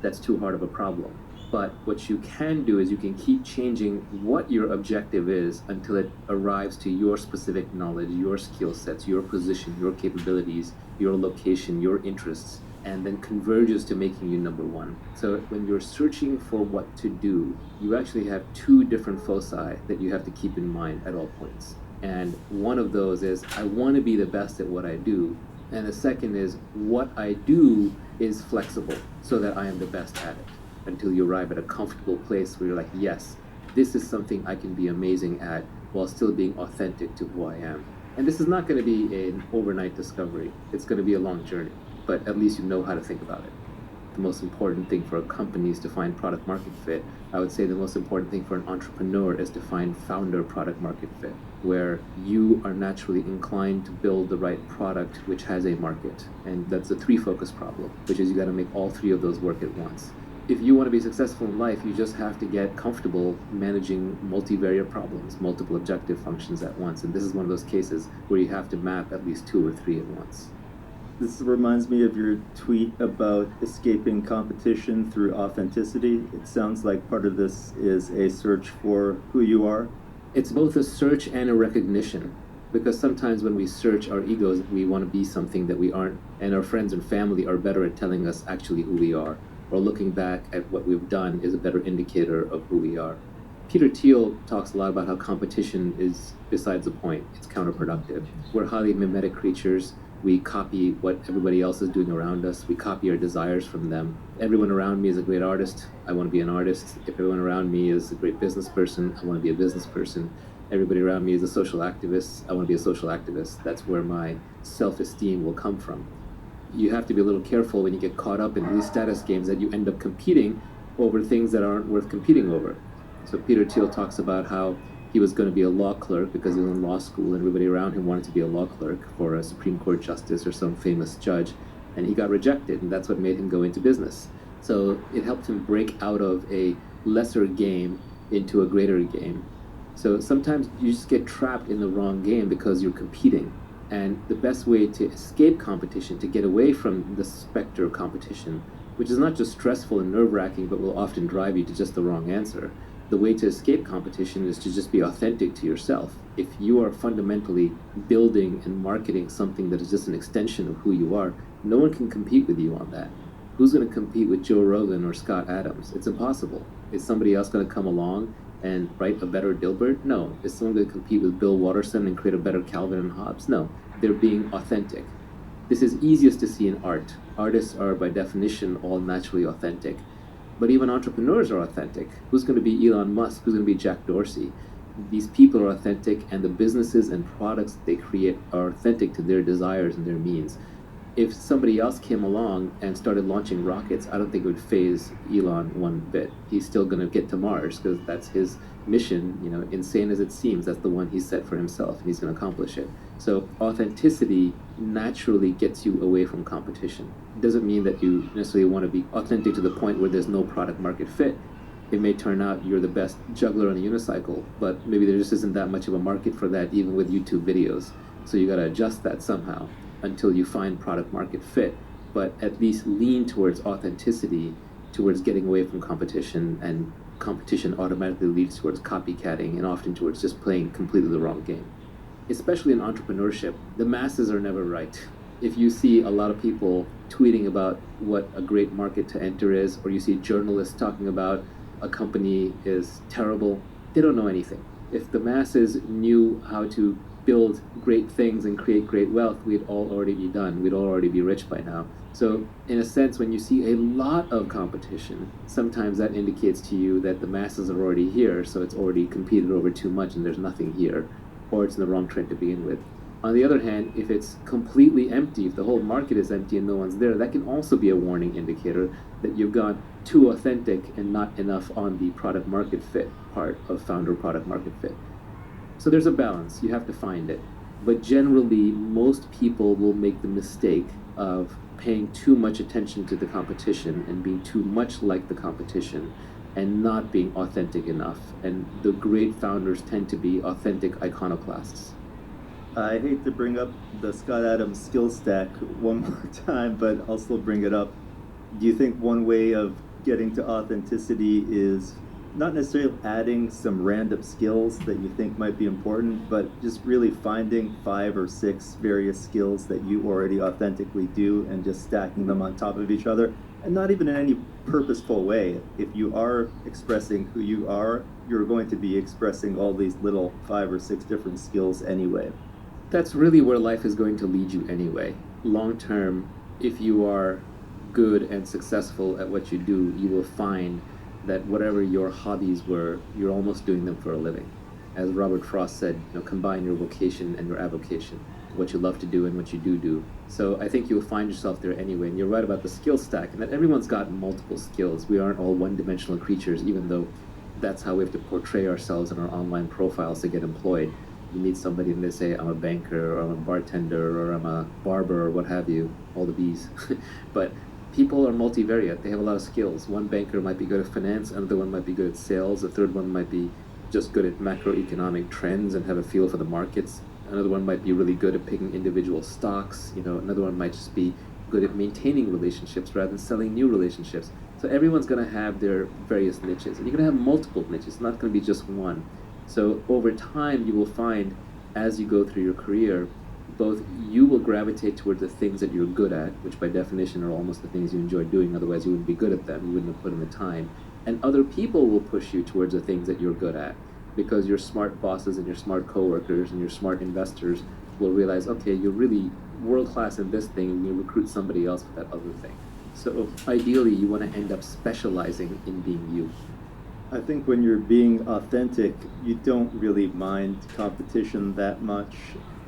That's too hard of a problem. But what you can do is you can keep changing what your objective is until it arrives to your specific knowledge, your skill sets, your position, your capabilities, your location, your interests, and then converges to making you number one. So when you're searching for what to do, you actually have two different foci that you have to keep in mind at all points. And one of those is, I want to be the best at what I do. And the second is, what I do is flexible so that I am the best at it, until you arrive at a comfortable place where you're like, yes, this is something I can be amazing at while still being authentic to who I am. And this is not going to be an overnight discovery. It's going to be a long journey, but at least you know how to think about it. The most important thing for a company is to find product market fit. I would say the most important thing for an entrepreneur is to find founder product market fit, where you are naturally inclined to build the right product which has a market. And that's a three focus problem, which is you got to make all three of those work at once. If you want to be successful in life, you just have to get comfortable managing multivariate problems, multiple objective functions at once. And this is one of those cases where you have to map at least two or three at once. This reminds me of your tweet about escaping competition through authenticity. It sounds like part of this is a search for who you are. It's both a search and a recognition, because sometimes when we search our egos, we want to be something that we aren't, and our friends and family are better at telling us actually who we are, or looking back at what we've done is a better indicator of who we are. Peter Thiel talks a lot about how competition is besides the point. It's counterproductive. We're highly mimetic creatures. We copy what everybody else is doing around us. We copy our desires from them. Everyone around me is a great artist. I want to be an artist. If everyone around me is a great business person, I want to be a business person. Everybody around me is a social activist. I want to be a social activist. That's where my self-esteem will come from. You have to be a little careful when you get caught up in these status games that you end up competing over things that aren't worth competing over. So Peter Thiel talks about how he was going to be a law clerk because he was in law school and everybody around him wanted to be a law clerk for a Supreme Court justice or some famous judge, and he got rejected, and that's what made him go into business. So it helped him break out of a lesser game into a greater game. So sometimes you just get trapped in the wrong game because you're competing. And the best way to escape competition, to get away from the specter of competition, which is not just stressful and nerve-wracking, but will often drive you to just the wrong answer, the way to escape competition is to just be authentic to yourself. If you are fundamentally building and marketing something that is just an extension of who you are, no one can compete with you on that. Who's going to compete with Joe Rogan or Scott Adams? It's impossible. Is somebody else going to come along and write a better Dilbert? No. Is someone going to compete with Bill Watterson and create a better Calvin and Hobbes? No. They're being authentic. This is easiest to see in art. Artists are by definition all naturally authentic. But even entrepreneurs are authentic. Who's going to be Elon Musk? Who's going to be Jack Dorsey? These people are authentic, and the businesses and products that they create are authentic to their desires and their means. If somebody else came along and started launching rockets, I don't think it would faze Elon one bit. He's still going to get to Mars because that's his mission, insane as it seems, that's the one he set for himself, and he's going to accomplish it. So authenticity naturally gets you away from competition. It doesn't mean that you necessarily want to be authentic to the point where there's no product market fit. It may turn out you're the best juggler on a unicycle, but maybe there just isn't that much of a market for that even with YouTube videos. So you got to adjust that somehow until you find product market fit, but at least lean towards authenticity, towards getting away from competition, and competition automatically leads towards copycatting and often towards just playing completely the wrong game. Especially in entrepreneurship, the masses are never right. If you see a lot of people tweeting about what a great market to enter is, or you see journalists talking about a company is terrible, they don't know anything. If the masses knew how to build great things and create great wealth, we'd all already be done. We'd all already be rich by now. So in a sense, when you see a lot of competition, sometimes that indicates to you that the masses are already here, so it's already competed over too much and there's nothing here, or it's in the wrong trend to begin with. On the other hand, if it's completely empty, if the whole market is empty and no one's there, that can also be a warning indicator that you've gone too authentic and not enough on the product market fit part of founder product market fit. So there's a balance, you have to find it. But generally, most people will make the mistake of paying too much attention to the competition and being too much like the competition and not being authentic enough. And the great founders tend to be authentic iconoclasts. I hate to bring up the Scott Adams skill stack one more time, but I'll still bring it up. Do you think one way of getting to authenticity is not necessarily adding some random skills that you think might be important, but just really finding 5 or 6 various skills that you already authentically do and just stacking them on top of each other, and not even in any purposeful way? If you are expressing who you are, you're going to be expressing all these little 5 or 6 different skills anyway. That's really where life is going to lead you anyway. Long term, if you are good and successful at what you do, you will find that whatever your hobbies were, you're almost doing them for a living. As Robert Frost said, combine your vocation and your avocation, what you love to do and what you do. So I think you'll find yourself there anyway. And you're right about the skill stack, and that everyone's got multiple skills. We aren't all one-dimensional creatures, even though that's how we have to portray ourselves in our online profiles to get employed. You meet somebody and they say, I'm a banker, or I'm a bartender, or I'm a barber, or what have you, all the B's. But people are multivariate. They have a lot of skills. One banker might be good at finance, another one might be good at sales, a third one might be just good at macroeconomic trends and have a feel for the markets. Another one might be really good at picking individual stocks. Another one might just be good at maintaining relationships rather than selling new relationships. So everyone's going to have their various niches, and you're going to have multiple niches. It's not going to be just one. So over time, you will find, as you go through your career, both you will gravitate toward the things that you're good at, which by definition are almost the things you enjoy doing, otherwise you wouldn't be good at them, you wouldn't have put in the time. And other people will push you towards the things that you're good at, because your smart bosses and your smart coworkers and your smart investors will realize, okay, you're really world-class in this thing, and you recruit somebody else for that other thing. So ideally, you want to end up specializing in being you. I think when you're being authentic, you don't really mind competition that much.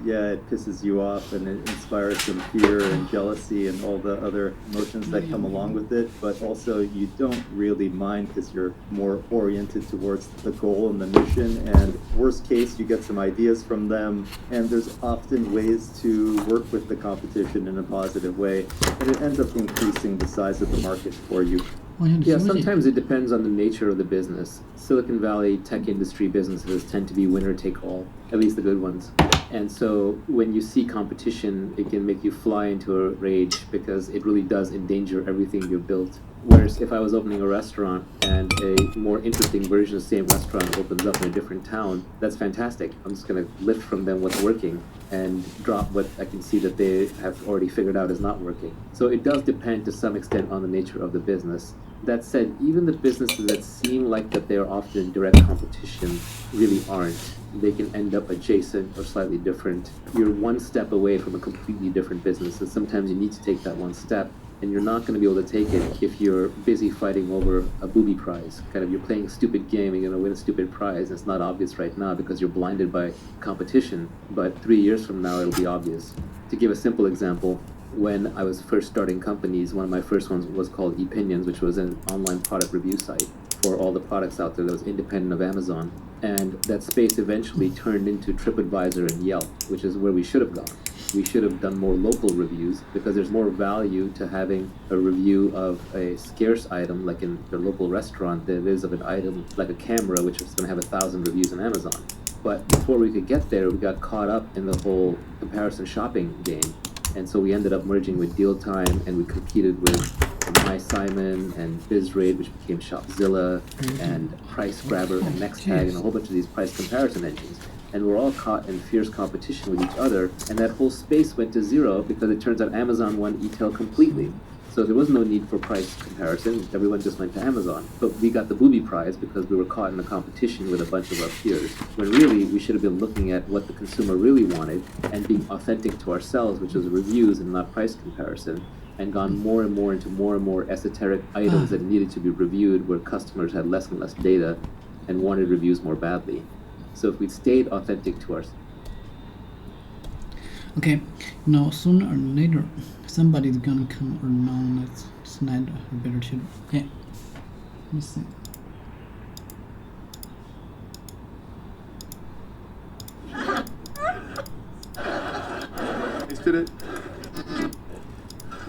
Yeah, it pisses you off and it inspires some fear and jealousy and all the other emotions that come along with it, but also you don't really mind because you're more oriented towards the goal and the mission, and worst case, you get some ideas from them, and there's often ways to work with the competition in a positive way, and it ends up increasing the size of the market for you. Yeah, sometimes it depends on the nature of the business. Silicon Valley tech industry businesses tend to be winner take all, at least the good ones. And so when you see competition, it can make you fly into a rage because it really does endanger everything you've built. Whereas if I was opening a restaurant and a more interesting version of the same restaurant opens up in a different town, that's fantastic. I'm just going to lift from them what's working and drop what I can see that they have already figured out is not working. So it does depend to some extent on the nature of the business. That said, even the businesses that seem like that they're often in direct competition really aren't. They can end up adjacent or slightly different. You're one step away from a completely different business, and sometimes you need to take that one step, and you're not going to be able to take it if you're busy fighting over a booby prize. Kind of, you're playing a stupid game and you're going to win a stupid prize, and it's not obvious right now because you're blinded by competition, but 3 years from now it'll be obvious. To give a simple example, when I was first starting companies, one of my first ones was called ePinions, which was an online product review site for all the products out there that was independent of Amazon. And that space eventually turned into TripAdvisor and Yelp, which is where we should have gone. We should have done more local reviews because there's more value to having a review of a scarce item like in your local restaurant than it is of an item like a camera, which is going to have 1,000 reviews on Amazon. But before we could get there, we got caught up in the whole comparison shopping game. And so we ended up merging with Deal Time, and we competed with MySimon and BizRate, which became Shopzilla, and Price Grabber and NextTag, and a whole bunch of these price comparison engines. And we're all caught in fierce competition with each other, and that whole space went to zero because it turns out Amazon won e-tail completely. So there was no need for price comparison. Everyone just went to Amazon. But we got the booby prize because we were caught in a competition with a bunch of our peers. When really, we should have been looking at what the consumer really wanted and being authentic to ourselves, which was reviews and not price comparison, and gone more and more into more and more esoteric items that needed to be reviewed where customers had less and less data and wanted reviews more badly. So if we'd stayed authentic to ourselves. Okay, now sooner or later, somebody's gonna come around. Let's snide a better shit. Okay, let me see. Tasted it.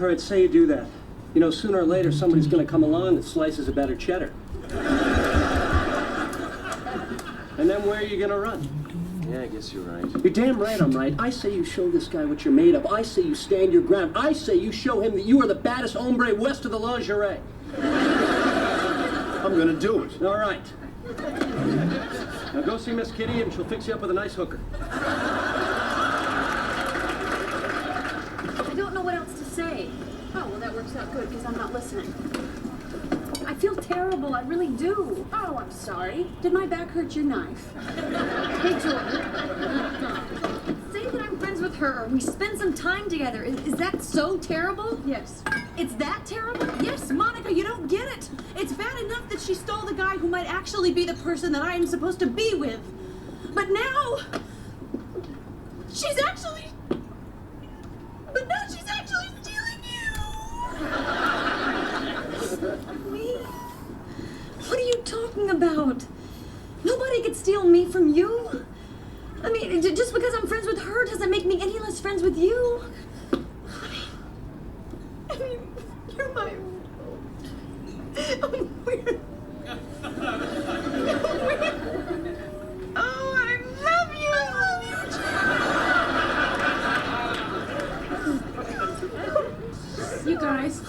All right, say you do that. You know, sooner or later, somebody's going to come along that slices a better cheddar. And then where are you going to run? Yeah, I guess you're right. You're damn right I'm right. I say you show this guy what you're made of. I say you stand your ground. I say you show him that you are the baddest hombre west of the lingerie. I'm going to do it. All right. Now go see Miss Kitty and she'll fix you up with a nice hooker. I don't know what else to say. Oh, well, that works out good because I'm not listening. I feel terrible. I really do. Oh, I'm sorry. Did my back hurt your knife? Hey, Jordan. Say that I'm friends with her. We spend some time together. Is that so terrible? Yes. It's that terrible? Yes, Monica, you don't get it. It's bad enough that she stole the guy who might actually be the person that I am supposed to be with. But now, she's actually stealing you. Me? What are you talking about? Nobody could steal me from you. I mean, just because I'm friends with her doesn't make me any less friends with you. I mean, you're my... weird. Oh, I love you. You guys,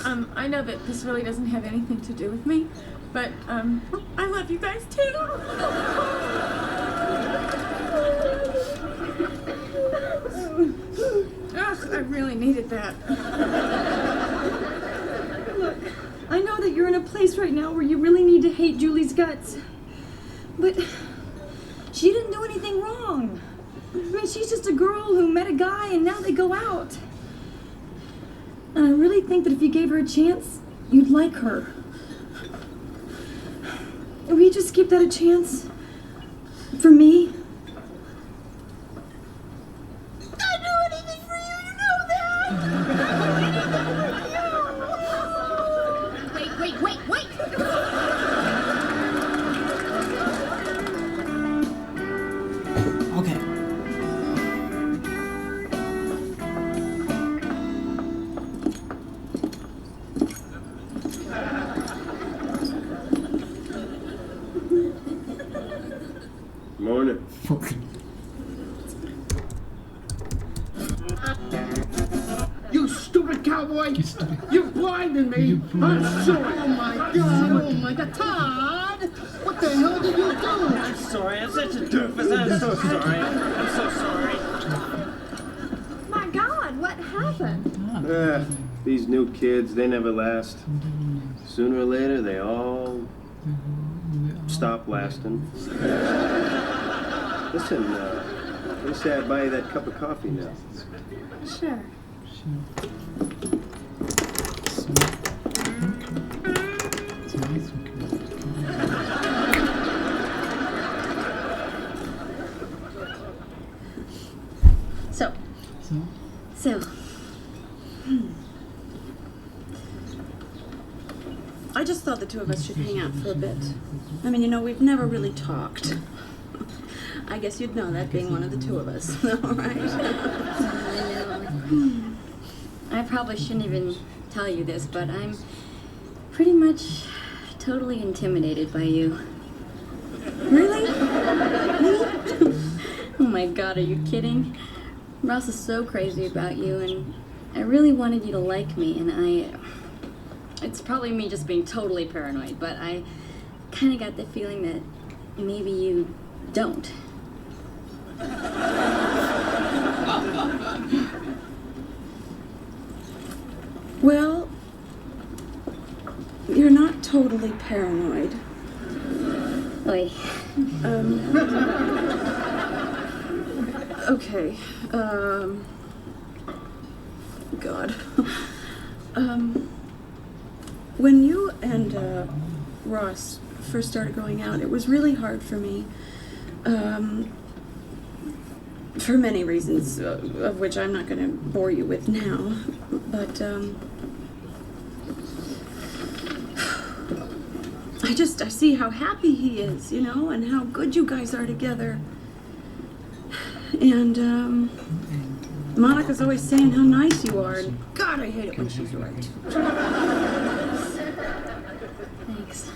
I know that this really doesn't have anything to do with me, but I love you guys too. Ugh, I really needed that. Look, I know that you're in a place right now where you really need to hate Julie's guts, but she didn't do anything wrong. I mean, she's just a girl who met a guy and now they go out. And I really think that if you gave her a chance, you'd like her. Will you just give that a chance? For me? I'd do anything for you, you know that! Wait! Okay. Morning. You stupid cowboy! You blinded me! I'm sorry! Oh my god! Todd! What the hell did you do? I'm sorry, I'm such a doofus. I'm so sorry. I'm so sorry. My God, what happened? These new kids, they never last. Sooner or later, they all stop lasting. Listen, they say I'd buy you that cup of coffee now. Sure. So. I just thought the two of us should hang out for a bit. I mean, you know, we've never really talked. I guess you'd know that being one of the two of us, all right? I know. I probably shouldn't even tell you this, but I'm pretty much totally intimidated by you. Really? Me? Oh my God, are you kidding? Ross is so crazy about you, and I really wanted you to like me, and it's probably me just being totally paranoid, but I kind of got the feeling that maybe you don't. Well, you're not totally paranoid. Oy. Okay. God. When you and Ross first started going out, it was really hard for me. For many reasons, of which I'm not going to bore you with now. But, I see how happy he is, you know, and how good you guys are together. And, Monica's always saying how nice you are, and God, I hate it when she's right. Thanks.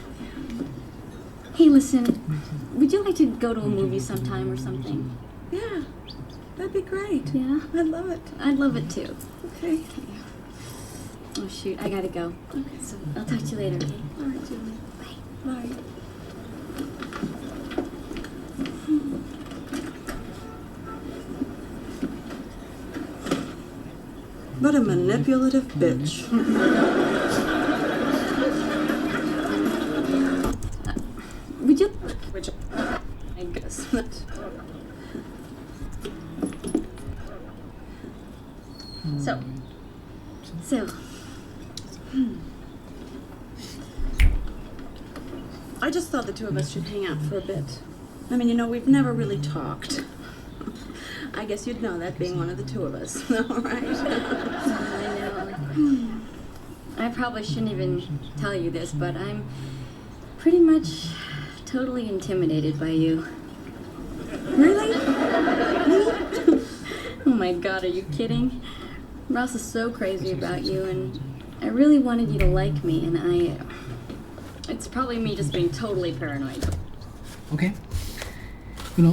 Hey, listen, would you like to go to a movie sometime or something? Yeah, that'd be great. Yeah? I'd love it. I'd love it too. Okay. Oh, shoot, I gotta go. Okay, so I'll talk to you later, okay? All right, Julie. Bye. Bye. What a manipulative bitch. Would you... I guess. So... I just thought the two of us should hang out for a bit. I mean, you know, we've never really talked. I guess you'd know that being one of the two of us, all right? I know. I probably shouldn't even tell you this, but I'm pretty much totally intimidated by you. Really? Oh my God, are you kidding? Ross is so crazy about you, and I really wanted you to like me, and it's probably me just being totally paranoid. Okay. You know,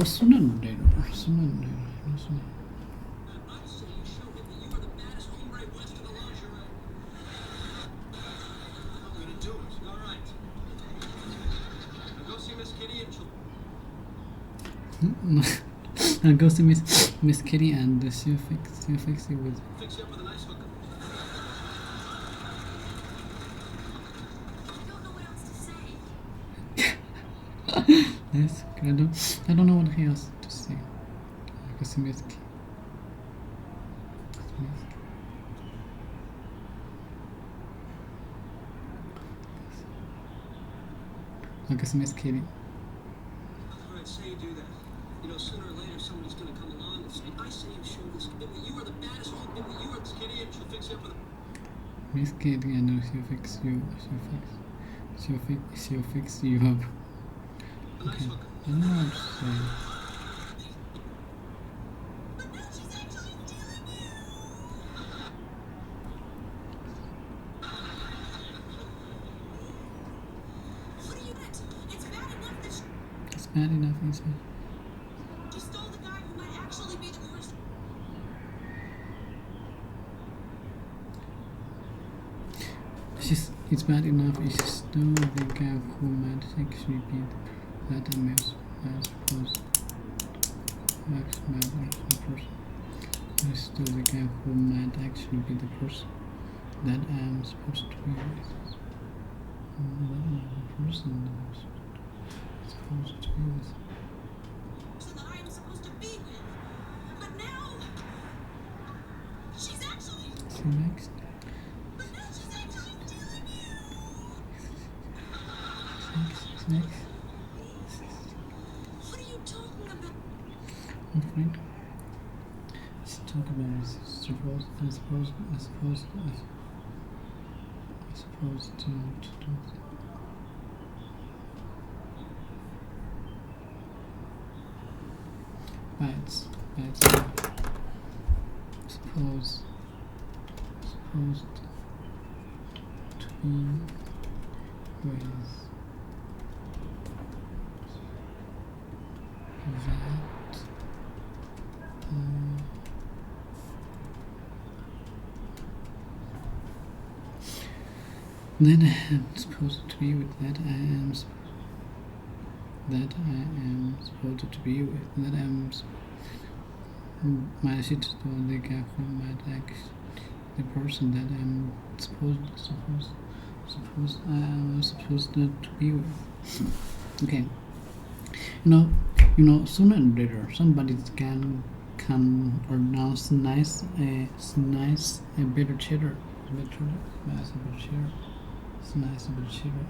I'll go see Miss Kitty and she'll fix it with. Fix you up with a nice hooker. Yes, I don't know what he has to say. I'll go see Miss Kitty. I'll go see Miss Kitty. Alright, say you do that. You know, sooner or later somebody's gonna come along and say, I say you show this kid that you are the baddest one, that you are this kitty, and she'll fix you up with a... Miss Kitty and she'll fix you. She'll fix you up. Okay. I don't know what to say. It's bad enough, isn't it? She stole the guy who might actually be the person. It's bad enough if she stole the guy who might actually be that mess. I suppose Max matters the person. I stole the guy who might actually be the person that I am supposed to be with. The person that I'm supposed to be with. That I am supposed to be with. But now she's actually. So next. But now she's actually stealing you. Next. What are you talking about? I'm afraid. Let's talk about it. I suppose to do it. Right. Supposed to be with that I am supposed to be with, that I am supposed to be with, that I am my shit stole the guy who might act the person that I'm supposed not to be with. Okay. You know, sooner or later somebody can pronounce nice a better cheddar. Nice a better cheddar. It's nice a better cheddar.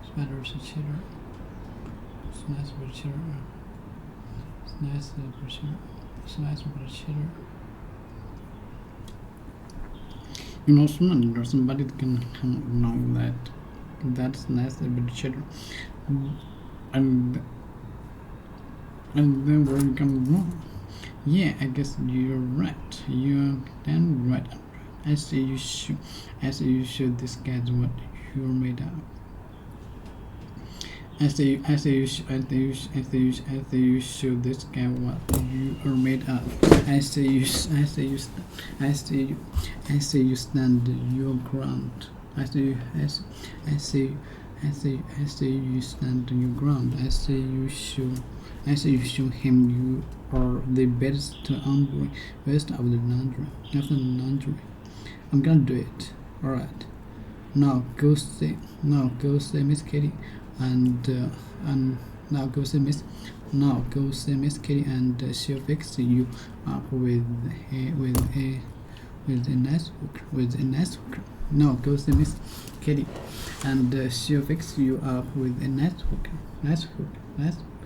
It's better to cheddar. It's nice a better cheddar. It's nice a better cheddar. It's nice a better cheddar. You know, sooner or later somebody can know that that's nice a better cheddar. And then we're gonna know Yeah, I guess you're right. You're damn right. I say you show this guy what you're made of. I say you show this guy what you are made of. I say you stand your ground. I say you stand your ground. I say you show him you are the best of the laundry. I'm gonna do it. Alright. Now go say Miss Kitty and now go say Miss Kitty and she'll fix you up with a nice hooker. No, go say Miss Kitty and she'll fix you up with a nice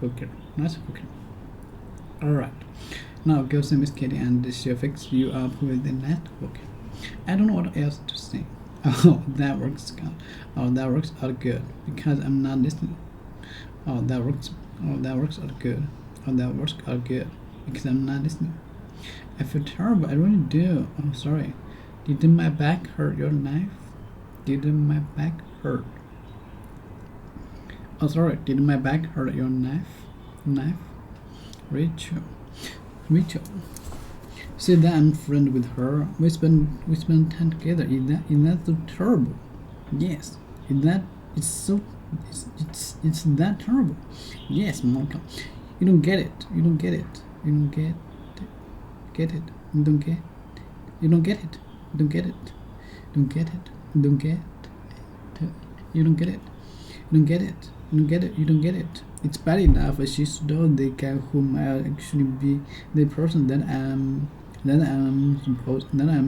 hooker. Alright. Now go see Miss Kitty and she'll fix you up with a nice hooker. I don't know what else to say. Oh, that works out good because I'm not listening. Oh, that works out good. Oh, that works out good because I'm not listening. I feel terrible. I really do. Oh, sorry. Did my back hurt your knife? Did my back hurt? Oh, sorry. Did my back hurt your knife? Rachel. See that I'm friend with her. We spend time together. Is that so terrible? Yes. It's that terrible. Yes, Monica. You don't get it. You don't get it. You don't get it. You don't get it. You don't get it. You don't get it. You don't get it. You don't get it. You don't get it. You don't get it. You don't get it. You don't get it. It's bad enough she stole the guy who might actually be the person that I'm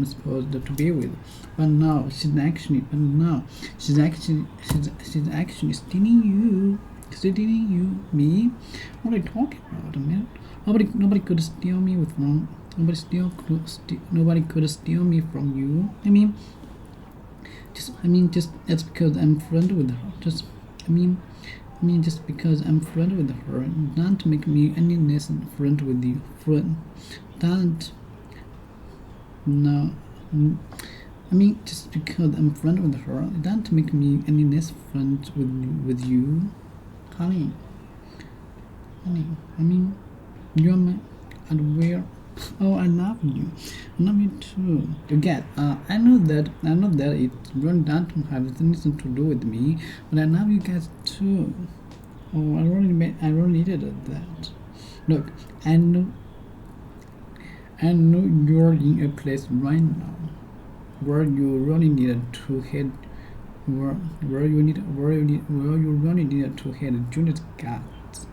supposed to be with. But now she's actually stealing you. Me? What are you talking about, man? Nobody could steal me with wrong. Nobody could steal me from you. Just that's because I'm friend with her. Just because I'm friend with her, don't make me any less friend with you. Just because I'm friend with her, don't make me any less friend with you, honey. You're my underwear. Oh, I love you. I love you too. You get? I know that it really don't have anything to do with me, but I love you guys too. Oh, I really needed that. Look, I know you're in a place right now where you really needed to head where you really needed to head Junior's guts.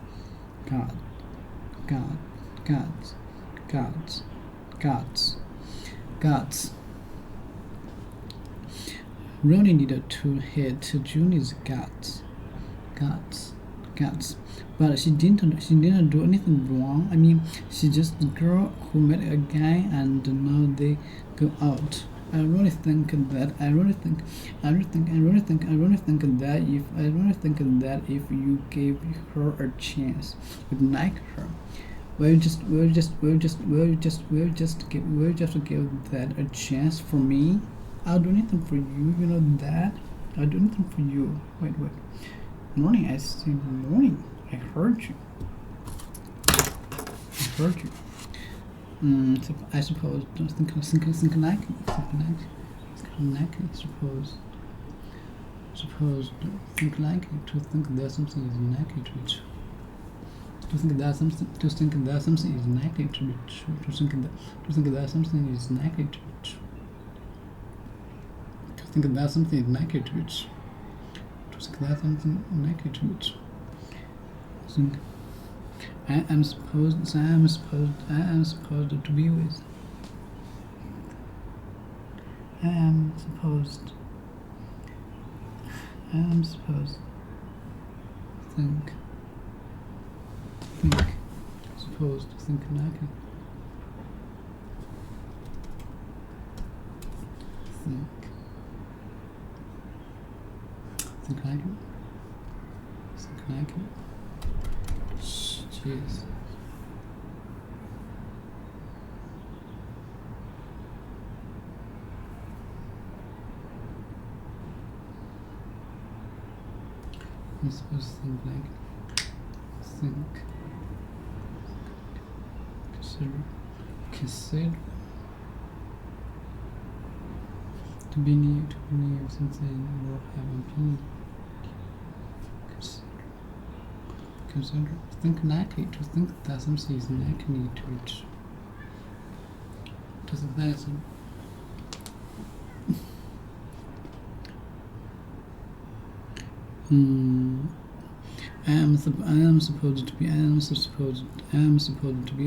Really needed to head to Junie's guts. But she didn't do anything wrong. She's just a girl who met a guy and now they go out. I really think that if you gave her a chance, you'd like her. We'll just give that a chance for me. I'll do anything for you. You know that. I'll do anything for you. Wait. Morning. I said morning. I heard you. I suppose. Think like. Suppose. Think like to think that something is likely to be true. To think that something is likely to be true. To think that something is likely to be true. To think that something is likely to be true. To think that something is likely to be true. I am supposed to be with. I am supposed. Think. Supposed to think like it. Think like it. Jeez. I'm supposed to think like consider to be near something or have an opinion. Consider think likely to think that something is likely to reach. To think that is I am supposed to be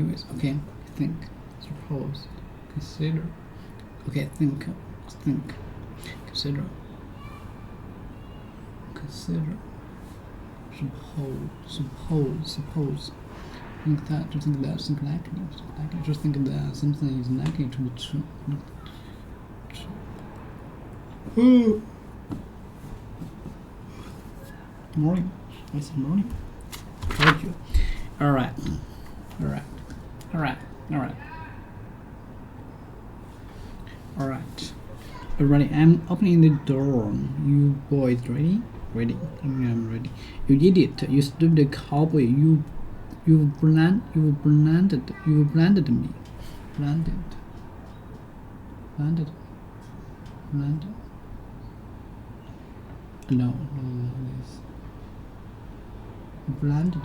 with. Okay, think, suppose, consider. Okay, think, consider, suppose. Think that, to think that, think likely, just think that something is likely to be true. Morning. It's morning. Thank you. Alright. Ready? I'm opening the door. You boys ready? Ready. I'm ready. You idiot. You stupid cowboy. You blinded me. Blinded. No, yes. Blinded.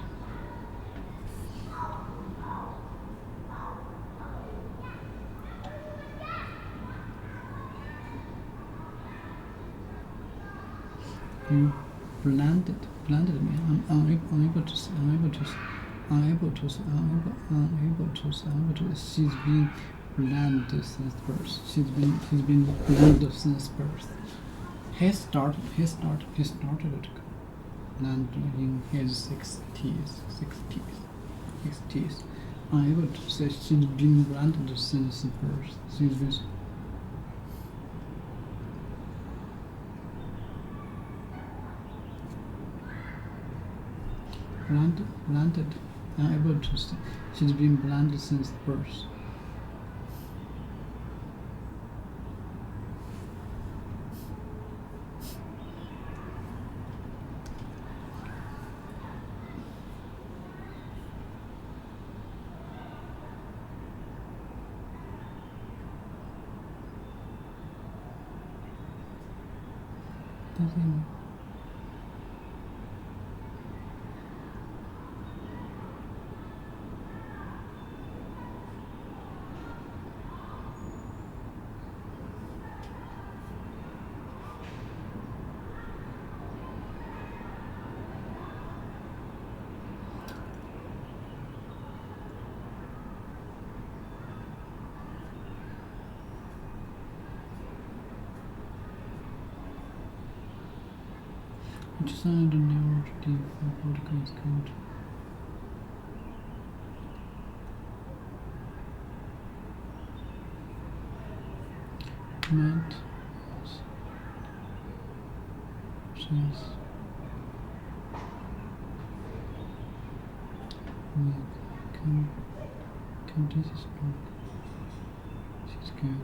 You blinded me. I'm able to. She's been blinded since birth. She's been blinded since birth. He started to land in his 60s. I'm able to say she's been blinded since birth. She's been blinded. I'm able to say she's been blinded since birth. I decided on the order for Portugal's country. Matt says come this is good. She's good.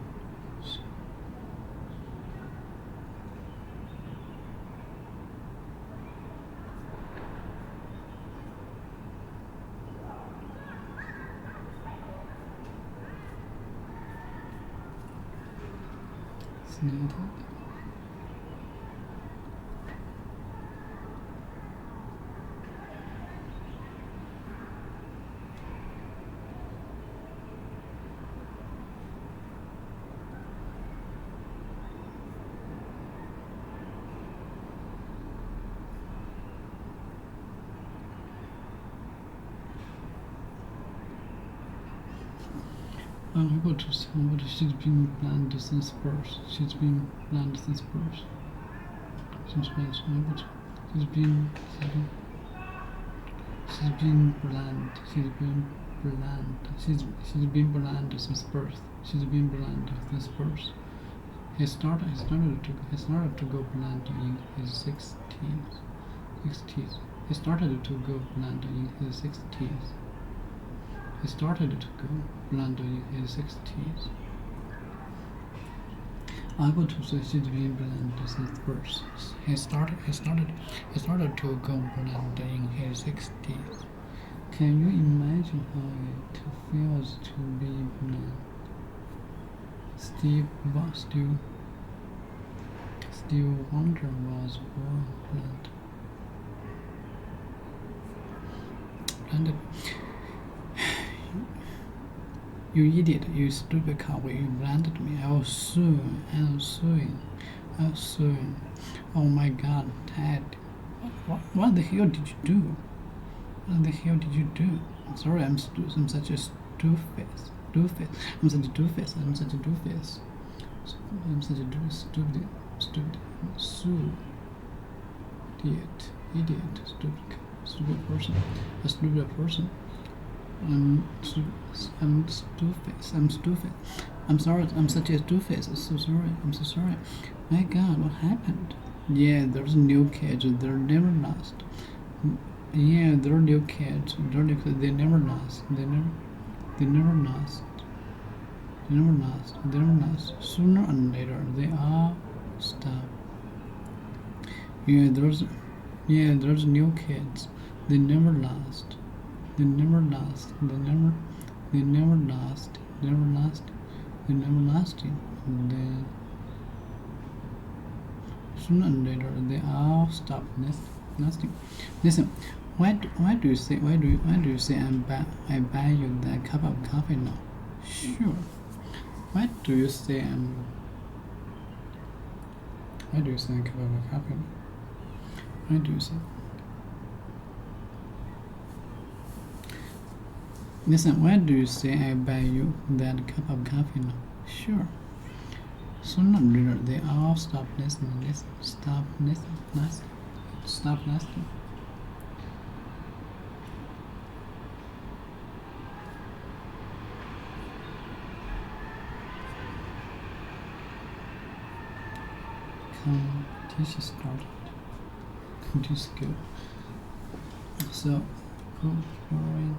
Needed. Able to somebody. She's been blinded since birth. She's been blinded since birth. Since birth. She's been blind. She's been blinded since birth. She's been blinded since birth. He started to go blind in his 60s. He started to go blind in his 60s. He started to go blind in his 60s. I go to the city blind first. He started to go blind in his 60s. Can you imagine how it feels to be blind? Steve Wonder was born blind. Blinded. You idiot, you stupid cowboy, you blinded me. I'll sue. Oh my god, Ted. What the hell did you do? What the hell did you do? I'm sorry, I'm such a doofus. I'm such a doofus. Stupid. Sue. Idiot. Stupid person. A stupid person. I'm stupid. I'm sorry. I'm such a doofus. I'm so sorry. My God, what happened? Yeah, there's new kids. They're never lost. Yeah, they're new kids. They never lost. They never lost. Sooner or later, they all stop. Yeah, there's new kids. They never lost. They're everlasting. Sooner or later, they all stop nesting. Listen, why do you say I buy you that cup of coffee now? Sure. Why do you say a cup of coffee now? Why do you say? Listen, why do you say I buy you that cup of coffee now? Sure. Sooner or later, they all stop listening. Stop listening. Competition started. Just go. So, go for it.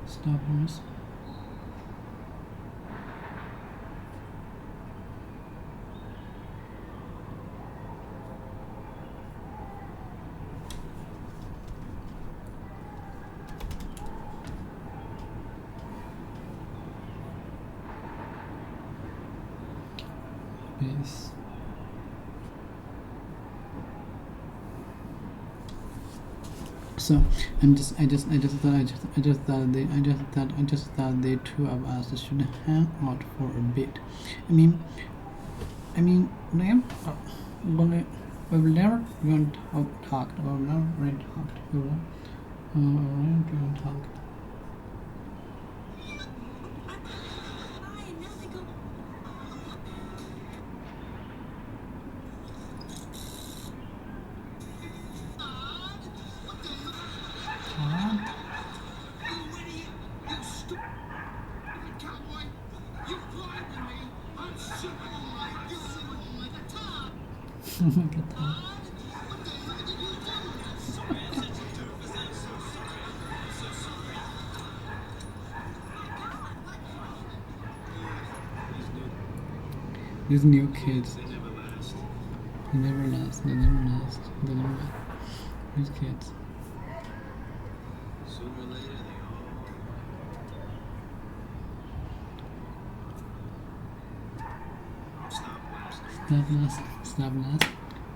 Stubbornness. Base. So I just thought the two of us should hang out for a bit. I mean, we've never even talked. These new kids, they never last. These kids. Sooner or later, they all Stop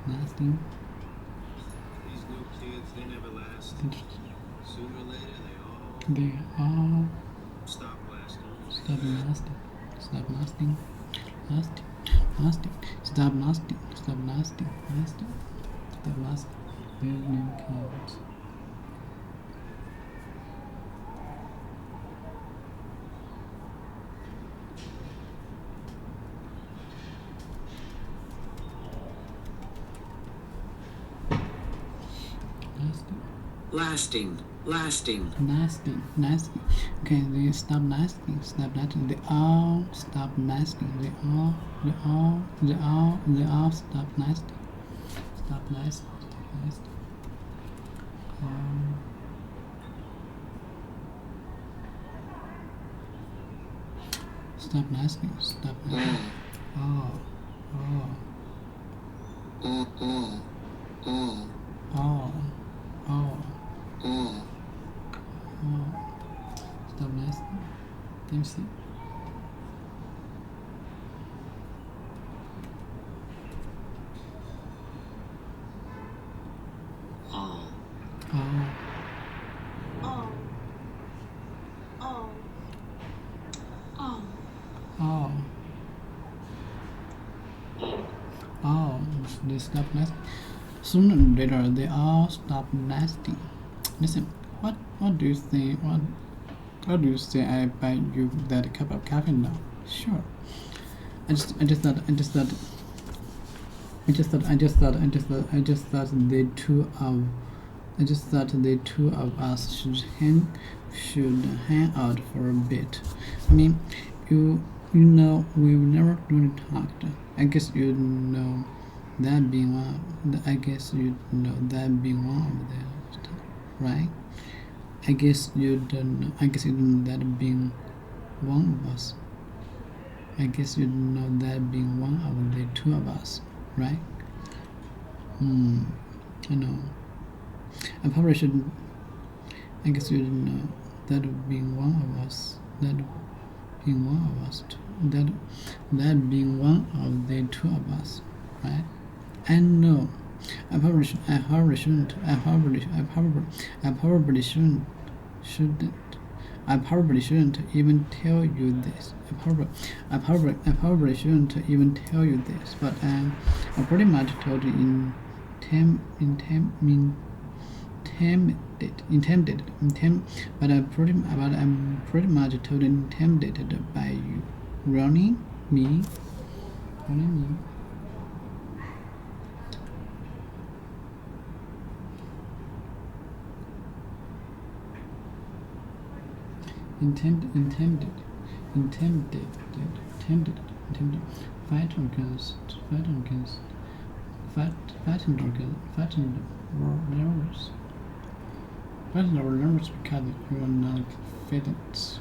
lasting. These new kids, they never last. Sooner or later, They all stop lasting. Stop lasting. Stop lasting. These new kids. Lasting. Okay, they stop lasting. They all stop lasting. They all stop lasting. Stop nice. Stop nasty. Stop nasty. Oh. Stop nasty. Thanks. They stop nasty. Sooner or later, they all stop nasty. Listen, what do you think? What do you say? I buy you that cup of coffee now? Sure. I just thought the two of us should hang out for a bit. I mean, you know we've never really talked. I guess you know that being one. I guess you know that being one of them, right? I guess you don't know. I guess you don't know that being one of us. I guess you don't know that being one of the two of us, right? I know. I probably shouldn't. I guess you didn't know that being one of us. That being one of us. That being one of the two of us, right? I know. I probably shouldn't. I probably shouldn't even tell you this. I probably shouldn't even tell you this. But I pretty much told you but I'm pretty much totally intimidated by you running me. Intended. Fighting over nervous because you are not fitted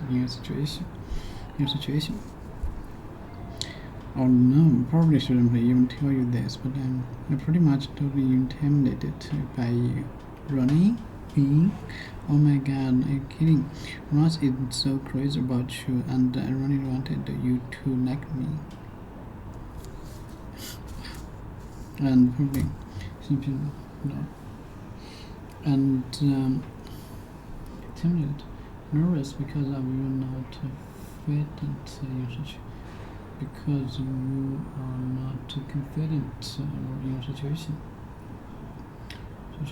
in your situation. Oh no, probably shouldn't even tell you this, but I'm pretty much totally intimidated by you running me. Oh my god, are you kidding? Ross is so crazy about you, and I really wanted you to like me. And probably simply no. And timid, nervous because of you not fit into your situation. Because you are not confident in your situation. I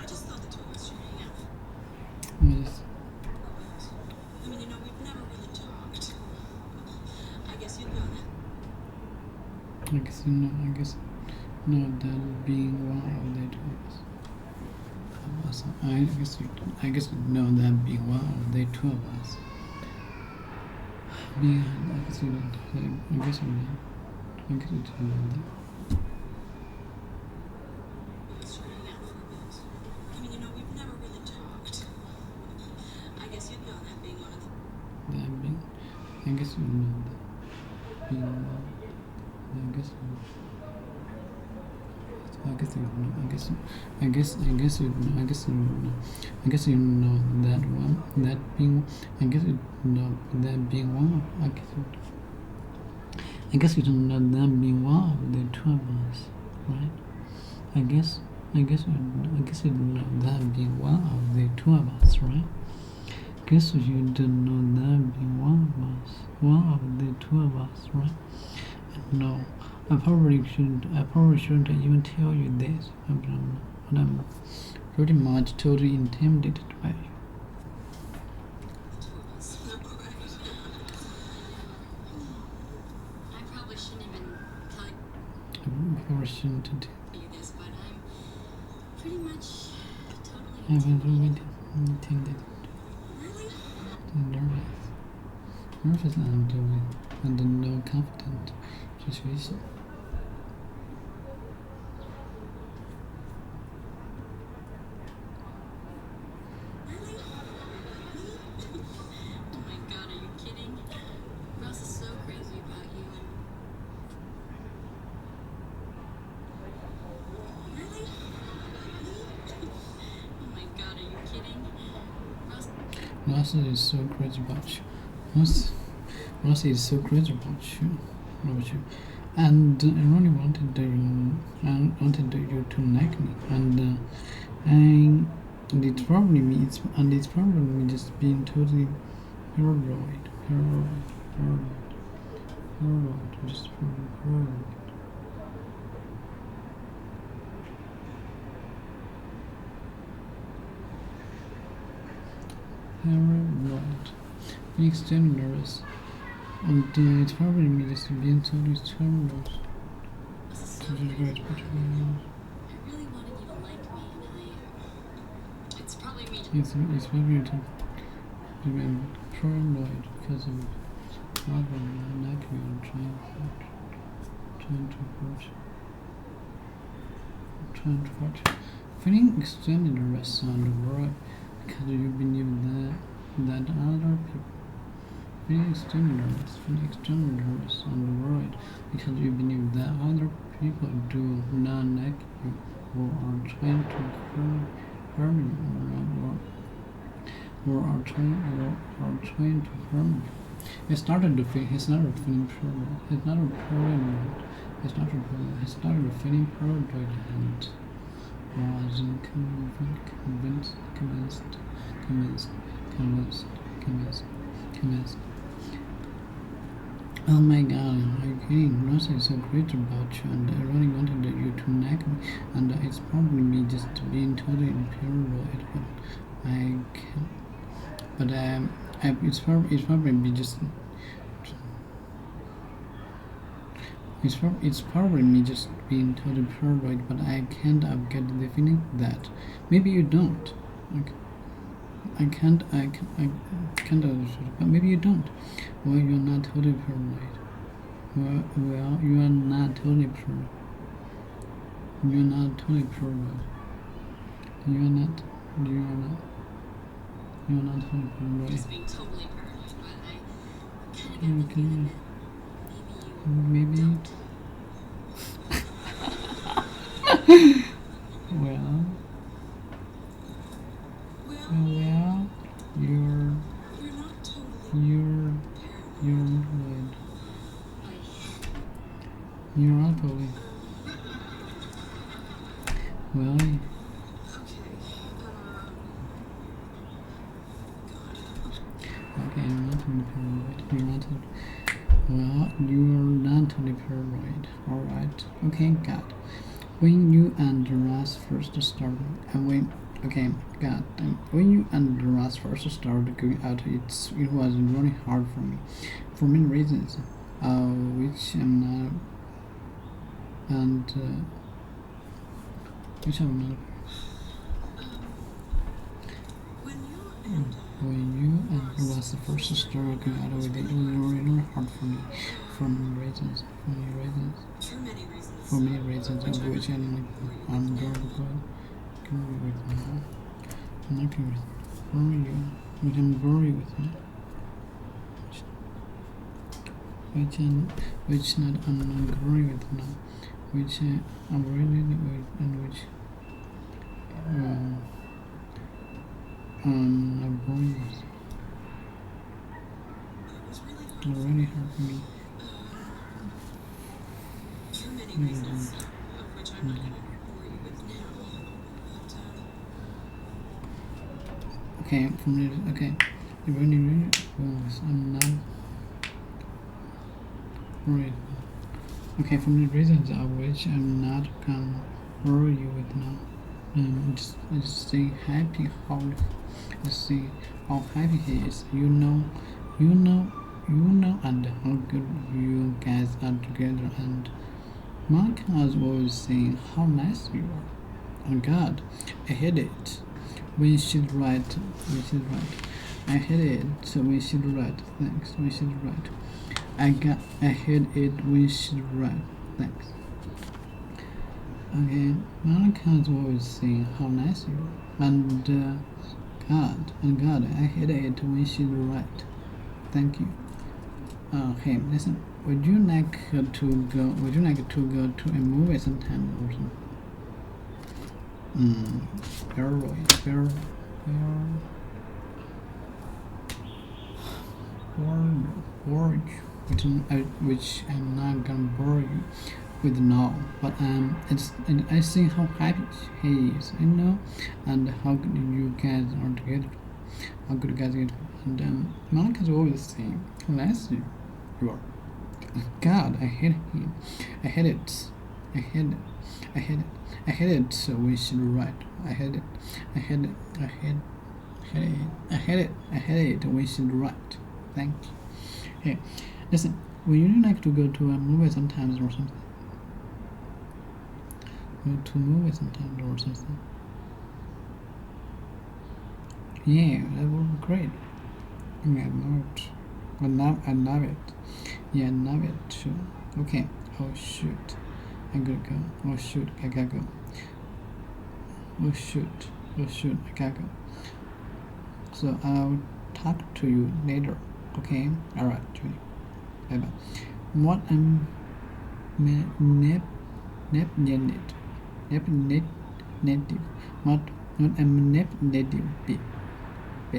just thought the two of us should hang out. Yes. I mean, you know, we've never really talked. I guess you know that. I guess that being one of the two of us. I guess you know that being one of the two of us. I guess you don't know that. I mean, you know, we've never really talked. I guess you'd know that being one of the... I guess you know that being one. I guess you know that one. That being. I guess you know that being one. I guess you don't know that being one of the two of us, right? I guess you know that being one of the two of us, right? Guess you don't know that being one of the two of us, right? No, I probably shouldn't even tell you this, but I'm pretty much totally intimidated by you. I probably shouldn't even tell you. I probably shouldn't tell you this, but pretty much I was intended nervous and no confident situation. Oh my god, are you kidding? Ross is so crazy about you and... Really? Oh my god, are you kidding? Ross is so crazy about you. Ross is so crazy about you. And I really wanted you to like me. And it's probably me. It's probably me just being totally paranoid. Just paranoid. Paranoid. Being extremely nervous. And it's probably me just being totally paranoid. I really wanted you to like me, and it's probably me. It's probably to being paranoid because of other like me and trying to hurt you. Feeling extremely nervous on the world because you believe that other people. Feeling extremely nervous on the world because you believe that other people do not like you or are trying to harm you or are trying to harm you. He started feeling paranoid. He started feeling paranoid and wasn't convinced. Oh my god, are you kidding? Ross is so great about you and I really wanted you to like me and it's probably me just being totally paranoid it's probably me just it's probably me just being totally paranoid, but I can't get the feeling that maybe you don't. I can't understand, but maybe you don't. Well, you're not totally paranoid. Well, you are not totally paranoid. You're not totally paranoid. You're not totally paranoid. Just being totally paranoid, but I kind of get the Okay. feeling that Maybe you don't. Well, You're not totally you're good. You're not totally. Well, Okay. okay, you're not totally paranoid. Well, you're not totally paranoid. Alright. Okay, God. When you and Ross first started, when you and Ross first started going out, it was really hard for me, for many reasons, which I'm not, and which I'm not. When you and Ross first started going out, it was really hard for me, for many reasons, of which I'm going with now. I'm not going with you, but I'm going with me. Which not I'm not going with now. Which I'm really with and which I'm going with. It really hurt me. For many reasons, of which I'm not going to bore you with now. Okay, from the okay, it really was. I'm not worried. Okay, from the reasons of which I'm not gonna worry you with now. Just see happy how happy he is. You know, and how good you guys are together. And Monica was always saying how nice you are. Oh God, I hate it. Windshield right. I hate it. So windshield right. Thanks. Windshield right. I hate it. Windshield right. Thanks. Okay, Monica's always saying how nice you are. And God, I hate it when she's right. Thank you. Okay, listen. Would you like to go to a movie sometime or something? Which I'm not gonna bore you with now, but I see how happy he is, and how good you guys are together. How good you guys are together. And Monica's always saying, how nice you are. God, I hate him. I hate it. So we should write. I hate it. We should write. Thank you. Hey, listen. Would you like to go to a movie sometimes or something? Go to a movie sometimes or something? Yeah, that would be great. Yeah, I love it. Yeah, I love it too. Okay. Oh shoot, I gotta go. Oh shoot, I gotta go. Oh shoot, I gotta go. So I'll talk to you later. Okay. All right, Judy. Bye bye. What native. What native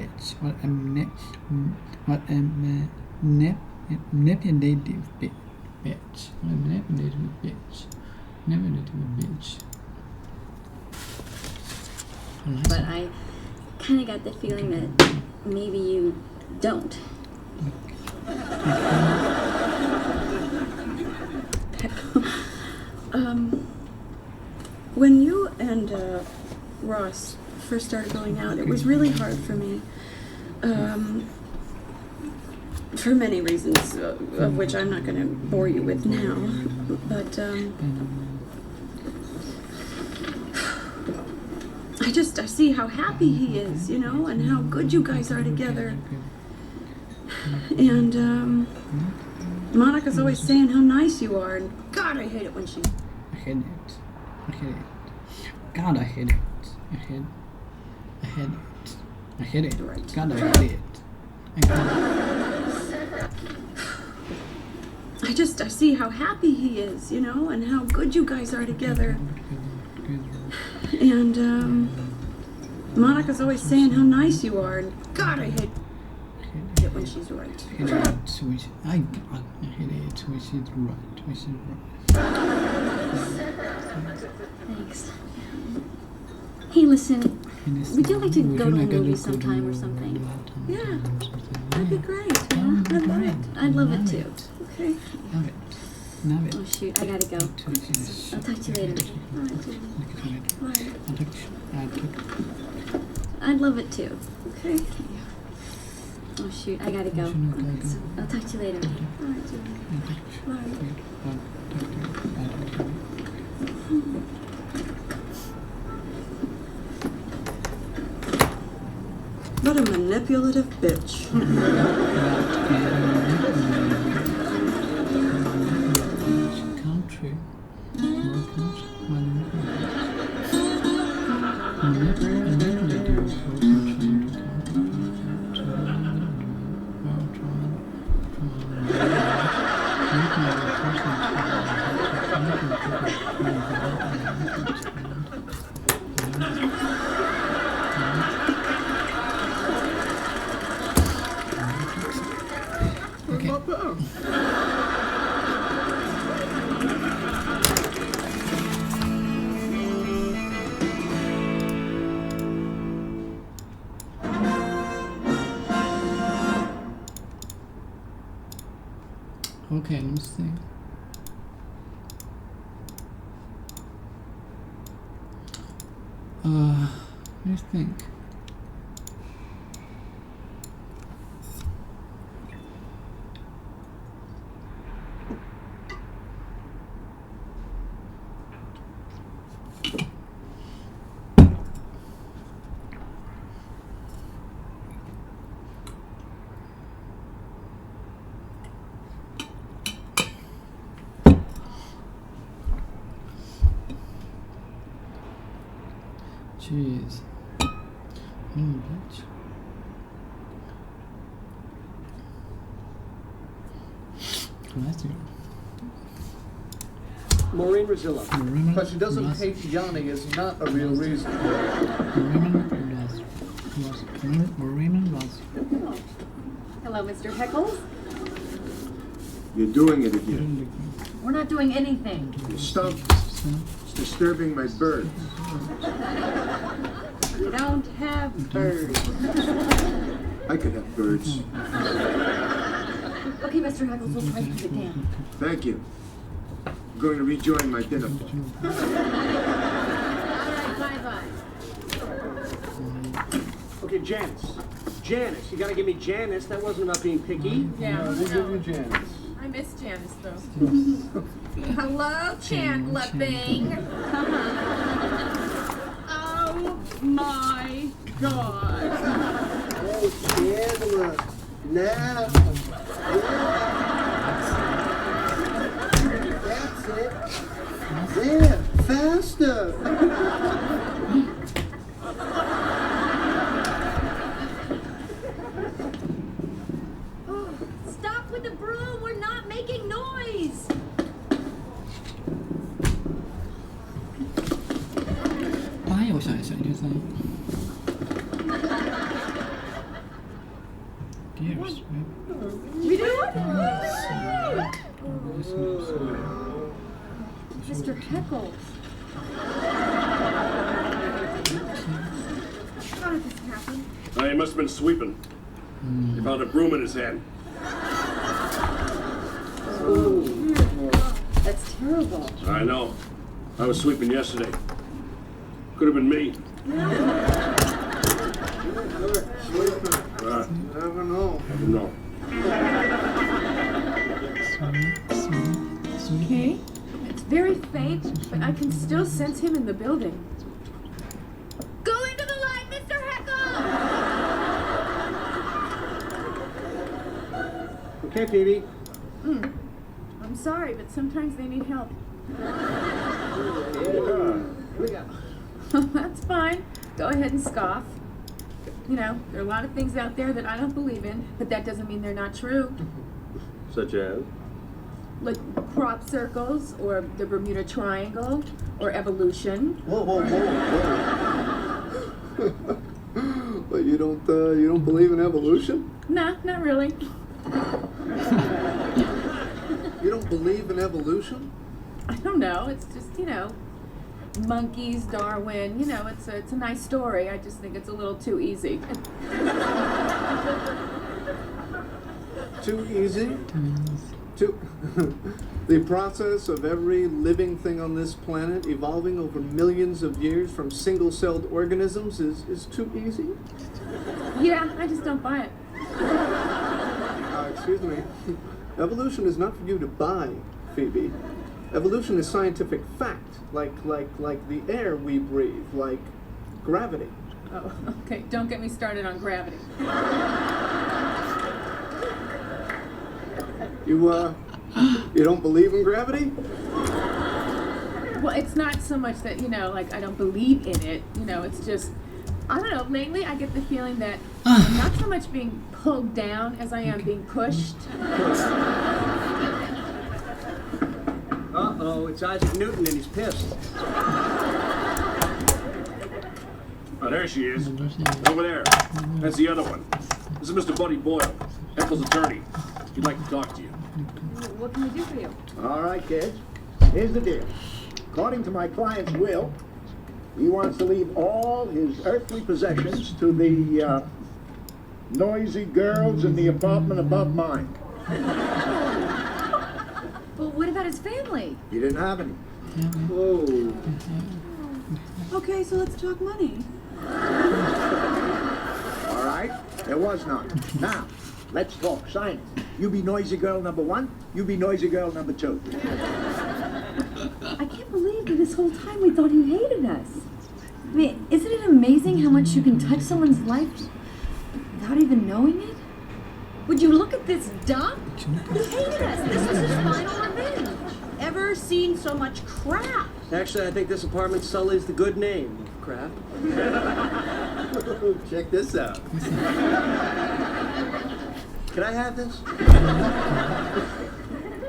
bitch. What bitch. But I kind of got the feeling that maybe you don't. When you and Ross first started going out, it was really hard for me. For many reasons, of which I'm not going to bore you with now. But I see how happy he is, and how good you guys are together. And Monica's always saying how nice you are, and God, I hate it when she... I hate it. God, I hate it. I hate it. Right. God, I hate it. I see how happy he is, and how good you guys are together. And Monica's always saying how nice you are, and God, I hate it when she's right. I hate it when she's right. Thanks. Hey, listen. Would you like to go to a movie sometime or something? Yeah, that'd be great. I'd love it too. Okay. Love it. Oh shoot, I gotta go. I'll talk to you later. I'd love it too. Okay. Oh shoot, I gotta go. I'll talk to you later. What a manipulative bitch. Okay, let me see. Let me think. Jeez. Bitch. Classic. Maureen Rosillo. But she doesn't hate Yanni is not a real reason. Hello, Mr. Heckles. You're doing it again. We're not doing anything. You stop. It's disturbing my birds. We don't have birds. I could have birds. Okay, Mr. Heckles, we'll try to keep it down. Thank you. I'm going to rejoin my dinner. All right, bye-bye. Okay, Janice. Janice, you gotta give me Janice. That wasn't about being picky. Yeah, We'll give you Janice. I miss Janice, though. Hello, Chandler thing. Oh, my God. Oh, Chandler. Now. That's it. There, faster. Stop with the broom. We're not making noise. Why 我想一想就是Gears, We do it? Mr. Heckles. How did this happen? He must have been sweeping. He found a broom in his hand. Oh, that's terrible. I know. I was sweeping yesterday. Could have been me. Never know. Never know. Okay. It's very faint, but I can still sense him in the building. Go into the light, Mr. Heckles! Okay, Phoebe. I'm sorry, but sometimes they need help. That's fine. Go ahead and scoff. You know, there are a lot of things out there that I don't believe in, but that doesn't mean they're not true. Such as? Like crop circles, or the Bermuda Triangle, or evolution. Whoa. But you don't believe in evolution? Nah, not really. You don't believe in evolution? I don't know. It's just, you know, monkeys, Darwin. You know, it's a nice story. I just think it's a little too easy. Too easy? The process of every living thing on this planet evolving over millions of years from single-celled organisms is too easy? Yeah, I just don't buy it. Excuse me. Evolution is not for you to buy, Phoebe. Evolution is scientific fact, like the air we breathe, like gravity. Oh, okay. Don't get me started on gravity. You don't believe in gravity? Well, it's not so much that, you know, like I don't believe in it. You know, it's just, I don't know. Lately, I get the feeling that I'm not so much being pulled down as I am being pushed. Uh-oh, it's Isaac Newton and he's pissed. Oh, there she is. Over there. That's the other one. This is Mr. Buddy Boyle, Heckle's attorney. He'd like to talk to you. What can we do for you? All right, kids. Here's the deal. According to my client's will, he wants to leave all his earthly possessions to the noisy girls in the apartment above mine. Well, what about his family? He didn't have any. Whoa. Okay, so let's talk money. All right, there was none. Now, let's talk science. You be noisy girl number 1, you be noisy girl number 2. I can't believe that this whole time we thought he hated us. I mean, isn't it amazing how much you can touch someone's life without even knowing it? Would you look at this dump? He hated us. This was his final revenge. Ever seen so much crap? Actually, I think this apartment sullies the good name of crap. Check this out. Can I have this?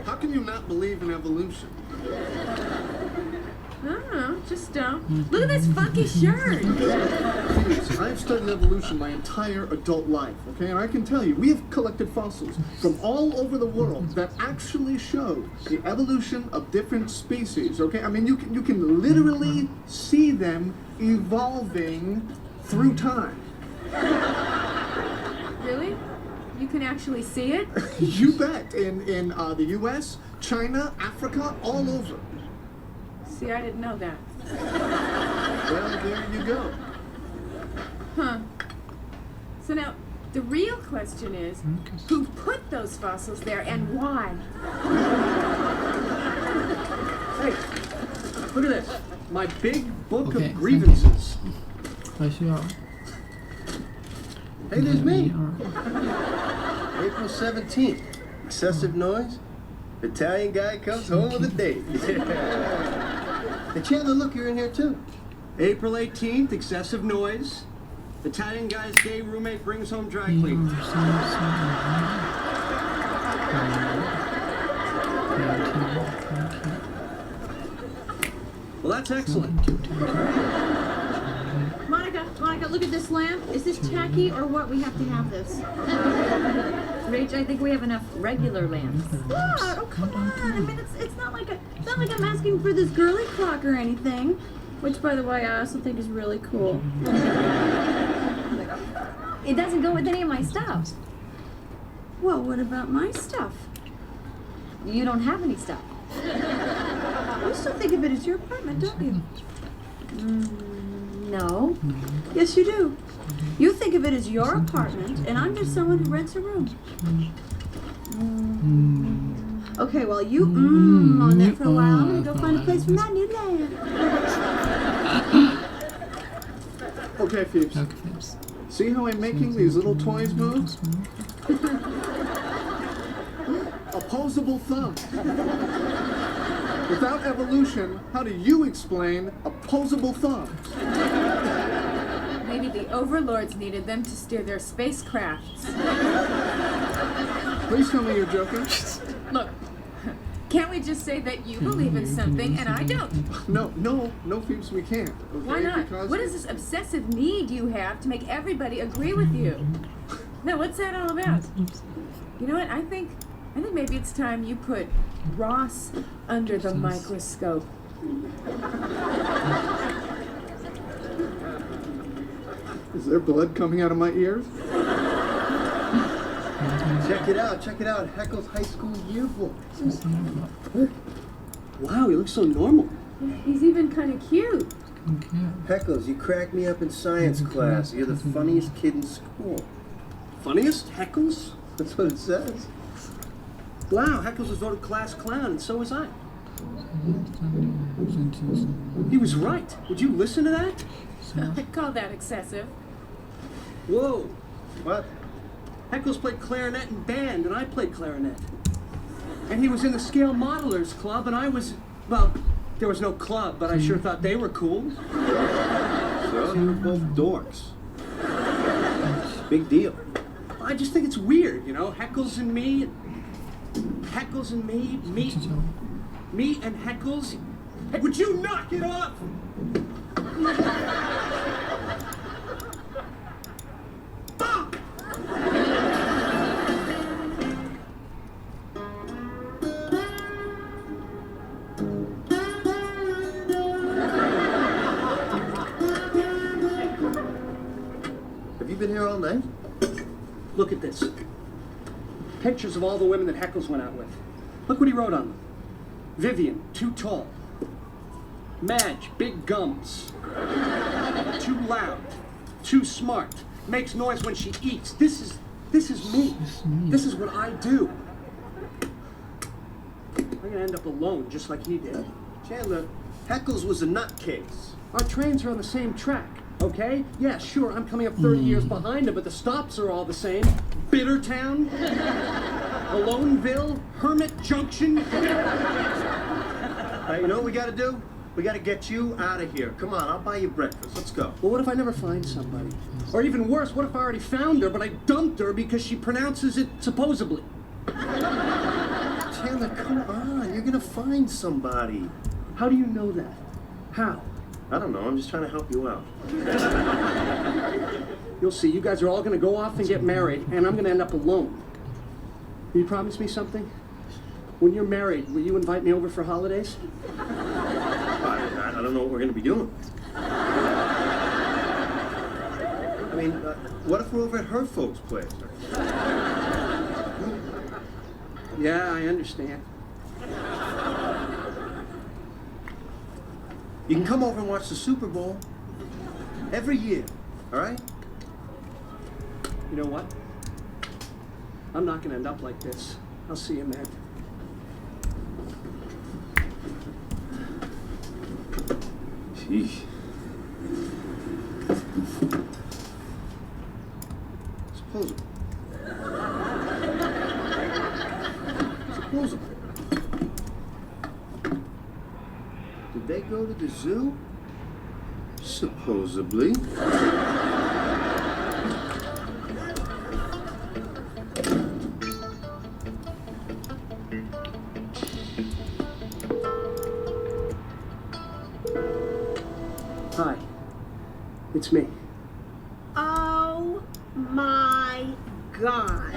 How can you not believe in evolution? I don't know, just look at this funky shirt. Please, I've studied evolution my entire adult life, okay? And I can tell you, we have collected fossils from all over the world that actually show the evolution of different species, okay? I mean, you can literally see them evolving through time. Really? You can actually see it? You bet. In the U.S., China, Africa, all over. See, I didn't know that. Well, there you go. Huh. So now, the real question is, who put those fossils there and why? Hey, look at this. My big book of grievances. I sure. Hey, there's me. April 17th. Excessive noise. Italian guy comes home with a date. Hey, Chandler, look, you're in here too. April 18th, excessive noise. Italian guy's gay roommate brings home dry cleaning. Well, that's excellent. Monica, look at this lamp. Is this tacky or what? We have to have this. Rach, I think we have enough regular lamps. What? Oh, come on. I mean, it's not like I'm asking for this girly clock or anything. Which, by the way, I also think is really cool. It doesn't go with any of my stuff. Well, what about my stuff? You don't have any stuff. You still think of it as your apartment, don't you? No. Yes, you do. You think of it as your apartment, and I'm just someone who rents a room. Okay, well, you on that for a while. I'm gonna go find a place for my new land. Okay, Phoebes. See how I'm making these little toys move? Opposable thumbs. Without evolution, how do you explain opposable thumbs? Maybe the overlords needed them to steer their spacecrafts. Please tell me you're joking. Look, can't we just say that you believe in something and I don't? No, Phoebes, we can't. Okay? Why not? Because What is this obsessive need you have to make everybody agree with you? No, what's that all about? You know what? I think maybe it's time you put Ross under the microscope. Is there blood coming out of my ears? Check it out. Heckle's high school yearbook. Wow, he looks so normal. He's even kind of cute. Heckles, you crack me up in science class. You're the funniest kid in school. Funniest? Heckles? That's what it says. Wow, Heckles was voted class clown, and so was I. He was right. Would you listen to that? I call that excessive. Whoa. What? Heckles played clarinet in band, and I played clarinet. And he was in the Scale Modelers Club, and I was, well, there was no club, but I sure thought they were cool. So you were both dorks. Big deal. I just think it's weird, you know, Heckles and me, me and Heckles. Hey, would you knock it off? Have you been here all night? Look at this. Pictures of all the women that Heckles went out with. Look what he wrote on them. Vivian, too tall. Madge, big gums. Too loud. Too smart. Makes noise when she eats. This is me. This is what I do. I'm gonna end up alone just like he did. Chandler, Heckles was a nutcase. Our trains are on the same track, okay? Yeah, sure, I'm coming up 30 years behind him, but the stops are all the same. Bittertown, Aloneville, Hermit Junction. You know what we gotta do? We gotta get you out of here. Come on, I'll buy you breakfast. Let's go. Well, what if I never find somebody? Or even worse, what if I already found her, but I dumped her because she pronounces it supposedly? Chandler, come on. You're gonna find somebody. How do you know that? How? I don't know. I'm just trying to help you out. You'll see. You guys are all going to go off and get married, and I'm going to end up alone. Will you promise me something? When you're married, will you invite me over for holidays? I don't know what we're going to be doing. I mean, what if we're over at her folks' place? Yeah, I understand. You can come over and watch the Super Bowl. Every year, all right? You know what? I'm not going to end up like this. I'll see you, man. Sheesh. Supposable. Supposable. Did they go to the zoo? Supposedly. Hi. It's me. Oh my God.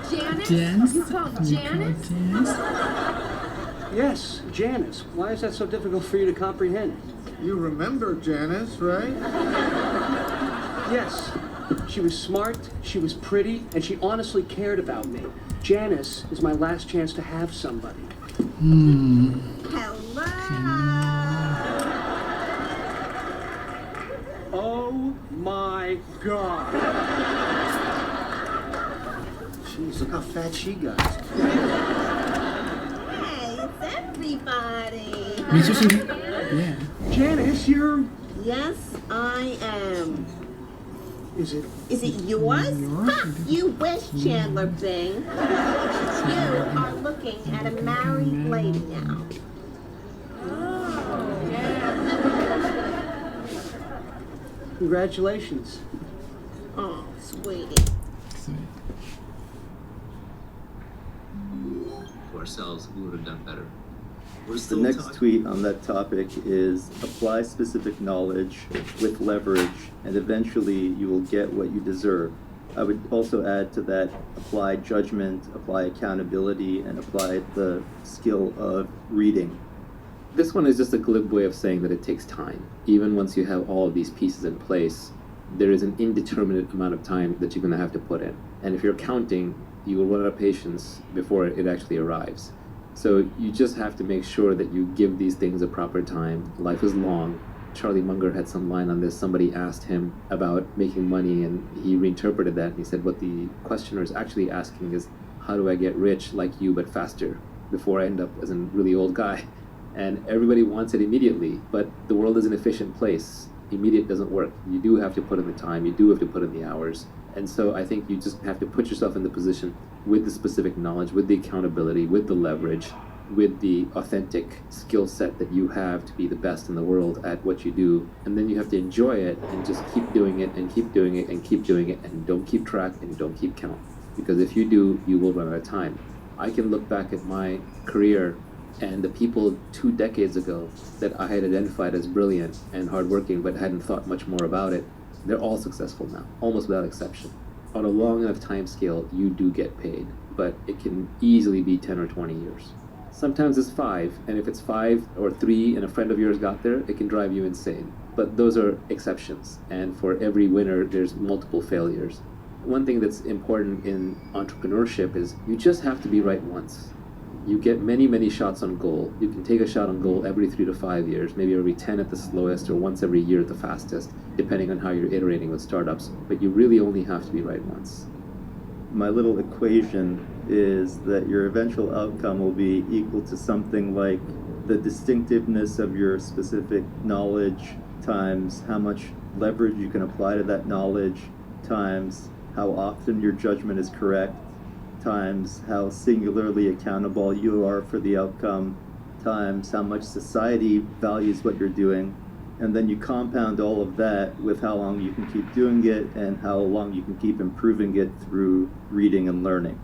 Janice? Janice? You called Janice? Yes, Janice. Why is that so difficult for you to comprehend? You remember Janice, right? Yes. She was smart, she was pretty, and she honestly cared about me. Janice is my last chance to have somebody. Hello. Oh my God. Jeez, look how fat she got. Hey, it's everybody. Yeah. Janice, you're... Yes, I am. Is it yours? Ha! You wish, Chandler Bing. You are looking at a married lady now. Oh, yeah. Congratulations. Oh, sweetie. To ourselves, we would have done better. We're The still next talking. tweet on that topic is apply specific knowledge with leverage, and eventually you will get what you deserve. I would also add to that, apply judgment, apply accountability, and apply the skill of reading. This one is just a glib way of saying that it takes time. Even once you have all of these pieces in place, there is an indeterminate amount of time that you're going to have to put in. And if you're counting, you will run out of patience before it actually arrives. So you just have to make sure that you give these things a proper time. Life is long. Charlie Munger had some line on this. Somebody asked him about making money, and he reinterpreted that, and he said what the questioner is actually asking is, how do I get rich like you but faster before I end up as a really old guy? And everybody wants it immediately, but the world is an efficient place. Immediate doesn't work. You do have to put in the time, you do have to put in the hours. And so I think you just have to put yourself in the position with the specific knowledge, with the accountability, with the leverage, with the authentic skill set that you have to be the best in the world at what you do. And then you have to enjoy it and just keep doing it and keep doing it and keep doing it, and don't keep track and don't keep count. Because if you do, you will run out of time. I can look back at my career and the people 2 decades ago that I had identified as brilliant and hardworking but hadn't thought much more about it, they're all successful now, almost without exception. On a long enough time scale, you do get paid, but it can easily be 10 or 20 years. Sometimes it's 5, and if it's 5 or 3 and a friend of yours got there, it can drive you insane. But those are exceptions, and for every winner, there's multiple failures. One thing that's important in entrepreneurship is you just have to be right once. You get many, many shots on goal. You can take a shot on goal every 3 to 5 years, maybe every 10 at the slowest, or once every year at the fastest, depending on how you're iterating with startups. But you really only have to be right once. My little equation is that your eventual outcome will be equal to something like the distinctiveness of your specific knowledge times how much leverage you can apply to that knowledge times how often your judgment is correct times how singularly accountable you are for the outcome times how much society values what you're doing, and then you compound all of that with how long you can keep doing it and how long you can keep improving it through reading and learning.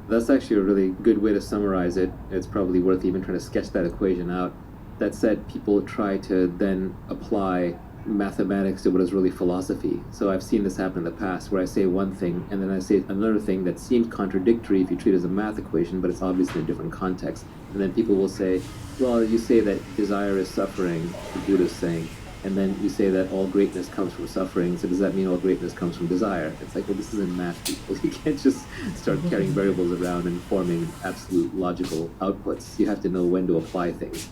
That's actually a really good way to summarize it. It's probably worth even trying to sketch that equation out. That said, people try to then apply mathematics to what is really philosophy. So I've seen this happen in the past where I say one thing and then I say another thing that seems contradictory if you treat it as a math equation, but it's obviously in a different context. And then people will say, well, you say that desire is suffering, the Buddha's saying, and then you say that all greatness comes from suffering, so does that mean all greatness comes from desire? It's like, well, this isn't math, people. You can't just start carrying variables around and forming absolute logical outputs. You have to know when to apply things.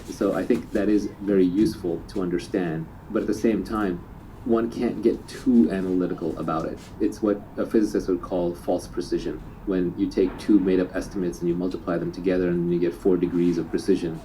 So I think that is very useful to understand, but at the same time, one can't get too analytical about it. It's what a physicist would call false precision. When you take two made-up estimates and you multiply them together and you get 4 degrees of precision,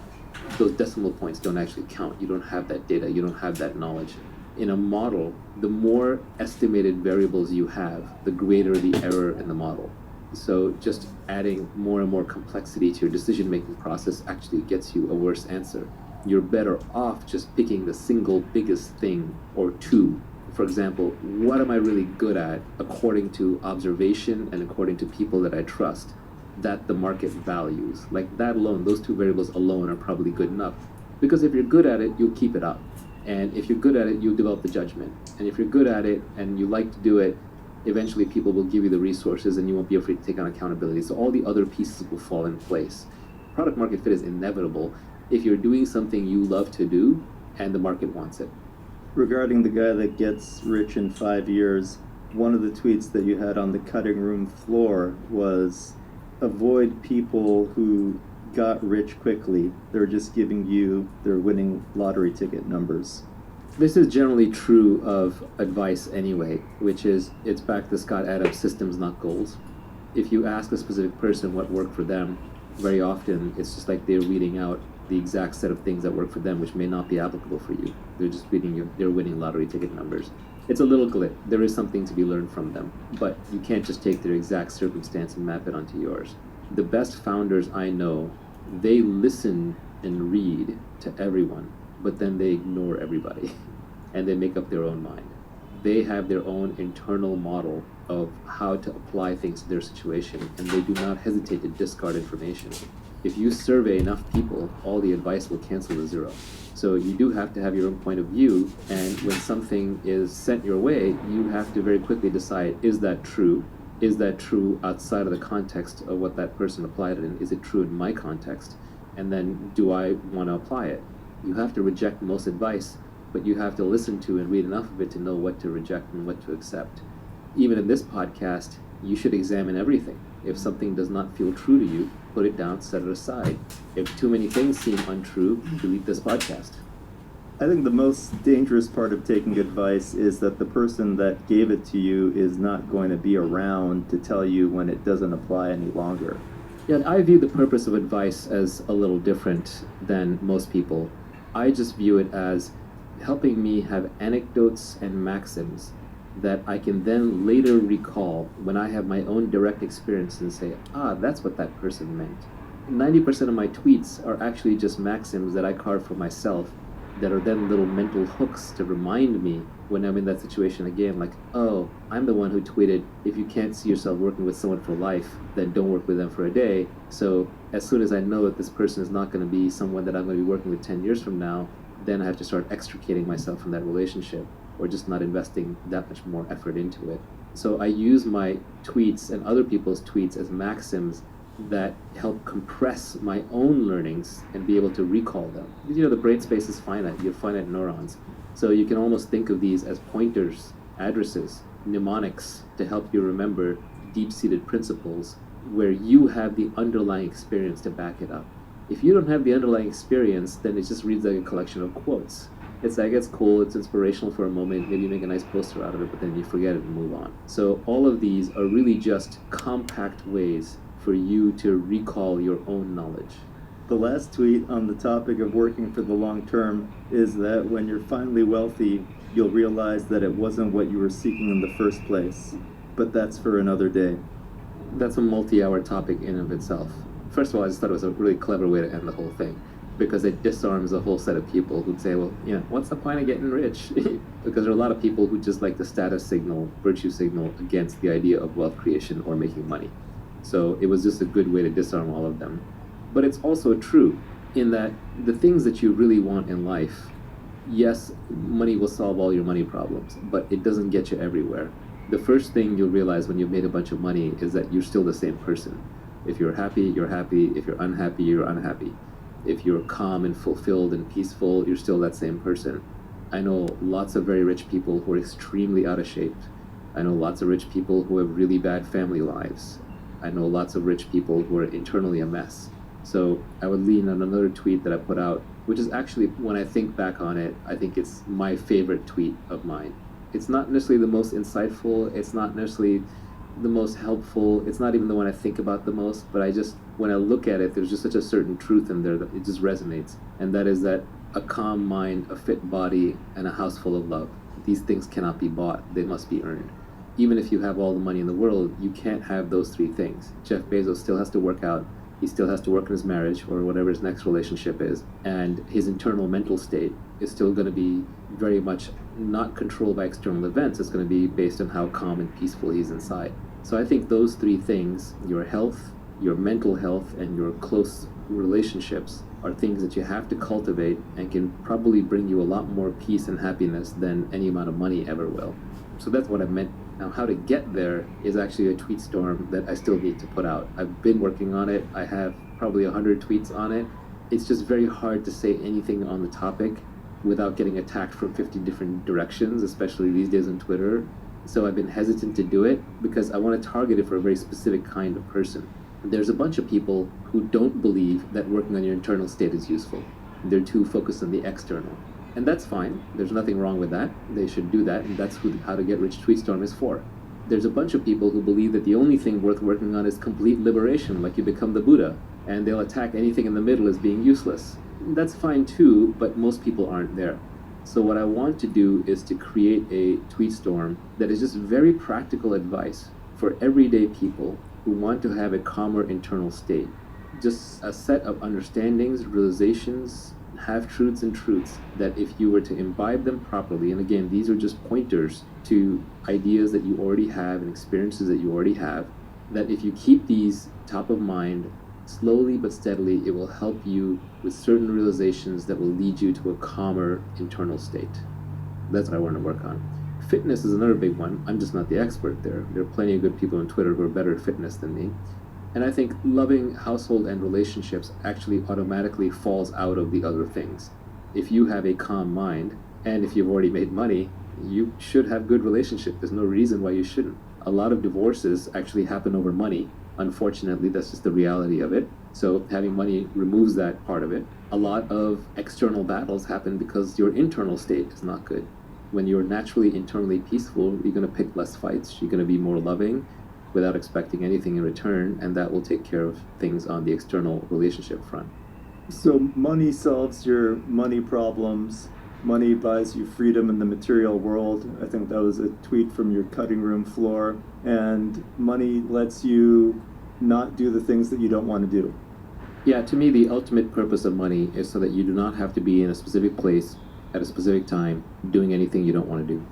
those decimal points don't actually count. You don't have that data, you don't have that knowledge. In a model, the more estimated variables you have, the greater the error in the model. So just adding more and more complexity to your decision-making process actually gets you a worse answer. You're better off just picking the single biggest thing or two. For example, what am I really good at according to observation and according to people that I trust, that the market values? Like that alone, those 2 variables alone are probably good enough. Because if you're good at it, you'll keep it up. And if you're good at it, you'll develop the judgment. And if you're good at it and you like to do it, eventually people will give you the resources and you won't be afraid to take on accountability. So all the other pieces will fall in place. Product market fit is inevitable if you're doing something you love to do and the market wants it. Regarding the guy that gets rich in 5 years, one of the tweets that you had on the cutting room floor was, avoid people who got rich quickly. They're just giving you their winning lottery ticket numbers. This is generally true of advice anyway, which is, it's back to Scott Adams, systems, not goals. If you ask a specific person what worked for them, very often it's just like they're reading out the exact set of things that work for them, which may not be applicable for you. They're just reading their winning lottery ticket numbers. It's a little glib. There is something to be learned from them, but you can't just take their exact circumstance and map it onto yours. The best founders I know, they listen and read to everyone, but then they ignore everybody and they make up their own mind. They have their own internal model of how to apply things to their situation, and they do not hesitate to discard information. If you survey enough people, all the advice will cancel to zero. So you do have to have your own point of view, and when something is sent your way, you have to very quickly decide, is that true? Is that true outside of the context of what that person applied it in? Is it true in my context? And then, do I want to apply it? You have to reject most advice, but you have to listen to and read enough of it to know what to reject and what to accept. Even in this podcast, you should examine everything. If something does not feel true to you, put it down, set it aside. If too many things seem untrue, delete this podcast. I think the most dangerous part of taking advice is that the person that gave it to you is not going to be around to tell you when it doesn't apply any longer. Yeah, I view the purpose of advice as a little different than most people. I just view it as helping me have anecdotes and maxims that I can then later recall when I have my own direct experience and say, that's what that person meant. 90% of my tweets are actually just maxims that I carve for myself that are then little mental hooks to remind me when I'm in that situation again, like, oh, I'm the one who tweeted, if you can't see yourself working with someone for life, then don't work with them for a day. So as soon as I know that this person is not going to be someone that I'm going to be working with 10 years from now, then I have to start extricating myself from that relationship, or just not investing that much more effort into it. So I use my tweets and other people's tweets as maxims that help compress my own learnings and be able to recall them. Because, the brain space is finite. You have finite neurons. So you can almost think of these as pointers, addresses, mnemonics to help you remember deep-seated principles where you have the underlying experience to back it up. If you don't have the underlying experience, then it just reads like a collection of quotes. It's like, it's cool, it's inspirational for a moment, maybe you make a nice poster out of it, but then you forget it and move on. So all of these are really just compact ways for you to recall your own knowledge. The last tweet on the topic of working for the long term is that when you're finally wealthy, you'll realize that it wasn't what you were seeking in the first place. But that's for another day. That's a multi-hour topic in of itself. First of all, I just thought it was a really clever way to end the whole thing, because it disarms a whole set of people who'd say, well, what's the point of getting rich? Because there are a lot of people who just like the status signal, virtue signal against the idea of wealth creation or making money. So it was just a good way to disarm all of them. But it's also true in that the things that you really want in life, yes, money will solve all your money problems, but it doesn't get you everywhere. The first thing you'll realize when you've made a bunch of money is that you're still the same person. If you're happy, you're happy. If you're unhappy, you're unhappy. If you're calm and fulfilled and peaceful, you're still that same person. I know lots of very rich people who are extremely out of shape. I know lots of rich people who have really bad family lives. I know lots of rich people who are internally a mess. So I would lean on another tweet that I put out, which is actually, when I think back on it, I think it's my favorite tweet of mine. It's not necessarily the most insightful, it's not necessarily the most helpful, it's not even the one I think about the most, but when I look at it, there's just such a certain truth in there that it just resonates. And that is that a calm mind, a fit body, and a house full of love. These things cannot be bought, they must be earned. Even if you have all the money in the world, you can't have those three things. Jeff Bezos still has to work out, he still has to work in his marriage or whatever his next relationship is, and his internal mental state is still going to be very much not controlled by external events. It's going to be based on how calm and peaceful he's inside. So I think those three things, your health, your mental health, and your close relationships, are things that you have to cultivate and can probably bring you a lot more peace and happiness than any amount of money ever will. So that's what I meant. Now, how to get there is actually a tweet storm that I still need to put out. I've been working on it. I have probably 100 tweets on it. It's just very hard to say anything on the topic without getting attacked from 50 different directions, especially these days on Twitter. So I've been hesitant to do it because I want to target it for a very specific kind of person. There's a bunch of people who don't believe that working on your internal state is useful. They're too focused on the external. And that's fine. There's nothing wrong with that. They should do that, and that's who How to Get Rich Tweetstorm is for. There's a bunch of people who believe that the only thing worth working on is complete liberation, like you become the Buddha, and they'll attack anything in the middle as being useless. That's fine too, but most people aren't there. So what I want to do is to create a tweetstorm that is just very practical advice for everyday people who want to have a calmer internal state. Just a set of understandings, realizations, half-truths and truths that if you were to imbibe them properly, and again, these are just pointers to ideas that you already have and experiences that you already have, that if you keep these top of mind, slowly but steadily, it will help you with certain realizations that will lead you to a calmer internal state. That's what I want to work on. Fitness is another big one. I'm just not the expert there. There are plenty of good people on Twitter who are better at fitness than me. And I think loving household and relationships actually automatically falls out of the other things. If you have a calm mind, and if you've already made money, you should have good relationship. There's no reason why you shouldn't. A lot of divorces actually happen over money. Unfortunately, that's just the reality of it. So having money removes that part of it. A lot of external battles happen because your internal state is not good. When you're naturally internally peaceful, you're going to pick less fights. You're going to be more loving without expecting anything in return, and that will take care of things on the external relationship front. So money solves your money problems. Money buys you freedom in the material world. I think that was a tweet from your cutting room floor. And money lets you not do the things that you don't want to do. Yeah, to me, the ultimate purpose of money is so that you do not have to be in a specific place at a specific time doing anything you don't want to do.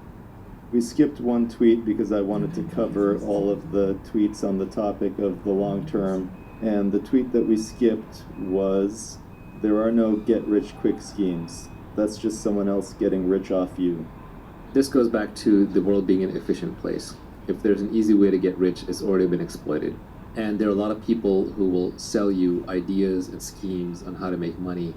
We skipped one tweet because I wanted to cover all of the tweets on the topic of the long term. And the tweet that we skipped was, "There are no get-rich-quick schemes. That's just someone else getting rich off you." This goes back to the world being an efficient place. If there's an easy way to get rich, it's already been exploited. And there are a lot of people who will sell you ideas and schemes on how to make money,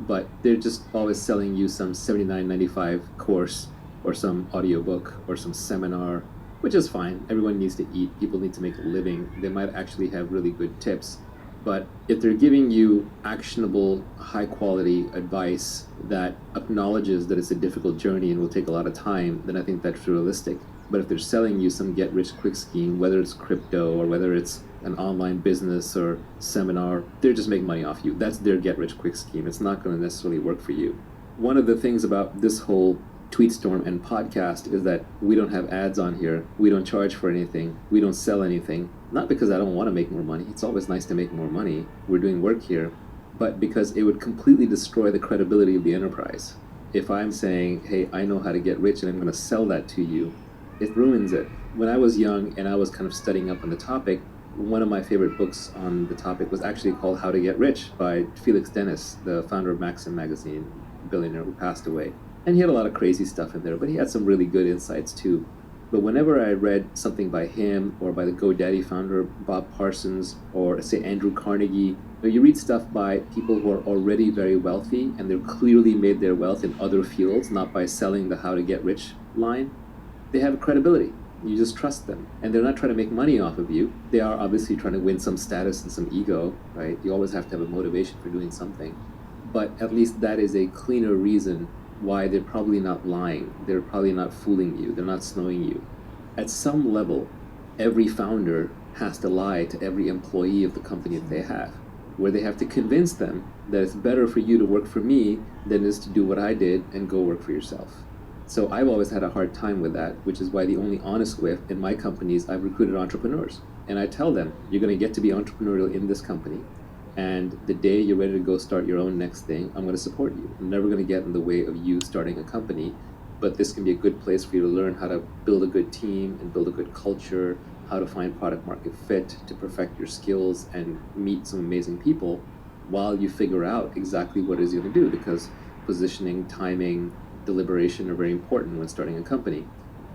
but they're just always selling you some $79.95 course or some audiobook or some seminar, which is fine. Everyone needs to eat. People need to make a living. They might actually have really good tips. But if they're giving you actionable, high-quality advice that acknowledges that it's a difficult journey and will take a lot of time, then I think that's realistic. But if they're selling you some get-rich-quick scheme, whether it's crypto or whether it's an online business or seminar, they're just making money off you. That's their get-rich-quick scheme. It's not going to necessarily work for you. One of the things about this whole Tweetstorm and podcast is that we don't have ads on here. We don't charge for anything. We don't sell anything. Not because I don't want to make more money. It's always nice to make more money. We're doing work here. But because it would completely destroy the credibility of the enterprise. If I'm saying, hey, I know how to get rich and I'm going to sell that to you, it ruins it. When I was young and I was kind of studying up on the topic, one of my favorite books on the topic was actually called How to Get Rich by Felix Dennis, the founder of Maxim magazine, billionaire who passed away. And he had a lot of crazy stuff in there, but he had some really good insights too. But whenever I read something by him or by the GoDaddy founder, Bob Parsons, or say Andrew Carnegie, you read stuff by people who are already very wealthy and they've clearly made their wealth in other fields, not by selling the how to get rich line. They have credibility. You just trust them. And they're not trying to make money off of you. They are obviously trying to win some status and some ego, right? You always have to have a motivation for doing something. But at least that is a cleaner reason why they're probably not lying. They're probably not fooling you. They're not snowing you. At some level, every founder has to lie to every employee of the company that they have, where they have to convince them that it's better for you to work for me than it is to do what I did and go work for yourself. So I've always had a hard time with that, which is why the only honest way in my companies, I've recruited entrepreneurs. And I tell them, you're going to get to be entrepreneurial in this company. And the day you're ready to go start your own next thing, I'm going to support you. I'm never going to get in the way of you starting a company, but this can be a good place for you to learn how to build a good team and build a good culture, how to find product market fit, to perfect your skills and meet some amazing people while you figure out exactly what it is you're going to do, because positioning, timing, deliberation are very important when starting a company.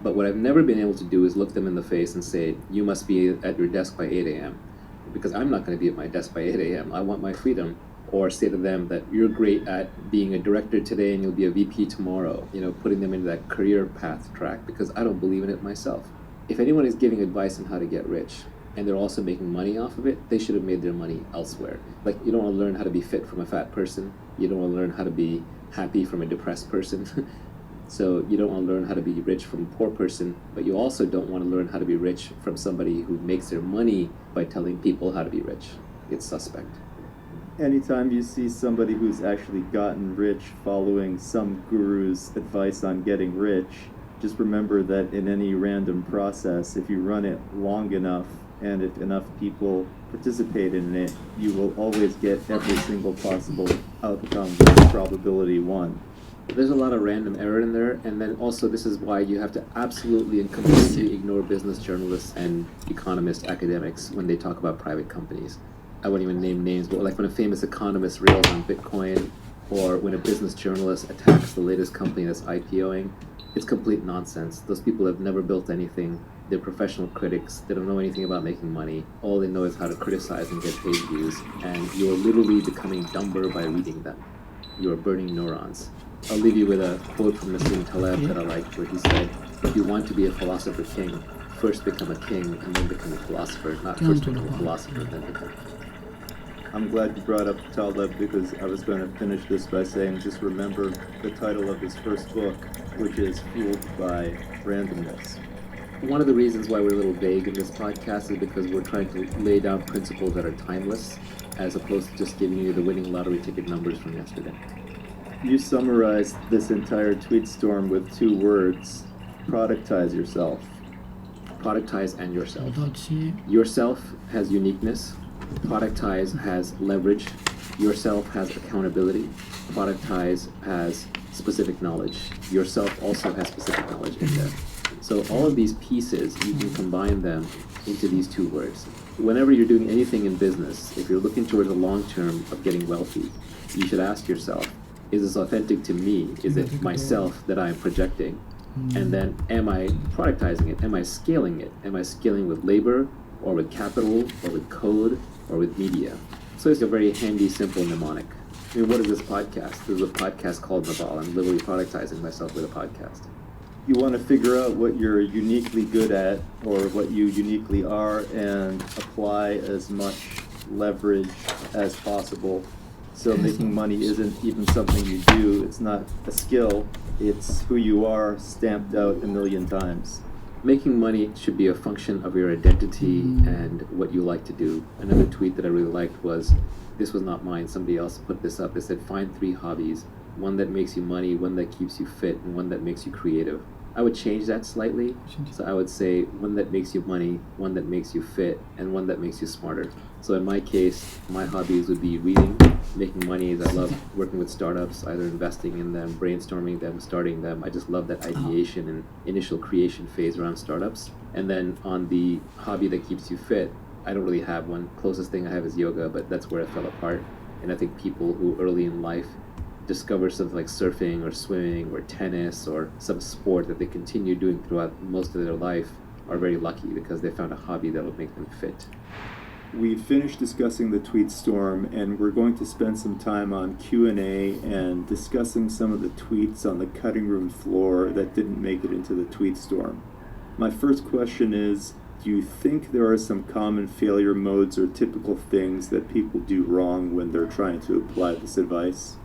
But what I've never been able to do is look them in the face and say, you must be at your desk by 8 a.m. because I'm not going to be at my desk by 8 a.m. I want my freedom. Or say to them that you're great at being a director today and you'll be a VP tomorrow, putting them into that career path track, because I don't believe in it myself. If anyone is giving advice on how to get rich and they're also making money off of it, they should have made their money elsewhere. Like, you don't want to learn how to be fit from a fat person. You don't want to learn how to be happy from a depressed person. So you don't want to learn how to be rich from a poor person, but you also don't want to learn how to be rich from somebody who makes their money by telling people how to be rich. It's suspect. Anytime you see somebody who's actually gotten rich following some guru's advice on getting rich, just remember that in any random process, if you run it long enough and if enough people participate in it, you will always get every single possible outcome with probability 1. There's a lot of random error in there, and then also this is why you have to absolutely and completely ignore business journalists and economists, academics, when they talk about private companies. I wouldn't even name names, but like when a famous economist rails on Bitcoin, or when a business journalist attacks the latest company that's IPOing, it's complete nonsense. Those people have never built anything. They're professional critics. They don't know anything about making money. All they know is how to criticize and get page views, and you're literally becoming dumber by reading them. You're burning neurons. I'll leave you with a quote from Nassim Taleb that I liked, where he said, if you want to be a philosopher king, first become a king and then become a philosopher, not first become a philosopher and then become a king. I'm glad you brought up Taleb, because I was going to finish this by saying just remember the title of his first book, which is Fooled by Randomness. One of the reasons why we're a little vague in this podcast is because we're trying to lay down principles that are timeless, as opposed to just giving you the winning lottery ticket numbers from yesterday. You summarized this entire tweet storm with 2 words: productize yourself. Productize and yourself. Yourself has uniqueness. Productize has leverage. Yourself has accountability. Productize has specific knowledge. Yourself also has specific knowledge in there. So all of these pieces, you can combine them into these 2 words. Whenever you're doing anything in business, if you're looking towards the long term of getting wealthy, you should ask yourself, is this authentic to me? Is it myself that I'm projecting? And then am I productizing it? Am I scaling it? Am I scaling with labor, or with capital, or with code, or with media? So it's a very handy, simple mnemonic. I mean, what is this podcast? This is a podcast called Naval. I'm literally productizing myself with a podcast. You want to figure out what you're uniquely good at, or what you uniquely are, and apply as much leverage as possible. So making money isn't even something you do. It's not a skill. It's who you are stamped out a million times. Making money should be a function of your identity and what you like to do. Another tweet that I really liked was, this was not mine, somebody else put this up. They said, find 3 hobbies one that makes you money, one that keeps you fit, and one that makes you creative. I would change that slightly. So I would say one that makes you money, one that makes you fit, and one that makes you smarter. So in my case, my hobbies would be reading, making money. I love working with startups, either investing in them, brainstorming them, starting them. I just love that ideation and initial creation phase around startups. And then on the hobby that keeps you fit, I don't really have one. Closest thing I have is yoga, but that's where I fell apart. And I think people who early in life discover something like surfing or swimming or tennis or some sport that they continue doing throughout most of their life are very lucky because they found a hobby that will make them fit. We finished discussing the tweet storm, and we're going to spend some time on Q&A and discussing some of the tweets on the cutting room floor that didn't make it into the tweet storm. My first question is, do you think there are some common failure modes or typical things that people do wrong when they're trying to apply this advice?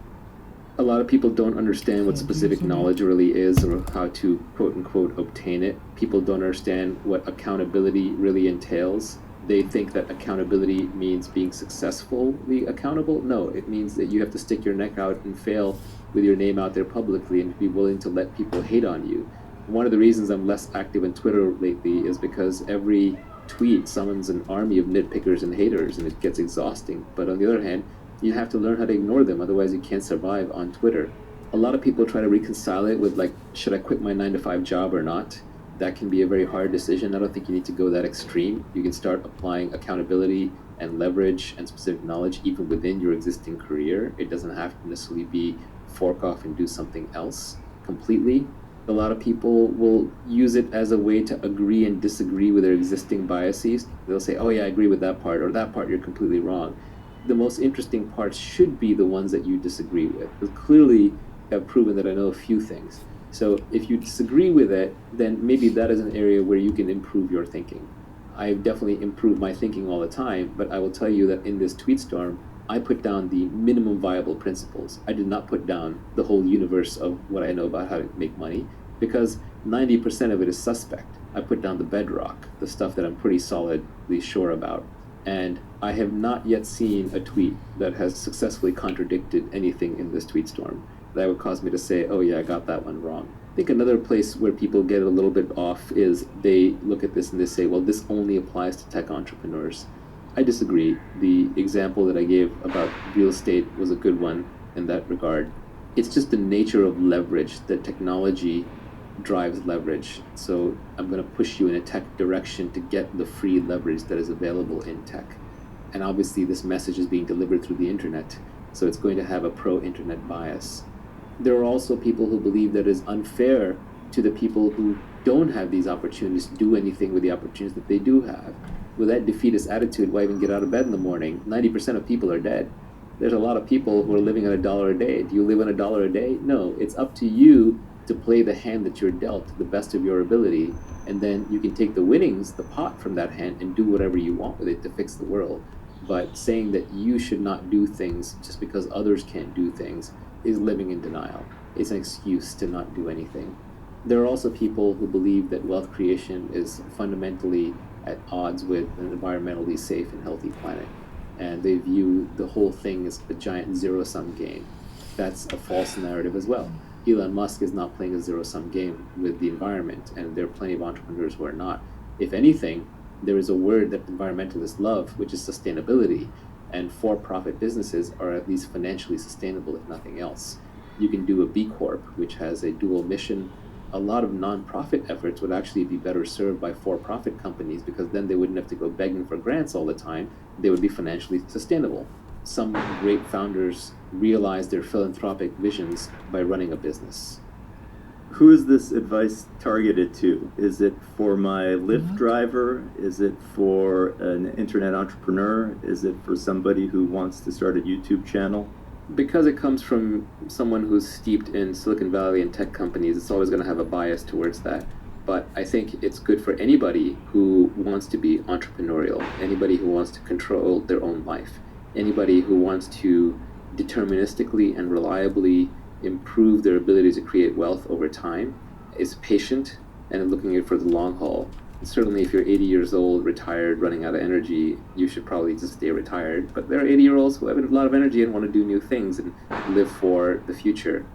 A lot of people don't understand what specific knowledge really is or how to quote-unquote obtain it. People don't understand what accountability really entails. They think that accountability means being successfully accountable. No, it means that you have to stick your neck out and fail with your name out there publicly and be willing to let people hate on you. One of the reasons I'm less active on Twitter lately is because every tweet summons an army of nitpickers and haters, and it gets exhausting. But on the other hand, you have to learn how to ignore them, otherwise you can't survive on Twitter. A lot of people try to reconcile it with, like, should I quit my 9-to-5 job or not? That can be a very hard decision. I don't think you need to go that extreme. You can start applying accountability and leverage and specific knowledge even within your existing career. It doesn't have to necessarily be fork off and do something else completely. A lot of people will use it as a way to agree and disagree with their existing biases. They'll say, oh yeah, I agree with that part, or that part you're completely wrong. The most interesting parts should be the ones that you disagree with. Because clearly I've proven that I know a few things. So if you disagree with it, then maybe that is an area where you can improve your thinking. I've definitely improved my thinking all the time, but I will tell you that in this tweet storm, I put down the minimum viable principles. I did not put down the whole universe of what I know about how to make money, because 90% of it is suspect. I put down the bedrock, the stuff that I'm pretty solidly sure about. And I have not yet seen a tweet that has successfully contradicted anything in this tweet storm that would cause me to say, oh yeah, I got that one wrong. I think another place where people get a little bit off is they look at this and they say, well, this only applies to tech entrepreneurs. I disagree. The example that I gave about real estate was a good one in that regard. It's just the nature of leverage that technology drives leverage. So I'm going to push you in a tech direction to get the free leverage that is available in tech. And obviously this message is being delivered through the internet, so it's going to have a pro-internet bias. There are also people who believe that it is unfair to the people who don't have these opportunities to do anything with the opportunities that they do have. With that defeatist attitude, why even get out of bed in the morning? 90% of people are dead. There's a lot of people who are living on $1 a day. Do you live on $1 a day? No, it's up to you to play the hand that you're dealt to the best of your ability, and then you can take the winnings, the pot from that hand, and do whatever you want with it to fix the world. But saying that you should not do things just because others can't do things is living in denial. It's an excuse to not do anything. There are also people who believe that wealth creation is fundamentally at odds with an environmentally safe and healthy planet. And they view the whole thing as a giant zero-sum game. That's a false narrative as well. Elon Musk is not playing a zero-sum game with the environment, and there are plenty of entrepreneurs who are not. If anything, there is a word that environmentalists love, which is sustainability, and for-profit businesses are at least financially sustainable, if nothing else. You can do a B Corp, which has a dual mission. A lot of non-profit efforts would actually be better served by for-profit companies, because then they wouldn't have to go begging for grants all the time. They would be financially sustainable. Some great founders realize their philanthropic visions by running a business. Who is this advice targeted to? Is it for my Lyft driver? Is it for an internet entrepreneur? Is it for somebody who wants to start a YouTube channel? Because it comes from someone who's steeped in Silicon Valley and tech companies, it's always going to have a bias towards that. But I think it's good for anybody who wants to be entrepreneurial, anybody who wants to control their own life, anybody who wants to deterministically and reliably improve their ability to create wealth over time, is patient and looking at it for the long haul. Certainly if you're 80 years old, retired, running out of energy, you should probably just stay retired. But there are 80-year-olds who have a lot of energy and want to do new things and live for the future.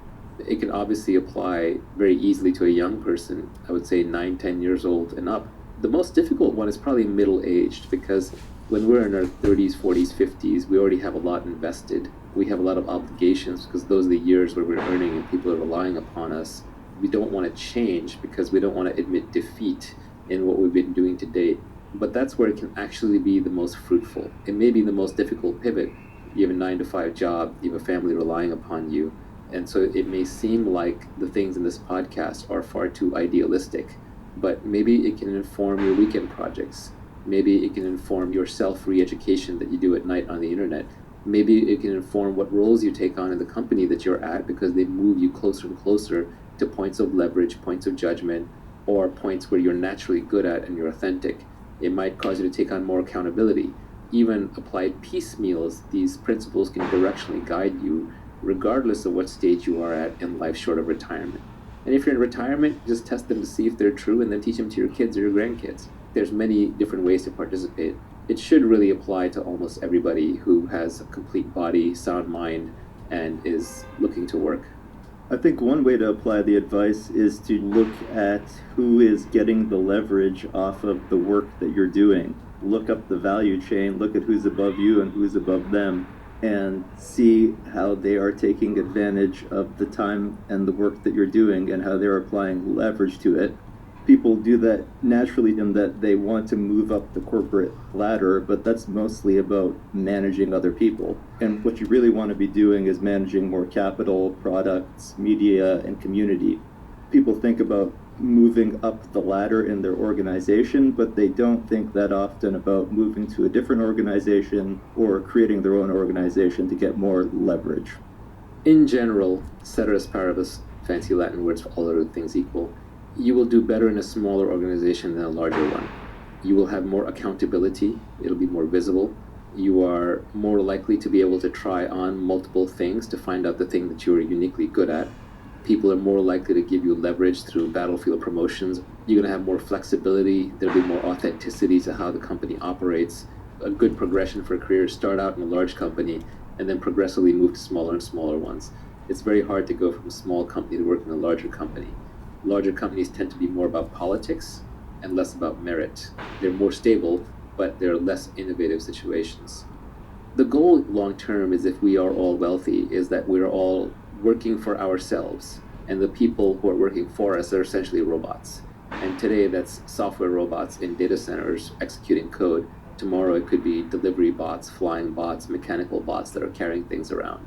It can obviously apply very easily to a young person, I would say 9, 10 years old and up. The most difficult one is probably middle-aged, because when we're in our 30s, 40s, 50s, we already have a lot invested. We have a lot of obligations because those are the years where we're earning and people are relying upon us. We don't want to change because we don't want to admit defeat in what we've been doing to date. But that's where it can actually be the most fruitful. It may be the most difficult pivot. You have a 9-to-5 job, you have a family relying upon you. And so it may seem like the things in this podcast are far too idealistic, but maybe it can inform your weekend projects. Maybe it can inform your self-re-education that you do at night on the internet. Maybe it can inform what roles you take on in the company that you're at, because they move you closer and closer to points of leverage, points of judgment, or points where you're naturally good at and you're authentic. It might cause you to take on more accountability. Even applied piecemeals, these principles can directionally guide you regardless of what stage you are at in life short of retirement. And if you're in retirement, just test them to see if they're true and then teach them to your kids or your grandkids. There's many different ways to participate. It should really apply to almost everybody who has a complete body, sound mind, and is looking to work. I think one way to apply the advice is to look at who is getting the leverage off of the work that you're doing. Look up the value chain, look at who's above you and who's above them, and see how they are taking advantage of the time and the work that you're doing and how they're applying leverage to it. People do that naturally in that they want to move up the corporate ladder, but that's mostly about managing other people. And what you really want to be doing is managing more capital, products, media, and community. People think about moving up the ladder in their organization, but they don't think that often about moving to a different organization or creating their own organization to get more leverage. In general, ceteris paribus, fancy Latin words for all other things equal, you will do better in a smaller organization than a larger one. You will have more accountability, it'll be more visible. You are more likely to be able to try on multiple things to find out the thing that you are uniquely good at. People are more likely to give you leverage through battlefield promotions. You're going to have more flexibility. There'll be more authenticity to how the company operates. A good progression for a career is start out in a large company and then progressively move to smaller and smaller ones. It's very hard to go from a small company to work in a larger company. Larger companies tend to be more about politics and less about merit. They're more stable, but they're less innovative situations. The goal long term is, if we are all wealthy, is that we're all working for ourselves, and the people who are working for us are essentially robots. And today that's software robots in data centers executing code. Tomorrow it could be delivery bots, flying bots, mechanical bots that are carrying things around.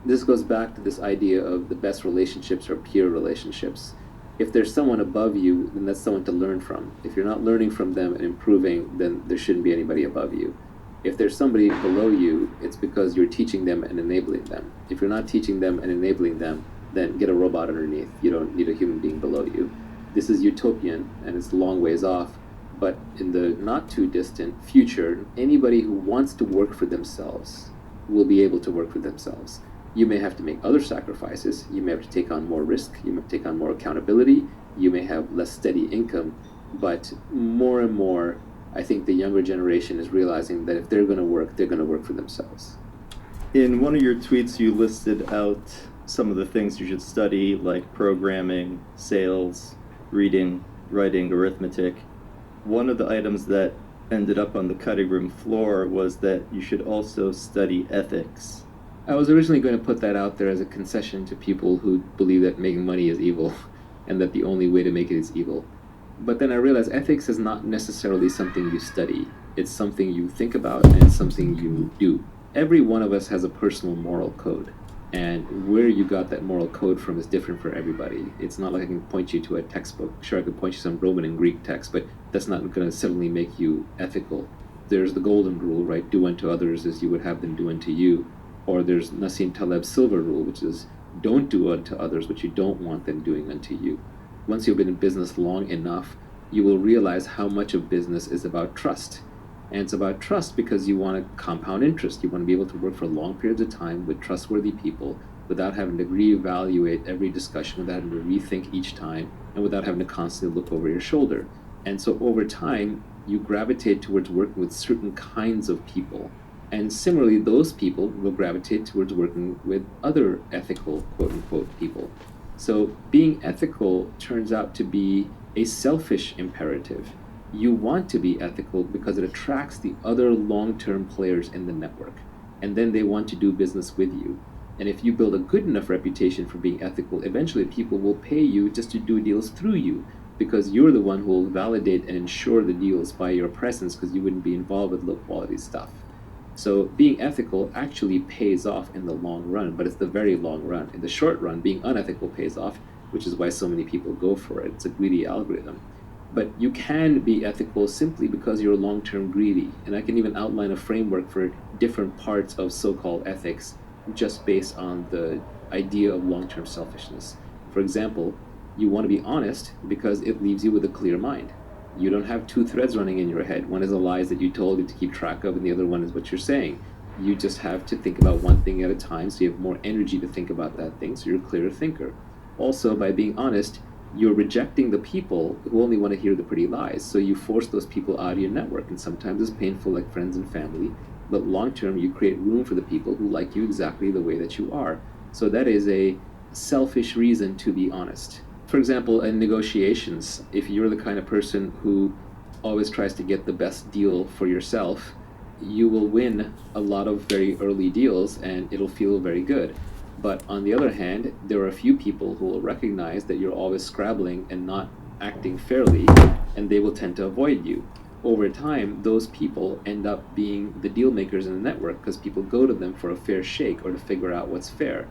This goes back to this idea of the best relationships are peer relationships. If there's someone above you, then that's someone to learn from. If you're not learning from them and improving, then there shouldn't be anybody above you. If there's somebody below you, it's because you're teaching them and enabling them. If you're not teaching them and enabling them, then get a robot underneath. You don't need a human being below you. This is utopian, and it's a long ways off, but in the not too distant future, anybody who wants to work for themselves will be able to work for themselves. You may have to make other sacrifices. You may have to take on more risk. You may take on more accountability. You may have less steady income, but more and more, I think the younger generation is realizing that if they're going to work for themselves. In one of your tweets, you listed out some of the things you should study, like programming, sales, reading, writing, arithmetic. One of the items that ended up on the cutting room floor was that you should also study ethics. I was originally going to put that out there as a concession to people who believe that making money is evil and that the only way to make it is evil. But then I realized ethics is not necessarily something you study. It's something you think about, and it's something you do. Every one of us has a personal moral code. And where you got that moral code from is different for everybody. It's not like I can point you to a textbook. Sure, I could point you to some Roman and Greek text, but that's not going to suddenly make you ethical. There's the golden rule, right? Do unto others as you would have them do unto you. Or there's Nassim Taleb's silver rule, which is don't do unto others what you don't want them doing unto you. Once you've been in business long enough, you will realize how much of business is about trust. And it's about trust because you want to compound interest. You want to be able to work for long periods of time with trustworthy people without having to reevaluate every discussion, without having to rethink each time, and without having to constantly look over your shoulder. And so over time, you gravitate towards working with certain kinds of people. And similarly, those people will gravitate towards working with other ethical, quote unquote, people. So being ethical turns out to be a selfish imperative. You want to be ethical because it attracts the other long-term players in the network, and then they want to do business with you. And if you build a good enough reputation for being ethical, eventually people will pay you just to do deals through you, because you're the one who will validate and ensure the deals by your presence, because you wouldn't be involved with low-quality stuff. So being ethical actually pays off in the long run, but it's the very long run. In the short run, being unethical pays off, which is why so many people go for it. It's a greedy algorithm. But you can be ethical simply because you're long-term greedy. And I can even outline a framework for different parts of so-called ethics just based on the idea of long-term selfishness. For example, you want to be honest because it leaves you with a clear mind. You don't have two threads running in your head. One is the lies that you told you to keep track of, and the other one is what you're saying. You just have to think about one thing at a time, so you have more energy to think about that thing, so you're a clearer thinker. Also, by being honest, you're rejecting the people who only want to hear the pretty lies, so you force those people out of your network, and sometimes it's painful, like friends and family, but long term you create room for the people who like you exactly the way that you are. So that is a selfish reason to be honest. For example, in negotiations, if you're the kind of person who always tries to get the best deal for yourself, you will win a lot of very early deals and it'll feel very good. But on the other hand, there are a few people who will recognize that you're always scrabbling and not acting fairly, and they will tend to avoid you. Over time, those people end up being the deal makers in the network because people go to them for a fair shake or to figure out what's fair.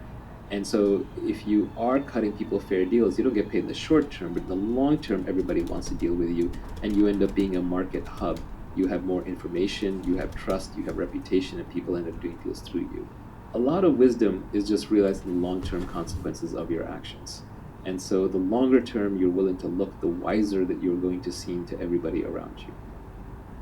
And so if you are cutting people fair deals, you don't get paid in the short term, but in the long term, everybody wants to deal with you, and you end up being a market hub. You have more information, you have trust, you have reputation, and people end up doing deals through you. A lot of wisdom is just realizing the long-term consequences of your actions. And so the longer term you're willing to look, the wiser that you're going to seem to everybody around you.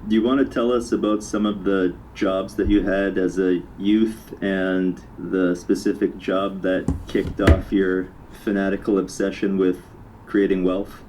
Do you want to tell us about some of the jobs that you had as a youth and the specific job that kicked off your fanatical obsession with creating wealth?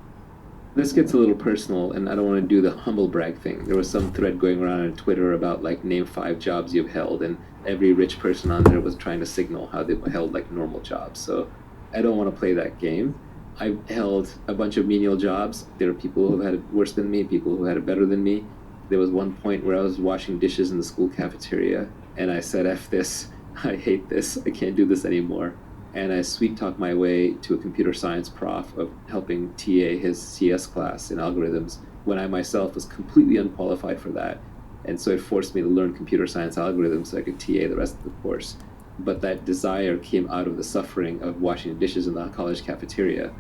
This gets a little personal, and I don't want to do the humble brag thing. There was some thread going around on Twitter about, like, name 5 jobs you've held, and every rich person on there was trying to signal how they held, like, normal jobs. So I don't want to play that game. I've held a bunch of menial jobs. There are people who have had it worse than me, people who had it better than me. There was one point where I was washing dishes in the school cafeteria, and I said, F this, I hate this, I can't do this anymore. And I sweet-talked my way to a computer science prof of helping TA his CS class in algorithms when I myself was completely unqualified for that. And so it forced me to learn computer science algorithms so I could TA the rest of the course. But that desire came out of the suffering of washing dishes in the college cafeteria,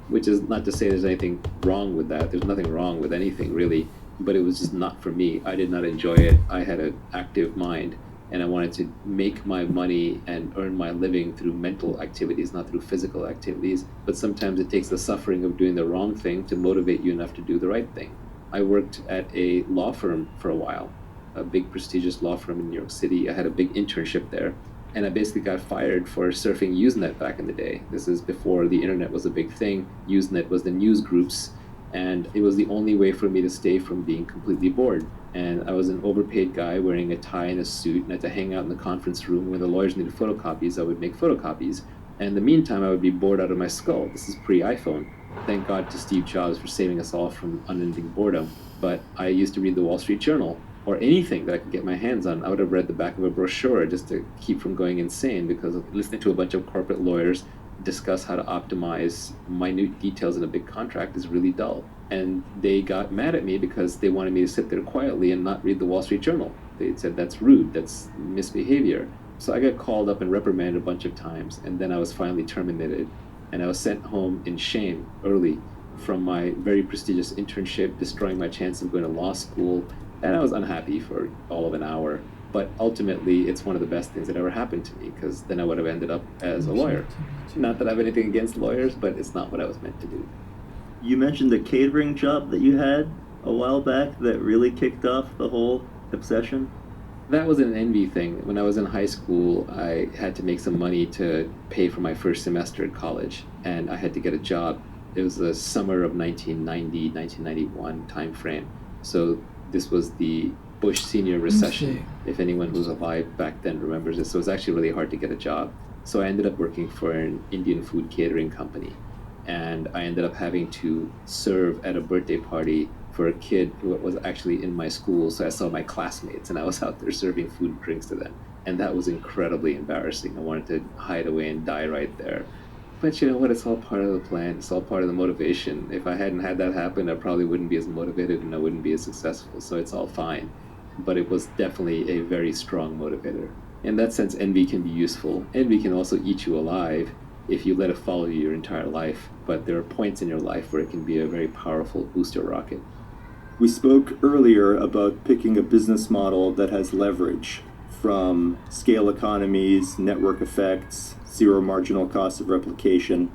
which is not to say there's anything wrong with that. There's nothing wrong with anything, really. But it was just not for me. I did not enjoy it. I had an active mind, and I wanted to make my money and earn my living through mental activities, not through physical activities. But sometimes it takes the suffering of doing the wrong thing to motivate you enough to do the right thing. I worked at a law firm for a while, a big prestigious law firm in New York City. I had a big internship there, and I basically got fired for surfing Usenet back in the day. This is before the internet was a big thing. Usenet was the news groups, and it was the only way for me to stay from being completely bored. And I was an overpaid guy wearing a tie and a suit, and I had to hang out in the conference room when the lawyers needed photocopies. I would make photocopies. And in the meantime, I would be bored out of my skull. This is pre-iPhone. Thank God to Steve Jobs for saving us all from unending boredom. But I used to read the Wall Street Journal, or anything that I could get my hands on. I would have read the back of a brochure just to keep from going insane, because listening to a bunch of corporate lawyers discuss how to optimize minute details in a big contract is really dull. And they got mad at me because they wanted me to sit there quietly and not read the Wall Street Journal. They said that's rude, that's misbehavior. So I got called up and reprimanded a bunch of times, and then I was finally terminated. And I was sent home in shame early from my very prestigious internship, destroying my chance of going to law school. And I was unhappy for all of an hour. But ultimately, it's one of the best things that ever happened to me, because then I would have ended up as a lawyer. Not that I have anything against lawyers, but it's not what I was meant to do. You mentioned the catering job that you had a while back that really kicked off the whole obsession. That was an envy thing. When I was in high school, I had to make some money to pay for my first semester at college, and I had to get a job. It was the summer of 1990, 1991 time frame. So this was the Bush senior recession. If anyone who's alive back then remembers it. So it was actually really hard to get a job. So I ended up working for an Indian food catering company. And I ended up having to serve at a birthday party for a kid who was actually in my school. So I saw my classmates and I was out there serving food and drinks to them. And that was incredibly embarrassing. I wanted to hide away and die right there. But you know what? It's all part of the plan. It's all part of the motivation. If I hadn't had that happen, I probably wouldn't be as motivated and I wouldn't be as successful. So it's all fine. But it was definitely a very strong motivator. In that sense, envy can be useful. Envy can also eat you alive if you let it follow you your entire life. But there are points in your life where it can be a very powerful booster rocket. We spoke earlier about picking a business model that has leverage, from scale economies, network effects, zero marginal cost of replication.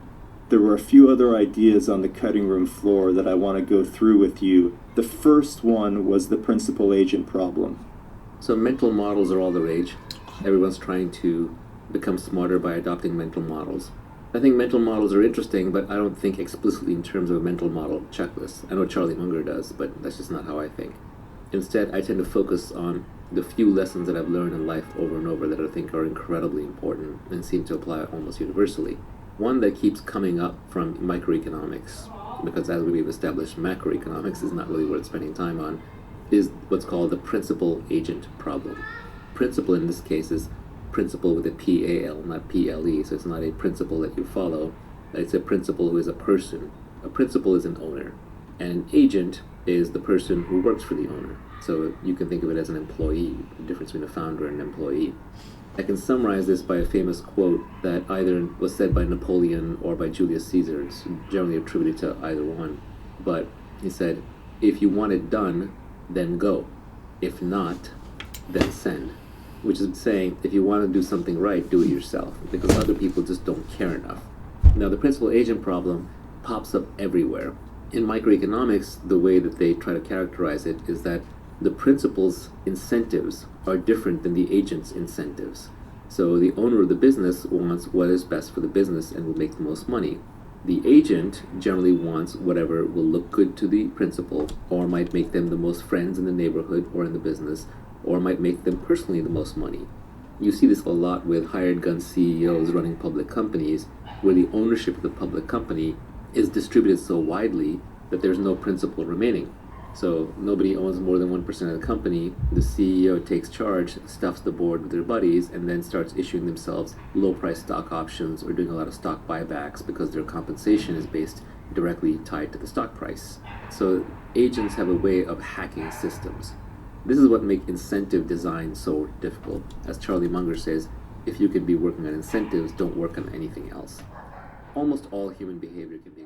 There were a few other ideas on the cutting room floor that I want to go through with you. The first one was the principal agent problem. So mental models are all the rage. Everyone's trying to become smarter by adopting mental models. I think mental models are interesting, but I don't think explicitly in terms of a mental model checklist. I know Charlie Munger does, but that's just not how I think. Instead, I tend to focus on the few lessons that I've learned in life over and over that I think are incredibly important and seem to apply almost universally. One that keeps coming up from microeconomics, because as we've established, macroeconomics is not really worth spending time on, is what's called the principal agent problem. Principal in this case is principal with a P-A-L, not P-L-E, so it's not a principal that you follow. It's a principal who is a person. A principal is an owner, and an agent is the person who works for the owner. So you can think of it as an employee, the difference between a founder and an employee. I can summarize this by a famous quote that either was said by Napoleon or by Julius Caesar. It's generally attributed to either one. But he said, if you want it done, then go. If not, then send. Which is saying, if you want to do something right, do it yourself, because other people just don't care enough. Now, the principal agent problem pops up everywhere. In microeconomics, the way that they try to characterize it is that the principal's incentives are different than the agent's incentives. So the owner of the business wants what is best for the business and will make the most money. The agent generally wants whatever will look good to the principal, or might make them the most friends in the neighborhood or in the business, or might make them personally the most money. You see this a lot with hired gun CEOs running public companies, where the ownership of the public company is distributed so widely that there's no principal remaining. So nobody owns more than 1% of the company. The CEO takes charge, stuffs the board with their buddies, and then starts issuing themselves low-price stock options or doing a lot of stock buybacks because their compensation is based directly tied to the stock price. So agents have a way of hacking systems. This is what makes incentive design so difficult. As Charlie Munger says, if you can be working on incentives, don't work on anything else. Almost all human behavior can be